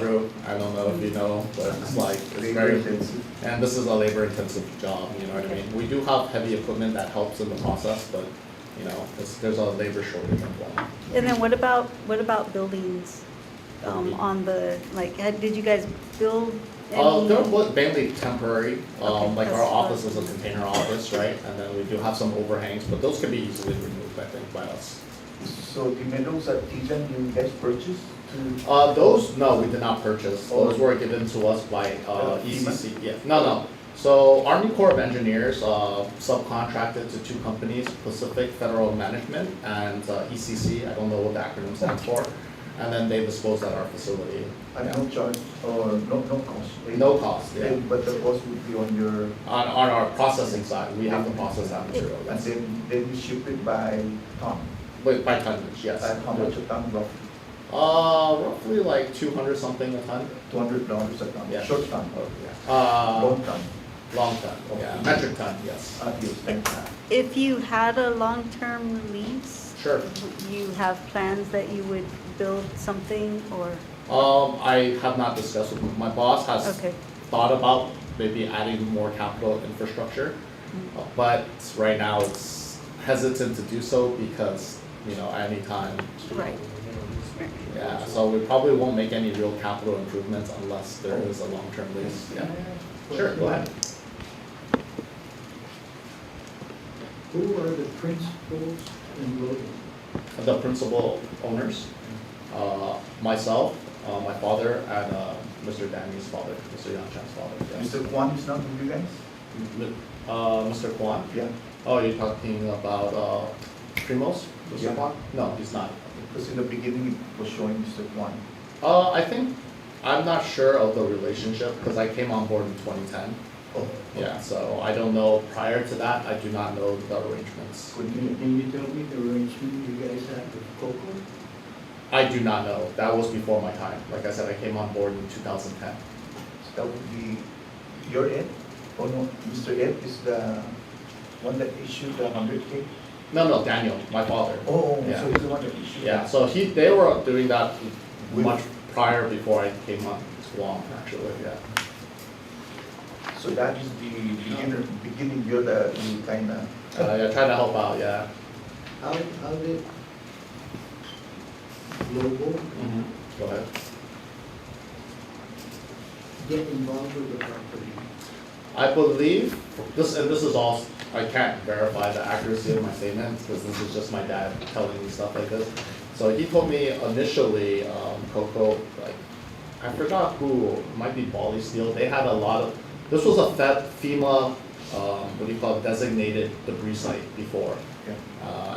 know if you know, but it's like, it's Labor very, intensive. and this is a labor intensive job, you know what I mean? We do have heavy equipment that helps in the process, but, there's a labor shortage involved. And then what about buildings? On the, like, did you guys build any? They're mainly temporary, Okay, like our that's office what- is a container office, right? And then we do have some overhangs, but those can be easily removed, I think, by us. So the meadows at Tijan, you guys purchased to? Those, no, we did not purchase. Those were given to us by ECC. Yeah, no. So Army Corps of Engineers subcontracted to two companies, Pacific Federal Management and ECC. I don't know what the acronym stands for. And then they disposed at our facility. At no charge or no cost? Right? No cost, yeah. But the cost would be on your, On our processing side, we have to process that material. and Yes. then you ship it by ton? Wait, by tonnage, yes. At how much a ton roughly? Roughly like 200 something a ton. $200 a ton? Yeah. Short ton? Oh, yeah. Long ton? Long ton, yeah, metric ton, yes. Yes, thank you. If you had a long-term lease, Sure. you have plans that you would build something or? I have not discussed with my boss has Okay. thought about maybe adding more capital infrastructure, but right now it's hesitant to do so because, anytime. Right. Yeah, so we probably won't make any real capital improvements unless there is a long-term lease, yeah. Sure, go ahead. Who are the principals involved? The principal owners, myself, my father, and Mr. Danny's father, Mr. Yang Chan's father, yes. Mr. Kwan is not with you guys? Mr. Kwan? Yeah, Oh, you're talking about Primos? Mr. Yeah. Kwan? No, he's not. because in the beginning it was showing Mr. Kwan. I think, I'm not sure of the relationship because I came on board in 2010. Oh, Yeah, so I don't know, prior to that, I do not know the arrangements. Can you tell me the arrangement you guys had with Coco? I do not know, that was before my time. Like I said, I came on board in 2010. So that would be your Ed? Oh no, Mr. Ed is the one that issued the 100K? No, Daniel, my father. Oh, Yeah. so he's the one that issued? Yeah, so they were doing that With- much prior before I came on Guam, actually, yeah. So that is the beginning, you're you kind of. Yeah, trying to help out, yeah. How did Global Go ahead. get involved with the property? I believe, this is all, I can't verify the accuracy of my statement, because this is just my dad telling me stuff like this. So he told me initially, Coco, like, I forgot who, it might be Bali Steel, they had a lot of, this was a FEMA, designated debris site before.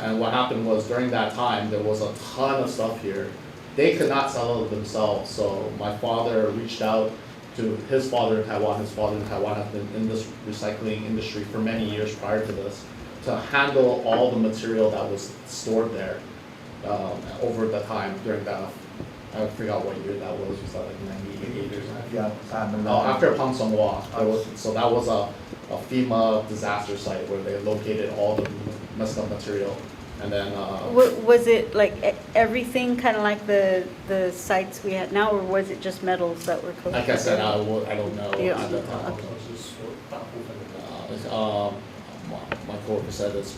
And what happened was during that time, there was a ton of stuff here. They could not sell it themselves, so my father reached out to his father in Taiwan. His father in Taiwan has been in this recycling industry for many years prior to this, to handle all the material that was stored there over the time during that, I forgot what year that was like 98 or something. Yeah, After Pangsonghua, so that was a FEMA disaster site where they located all the messed up material. And then, Was it like everything, kind of like the sites we have now, or was it just metals that were collected? like I said, I don't know You at don't the know, time. okay. My coworker said is,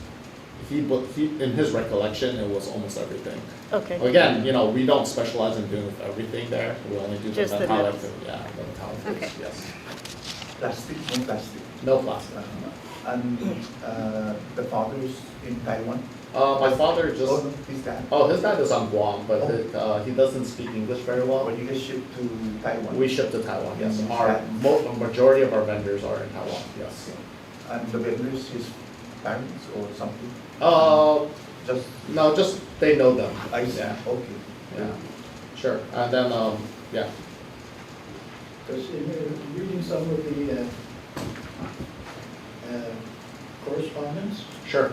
in his recollection, it was almost everything. Okay. Again, we don't specialize in doing everything there, we only do the Just the metallic, metals. yeah, the metallic Okay. things, yes. Plastic, no plastic. No plastic. And the father is in Taiwan? My father just, Oh, no, his dad. his dad is on Guam, but he doesn't speak English very well. When you guys ship to Taiwan? We ship to Taiwan, yes. Mm, Our, that- majority of our vendors are in Taiwan, yes. And the vendors, his parents or something? Just, No, just, they know them. I see, Yeah. okay. Yeah, sure, and then, yeah, Because in reading some of the correspondence, sure.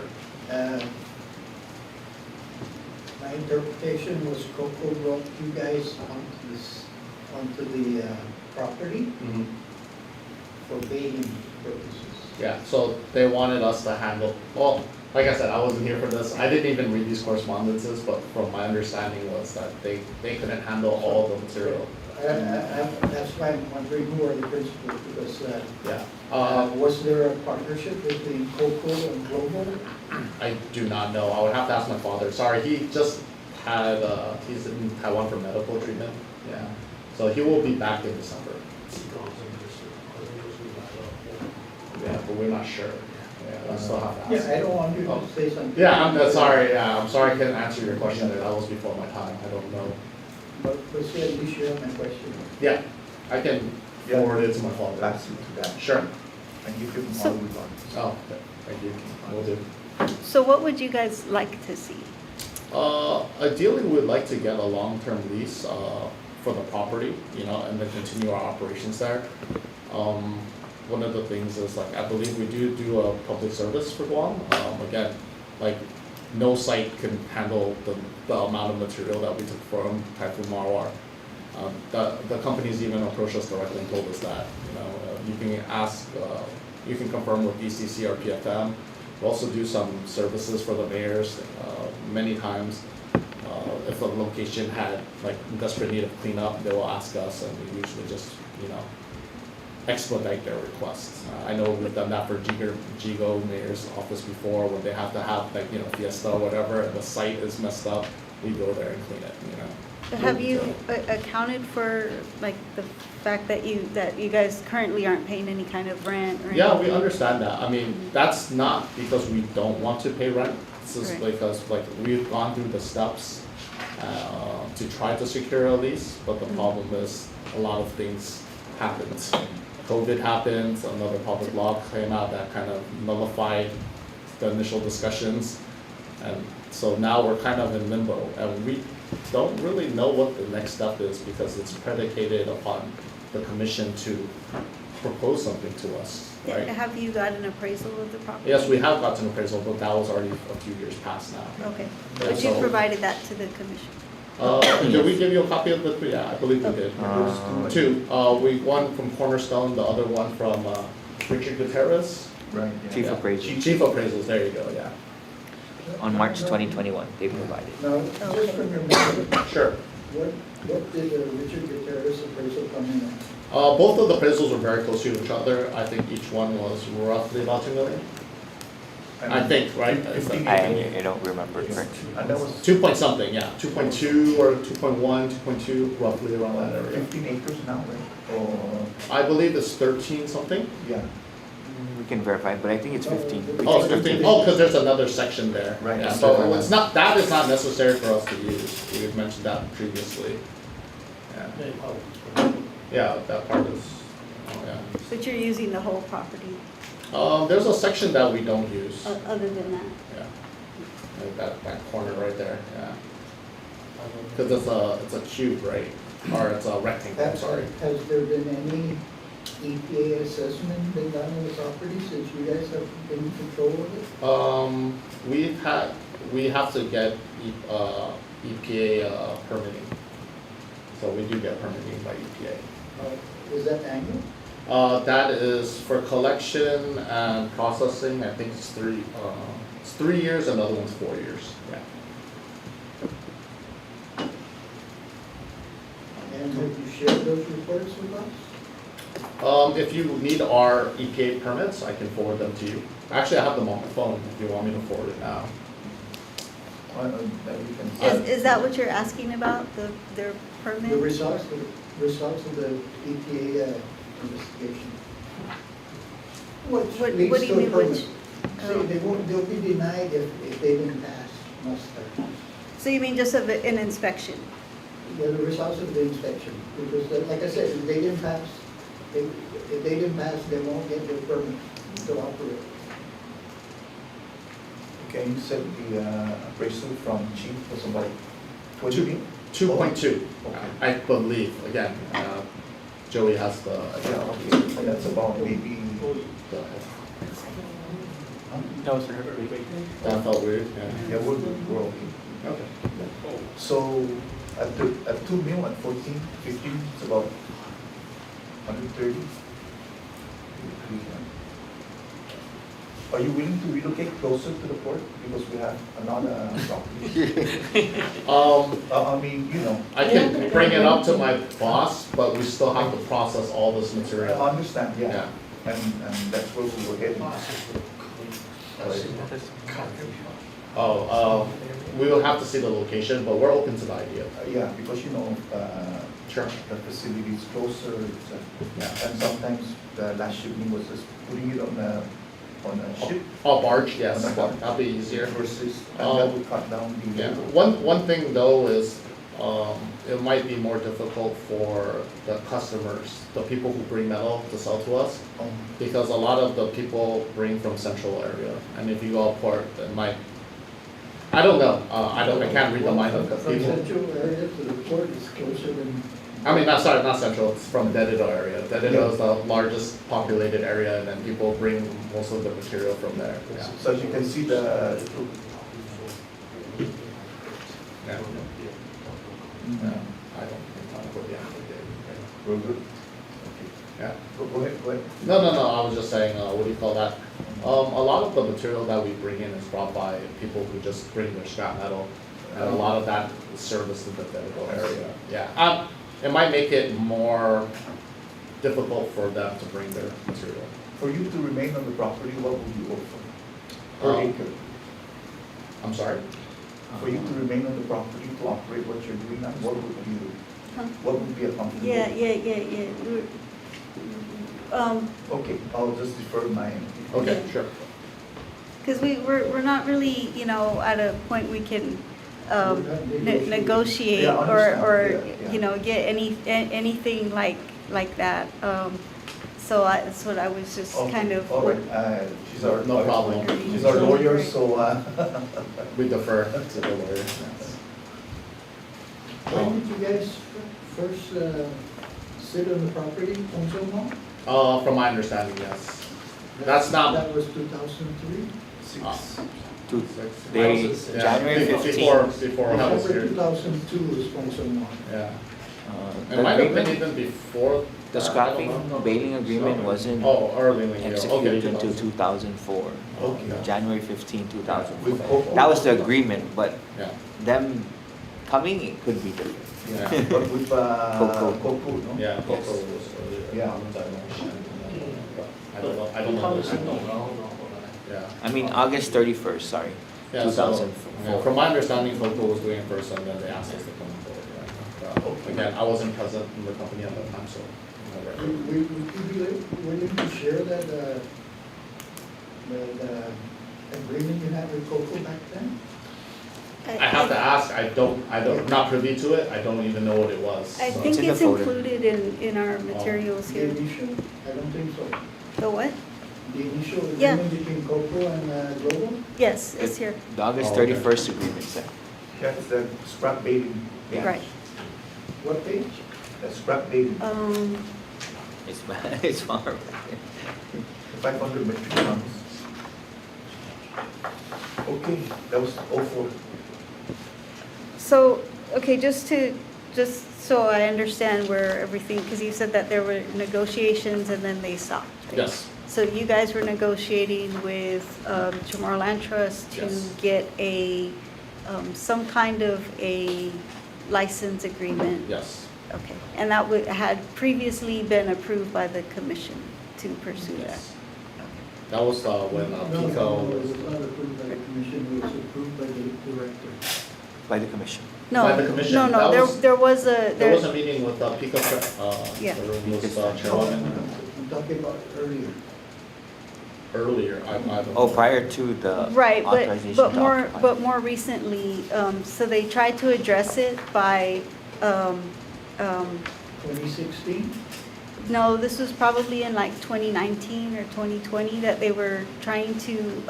my interpretation was Coco brought you guys onto the property Mhm. for baiting purposes. Yeah, so they wanted us to handle, well, like I said, I wasn't here for this, I didn't even read these correspondences, but from my understanding was that they couldn't handle all the material. That's why I'm wondering who are the principals, because Yeah, was there a partnership between Coco and Global? I do not know, I would have to ask my father, sorry, he just had, he's in Taiwan for medical treatment, yeah. So he will be back in December. Yeah, but we're not sure, yeah, I still have to ask. Yeah, I don't want you to say something. Yeah, I'm sorry, yeah, I'm sorry I couldn't answer your question there, that was before my time, I don't know. But see, at least you have my question. Yeah, I can forward it to my father. Pass it to that. Sure. And give him So- all we want. Oh, okay, thank you, will do. So what would you guys like to see? Ideally, we'd like to get a long-term lease, for the property, and then continue our operations there. One of the things is like, I believe we do a public service for Guam, again, like, no site can handle the amount of material that we took from Typhoon Marwar. The companies even approached us directly and told us that, you can ask, you can confirm with DCC or PFM. We also do some services for the mayors, many times. If a location had like desperate need of cleanup, they will ask us and we usually just, expedite their requests. I know we've done that for Jigo Mayor's office before, when they have to have like, fiesta or whatever, and the site is messed up, we go there and clean it, Have you accounted for like the fact that you guys currently aren't paying any kind of rent or anything? Yeah, we understand that. I mean, that's not because we don't want to pay rent. This is Right. because like we've gone through the steps to try to secure a lease, but the problem is a lot of things happened. COVID happened, another public law came out that kind of nullified the initial discussions. And so now we're kind of in limbo and we don't really know what the next step is because it's predicated upon the commission to propose something to us, right? Have you got an appraisal of the property? Yes, we have got an appraisal, but that was already a few years past now. Okay, Yeah, but you so- provided that to the commission? Did we give you a copy of the, yeah, I believe we did. Two, one from Cornerstone, the other one from, Richard Gutierrez. Right, yeah. Chief Yeah. appraiser. Chief appraisals, there you go, yeah. On March 2021, they provided. Now, just from your memory, Sure. what did Richard Gutierrez appraisal come in at? Both of the appraisals were very close to each other. I think each one was roughly about 2 million. I think, right? Is that- I don't remember correctly. And that was 2 point something, yeah, 2.2 or 2.1, 2.2, roughly around that area. 15 acres now, right? Or, I believe it's 13 something. yeah. We can verify, but I think it's 15. Oh, it's 15, oh, because there's another section there. Right. Yeah, so it's not, that is not necessary for us to use. We had mentioned that previously. Yeah. Yeah, that part is, yeah. But you're using the whole property, There's a section that we don't use, other than that? yeah. Like that corner right there, yeah. Because it's a cube, right? Or it's a rectangle, I'm sorry. Has there been any EPA assessment been done on the property since you guys have been in control of it? We have to get EPA permitting. So we do get permitting by EPA. Is that annual? That is for collection and processing, I think it's 3 years and the other one's 4 years, yeah. And have you shared those reports with us? If you need our EPA permits, I can forward them to you. Actually, I have them on my phone if you want me to forward it now. Is that what you're asking about, their permit? The results of the EPA investigation. Which What leads do you to a mean, permit. which? See, they'll be denied if they didn't pass muster. So you mean just of an inspection? Yeah, the results of the inspection, because like I said, if they didn't pass, if they didn't pass, they won't get their permit to operate. Okay, you said the appraisal from chief was about 20? 2.2, Okay. I believe. Again, Joey has the. Yeah, okay, that's about maybe, Go ahead. No, sir. That felt weird. yeah, we're okay. Okay. So at 2 mil at 14, 15, it's about 130. Are you willing to relocate closer to the port because we have another property? I mean, you know. I can bring it up to my boss, but we still have to process all this I material. understand, yeah. And that's where we were heading. We will have to see the location, but we're open to the idea. Yeah, because you know, Sure. the facility is closer, Yeah. and sometimes the last shipment was just putting it on a ship. Oh, barge, yes, On a barge. that'll be easier. Versus, and that would cut down the. Yeah, one thing though is, it might be more difficult for the customers, the people who bring metal to sell to us, because a lot of the people bring from central area, and if you go up port, it might, I don't know, I can't read the mind of the From people. central area to the port is closer than. I mean, not central, it's from Dedido area. Dedido is the largest populated area, and then people bring most of the material from there, yeah. So as you can see, the Yeah. Yeah, I don't think I'll put the application. we're good. Yeah. Go ahead, go ahead. No, I was just saying, what do you call that? A lot of the material that we bring in is brought by people who just bring their scrap metal, and a lot of that is serviced in the Dedido area. Yeah, it might make it more difficult for them to bring their material. For you to remain on the property, what would you offer? Per acre? I'm sorry? For you to remain on the property to operate what you're doing now, what would be a comfortable? Yeah. Okay, I'll just defer my. Okay, sure. Because we're not really, at a point we can negotiate Yeah, I understand. or Yeah. get anything like that. So that's what I was just Okay, kind of. all right, she's our. No problem. She's our lawyer, so, We defer to the lawyer. When did you guys first sit on the property, Council Hall? From my understanding, yes. That's not. That was 2003? January 15th. Before I was December here. 2002 is Council Hall. Yeah. The It might have been agreement, even before. the that, I scrapping don't know. baling agreement wasn't Oh, early in the year, okay. executed until 2000. 2004. Okay. January 15, 2004. With Coco. That was the agreement, but Yeah. them coming, it could be different. Yeah, but with, Coco. Coco, no? Yeah, Yes. Coco was earlier. Yeah. I don't know, I don't know. Yeah. I mean, August 31st, sorry, Yeah, so, 2004. from my understanding, Coco was doing it first, and then they asked us to come forward, right? Again, I wasn't present in the company at that time, so. I'm not Would very- you be willing to share that, the agreement you had with Coco back then? I have to ask, I don't, not privy to it, I don't even know what it was. I so. think in the it's folder. included in our materials The here. initial? I don't think so. The what? The initial Yeah. agreement between Coco and Global? Yes, it's here. The August Oh, okay. 31st agreement, sir. That's the scrap baling. Yeah. Right. What page? The scrap baling, It's, it's far back. 500 metric tons. Okay, that was 04. So, okay, just so I understand where everything, because you said that there were negotiations and then they stopped. right? Yes, So you guys were negotiating with CHamoru Land Trust to Yes. get some kind of a license agreement yes. Okay, and that had previously been approved by the commission to pursue that? Yes. That was when No, Pico it was. was not approved by the commission, it was approved by the director. By the commission. No, By the commission. no, That was- there was a. There was a meeting with Pico, Yeah. the room was chairwoman I'm talking about earlier. earlier. I don't Oh, know. prior to the Right, authorization but to more, occupy. but more recently, so they tried to address it by, 2016? no, this was probably in like 2019 or 2020 that they were trying to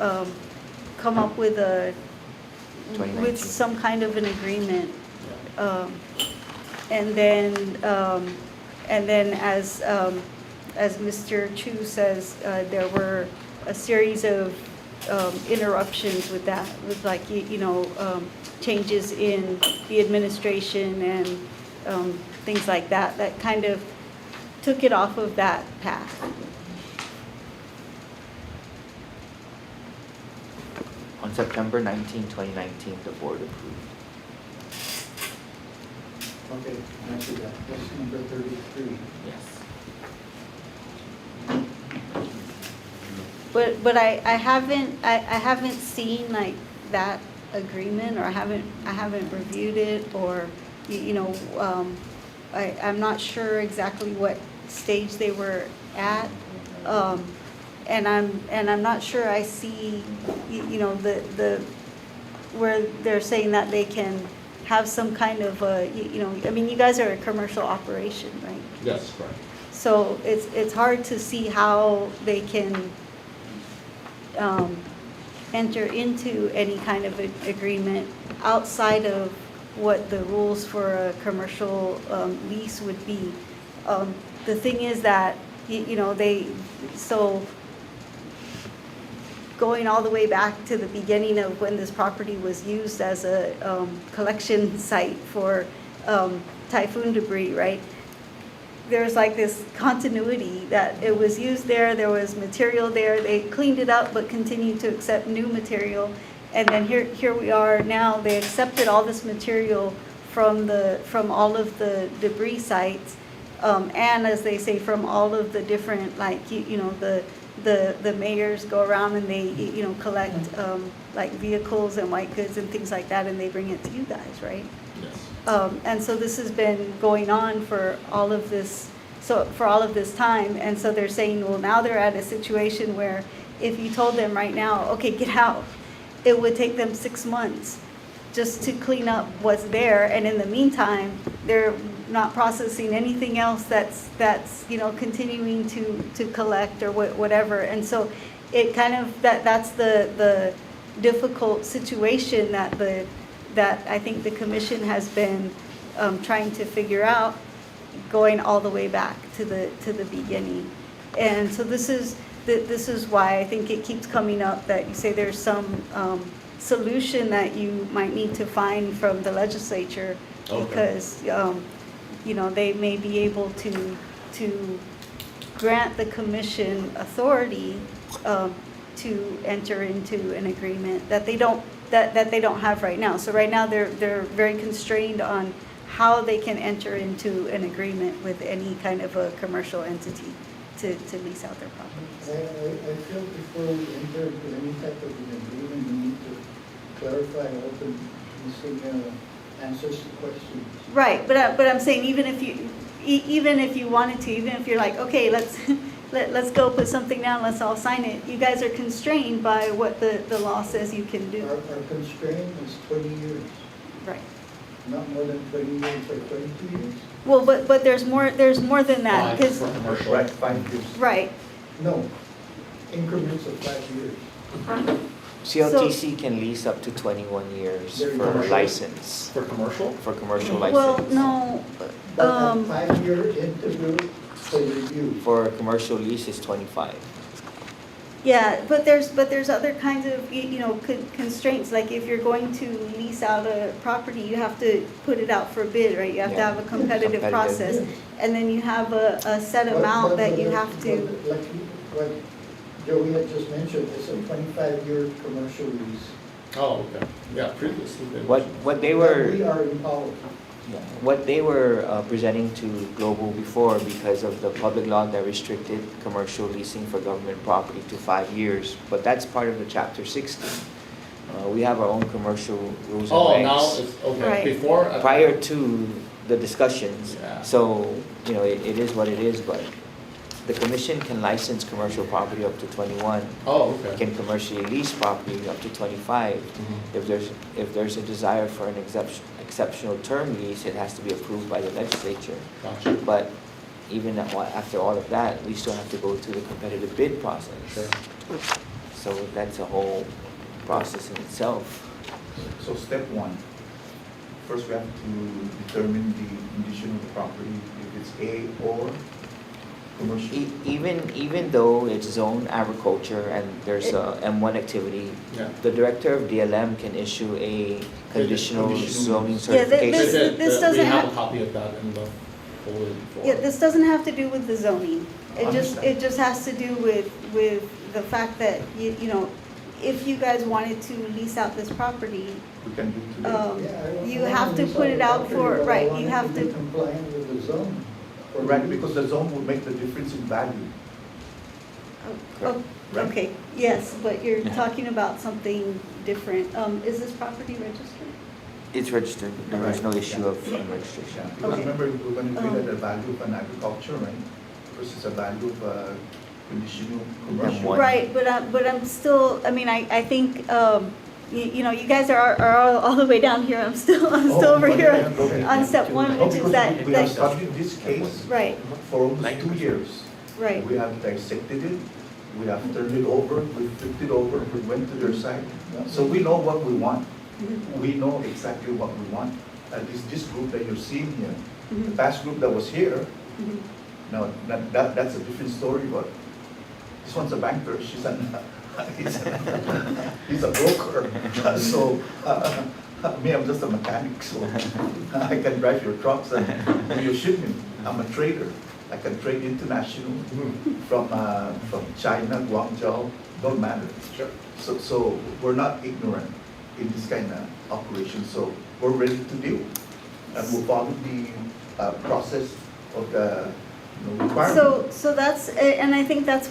come up with with 2019. some kind of an agreement. Yeah. And then as Mr. Chu says, there were a series of interruptions with that, with like, changes in the administration and things like that, that kind of took it off of that path. On September 19, 2019, the board approved. Okay, answer that. That's number 33. Yes. But I haven't seen like that agreement, or I haven't reviewed it, or, I'm not sure exactly what stage they were at. And I'm not sure I see, the where they're saying that they can have some kind of you guys are a commercial operation, right? Yes, correct. So it's hard to see how they can enter into any kind of agreement outside of what the rules for a commercial lease would be. The thing is that, going all the way back to the beginning of when this property was used as a collection site for typhoon debris, right? There's like this continuity that it was used there was material there, they cleaned it up but continued to accept new material. And then here we are now, they accepted all this material from all of the debris sites, and as they say, from all of the different, like, the mayors go around and they, collect like vehicles and white goods and things like that, and they bring it to you guys, right? Yes. And so this has been going on for all of this time, and so they're saying, well, now they're at a situation where if you told them right now, okay, get out, it would take them 6 months just to clean up what's there, and in the meantime, they're not processing anything else that's continuing to collect or whatever. And so it kind of, that's the difficult situation that I think the commission has been trying to figure out, going all the way back to the beginning. And so this is why I think it keeps coming up that you say there's some solution that you might need to find from the legislature. Okay. Because they may be able to grant the commission authority to enter into an agreement that they don't have right now. So right now they're very constrained on how they can enter into an agreement with any kind of a commercial entity to lease out their properties. I feel before we enter into any type of an agreement, we need to clarify all the missing answers to questions. Right, but I'm saying even if you wanted to, even if you're like, okay, let's go put something down, let's all sign it, you guys are constrained by what the law says you can do. Our constraint is 20 years, Right. not more than 20 years or 22 years. Well, but there's more than that, Five because, for commercial. Right, 5 years. right, No, increments of 5 years. CLTC can lease up to 21 years Very for commercial. license, For commercial? for commercial well, license. no, But a 5-year interview for review. For a commercial lease is 25. yeah, but there's other kinds of, constraints, like if you're going to lease out a property, you have to put it out for bid, right? You have to Yeah. have a competitive Competitive. process, and then you have a set But- amount but- that you but- have to, but Like what Joey had just mentioned, it's a 25-year commercial lease. Oh, okay. Yeah, previously they. What they That were, we are in power. Yeah, what they were presenting to Global before, because of the public law that restricted commercial leasing for government property to 5 years, but that's part of the Chapter 60. We have our own commercial rules and Oh, regs. now it's, okay, Right. before. Prior to the discussions. Yeah. So, it is what it is, but the commission can license commercial property up to 21. Oh, okay. Can commercially lease property up to 25. Mhm. If there's a desire for an exceptional term lease, it has to be approved by the legislature. Gotcha. But even after all of that, we still have to go through the competitive bid process. Sure. So that's a whole process in itself. So step one, first we have to determine the condition of the property, if it's A or commercial. Even though it's zone agriculture and there's a M1 activity, Yeah. the director of DLM can issue a conditional Conditional zoning use. Yeah, certification. This We doesn't have have- a copy of that in the folder before. Yeah, this doesn't have to do with the zoning. Understand. It just has to do with the fact that, if you guys wanted to lease out this property, We can do today. you have to put it out for, right, you have be to, compliant with the zone. Right, because the zone would make the difference in value. oh, Right. okay, yes, but you're talking about something different. Is this property registered? It's registered, there was no issue of Yeah, registration. because Okay. remember, we're going to treat it at the value of an agriculture, right? Versus a value of a conditional commercial. One. Right, but I'm still, I think, you guys are all the way down here, I'm still Oh, over yeah, here yeah, go ahead. on step one, Oh, which is because that, we have studied this case right, for almost 2 years. right. We have dissected it, we have turned it over, we flipped it over, we went to their side. So we know what we want. We know exactly what we want. At least this group that you're seeing here, the past group that was here, now, that's a different story, but this one's a banker, he's a broker. So, me, I'm just a mechanic, so I can drive your trucks and do your shipment. I'm a trader. I can trade international from China, Guangzhou, don't matter. Sure. So we're not ignorant in this kind of operation, so we're ready to deal. And we'll follow the process of the requirement. So that's, and I think that's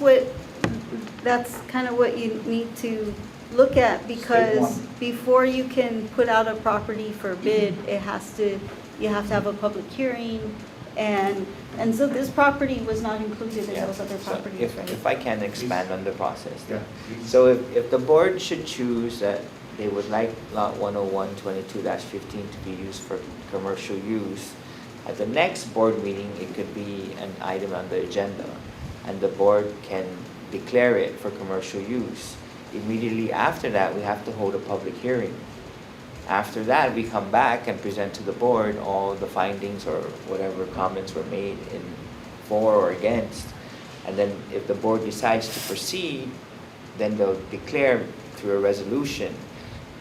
kind of what you need to look at, because one. before you can put out a property for bid, you have to have a public hearing, and so this property was not included in Yeah. those other So properties, right? if I can expand on the process. Yeah. So if the board should choose that they would like lot 101-22-15 to be used for commercial use, at the next board meeting, it could be an item on the agenda, and the board can declare it for commercial use. Immediately after that, we have to hold a public hearing. After that, we come back and present to the board all the findings or whatever comments were made for or against. And then if the board decides to proceed, then they'll declare through a resolution.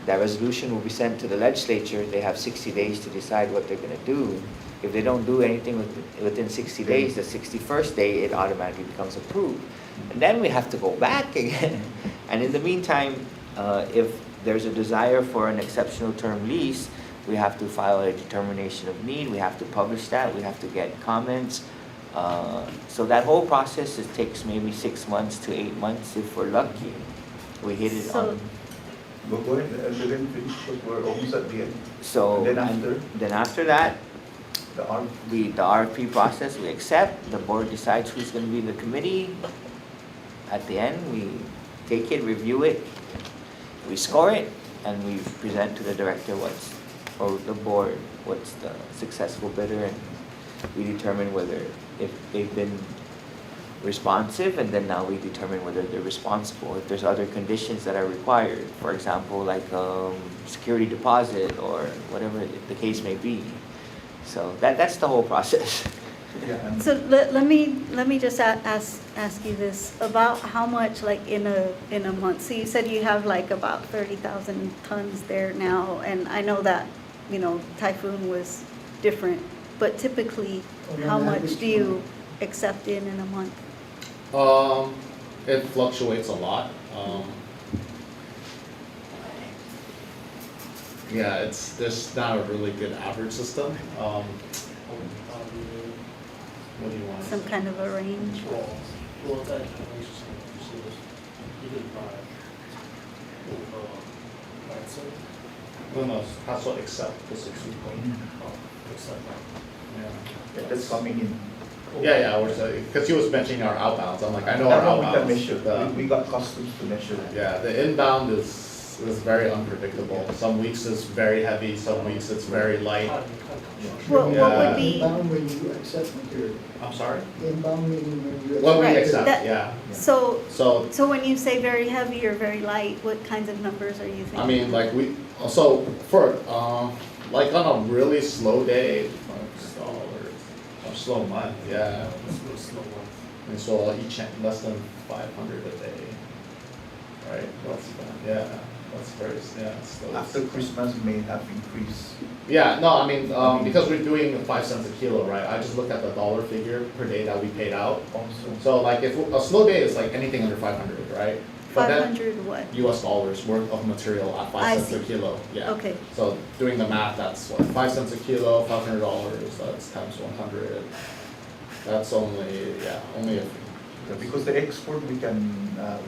That resolution will be sent to the legislature. They have 60 days to decide what they're gonna do. If they don't do anything within 60 days, the 61st day, it automatically becomes approved. And then we have to go back again. And in the meantime, if there's a desire for an exceptional term lease, we have to file a determination of need, we have to publish that, we have to get comments. So that whole process, it takes maybe 6 months to 8 months if we're lucky. We hit it on. But go ahead, and then finish, because we're almost at the end. So, And then after that, the arm. the RFP process, we accept, the board decides who's gonna be the committee. At the end, we take it, review it, we score it, and we present to the director or the board, what's the successful bidder, and we determine whether, if they've been responsive, and then now we determine whether they're responsible. If there's other conditions that are required, for example, like security deposit or whatever the case may be. So that's the whole process. Yeah, and So let me just ask you this, about how much, like in a month? So you said you have like about 30,000 tons there now, and I know that, Typhoon was different, but typically, how much do you accept in a month? It fluctuates a lot. Yeah, there's not a really good average system. What do you want? Some kind of a range? No, that's what except the 60 point. Yeah, that's coming in. Yeah, because he was mentioning our outbounds. I'm like, I know That our one we can outbounds. measure. We got customs to measure that. Yeah, the inbound is very unpredictable. Some weeks it's very heavy, some weeks it's very light. What would be? Inbound when you accept material. I'm sorry? Inbound meaning when you accept. What we Right, accept, that- yeah. So, So, so when you say very heavy or very light, what kinds of numbers are you thinking? I mean, like so for, like on a really slow day, or slow month, yeah. And so each less than 500 a day, right? That's very, yeah. So After Christmas may have increased. yeah, no, I mean, because we're doing 5 cents a kilo, right? I just look at the dollar figure per day that we paid out. Also. So like if a slow day is like anything under 500, right? But then 500 what? US dollars worth of material at 5 I cents a see. kilo, yeah. Okay, So doing the math, that's what, 5 cents a kilo, $500, that's times 100. That's only, only if, Because the export we can,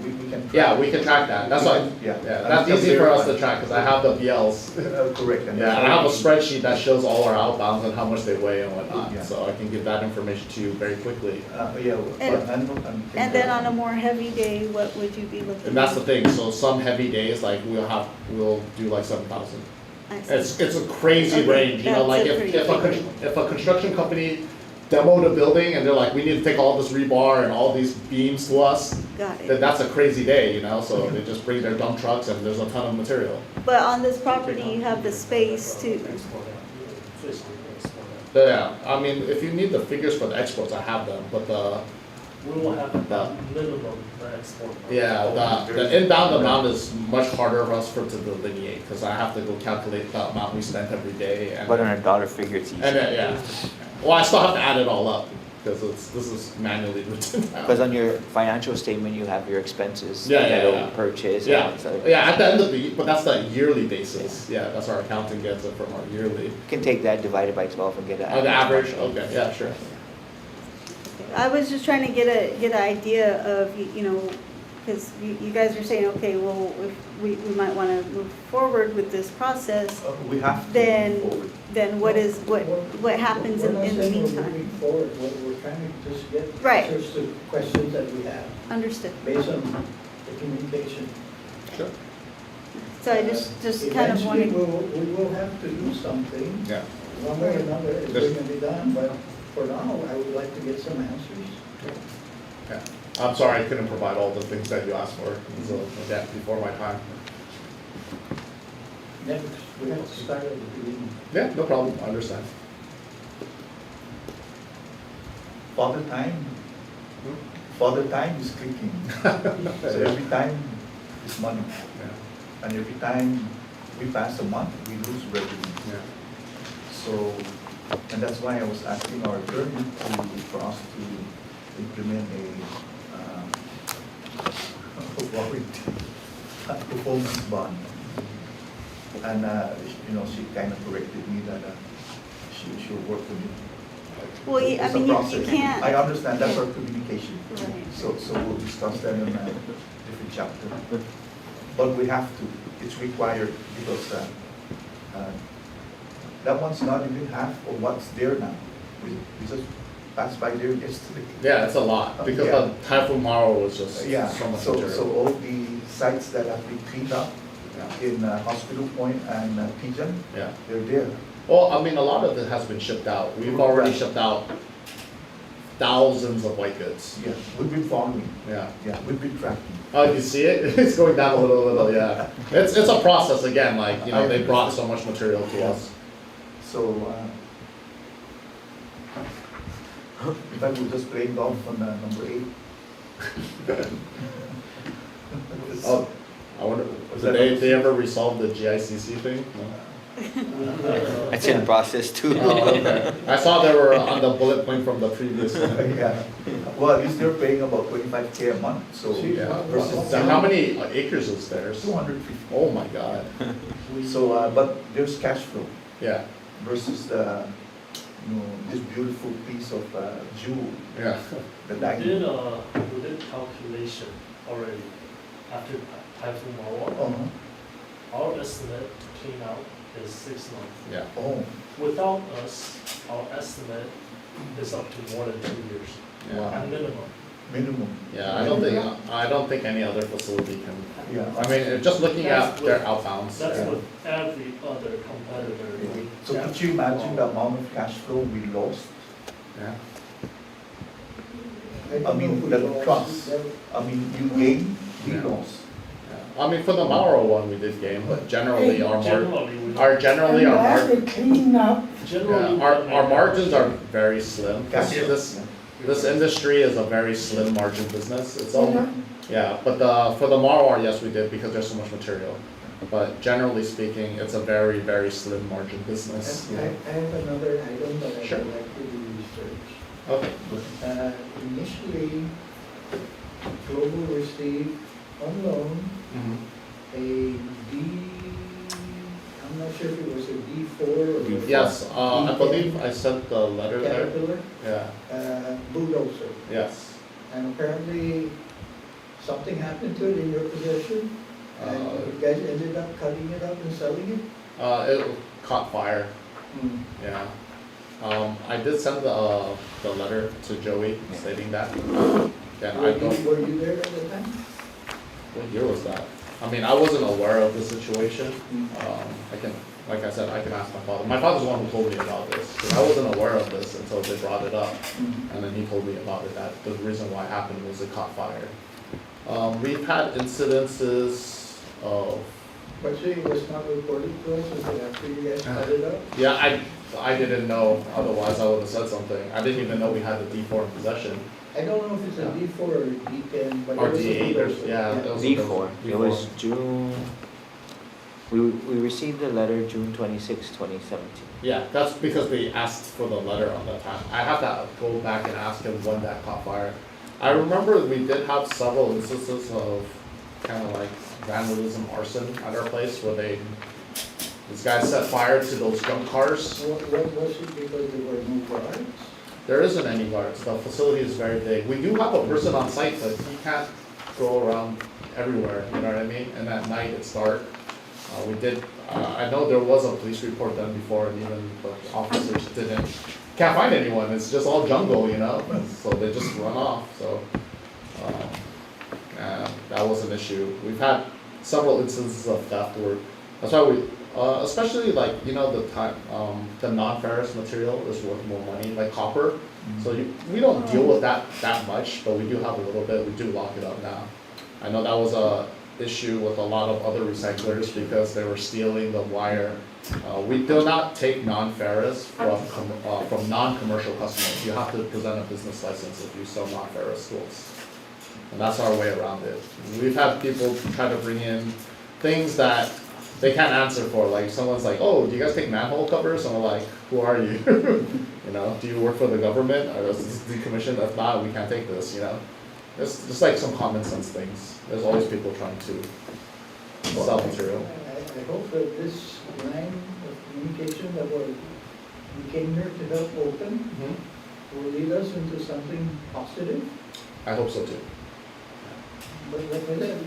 we can. yeah, we can track that. That's why, Yeah. that's easy for us to track, because I have the BLs. Correct. Yeah, and I have a spreadsheet that shows all our outbounds and how much they weigh and whatnot, Yeah. so I can give that information to you very quickly. Yeah, And- but I'm and then on a more heavy day, what would you be looking at? And that's the thing, so some heavy days, like we'll do like 7,000. I see. It's a crazy Okay, range, you know, that's like a pretty if a construction company demoed a building and they're like, we need to take all this rebar and all these beams to us, Got then it. that's a crazy day, you know, so they just bring their dump trucks and there's a ton of material. But on this property, you have the space to, Yeah, I mean, if you need the figures for the exports, I have them, but We will have the, minimum for export. yeah, the inbound amount is much harder for us to delineate, because I have to go calculate the amount we spent every day and. But on a dollar figure, it's easy. And then, yeah, well, I still have to add it all up, because this is manually written down. Because on your financial statement, you have your expenses, Yeah, yeah, total yeah. purchase. Yeah, and so yeah, at the end of the, but that's the yearly basis, yeah, that's our accounting gets it from our yearly. You can take that, divide it by 12 and get an Oh, the average, okay, yeah, sure. I was just trying to get an idea of, you know, because you guys are saying, okay, well, if we might want to move forward with this process, We have to move forward. then what happens in the We're not saying we're meantime? moving forward, we're trying to just get Right. answers to questions that we have Understood. based on the communication. Sure. So I just kind of Eventually, wanted, we will have to do something, Yeah. one way or another, it's There's- going to be done, but for now, I would like to get some answers. Yeah, I'm sorry I couldn't provide all the things that you asked for, so, yeah, before my time. Yeah, because we have to start at the beginning. Yeah, no problem, I understand. Father time is clicking. So every time is money. Yeah. And every time we pass a month, we lose revenue. Yeah. So, and that's why I was asking our attorney for us to implement a warranty, a performance bond. And, you know, she kind of corrected me that she'll work with me. well, I It's a mean, you process. can't. I understand, that's our communication. Right. So we'll discuss that in a different chapter. But we have to, it's required because that one's not even half of what's there now. We just passed by there yesterday. Yeah, it's a lot, because Yeah. the Typhoon Maro was just Yeah, so much so material. all the sites that have been cleaned up Yeah. in Hospital Point and Pigeon, Yeah. they're there. Well, I mean, a lot of it has been shipped out. We've already shipped out thousands of white goods. Yeah, we've been following, Yeah. yeah, we've been tracking. Oh, you see it? It's going down a little, yeah. It's a process again, like, you know, they brought so much material to us. So, in fact, we're just playing golf on number 8. Oh, I wonder, did they ever resolve the GICC thing? No? That's in process too. Oh, okay. I saw they were on the bullet point from the previous one. Yeah, well, at least they're paying about 25K a month, so Yeah. versus So how many acres is there? 250. Oh my God. So, but there's cash flow Yeah, versus the, this beautiful piece of jewel, yeah. the We diamond. did calculation already after Typhoon Marwa. Uh-huh. Our estimate to clean out is 6 months. Yeah. Oh, Without us, our estimate is up to more than 2 years, Yeah. at minimum. minimum. Yeah, I don't think any other facility can. Yeah. I mean, just looking at their outbounds. That's yeah. with every other competitor. So could you imagine the amount of cash flow we lost? Yeah. I mean, the trust. I mean, you gain, we Yeah. lost. I mean, for the Mauro one, we did game, but generally our Generally, we. generally I'm our glad they cleaned up. Generally, yeah, our margins are very slim. Yeah. This industry is a very slim margin business. It's all, Yeah. yeah, but for the Mauro, yes, we did because there's so much material. But generally speaking, it's a very, very slim margin business. I have another item that I Sure. would like to do research. Okay. Initially, Global received on loan Mhm. a D, I'm not sure if it was a D4 or. Yes, I D10 believe I sent the letter there. Caterpillar, Yeah, bulldozer. yes. And apparently, something happened to it in your possession, and Uh, you guys ended up cutting it up and selling it? It caught fire, yeah. I did send the letter to Joey stating that. And I don't, Were you there at the time? what year was that? I mean, I wasn't aware of the situation. Mm. Like I said, I can ask my father. My father's the one who told me about this, because I wasn't aware of this until they brought it up. Mm. And then he told me about it, that the reason why it happened was it caught fire. We've had incidences of, But see, it was not reported to us until after you guys cut it up? yeah, I didn't know, otherwise I would have said something. I didn't even know we had the D4 in possession. I don't know if it's a Yeah. D4 or a D10, but Or it was a D8, or, bulldozer. yeah. it was a D4, it D4. was June, we received the letter June 26, 2017. Yeah, that's because they asked for the letter on that time. I have to go back and ask him when that caught fire. I remember we did have several instances of kind of like vandalism, arson at our place where these guys set fire to those junk cars. What was it, because there were no guards? There isn't any guards, the facility is very big. We do have a person on site, but he can't go around everywhere, you know what I mean? And at night it's dark. I know there was a police report done before and even the officers can't find anyone, it's just all jungle, you know? So they just run off, so, that was an issue. We've had several instances of theft where, that's why we, especially like, you know, the non-ferrous material is worth more money, like copper. So we don't deal with that much, but we do have a little bit, we do lock it up now. I know that was a issue with a lot of other recyclers because they were stealing the wire. We do not take non-ferrous from non-commercial customers. You have to present a business license if you sell non-ferrous tools. And that's our way around it. We've had people try to bring in things that they can't answer for, like someone's like, oh, do you guys take manhole covers? And we're like, who are you? You know, do you work for the government? Or is this decommissioned? If not, we can't take this, you know? It's just like some common sense things. There's always people trying to sell material. I hope that this line of communication that we came here to help open will lead us into something positive. I hope so too. But like I said,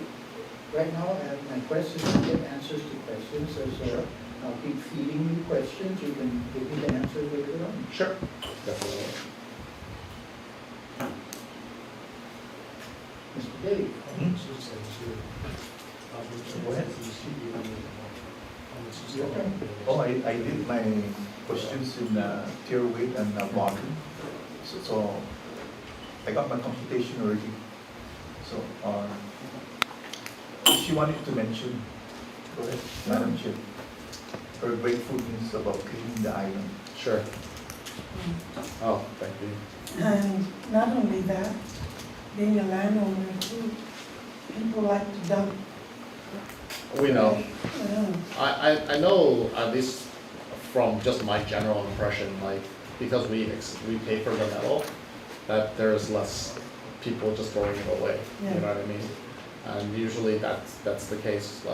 right now I have my questions, I get answers to questions, so I'll keep feeding you questions, you can give me the answers later on. Sure. Definitely. Mr. Dave? Go ahead. Your turn. Oh, I did my questions in tier weight and volume. So I got my computation already. So she wanted to mention, go ahead, Madam Chair, her gratefulness about cleaning the island. Sure. Oh, thank you. And not only that, being a landowner too, people like to dump. We know. Uh, I know, at least from just my general impression, like, because we pay for the metal, that there's less people just throwing it away, you know what I mean? And usually that's the case.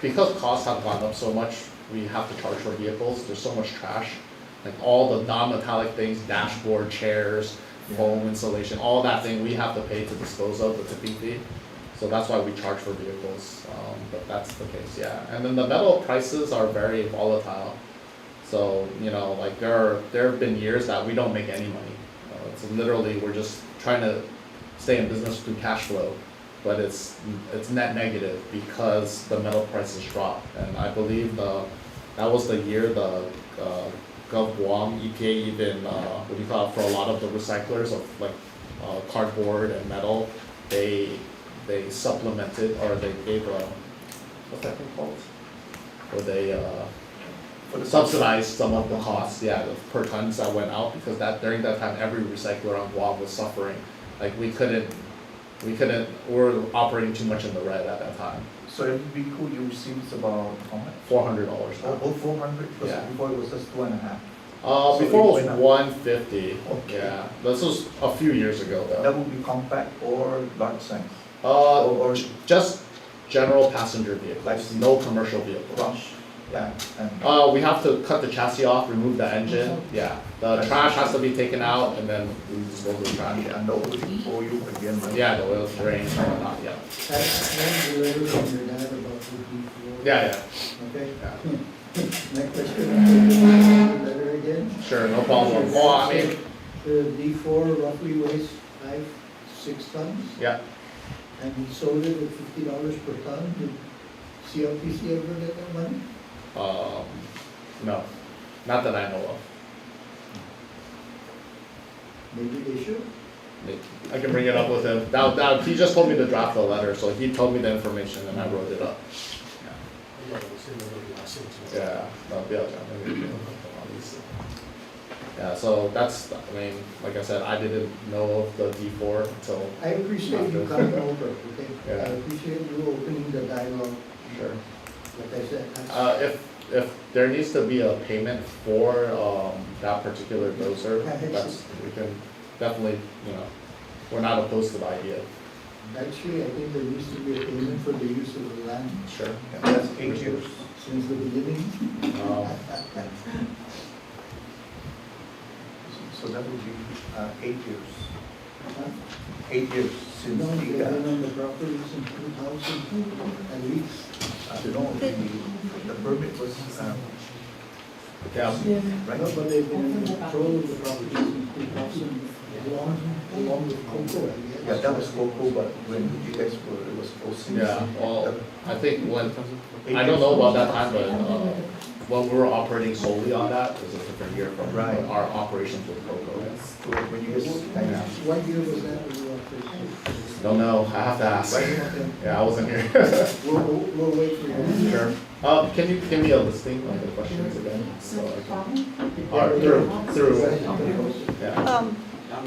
Because costs have gone up so much, we have to charge for vehicles, there's so much trash. Like all the non-metallic things, dashboard, chairs, foam insulation, all that thing, we have to pay to dispose of, the tipping fee. So that's why we charge for vehicles, but that's the case, yeah. And then the metal prices are very volatile. So, you know, like there have been years that we don't make any money. It's literally, we're just trying to stay in business through cash flow, but it's net negative because the metal prices drop. And I believe that was the year the Gov Guam, EPA even, for a lot of the recyclers of like cardboard and metal, they supplemented, or they gave what's that thing called? Or they subsidized some of the costs, yeah, the per tons that went out, because during that time every recycler on Guam was suffering. Like we were operating too much in the red at that time. So every vehicle you receive is about how much? $400 now. Oh, 400, because Yeah. before it was just 2.5. Before it was went up. 150. Okay. Yeah, this was a few years ago though. That would be compact or large size? Or just general passenger vehicles, Like no commercial vehicles. Rush, yeah. And We have to cut the chassis off, remove the engine, yeah. The trash has to be taken out and then we dispose of the trash, yeah. and the oil again, right? Yeah, the oil drain and whatnot, yeah. I have a letter from your dad about the D4. Yeah, Okay. yeah, Next question, letter again. sure, no problem. Well, I mean, The D4 roughly weighs 6 tons, yeah, and he sold it at $50 per ton. Did CLPC ever get that money? no, not that I know of. Maybe they should. I can bring it up with him. He just told me to draft the letter, so he told me the information and I wrote it up. Yeah, yeah, so that's, I mean, like I said, I didn't know of the D4 until. I appreciate you coming over, okay? I Yeah. appreciate you opening the dialogue. Sure. Like I said, that's- If there needs to be a payment for, that particular dozer, we can definitely, you know, we're not opposed to the idea. actually, I think there needs to be a payment for the use of the land Sure. Yeah, that's 8 years. since the beginning. So that would be 8 years. Huh? 8 years since No, they've been the, on the property since 2000, at least. no, the permit was, Yeah, right? No, but they've been in control of the property since 2000, along with Coco, I guess. Yeah, that was Coco, but when you guys were, it was OC. yeah, well, I think I don't know about that time, but, when we were operating solely on that, it was a different year from Right. our operations with Coco. So when you guys, What year was that when you operated? Don't know, I have to ask. Okay. Yeah, I wasn't here. We'll wait for you. Sure. Can you give me a listing of the questions again? So I can- Or through, yeah.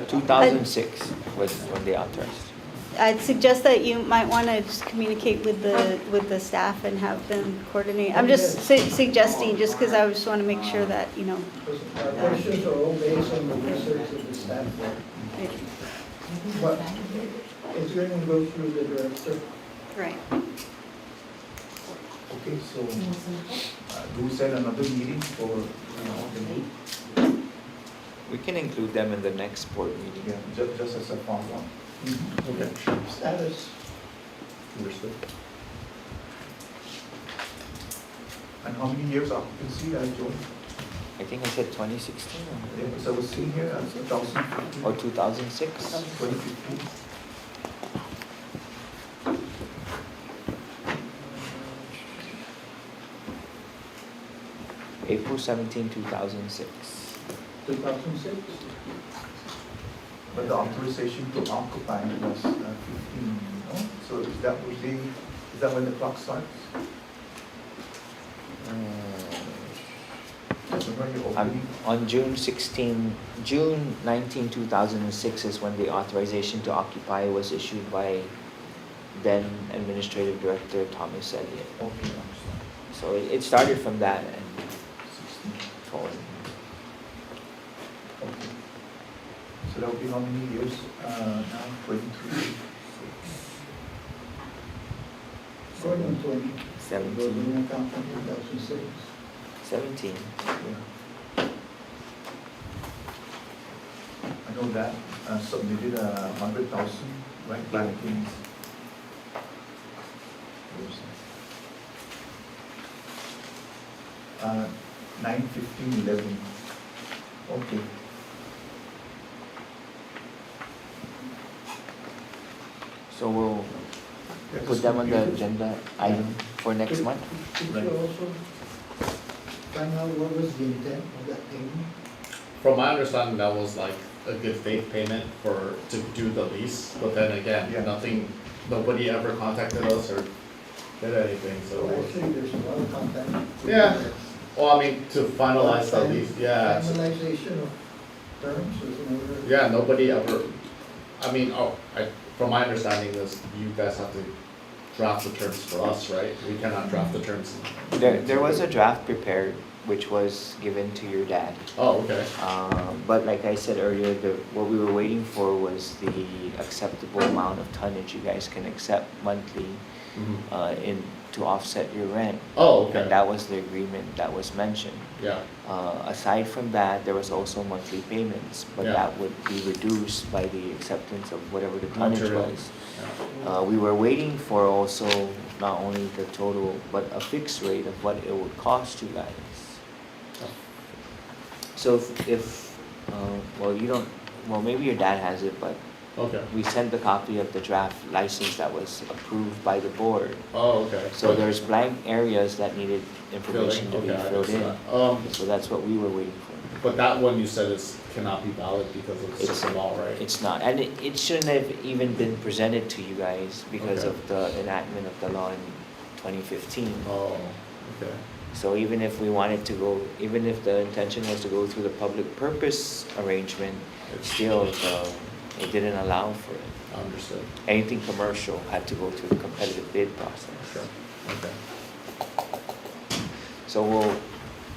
2006 was when they authorized. I'd suggest that you might want to just communicate with the staff and have them coordinate. I'm just suggesting, just because I just want to make sure that, you know. Our questions are all based on the research of the staff. But it's going to go through the director. Right. okay, so, do we set another meeting for, the meeting? We can include them in the next board meeting. Yeah, just as a follow-up. Okay. Status. Understood. And how many years occupancy I joined? I think I said 2016 Yeah, because I was sitting here as 2015. or 2006. 2015. April 17, 2006. 2006. But the authorization to occupy was 15, no? So is that when the clock starts? Remember your opening? On June 19, 2006 is when the authorization to occupy was issued by then Administrative Director Thomas Elliott. Okay, understand. So it started from that and 16. forward. Okay. So that would be how many years, now, 23? Going on 20. 17. Building account from 2006. 17. Yeah. I know that, submitted 100,000, right, back in. Uh, 9/15/11. Okay. So we'll put them on the agenda item for next month. Could you also find out what was the intent of that payment? From my understanding, that was like a good faith payment to do the lease, but then again, Yeah. nobody ever contacted us or did anything, so. So actually, there's a lot of contact. Yeah. Well, I mean, to finalize the lease, yeah. Finalization of terms is in order. Yeah, nobody ever, I mean, from my understanding is you guys have to draft the terms for us, right? We cannot draft the terms. There was a draft prepared, which was given to your dad. Oh, okay. But like I said earlier, what we were waiting for was the acceptable amount of tonnage you guys can accept monthly to offset your rent. Oh, okay. And that was the agreement that was mentioned. Yeah. Aside from that, there was also monthly payments, but Yeah. that would be reduced by the acceptance of whatever the tonnage Material. was. We were waiting for also not only the total, but a fixed rate of what it would cost you guys. So well, maybe your dad has it, but Okay. we sent the copy of the draft license that was approved by the board. Oh, okay. So there's blank areas that needed information to be Okay, I filled in. understand. So that's what we were waiting for. But that one you said cannot be valid because of It's- system law, right? It's not, and it shouldn't have even been presented to you guys because Okay. of the enactment of the law in 2015. Oh, okay. So even if we wanted to go, even if the intention was to go through the public purpose arrangement, still, it didn't allow for it. Understood. Anything commercial had to go through the competitive bid process. Sure. Okay. So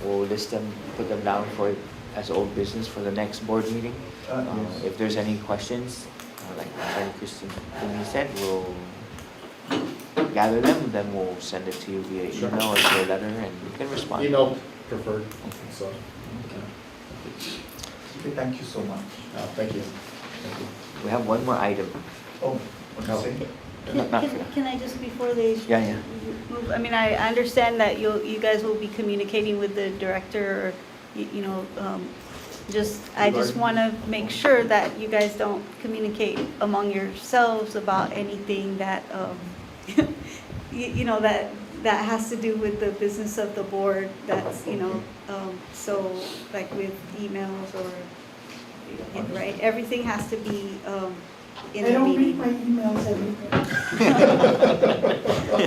we'll list them, put them down as old business for the next board meeting. Yes. If there's any questions, like my friend Christine said, we'll gather them, then we'll send it to you via Sure. email or via letter, and you can respond. Email preferred, so. Okay, thank you so much. Thank you. Thank you. We have one more item. Oh, what No. you say? Can I just, before they Yeah. move, I mean, I understand that you guys will be communicating with the director, or, I just want to make sure that you guys don't communicate among yourselves about anything that, that has to do with the business of the board, that's, so, like with emails or, right, everything has to be in I the don't read meeting. my emails every day.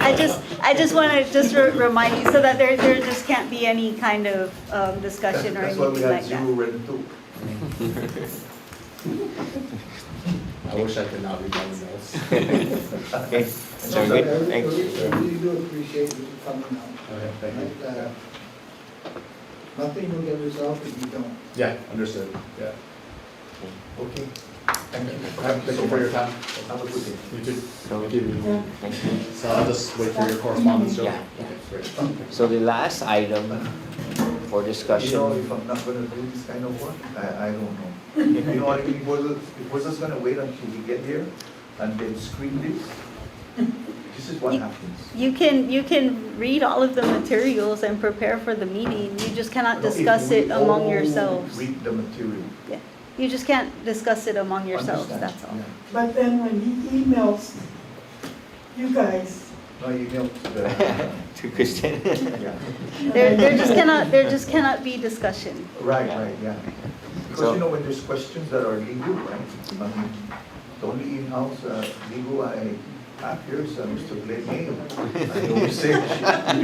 I just want to remind you so that there just can't be any kind of discussion or That's why we anything had like that. zero red too. I wish I could not read my emails. Okay, so good, thanks. I really do appreciate you coming out. Okay, thank you. But, nothing will get resolved if you don't. Yeah, understood, yeah. Okay, thank you. Thank you for your time. Have a good day. You too. So, Thank you. thank you. So I'll just wait for your correspondence, Joe? Yeah. Okay, great. So the last item for You discussion. know, if I'm not gonna do this kind of work, I don't know. You know what I mean, we're just gonna wait until we get here and then screen this. This is what happens. You can read all of the materials and prepare for the meeting, you just cannot No, if discuss we it among all yourselves. Read the material. Yeah, you just can't discuss it among yourselves, Understand, that's all. yeah. But then when he emails you guys, No, you know, the, To Kristen. yeah. There just cannot be discussion. Right, Yeah. right, yeah. So- Because you know, when there's questions that are legal, right? I mean, the only in-house legal I have here is Mr. Glenn May. I always say he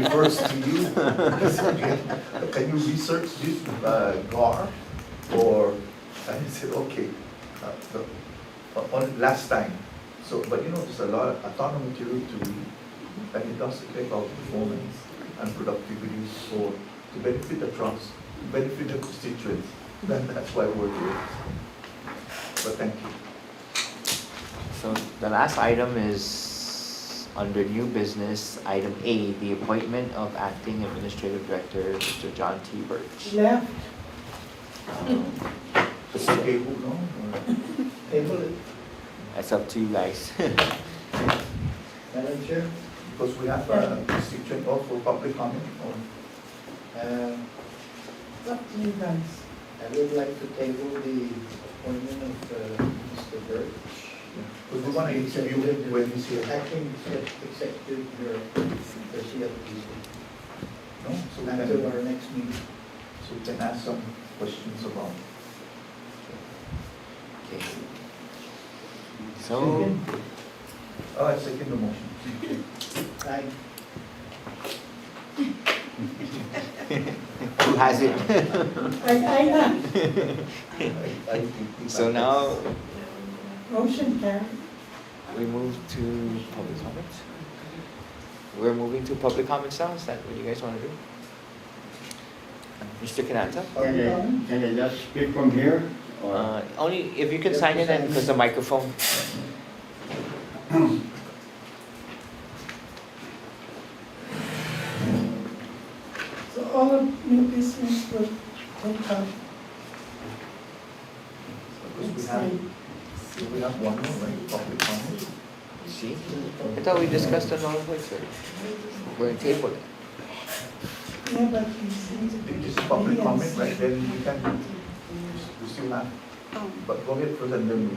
refers to you. Can you research this GAR? Or, and he said, okay, on last time. So, but you know, there's a lot of ton of material to read, and it does affect our performance and productivity for, to benefit the trust, to benefit the constituents. That's why we're here. but thank you. So the last item is under new business, item A, the appointment of acting administrative director, Mr. John T. Birch. Left, Is it table, no? Or- Table it, That's up to you guys. Madam Chair. Because we have a constituent also public comment or? it's up to you guys. I would like to table the appointment of Mr. Birch. Because we want to interview when he's here. Acting executive director for CLPC. No? So we Until can, our next meeting. so we can ask some questions about. Okay. So, Oh, I second the motion. Aye. who has it? So now, Motion carried. we move to public comments. We're moving to public comments now, is that what you guys want to do? Mr. Kanata? Can I just speak from here? Only if you can sign in and, because the microphone. So all of new business will take up. Because we have one more, right, public comment. See? I thought we discussed the null voice, sir. We're in table it. Yeah, but you seem to be. This is public comment, right, then you can, we still have, Oh. but go ahead first and then we.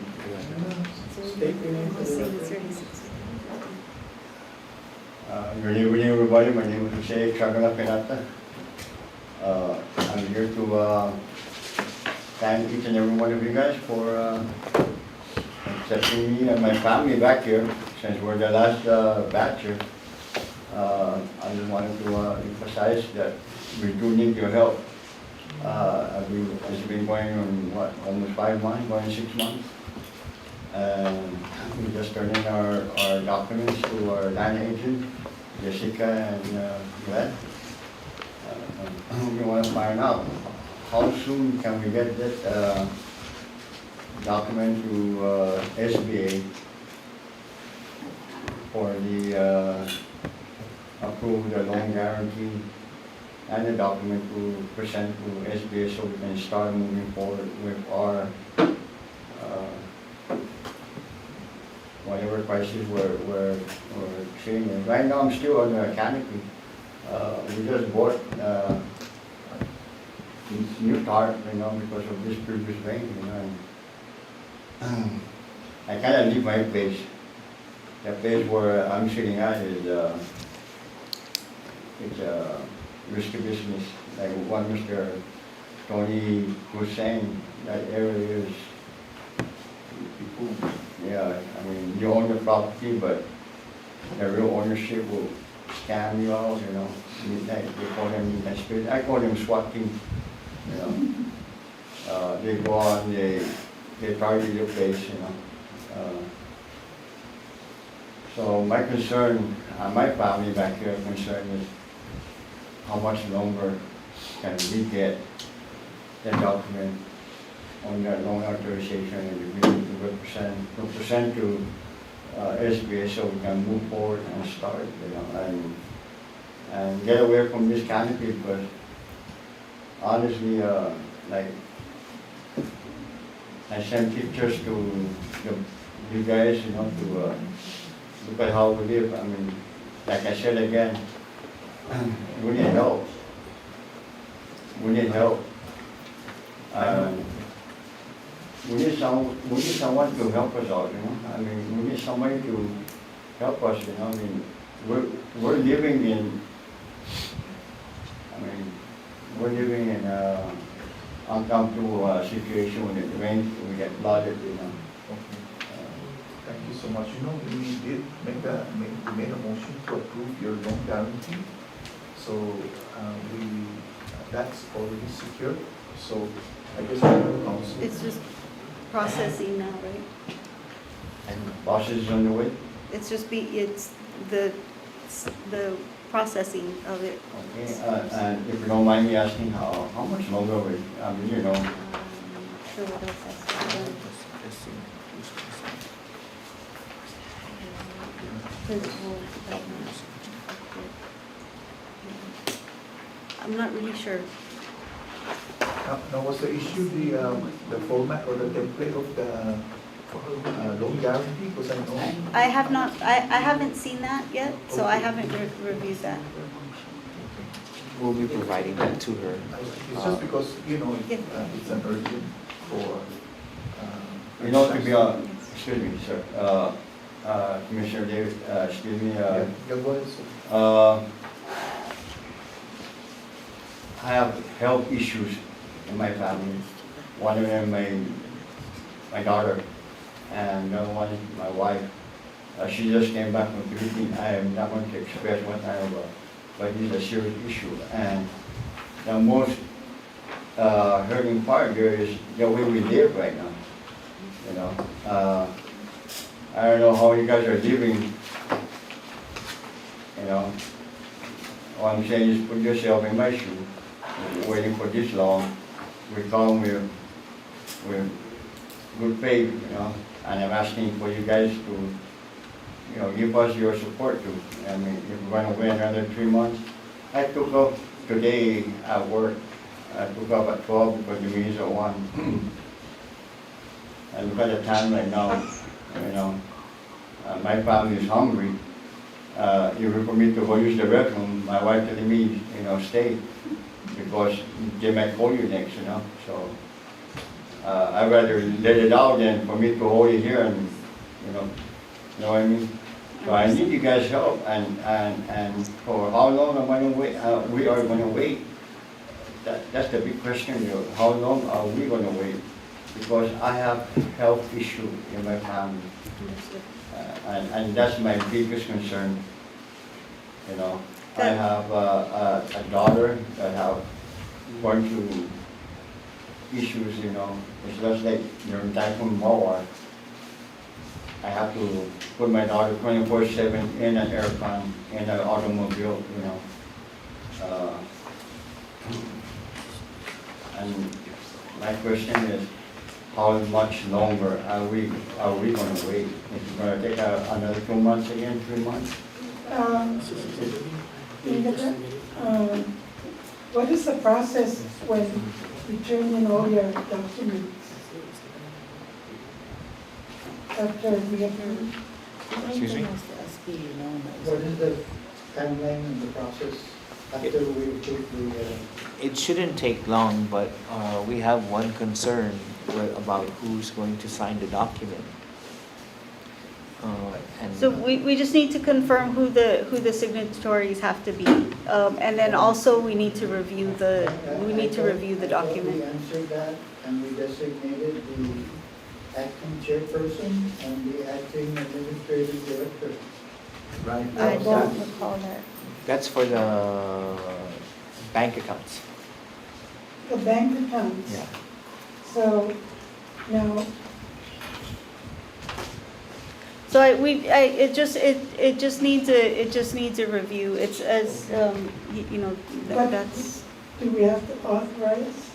State your name for the record. Good evening, everybody. My name is Jose Chagala Penata. I'm here to thank each and every one of you guys for accepting me and my family back here, since we're the last batch here. I just wanted to emphasize that we do need your help. It's been going on, what, almost 5 months, going 6 months. And we just turned in our documents to our land agent, Jessica and Glenn. We want to find out how soon can we get that document to SBA for the approve the loan guarantee and the document to present to SBA so we can start moving forward with our whatever prices we're seeing. Right now, I'm still under a canopy. We just bought this new tarp, because of this previous rain, and I kind of leave my place. The place where I'm sitting at is it's a risky business. Like what Mr. Tony was saying, that area is people. Yeah, I mean, you own the property, but the real ownership will scam you out, Midnight, they call them midnight spirit. I call them SWAT team, They go on, they target your place, So my concern, my family back here concern is how much longer can we get the document on that loan authorization and agreement to represent to SBA so we can move forward and start, and get away from this canopy, because honestly, like, I sent pictures to you guys, to look at how we live. I mean, like I said again, we need help. We need help. We need someone to help us out, I mean, we need somebody to help us, I mean, we're living in, we're living in a uncomfortable situation when it rains, we get flooded, Thank you so much. We did we made a motion to approve your loan guarantee. So that's already secured. So I guess the council. It's just processing now, right? And process is on the way. It's the processing of it. Okay, and if you don't mind me asking, how much longer we, Sure what else has to be done. Let's see. Who's gonna sign? I'm not really sure. Now, was the issue the format or the template of the loan guarantee? Because I know. I have not, I haven't seen that yet, so I haven't reviewed that. We'll be providing that to her. It's just because, you know, it's an urgent for. You know, to be excuse me, sir, Commissioner David, excuse me, Yeah, go ahead, sir. I have health issues in my family. One of them, my daughter, and the other one, my wife. She just came back from Philippines. I am not going to express what I have, but it's a serious issue. And the most hurting part there is the way we live right now. You know, I don't know how you guys are living. You know, all I'm saying is put yourself in my shoe. Waiting for this long, we come with good faith, you know, and I'm asking for you guys to, you know, give us your support too. I mean, if we're going to wait another 3 months, I took off today at work. I took off at 12 because the meeting's at 1. And look at the time right now, you know, my family is hungry. If you for me to go use the restroom, my wife telling me, you know, stay, because they might call you next, you know. So I'd rather let it out than for me to hold it here and, you know what I mean? So I need you guys' help, and for how long am I going to wait? We are going to wait. That's the big question, you know. How long are we going to wait? Because I have health issue in my family, and that's my biggest concern. You know, I have a daughter that have gone through issues. You know, it's just like during Typhoon Mawar. I have to put my daughter 24/7 in an aircon, in an automobile. You know, and my question is, how much longer are we going to wait? Is it going to take another 2 months again, 3 months? What is the process when you turn in all your documents? After we approve? Excuse me? What is the timeline and the process after we approve the? It shouldn't take long, but we have one concern about who's going to sign the document. And So we just need to confirm who the signatories have to be. And then also we need to review the document. We answered that, and we designated the acting chairperson and the acting administrative director. Right. I don't recall that. that's for the bank accounts. The bank accounts? Yeah. So, now, So it just needs a review. It's as, you know, But- that's. do we have to authorize?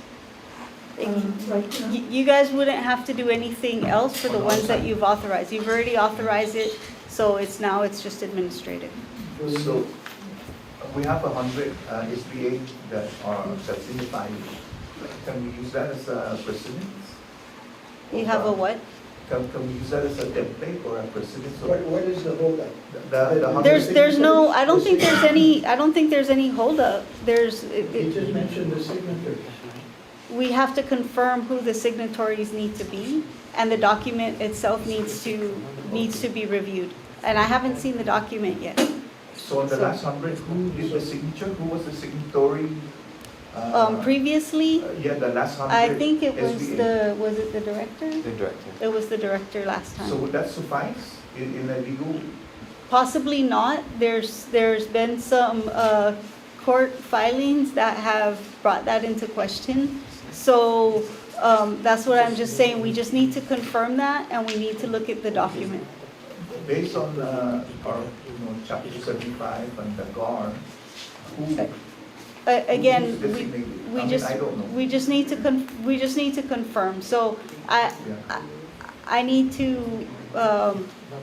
Right now? You guys wouldn't have to do anything else for the ones that you've authorized. You've already authorized it, so it's just administrative. So we have 100 SBA that's in the file. Can we use that as a precedence? You have a what? Can we use that as a template or a precedence? What is the holdup? The 100 There's no, signatures? I don't think there's any holdup. You just mentioned the signatures. We have to confirm who the signatories need to be, and the document itself needs to be reviewed. And I haven't seen the document yet. So on the last 100, who did the signature? Who was the signatory? Previously, Yeah, the last 100. I think it was SBA. was it the director? The director. It was the director last So time. would that suffice in a legal? Possibly not. There's been some court filings that have brought that into question. So that's what I'm just saying. We just need to confirm that, and we need to look at the document. Based on our, chapter 75 and the GAR, who? Again, who's designated? I mean, I don't know. we just need to confirm. So I need to,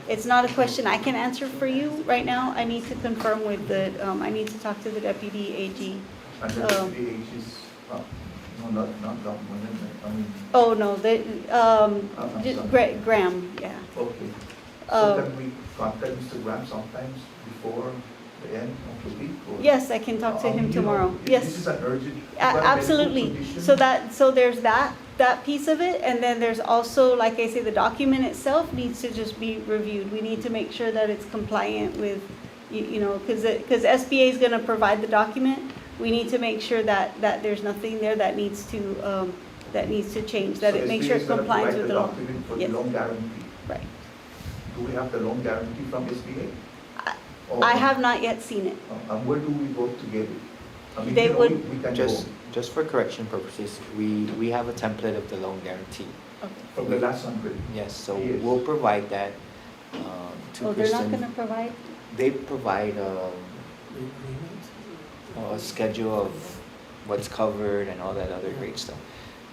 it's not a question I can answer for you right now. I need to confirm with the, I need to talk to the deputy AG. And the deputy age is, no, not documented, I mean, Oh, no, I'm sorry. Graham, yeah. okay. So can we contact Mr. Graham sometimes before the end of the week? Or? Yes, I can talk to him You know, tomorrow. This Yes, is an urgent. you've got a medical absolutely. condition. So there's that piece of it, and then there's also, like I say, the document itself needs to just be reviewed. We need to make sure that it's compliant with, you know, because SBA is gonna provide the document. We need to make sure that there's nothing there that needs to change, that So it makes SBA sure is it gonna complies provide with the the law. document for the Yes. loan guarantee. Right. Do we have the loan guarantee from SBA? I have not yet seen it. And where do we go to get it? I mean, They you know, would- we can Just, go just for correction purposes, we have a template of the loan guarantee. from the last 100. Yes, so Yes. we'll provide that to Oh, they're not Kristen. gonna provide? They provide a schedule of what's covered and all that other great stuff.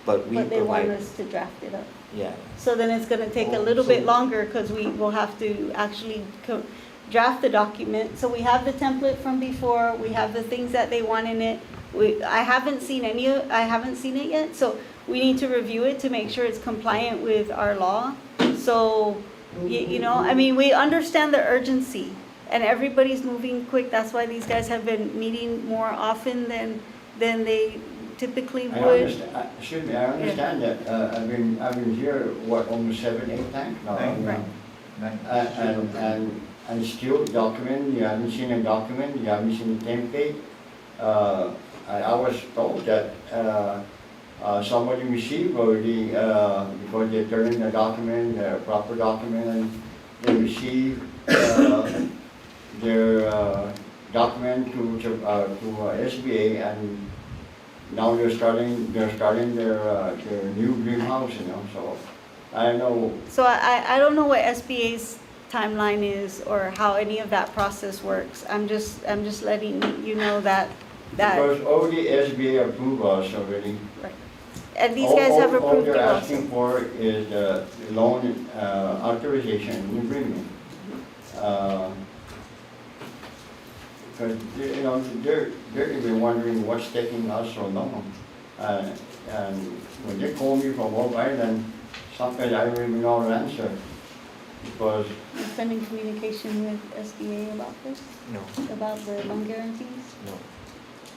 But we But they want provide, us to draft it up. yeah, So then it's gonna take a Oh, little bit so- longer, because we will have to actually draft the document. So we have the template from before, we have the things that they want in it. I haven't seen I haven't seen it yet, so we need to review it to make sure it's compliant with our law. So, you know, I mean, we understand the urgency, and everybody's moving quick. That's why these guys have been meeting more often than they typically I would. understand, excuse me, I understand that, I've been here, what, almost 7, 8 times now? Nine. Right. And still document, you haven't seen a document, you haven't seen a template. I was told that, somebody received already, because they turned in a document, a proper document, and they received, their, document to SBA, and now they're starting their new greenhouse, you know, so I don't know. So I don't know what SBA's timeline is or how any of that process works. I'm just letting you know that, Because already SBA approved us already. right. And these guys have approved All it they're also. asking for is the loan authorization agreement. Because, you know, they're even wondering what's taking us so long. And when they call me from Long Island, sometimes I don't even know the answer. Because You've been in communication with SBA about this, no, about the loan guarantees? no.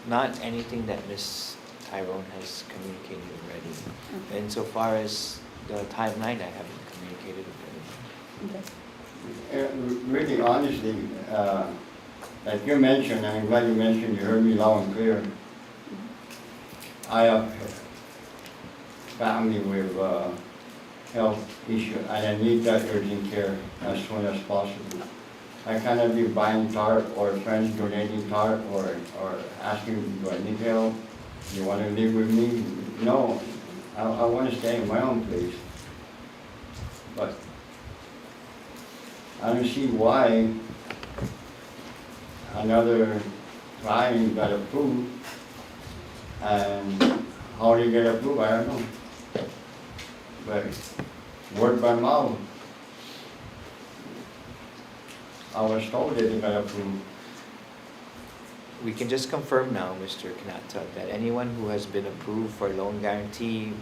Not anything that Ms. Tyrone has communicated already. Okay. And so far as the timeline, I haven't communicated with Okay. really honestly, like you mentioned, and I'm glad you mentioned, you heard me loud and clear. I have family with health issue, and I need that urgent care as soon as possible. I cannot be buying tarp or friends donating tarp or asking, do I need help? You want to live with me? No, I want to stay in my own place. But I don't see why another client got approved, and how they get approved, I don't know. But word by mouth, I was told that they got approved. We can just confirm now, Mr. Kanata, that anyone who has been approved for loan guarantee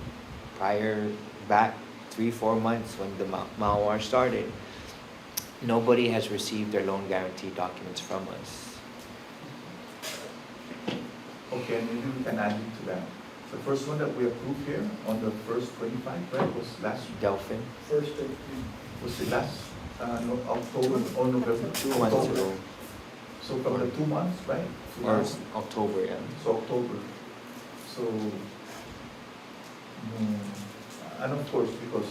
back 3-4 months when the malware started, nobody has received their loan guarantee documents from us. Okay, and maybe we can add it to that. The first one that we approved here on the first 25, right, was last, Delphin, First, was it last, no, October or November? 2 months October. ago, So from the 2 months, right? to or now, October, yeah. So October. So, and of course, because,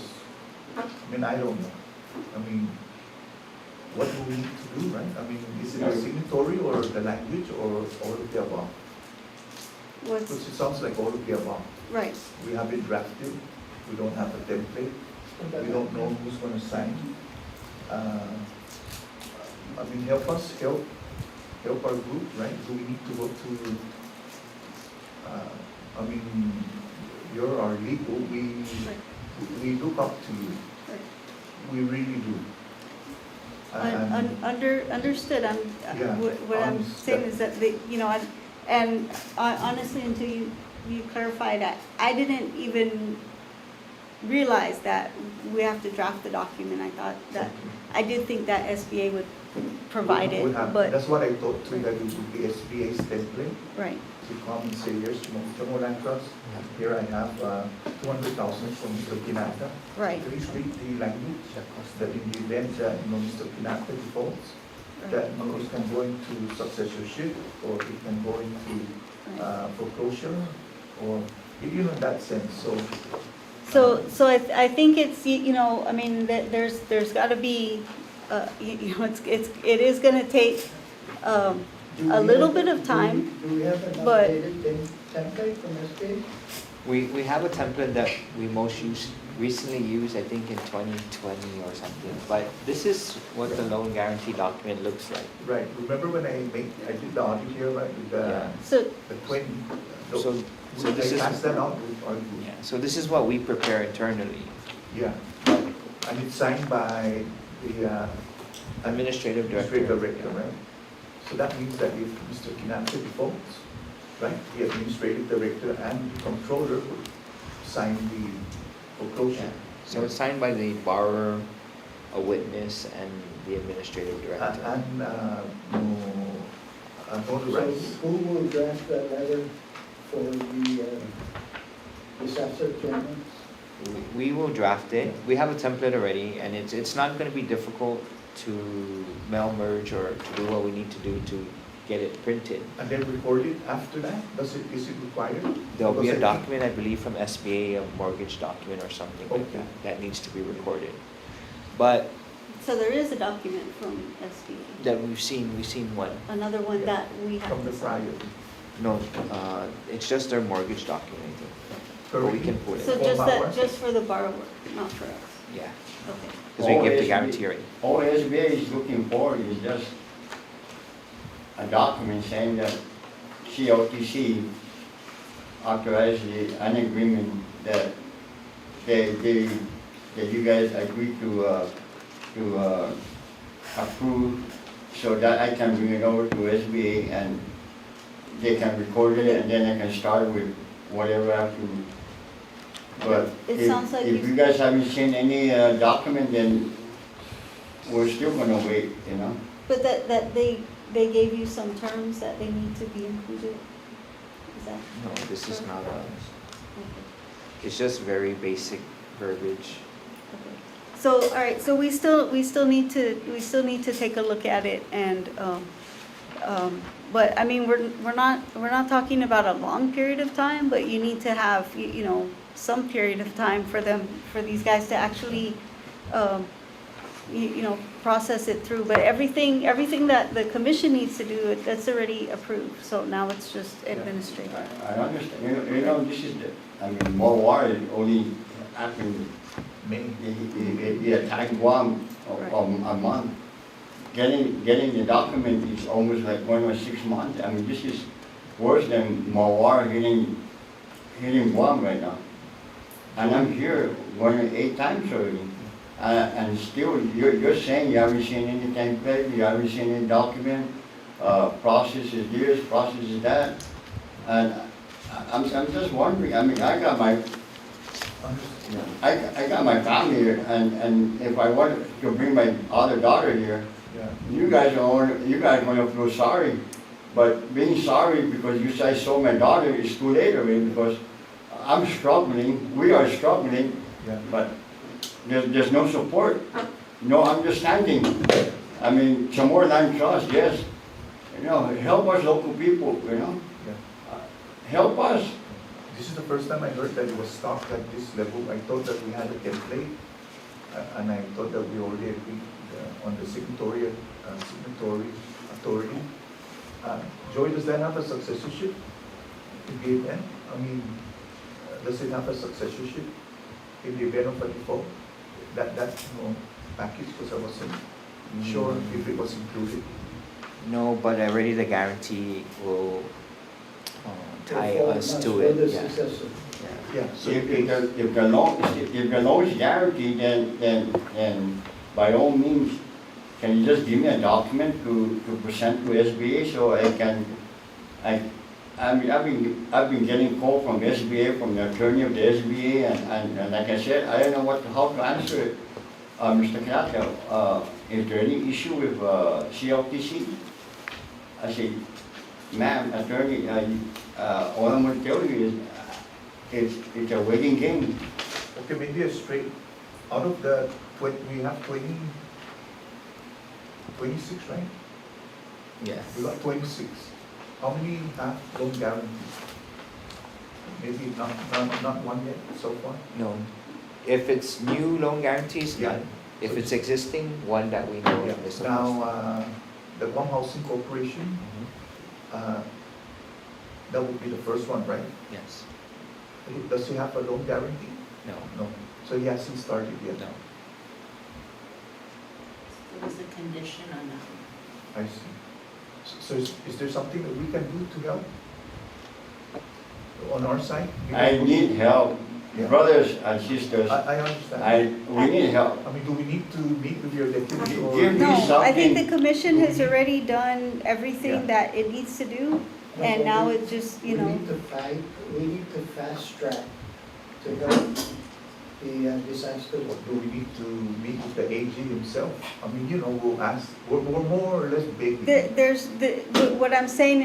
I mean, I don't know. I mean, what do we need to do, right? I mean, is it a signatory or the language or all of the above? What's, Because it sounds like all of the above. right. We have it drafted, we don't have a template, we don't know who's gonna sign. I mean, help us, help our group, right? Do we need to go to, I mean, you're our legal, we look up to you. Right. We really do. And- Understood, Yeah, what I'm saying is that they, you know, and honestly, until you clarified that, I didn't even realize that we have to draft the document. I thought that, I did think that SBA would provide we it, have- but, That's what I thought too, that it would be SBA's template right, to come and say, here's CHamoru Land Trust. Here I have 200,000 from Mr. Pinata. right. Please read the language that in the event that, Mr. Pinata defaults, that it can go into successorship, or it can go into foreclosure, or, you know, in that sense, so. So I think it's, you know, I mean, there's gotta be, you know, it is gonna take, a little bit of time, Do we have an but- updated template from SBA? We have a template that we recently used, I think in 2020 or something, but this is what the loan guarantee document looks like. Right, remember when I did the audit here, right, with Yeah. so, the 20? So this I is, passed that out with our group. yeah, so this is what we prepare internally. Yeah, and it's signed by the Administrative director. administrative director, right? So that means that if Mr. Kinante defaults, right, the administrative director and the controller would sign the foreclosure. Yeah. So it's signed by the borrower, a witness, and the administrative director. And So notarized. who will draft that letter for the disaster claimants? We will draft it. We have a template already, and it's not gonna be difficult to mail merge or to do what we need to do to get it printed. And then record it after that? Is it required? There'll be Because a I think- document, I believe, from SBA, a mortgage document or something like Okay. that needs to be recorded. But so there is a document from SBA, that we've seen one. another one that we have From the to sign. prior. No, it's just their mortgage document, I think. But we can pull it, So For just borrower? that, just for the borrower, not for us, yeah, okay. because we All give the SBA guarantee already. All SBA is looking for is just a document saying that CLTC authorized an agreement that that you guys agree to approve, so that I can bring it over to SBA and they can record it, and then I can start with whatever I have to. But It sounds like if you guys haven't seen any document, then we're still gonna wait, you know? But that they gave you some terms that they need to be included? Is that? No, this is not a, Okay. it's just very basic verbiage. Okay. So, all right, so we still need to take a look at it and, but I mean, we're not talking about a long period of time, but you need to have, you know, some period of time for these guys to actually, you know, process it through. But everything that the commission needs to do, that's already approved, so now it's just administrative. I understand, you know, this is more war only happened, he attacked Guam a month. Getting the document is almost like 1 or 6 months. I mean, this is worse than Mawar hitting Guam right now. And I'm here 1 or 8 times already. And still, you're saying you haven't seen any template, you haven't seen any document, process is this, process is that. And I'm just wondering, I mean, I got my family here, and if I wanted to bring my other daughter here, you guys are gonna feel sorry. But being sorry because you guys saw my daughter is too late already, because I'm struggling, we are struggling, but there's no support, no understanding. I mean, CHamoru Land Trust, yes, you know, help us local people, you know, help us. This is the first time I heard that it was stocked at this level. I thought that we had a template, and I thought that we already agreed on the signatory authority. Joy, does that have a successorship in the event? I mean, does it have a successorship in the event of a default? That package, because I wasn't sure if it was included. No, but already the guarantee will tie Therefore, us much to further it, yeah. successor. Yeah, so If the loan is guaranteed, then by all means, can you just give me a document to present to SBA so I can, I've been getting call from SBA, from the attorney of the SBA, and like I said, I don't know how to answer it. Mr. Kanaka, is there any issue with CLTC? I said, ma'am, attorney, all I'm gonna tell you is, it's a waiting game. Okay, maybe a straight, out of the, we have 26, right? Yes. We got 26. How many have loan guarantees? Maybe not one yet so far? No. If it's new loan guarantees, Yeah. none. If it's existing, one that we know Yeah. of is Now, the Guam Housing Corporation, that would be the first one, right? Yes. Does he have a loan guarantee? No. No. So he hasn't started yet? No. It was a condition on that. I see. So is there something that we can do to help on our side? I need help, Yeah. brothers and sisters, I understand. we need help. I mean, do we need to meet with your deputy or? Give me No, I think the something. commission has already done everything Yeah. that it needs to do, and now it's just, you know. We need to fast track to help the disaster. Or do we need to meet with the AG himself? I mean, you know, we'll ask, we're more or less big. What I'm saying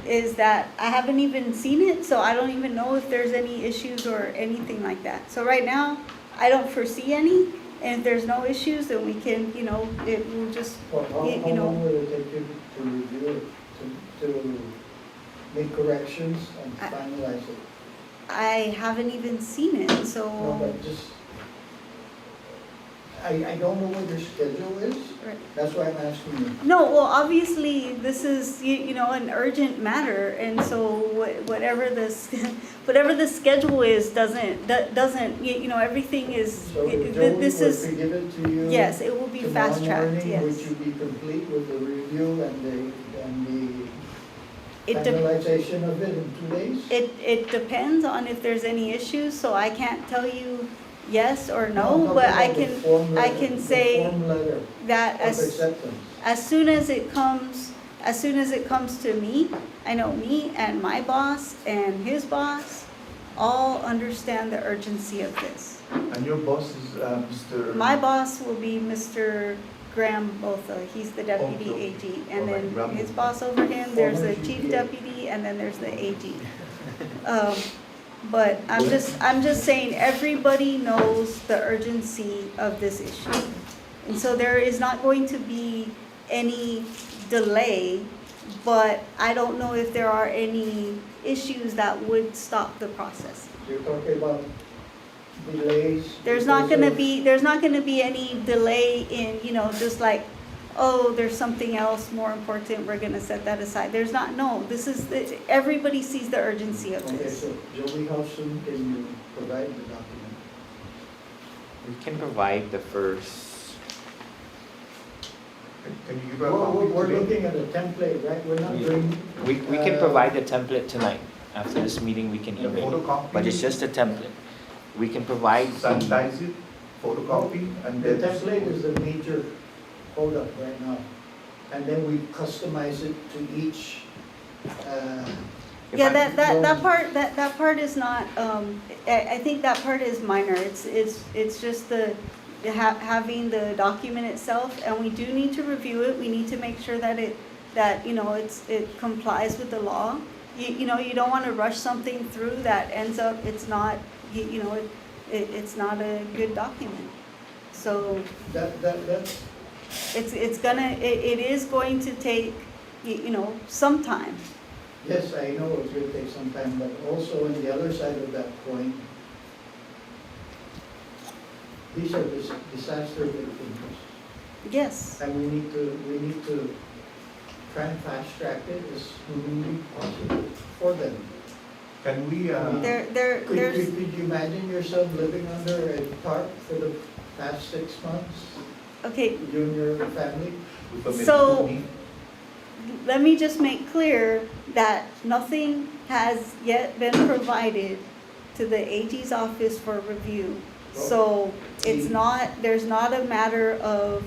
is that I haven't even seen it, so I don't even know if there's any issues or anything like that. So right now, I don't foresee any, and if there's no issues, then we can, you know, it will just, Well, how you know. long will it take you to review it, to make corrections and finalize it? I haven't even seen it, No, so. but just, I don't know what your schedule is, Right. that's why I'm asking you. No, well, obviously, this is, you know, an urgent matter, and so whatever whatever the schedule is doesn't, you know, everything is, So if this Joey were is, to give it to you. yes, it will be fast tracked, Tomorrow morning, yes. would you be complete with the review and the It de- finalization of it in 2 days? It depends on if there's any issues, so I can't tell you yes or I'm no, talking but I about the can, form I letter- can the say form letter that of as acceptance. soon as it comes to me, I know me and my boss and his boss all understand the urgency of this. And your boss is Mr.? My boss will be Mr. Graham Botha, he's the deputy Okay. AG. And Alright, then Graham his Botha. boss over him, there's the Former chief GPA. deputy, and then there's the AG. But I'm just saying, everybody knows the urgency of this issue. And so there is not going to be any delay, but I don't know if there are any issues that would stop the process. You're talking about delays? There's not because gonna be any delay in, you know, just like, oh, there's something else more important, we're gonna set that aside. There's not, no, everybody sees the urgency of Okay, this. so Joey, how soon can you provide the document? We can provide the first, Can you give a Well, copy we're today? looking at a template, right? We're not doing. we can provide the template tonight. After this meeting, we can The email it. photocopy? But it's just a template. We can provide some, Sanitize it, photocopy, and The then. template is the major holdup right now. And then we customize it to each, Yeah, that part is not, I think that part is minor. It's just having the document itself, and we do need to review it. We need to make sure that you know, it complies with the law. You know, you don't want to rush something through that ends up, it's not, you know, it's not a good document. So that's, it is going to take, you know, some time. yes, I know it's gonna take some time, but also on the other side of that coin, these are disaster victims. Yes. And we need to try and fast track it as smoothly possible for them. Can we, Could you imagine yourself living under a tarp for the past 6 months? Okay, You and your family? with a So- medical need? let me just make clear that nothing has yet been provided to the AG's office for review. So it's not, there's not a matter of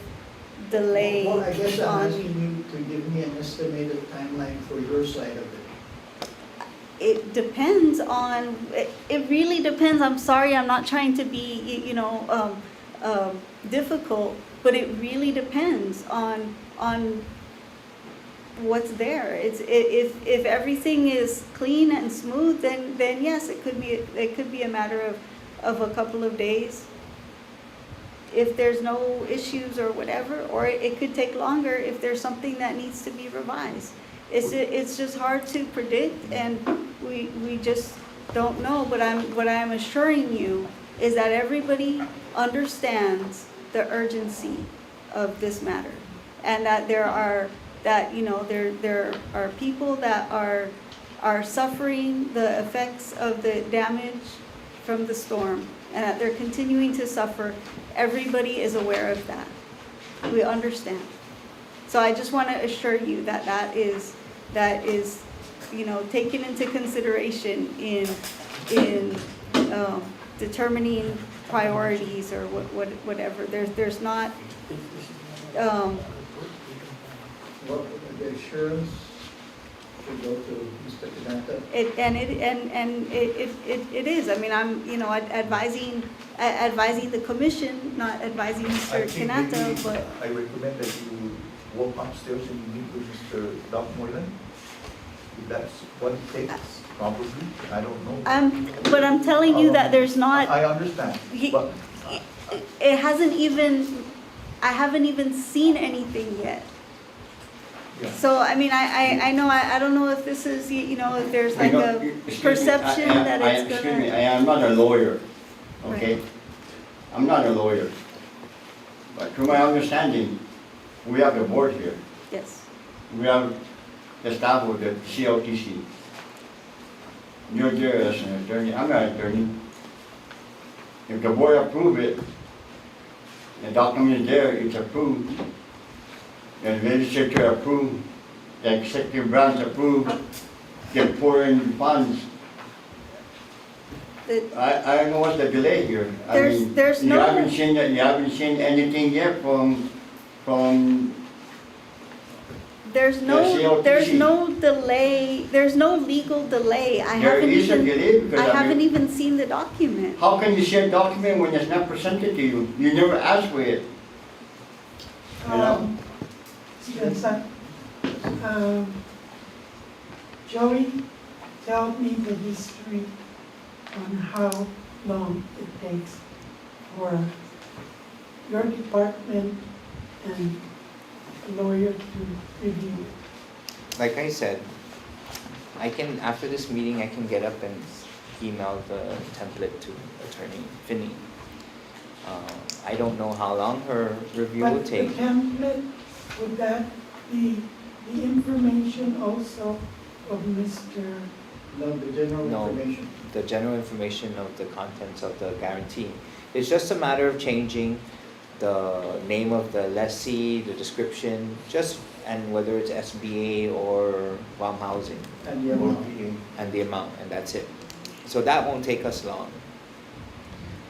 delay Well, I guess I'm on, asking you to give me an estimated timeline for your side of it. it depends on, it really depends. I'm sorry, I'm not trying to be, difficult, but it really depends on what's there. If everything is clean and smooth, then yes, it could be a matter of a couple of days. If there's no issues or whatever, or it could take longer if there's something that needs to be revised. It's just hard to predict, and we just don't know. But what I'm assuring you is that everybody understands the urgency of this matter, and that there are people that are suffering the effects of the damage from the storm, and that they're continuing to suffer. Everybody is aware of that. We understand. So I just want to assure you that that is taken into consideration in determining priorities or whatever. There's not. What the assurance should go to Mr. Pinata? It is. I mean, I'm advising the commission, not advising Mr. Kanata, but. I recommend that you walk upstairs and meet with Mr. Doc Moylan. If that's what it takes, probably, I don't know. But I'm telling you that there's not. I understand, but. It hasn't even. I haven't even seen anything yet. Yeah. So, I mean, I know, I don't know if this is, if there's like a perception that it's gonna. Excuse me, I am not a lawyer, okay? Right. I'm not a lawyer. But to my understanding, we have the board here. Yes. We have the staff of the CLTC. You're there as an attorney, I'm not an attorney. If the board approve it, the document is there, it's approved. The legislature approved, the executive branch approved, they pour in funds. I don't know what's the delay here. There's You no. haven't seen anything yet from There's no CLTC. delay, there's no legal delay. There is a delay because I haven't even seen the document. How can you see a document when it's not presented to you? You never asked for it. You know? Yes, Joey, tell me the history on how long it takes for your department and a lawyer to review it. Like I said, after this meeting, I can get up and email the template to Attorney Finney. I don't know how long her review will take. But the template, would that be the information also of Mr.? No, the general information. The general information of the contents of the guarantee. It's just a matter of changing the name of the lessee, the description, and whether it's SBA or WAM housing. And the amount. And the amount, and that's it. So that won't take us long.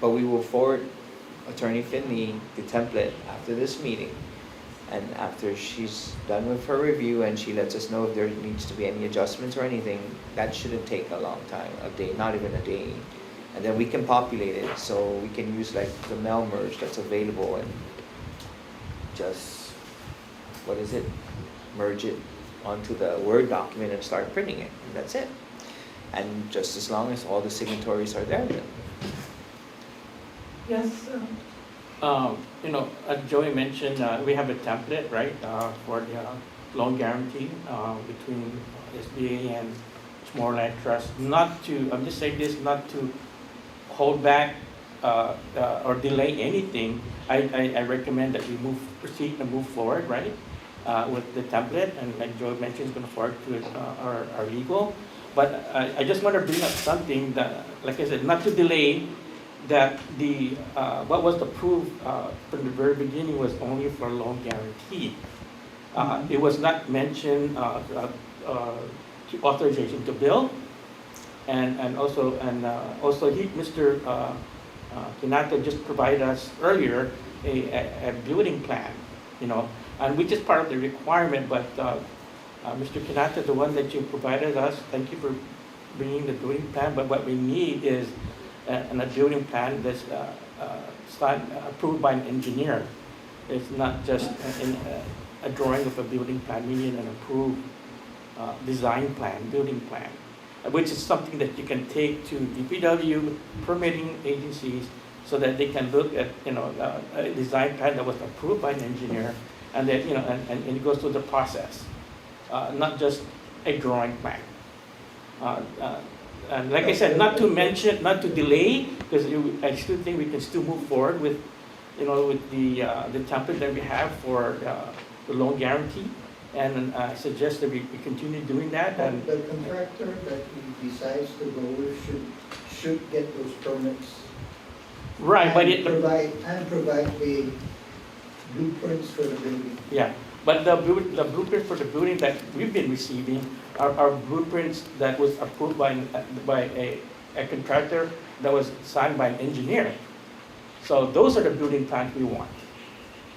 But we will forward Attorney Finley the template after this meeting. And after she's done with her review and she lets us know if there needs to be any adjustments or anything, that shouldn't take a long time, a day, not even a day. And then we can populate it, so we can use like the mail merge that's available and just, merge it onto the Word document and start printing it, and that's it. And just as long as all the signatories are there then. Yes, sir. As Joey mentioned, we have a template, right, for the loan guarantee between SBA and Small Land Trust. I'm just saying this, not to hold back or delay anything. I recommend that we proceed and move forward, right, with the template. And like Joey mentioned, is going to forward to our legal. But I just want to bring up something that, like I said, not to delay. That what was approved from the very beginning was only for loan guarantee. It was not mentioned authorization to build, and also Mr. Kinato just provided us earlier a building plan, and which is part of the requirement, but Mr. Kinato, the one that you provided us, thank you for bringing the building plan, but what we need is a building plan that's approved by an engineer. It's not just a drawing of a building plan, we need an approved design plan, building plan, which is something that you can take to DPW permitting agencies so that they can look at, a design plan that was approved by an engineer, and then, and it goes through the process, not just a drawing plan. And like I said, not to delay, because I still think we can still move forward with, with the template that we have for the loan guarantee, and I suggest that we continue doing that. And the contractor that he decides to go with should get those permits. right, but it provide the blueprints for the building. yeah, but the blueprint for the building that we've been receiving are blueprints that was approved by a contractor that was signed by an engineer. So those are the building plans we want.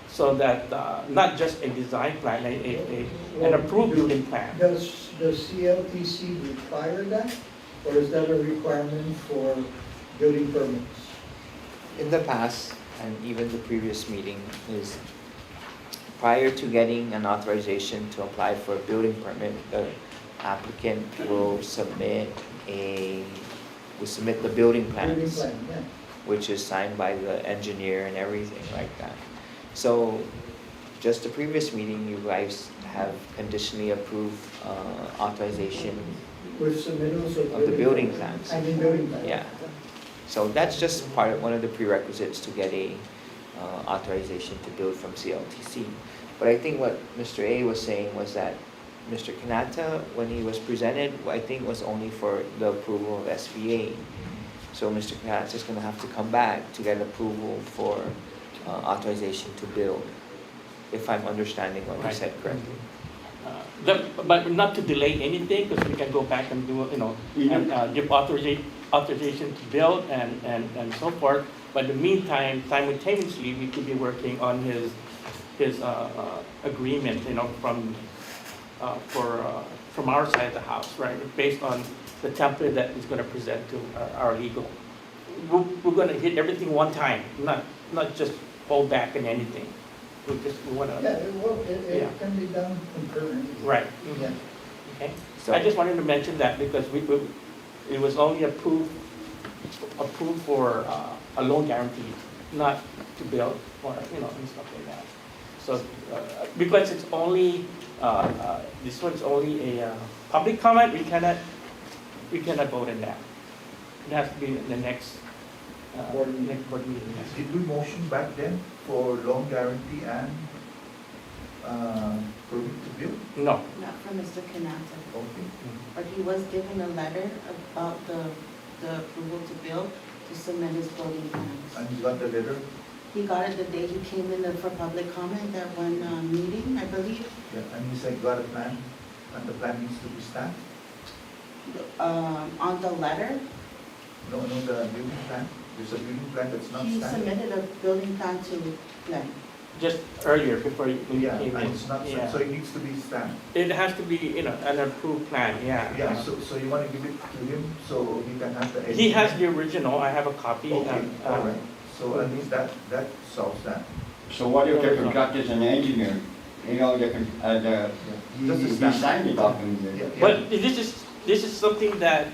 So that not just a design plan, an approved building plan. Does the CLTC require that, or is that a requirement for building permits? In the past, and even the previous meeting, is prior to getting an authorization to apply for a building permit, the applicant will submit the building plans, which is signed by the engineer and everything like that. So, just the previous meeting, you guys have conditionally approved authorization With submittals of the building plans. building plans. Yeah. So that's just one of the prerequisites to get a authorization to build from CLTC. But I think what Mr. A was saying was that Mr. Kanata, when he was presented, I think was only for the approval of SBA. So Mr. Kanata is going to have to come back to get approval for authorization to build, if I'm understanding what you said correctly. But not to delay anything, because we can go back and do, and give authorization to build and so forth. But in the meantime, simultaneously, we could be working on his agreement, from our side of the house, right? Based on the template that is going to present to our legal. We're going to hit everything one time, not just hold back on anything. We want to. Yeah, it can be done concurrently. Right. Yeah. Okay. So I just wanted to mention that because it was only approved for a loan guarantee, not to build or and stuff like that. So because it's only this one's only a public comment, we cannot vote on that. It has to be in the next board meeting. Yes. Did we motion back then for loan guarantee and permit to build? No. Not from Mr. Kanata, Okay. but he was given a letter about the approval to build to submit his building plans. And you got the letter? He got it the day he came in for public comment at one meeting, I believe. Yeah, and he said got a plan, and the plan needs to be stamped? On the letter, No, the building plan. There's a building plan that's not he stamped. submitted a building plan to Glenn. Just earlier before you Yeah, came and in. it's not, Yeah. so it needs to be stamped. It has to be an approved plan. Yeah. Yeah, so you want to give it to him so he can have the. He has the original. I have a copy. Okay, all right. So at least that solves that. So what if the contractor is an engineer? You know, he signed the document. Yeah, yeah. But this is something that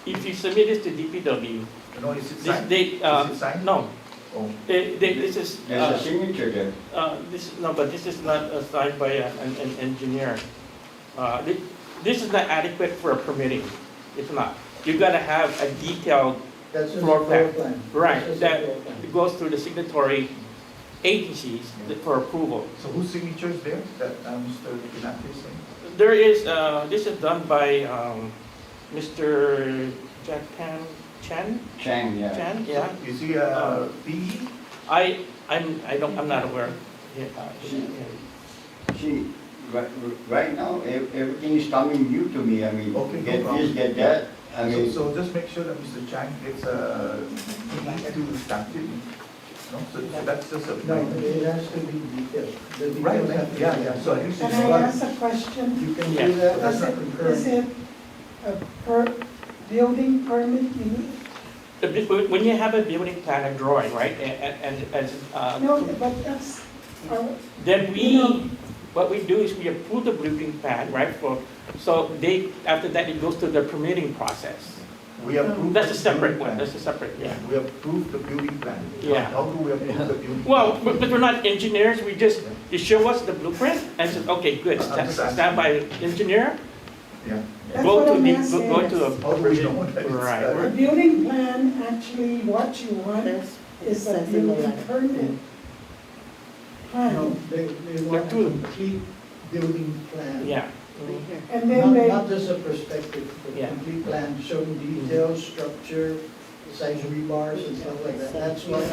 if you submit this to DPW, No, is it this signed? they Is it signed? no. Oh. This is There's a signature there. but this is not signed by an engineer. This is not adequate for a permitting. It's not. You got to have a detailed That's just a floor plan. plan. Right, That's just a that floor plan. it goes through the signatory agencies for approval. So whose signature is there that Mr. Pinati is saying? There is, this is done by Mr. Jack Chan? Chang, yeah. Chan, yeah. Is he a PE? I'm not aware. Yeah, See, right now, everything is coming new to me. I mean, Okay, no get problem. this, get that. I mean, So just make sure that Mr. Chang gets to stamp it. No, so that's just a. No, it has to be detailed. The Right, details have to be. yeah, so at least Can it's I not. ask a question? You can Yeah. do that, That's Is not it, concurrent. is it a building permit you need? When you have a building plan, a drawing, right, and as, No, but that's, then you know- what we do is we approve the building plan, right, so after that, it goes to the permitting process. We approve. That's a the separate building one, plan. that's a separate, yeah. We approve the building plan. Yeah. How do we approve the building? Well, plan? but we're not engineers, you show us the blueprint, and say, okay, good, I'm just stand by engineer, Yeah. that's go what to I'm the, asking. go to a. How do we know that it's, Right, A we're- building plan, actually, what you want That's, it is a says in the building letter. permit. No, Plan, they want a two. complete building plan. Yeah, Right here. and then they, Not just a perspective, but Yeah. complete plan showing details, structure, size rebars and stuff like that. That's what,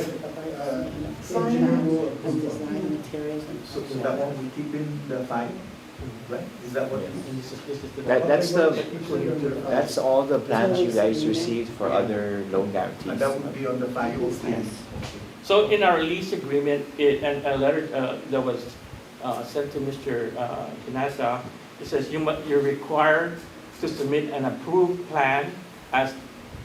engineer will approve of. Design materials and. so that one we keep in the file, right? Is that what? That's all the plans you guys received for other loan guarantees. And that would be on the file, okay? so in our lease agreement, and a letter that was sent to Mr. Pinasa, it says you're required to submit an approved plan as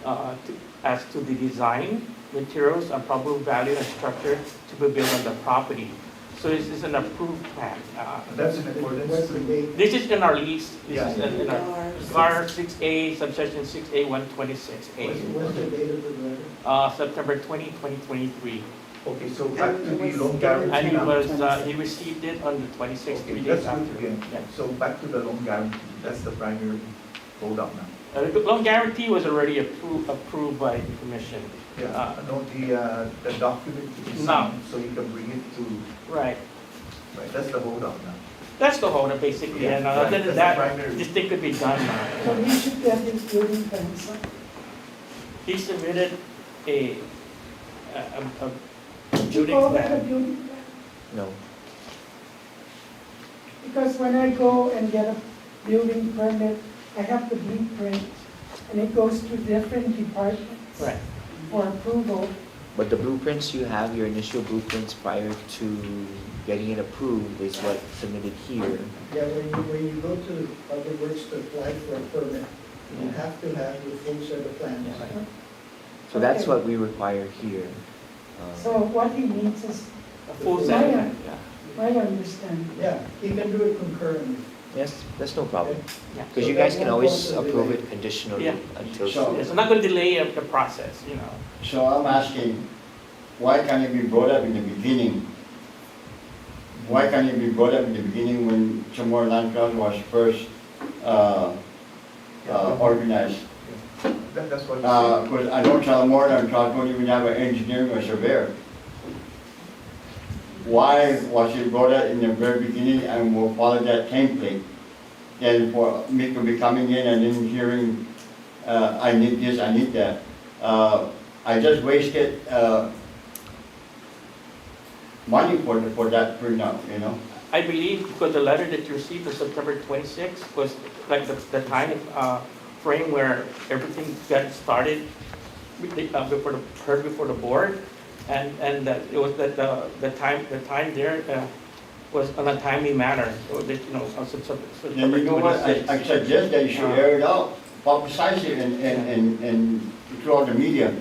to the design, materials, and probable value and structure to be built on the property. So this is an approved plan. That's in accordance What's the with. date? This is in our lease, this Yeah. is in our GAR 6A, subsection 6A, 126A, What's the date of the letter? September 20, 2023. Okay, so back to the loan And guarantee now. he received it on the 26th, Okay, 3 that's days good after. again. Yeah. So back to the loan guarantee, that's the primary hold up now. The loan guarantee was already approved by the commission. Yeah, no, the document to be No. signed, so you can bring it to, Right. right, that's the hold up now. That's the holder basically, Yeah, and right, other that's than the that, primary. this thing could be done now. so we should get this building plan signed. He submitted a Would you building call that a plan. building plan? No. Because when I go and get a building permit, I have the blueprint, and it goes to different departments Right. for approval. But the blueprints you have, your initial blueprints prior to getting it approved is what submitted here. Yeah, when you go to Public Works to apply for a permit, you have to have the full set of plans. Yeah. So that's Okay. what we require here. So what he needs is, A full set, Maya. yeah. my understanding. Yeah, he can do it concurrently. Yes, that's no problem. Yeah. Because you So guys that can won't always cause a approve delay. it conditionally Yeah. until. So- It's not gonna delay the process, you know. So I'm asking, why can't it be brought up in the beginning? Why can't it be brought up in the beginning when CHamoru Land Trust was first organized? That's what you're saying. Because I know CHamoru Land Trust don't even have an engineer or surveyor. Why was it brought up in the very beginning and we'll follow that template? And for me to be coming in and then hearing, I need this, I need that. I just wasted money for that printout, you know? I believe because the letter that you received on September 26th was like the time frame where everything got started before the board, and that it was that the time there was on a timely manner. So that, you know, on September Then you know what, 26th. I suggest that you should air it out, publicize it and throughout the media.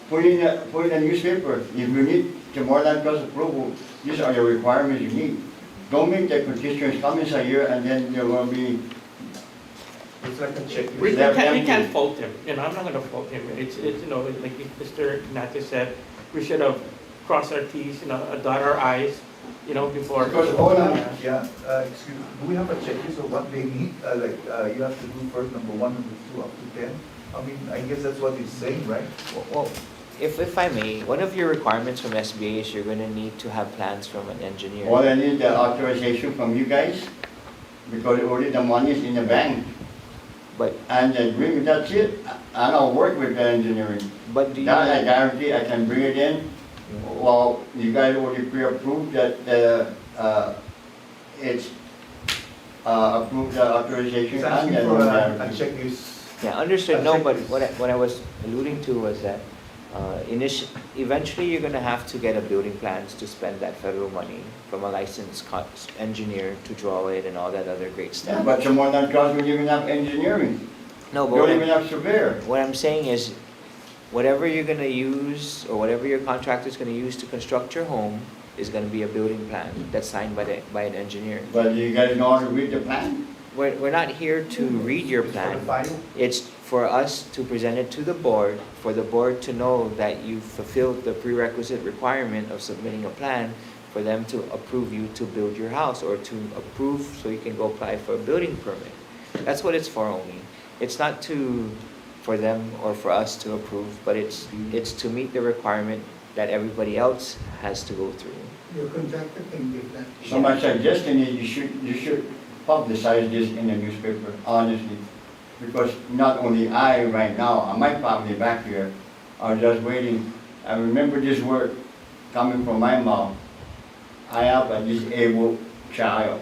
Put in a newspaper, if you need CHamoru Land Trust approval, these are the requirements you need. Don't make the constituents come inside here and then there will be, It's like a checklist. We They're can't empty. fault him, you know, I'm not gonna fault him. It's, you know, like Mr. Nati said, we should have crossed our Ts, you know, dot our Is, you know, before. Because all of- Yeah, excuse me, do we have a checklist of what they need? You have to do first number 1, number 2, up to 10? I mean, I guess that's what it's saying, right? Well, if I may, one of your requirements from SBA is you're gonna need to have plans from an engineer. all I need the authorization from you guys, because already the money is in the bank. But, And the agreement, that's it. And I'll work with the engineering. but do you? That I guarantee I can bring it in. Well, you guys already pre-approved that it's approve the authorization. He's and asking then for we'll a have- checklist. Yeah, understood, no, but what I was alluding to was that, eventually you're gonna have to get a building plans to spend that federal money from a licensed engineer to draw it and all that other great Yeah, stuff. but Chamorro Land Trust don't even have engineering. No, but Don't even have surveyor. what I'm saying is, whatever you're gonna use, or whatever your contractor's gonna use to construct your home, is gonna be a building plan that's signed by an engineer. But you guys know how to read the plan? We're not here to read your plan. It's for us to present it to the board, for the board to know that you've fulfilled the prerequisite requirement of submitting a plan, for them to approve you to build your house, or to approve so you can go apply for a building permit. That's what it's for only. It's not for them or for us to approve, but it's to meet the requirement that everybody else has to go through. Your contractor can give that. So my suggestion is you should publicize this in the newspaper, honestly. Because not only I right now, and my family back here are just waiting. I remember this word coming from my mouth. I have a disabled child.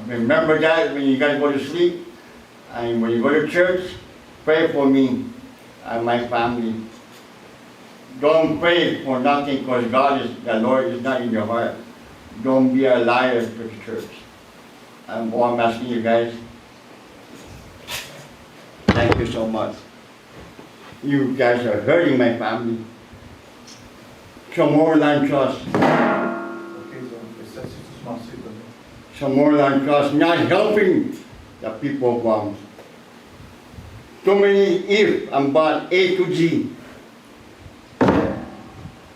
Remember that when you guys go to sleep, and when you go to church, pray for me and my family. Don't pray for nothing, because the Lord is not in your heart. Don't be a liar to the church. And what I'm asking you guys, thank you so much. You guys are hurting my family. CHamoru Land Trust. CHamoru Land Trust not helping the people of Guam. Too many if and but, A to G.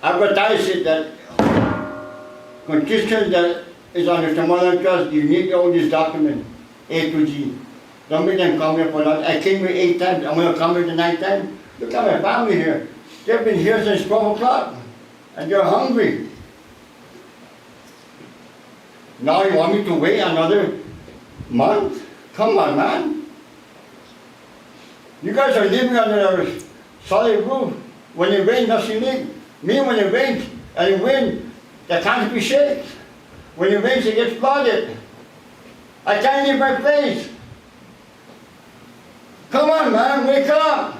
Advertise it that condition that is on the CHamoru Land Trust, you need all these documents, A to G. Don't make them come here for nothing. I came here 8 times, I'm gonna come here the 9th time. Look at my family here. They've been here since 12 o'clock, and they're hungry. Now you want me to wait another month? Come on, man. You guys are living under a solid roof. When it rains, nothing leaks. Me, when it rains, and it wind, the canopy shakes. When it rains, it gets flooded. I can't leave my place. Come on, man, wake up.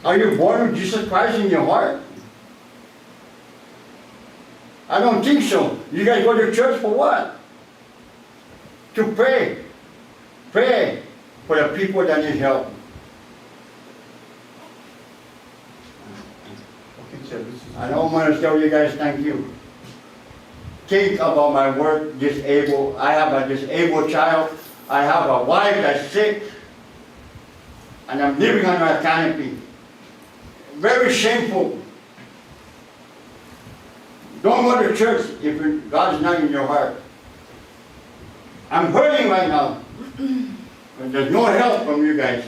Are you born with Jesus Christ in your heart? I don't think so. You guys go to church for what? To pray. Pray for the people that need help. I don't want to tell you guys thank you. Think about my word, disabled. I have a disabled child. I have a wife that's sick. And I'm living under a canopy. Very shameful. Don't go to church if God is not in your heart. I'm hurting right now. But there's no help from you guys.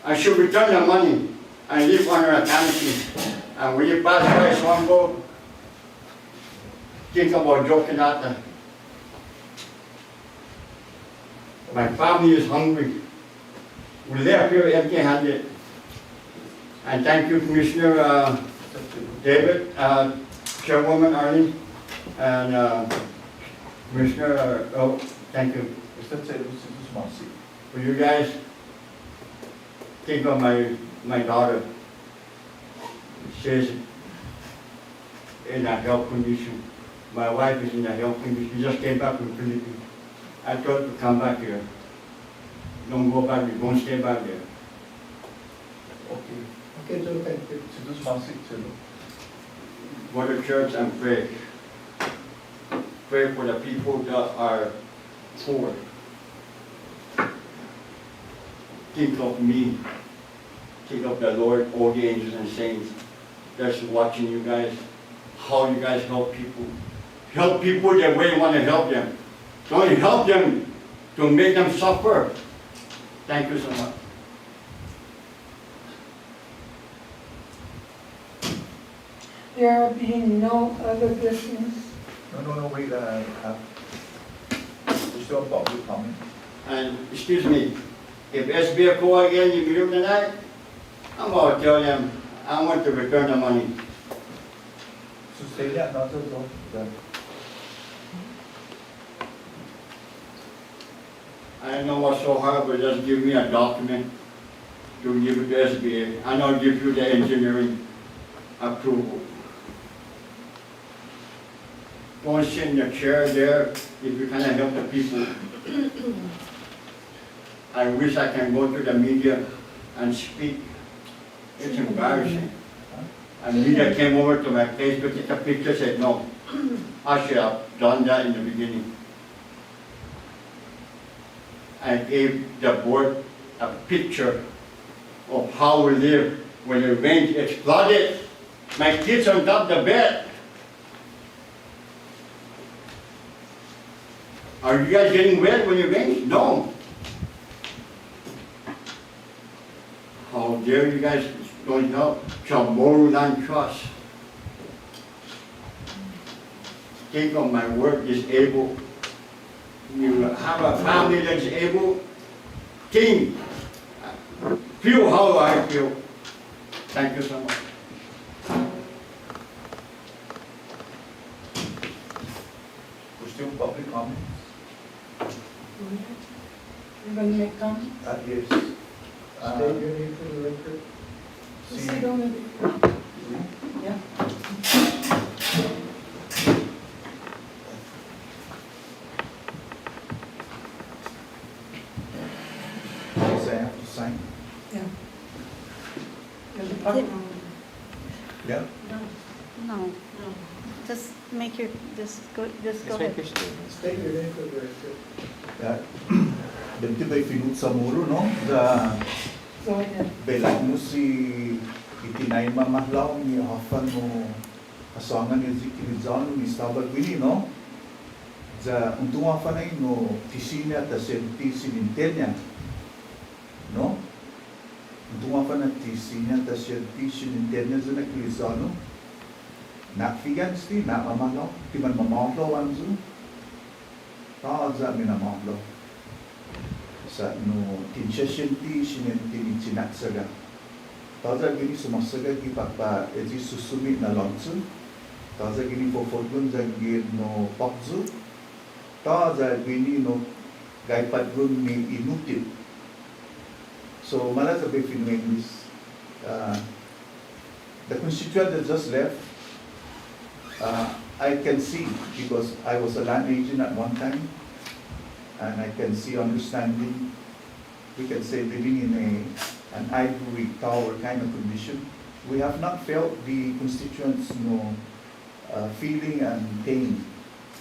I should return the money and live under a canopy. And when you pass by Swango, think about joking at them. My family is hungry. We left here empty-handed. And thank you, Commissioner David, Chairwoman Arlene, and Commissioner, thank you. For you guys, think of my daughter. She's in a health condition. My wife is in a health condition. She just came back from Philippines. I told her to come back here. Don't go back, don't stay back there. Okay. Okay, so thank you. Go to church and pray. Pray for the people that are poor. Think of me. Think of the Lord, all the angels and saints that's watching you guys, how you guys help people. Help people the way you want to help them. Don't help them to make them suffer. Thank you so much. There being no other business. No, wait, we still have public comment. And excuse me, if SBA call again in the middle of the night, I'm going to tell them I want to return the money. Say that, not at all. I know what's so hard, but just give me a document to give it to SBA, and I'll give you the engineering approval. Don't sit in your chair there if you cannot help the people. I wish I can go to the media and speak. It's embarrassing. And media came over to my place to take a picture, said, no, I should have done that in the beginning. I gave the board a picture of how we live when the rain exploded. My kids on top of the bed. Are you guys getting wet when it rains? No. How dare you guys don't know CHamoru Land Trust. Think of my word, disabled. You have a family that's able. Think. Feel how I feel. Thank you so much. Still public comment? You're gonna make comments? Yes. State your name for the record. Just sit on it. Yeah. Yes, I have to sign. Yeah. There's a public. Yeah. No, just make your, just go ahead. State your name for the record. Yeah. Dito ba ifinut sa muro, no? Da Go ahead. belag mo si itinay mamahlaw ni hafan mo asangan ni Zikilizano ni Stabal Wini, no? Da untung hafan ay no tisina ta senti sinintenya, no? Untung hafan na tisina ta senti sinintenya zana Kilizano. Nakfigan sti na mamahlaw, timan mamahlaw anzu. Taza minamahlaw. Sa no tinsyasyanti sinenti ni sinatsaga. Taza gini sumasaga ki papa ezi susumi na lonsu. Taza gini fofodun zagir no pakzu. Taza gini no gaipadrun ni inutil. So mala sa English, the constituent that just left, I can see because I was a land agent at one time. And I can see understanding, we can say living in an ivory tower kind of condition. We have not felt the constituents feeling and pain.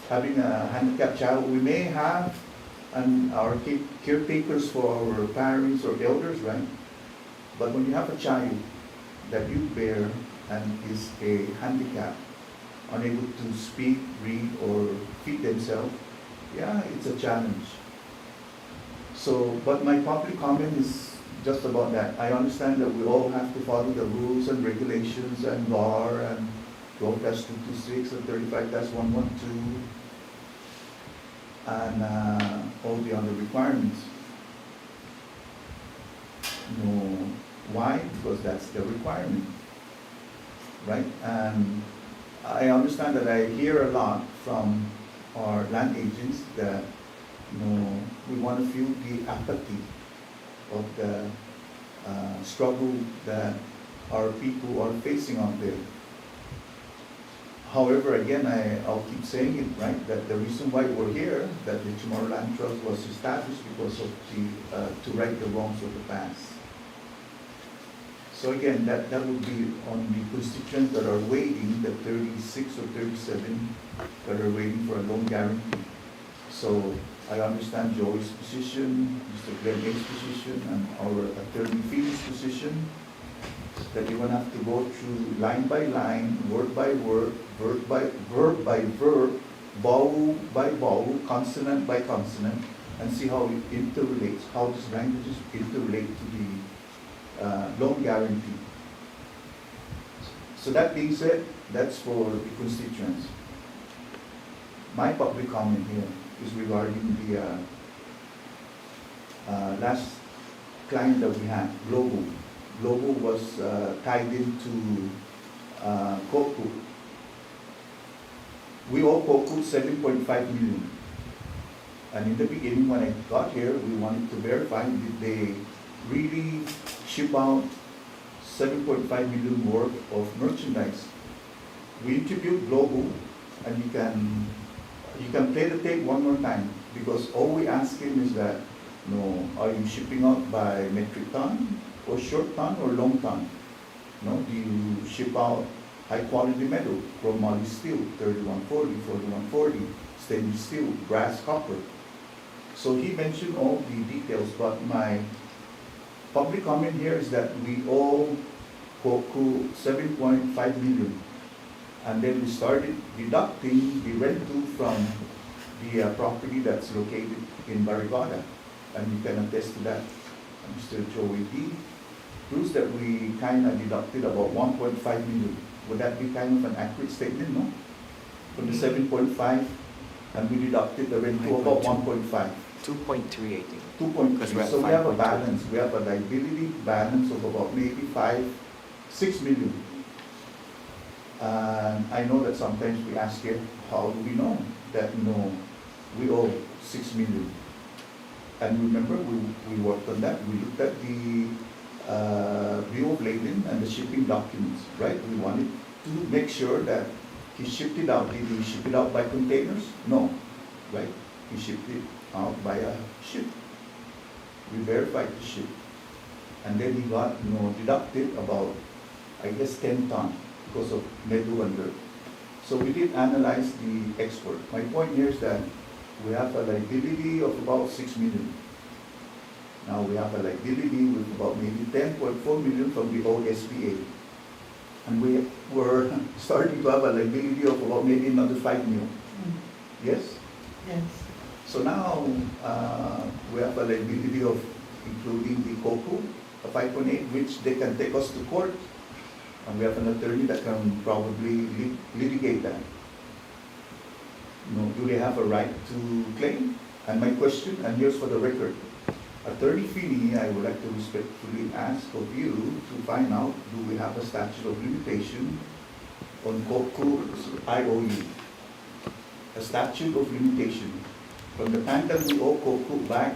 Having a handicapped child, we may have our caretakers for our parents or elders, right? But when you have a child that you bear and is a handicap, unable to speak, read, or feed themselves, yeah, it's a challenge. So, but my public comment is just about that. I understand that we all have to follow the rules and regulations and law and 12-226 and 35-112 and all the other requirements. No, why? Because that's the requirement, right? And I understand that I hear a lot from our land agents that we want to feel the apathy of the struggle that our people are facing out there. However, again, I'll keep saying it, right, that the reason why we're here, that the CHamoru Land Trust was established because of to right the wrongs of the past. So again, that would be on the constituents that are waiting, the 36 or 37 that are waiting for a loan guarantee. So I understand Joey's position, Mr. Glenn A's position, and our attorney Phil's position, that you're gonna have to go through line by line, word by word, verb by verb, vowel by vowel, consonant by consonant, and see how it interrelates, how these languages interrelate to the loan guarantee. So that being said, that's for the constituents. My public comment here is regarding the last client that we had, Global. Global was tied into Koku. we owe Coco 7.5 million. And in the beginning, when I got here, we wanted to verify did they really ship out 7.5 million worth of merchandise. We interviewed Global, and you can play the tape one more time, because all we ask him is that, are you shipping out by metric ton, or short ton, or long ton? Do you ship out high quality metal, chromoly steel, 3140, 4140, stainless steel, brass, copper? So he mentioned all the details, but my public comment here is that we owe Koku 7.5 million. And then we started deducting the rental from the property that's located in Barrigada. And you can attest to that. Mr. Joey D. proves that we kind of deducted about 1.5 million. Would that be kind of an accurate statement, no? From the 7.5, and we deducted the rental about 1.5. 2.3, I think. 2.3. So we have a balance. We have a liability balance of about maybe 6 million. And I know that sometimes we ask here, how do we know that we owe 6 million? And remember, we worked on that. We looked at the bill of lading and the shipping documents, right? We wanted to make sure that he shipped it out. Did he ship it out by containers? No, right? He shipped it out by a ship. We verified the ship. And then he got deducted about, I guess, 10 tons because of metal and dirt. So we did analyze the export. My point here is that we have a liability of about 6 million. Now we have a liability with about maybe 10.4 million from the old SPA. And we were starting to have a liability of about maybe another 5 million. Yes? Yes. So now we have a liability of, including the COCO, a 5.8, which they can take us to court. And we have an attorney that can probably litigate that. Do they have a right to claim? And my question, and here's for the record, Attorney Feeney, I would like to respectfully ask of you to find out, do we have a statute of limitation on COCO's IOU? A statute of limitation. From the time that we owe COCO back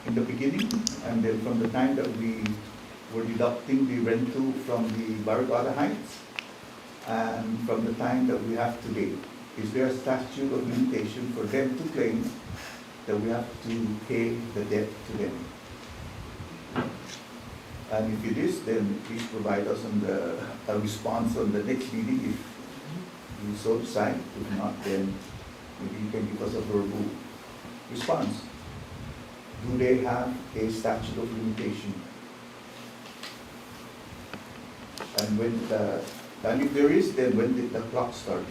in the beginning, and then from the time that we were deducting the rental from the Barrigada Heights, and from the time that we have today, is there a statute of limitation for them to claim that we have to pay the debt to them? And if it is, then please provide us a response on the next meeting if you so decide. If not, then maybe you can give us a verbal response. Do they have a statute of limitation? And if there is, then when did the clock start?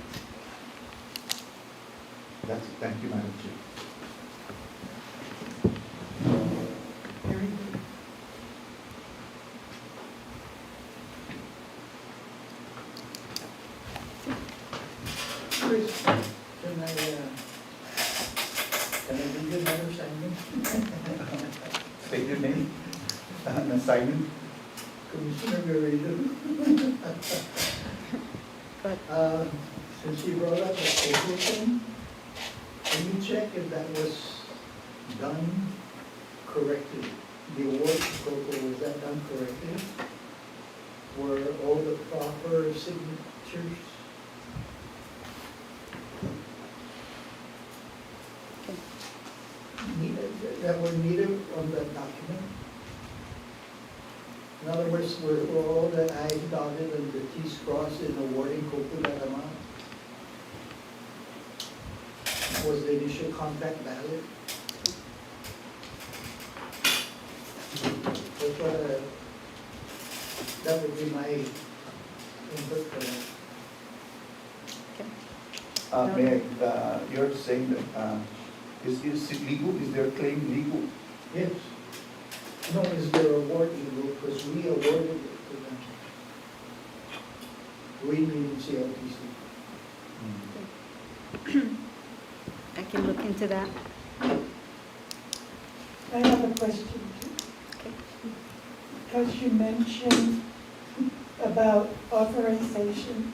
That's it. Thank you, Madam Chair. Very good. Chris, can I give you another assignment? State your name. An assignment. Commissioner Guerrero. Since you brought up the COCO thing, can you check if that was done correctly? The award to COCO, was that done correctly? Were all the proper signatures? That were needed on that document? In other words, were all the I's dotted and the T's crossed in awarding COCO that amount? Was the initial contract valid? That's what, that would be my input for that. May I, you're saying that, is it legal? Is their claim legal? Yes. No, is their award legal? Because we awarded it to them. We mean CLTC. I can look into that. I have a question too. Okay. Because you mentioned about authorization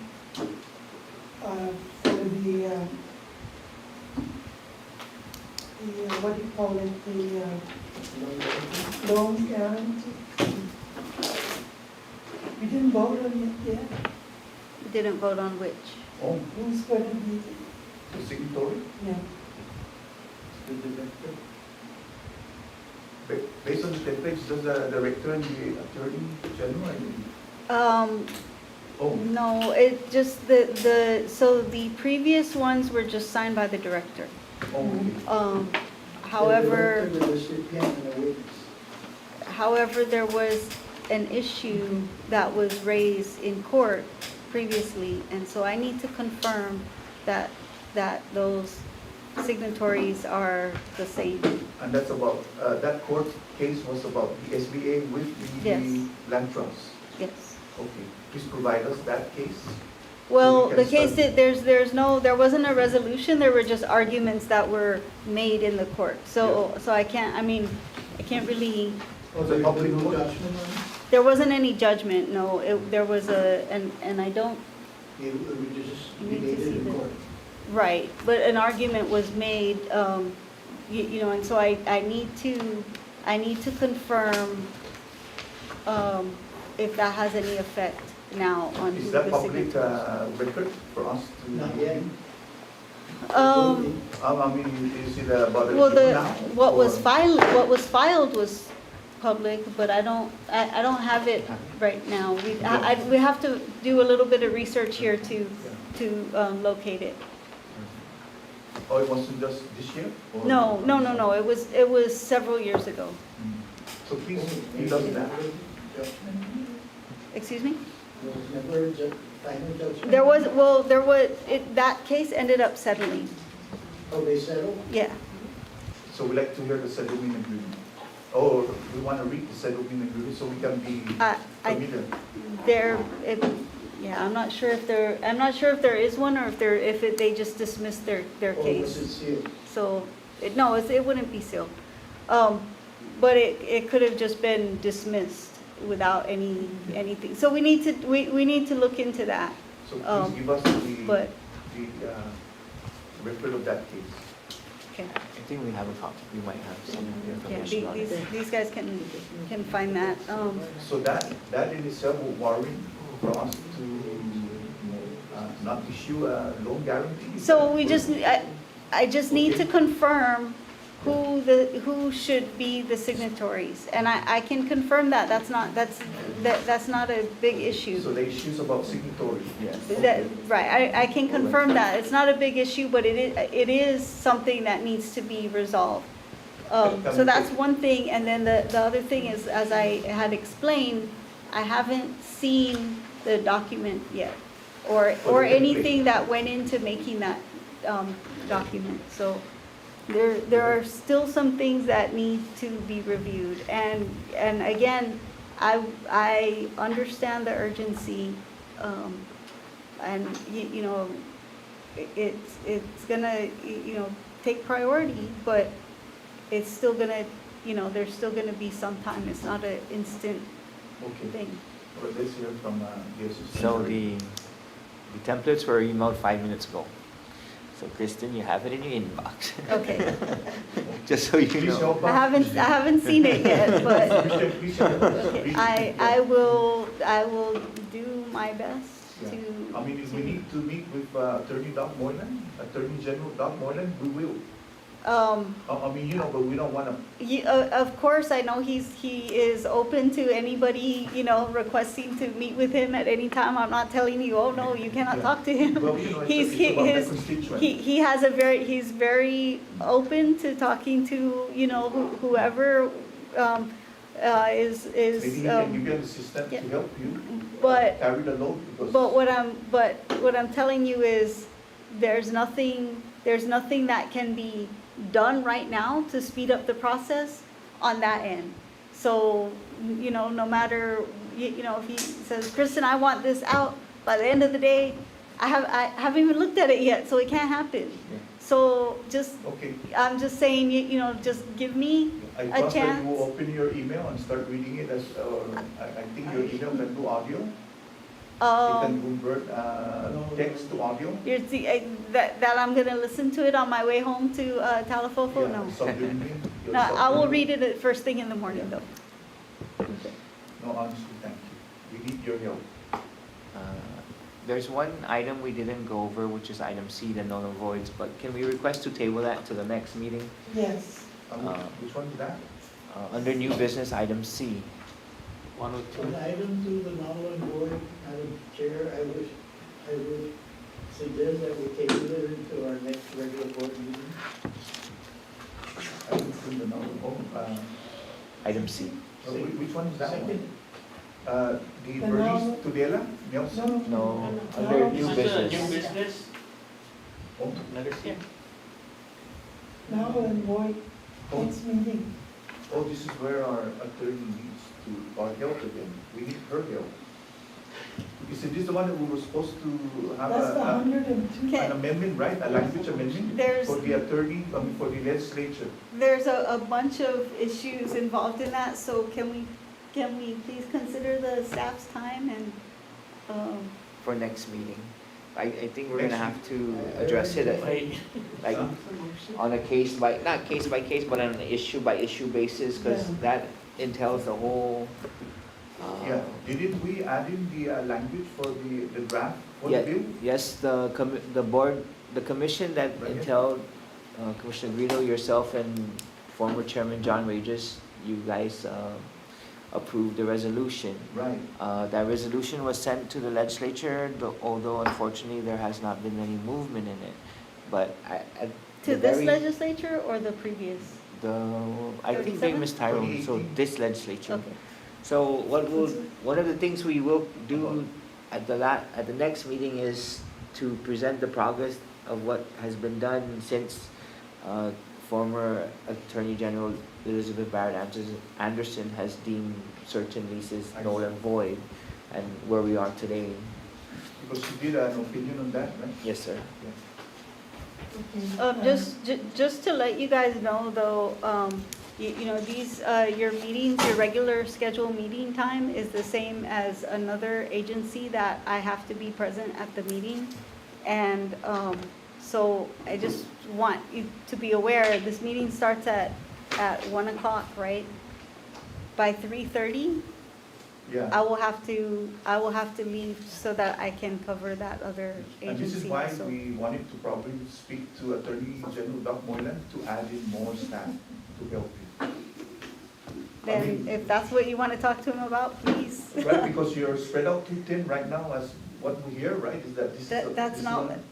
for the what do you call it, the loan guarantee. We didn't vote on it yet. We didn't vote on which. Oh, Who's going to be, the signatory, yeah. the director. Based on the templates, does the director and the attorney general, I mean? Oh, No, it just, so the previous ones were just signed by the director. oh, okay. However, The recipient and the witness. however, there was an issue that was raised in court previously, and so I need to confirm that those signatories are the same. And that's about, that court case was about the SBA with the Yes. land trust. Yes. Okay, please provide us that case. Well, we the can case, start- there wasn't a resolution, there were just arguments that were made in the court. So I can't really, Oh, The public no vote? judgment on there wasn't any judgment, no. There was and I don't, it? We just You need to debated see in the- court. right, but an argument was made, you know, and so I need to confirm if that has any effect now on who Is the that public signatories. record for us to? Not yet. I mean, is it about a Well, year now? what was or- filed was public, but I don't have it right now. We have to do a little bit of research here to locate it. Oh, it wasn't just this year? Or- No, it was several years ago. So please, give us that. Judgment? Excuse me? There was never a final judgment? There was, that case ended up settling, Oh, they settled? yeah. So we'd like to hear the settlement agreement. Or we want to read the settlement agreement so we can be I- familiar. Yeah, I'm not sure if there is one or if they just dismissed their Or was case. it sealed? So, no, it wouldn't be sealed. But it could have just been dismissed without anything. So we need to look into that. So please give us the but- record of that case. Okay. I think we have a copy, we might have some Yeah, information on it. these guys can find that. So that in itself will warrant for us to not issue a loan guarantee? So I just need to confirm who should be the signatories. And I can confirm that, that's not a big issue. So the issues about signatories? That, right, I can confirm that. It's not a big issue, but it is something that needs to be resolved. So that's one thing, and then the other thing is, as I had explained, I haven't seen the document yet, or anything that went into making that document. So there are still some things that need to be reviewed, and again, I understand the urgency, and you know, it's gonna, you know, take priority, but it's still gonna, you know, there's still gonna be some time. It's not an instant Okay. thing. Well, let's hear from the assistant. So the templates were emailed 5 minutes ago. So Kristen, you have it in your inbox. Okay. Just so you Please know. help us. I haven't seen it yet, but Christian, please help us. okay, Please. I will do my best Yeah. to. I mean, if we need to meet with Attorney Doc Moylan, Attorney General Doc Moylan, we will. I mean, you know, but we don't want to. Of course, I know he is open to anybody, you know, requesting to meet with him at any time. I'm not telling you, oh no, you cannot Yeah. talk to him. Well, you know, He's it's about the constituent. he has he's very open to talking to, you know, whoever is. Maybe he can give you an assistant yeah. to help you But carry the load. Because But what I'm telling you is, there's nothing that can be done right now to speed up the process on that end. So, you know, no matter, you know, if he says, Kristen, I want this out by the end of the day, I haven't even looked at it yet, so it can't happen. Yeah. So just, Okay. I'm just saying, you know, just give me I a trust that chance. you will open your email and start reading it as, I think your email can do audio. You can convert text to audio. That I'm gonna listen to it on my way home to Talafofo? No. Subliminal. No, I will read it at first thing in the morning, though. No, honestly, thank you. We need your help. There's one item we didn't go over, which is item C, the null and voids, but can we request to table that to the next meeting? Yes. Which one is that? Under new business, item C. 102. On item 2, the null and void, Madam Chair, I would suggest that we table it into our next regular board meeting. I don't see the number. Item C. Which one is that one? Second. The The Bernice number- Tudela, Nelson? No, under new This is a new business. business, Oh, letter C. Now and void, Oh. next meeting. oh, this is where our attorney needs our help again. We need her help. Is this the one that we were supposed to have That's the 102. an amendment, right? A language amendment There's- for the attorney, for the legislature? There's a bunch of issues involved in that, so can we please consider the staff's time and, For next meeting. I think we're gonna have to address it at, Wait. like, on a case by, not case by case, but on an issue by issue basis, because Yeah. that entails the whole, Yeah, didn't we add in the language for the draft for yeah, the bill? yes, the board, the commission that Right. entailed, Commissioner Guido, yourself, and former Chairman John Regis, you guys, approved the resolution. Right. That resolution was sent to the legislature, although unfortunately there has not been any movement in it. But at to the this very, legislature or the previous? I think they 37? missed Tyrone, so 2018. this legislature. Okay. So one of the things we will do at the next meeting is to present the progress of what has been done since, former Attorney General Elizabeth Barrett Anderson has deemed certain leases null and void, and where we are today. Because you did an opinion on that, right? Yes, sir. Okay. Just to let you guys know, though, you know, these, your meetings, your regular scheduled meeting time is the same as another agency that I have to be present at the meeting. And, so I just want you to be aware, this meeting starts at 1 o'clock, right? By 3:30, Yeah. I will have to leave so that I can cover that other And this is agency. why So we wanted to probably speak to Attorney General Doc Moylan to add in more staff to help you. then if that's what you want to talk to him about, please. Right, because you're spread out too thin right now, as what we hear, right, is that this is. That's this not, one-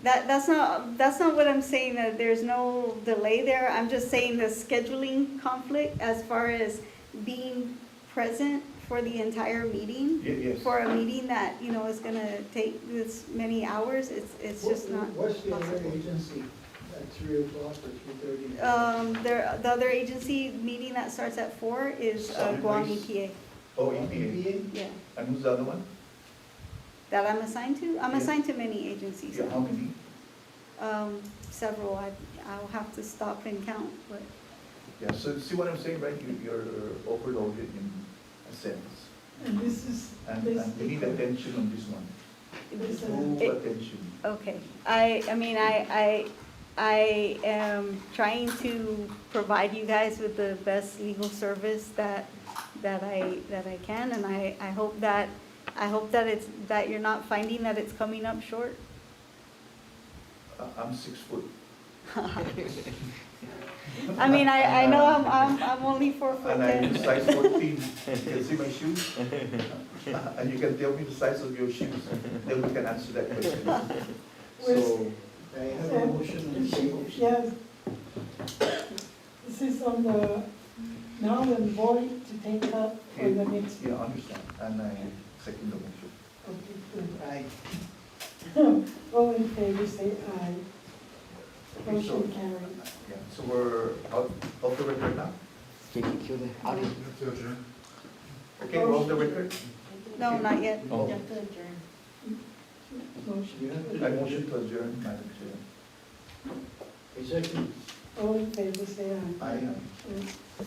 that's not what I'm saying, that there's no delay there. I'm just saying the scheduling conflict as far as being present for the entire meeting. Yes. For a meeting that, you know, is gonna take this many hours, it's just not What's the other possible. agency at 3 o'clock or 3:30? The other agency meeting that starts at 4 is Solid Guam waste. EPA, Oh, EPA. yeah, And who's the other one? that I'm assigned to. I'm Yeah. assigned to many agencies. Yeah, how many? Several, I'll have to stop and count, but. Yeah, so see what I'm saying, right? You're overloaded in a sense. And this is And we need basically, attention on this one. this is, Full It- attention. Okay, I mean, I am trying to provide you guys with the best legal service that I can, and I hope that that you're not finding that it's coming up short. I'm 6 foot. I mean, I know I'm only 4'10". And I'm size 14. You can see my shoes? And you can tell me the size of your shoes, then we can answer that question. So, I have a motion on the table. yes. This is on the now and void to take up for the next. yeah, understand, and I second the motion. Okay, good. Aye. All in favor, say aye. Okay, so, Motion carried. yeah, so we're out of the record now? Kill the audio. Okay, we're off the record? No, not yet. Oh. You have to adjourn. Motion. You have to. I motion to adjourn, Madam Chair. A second. All in favor, say aye. Aye. Yes.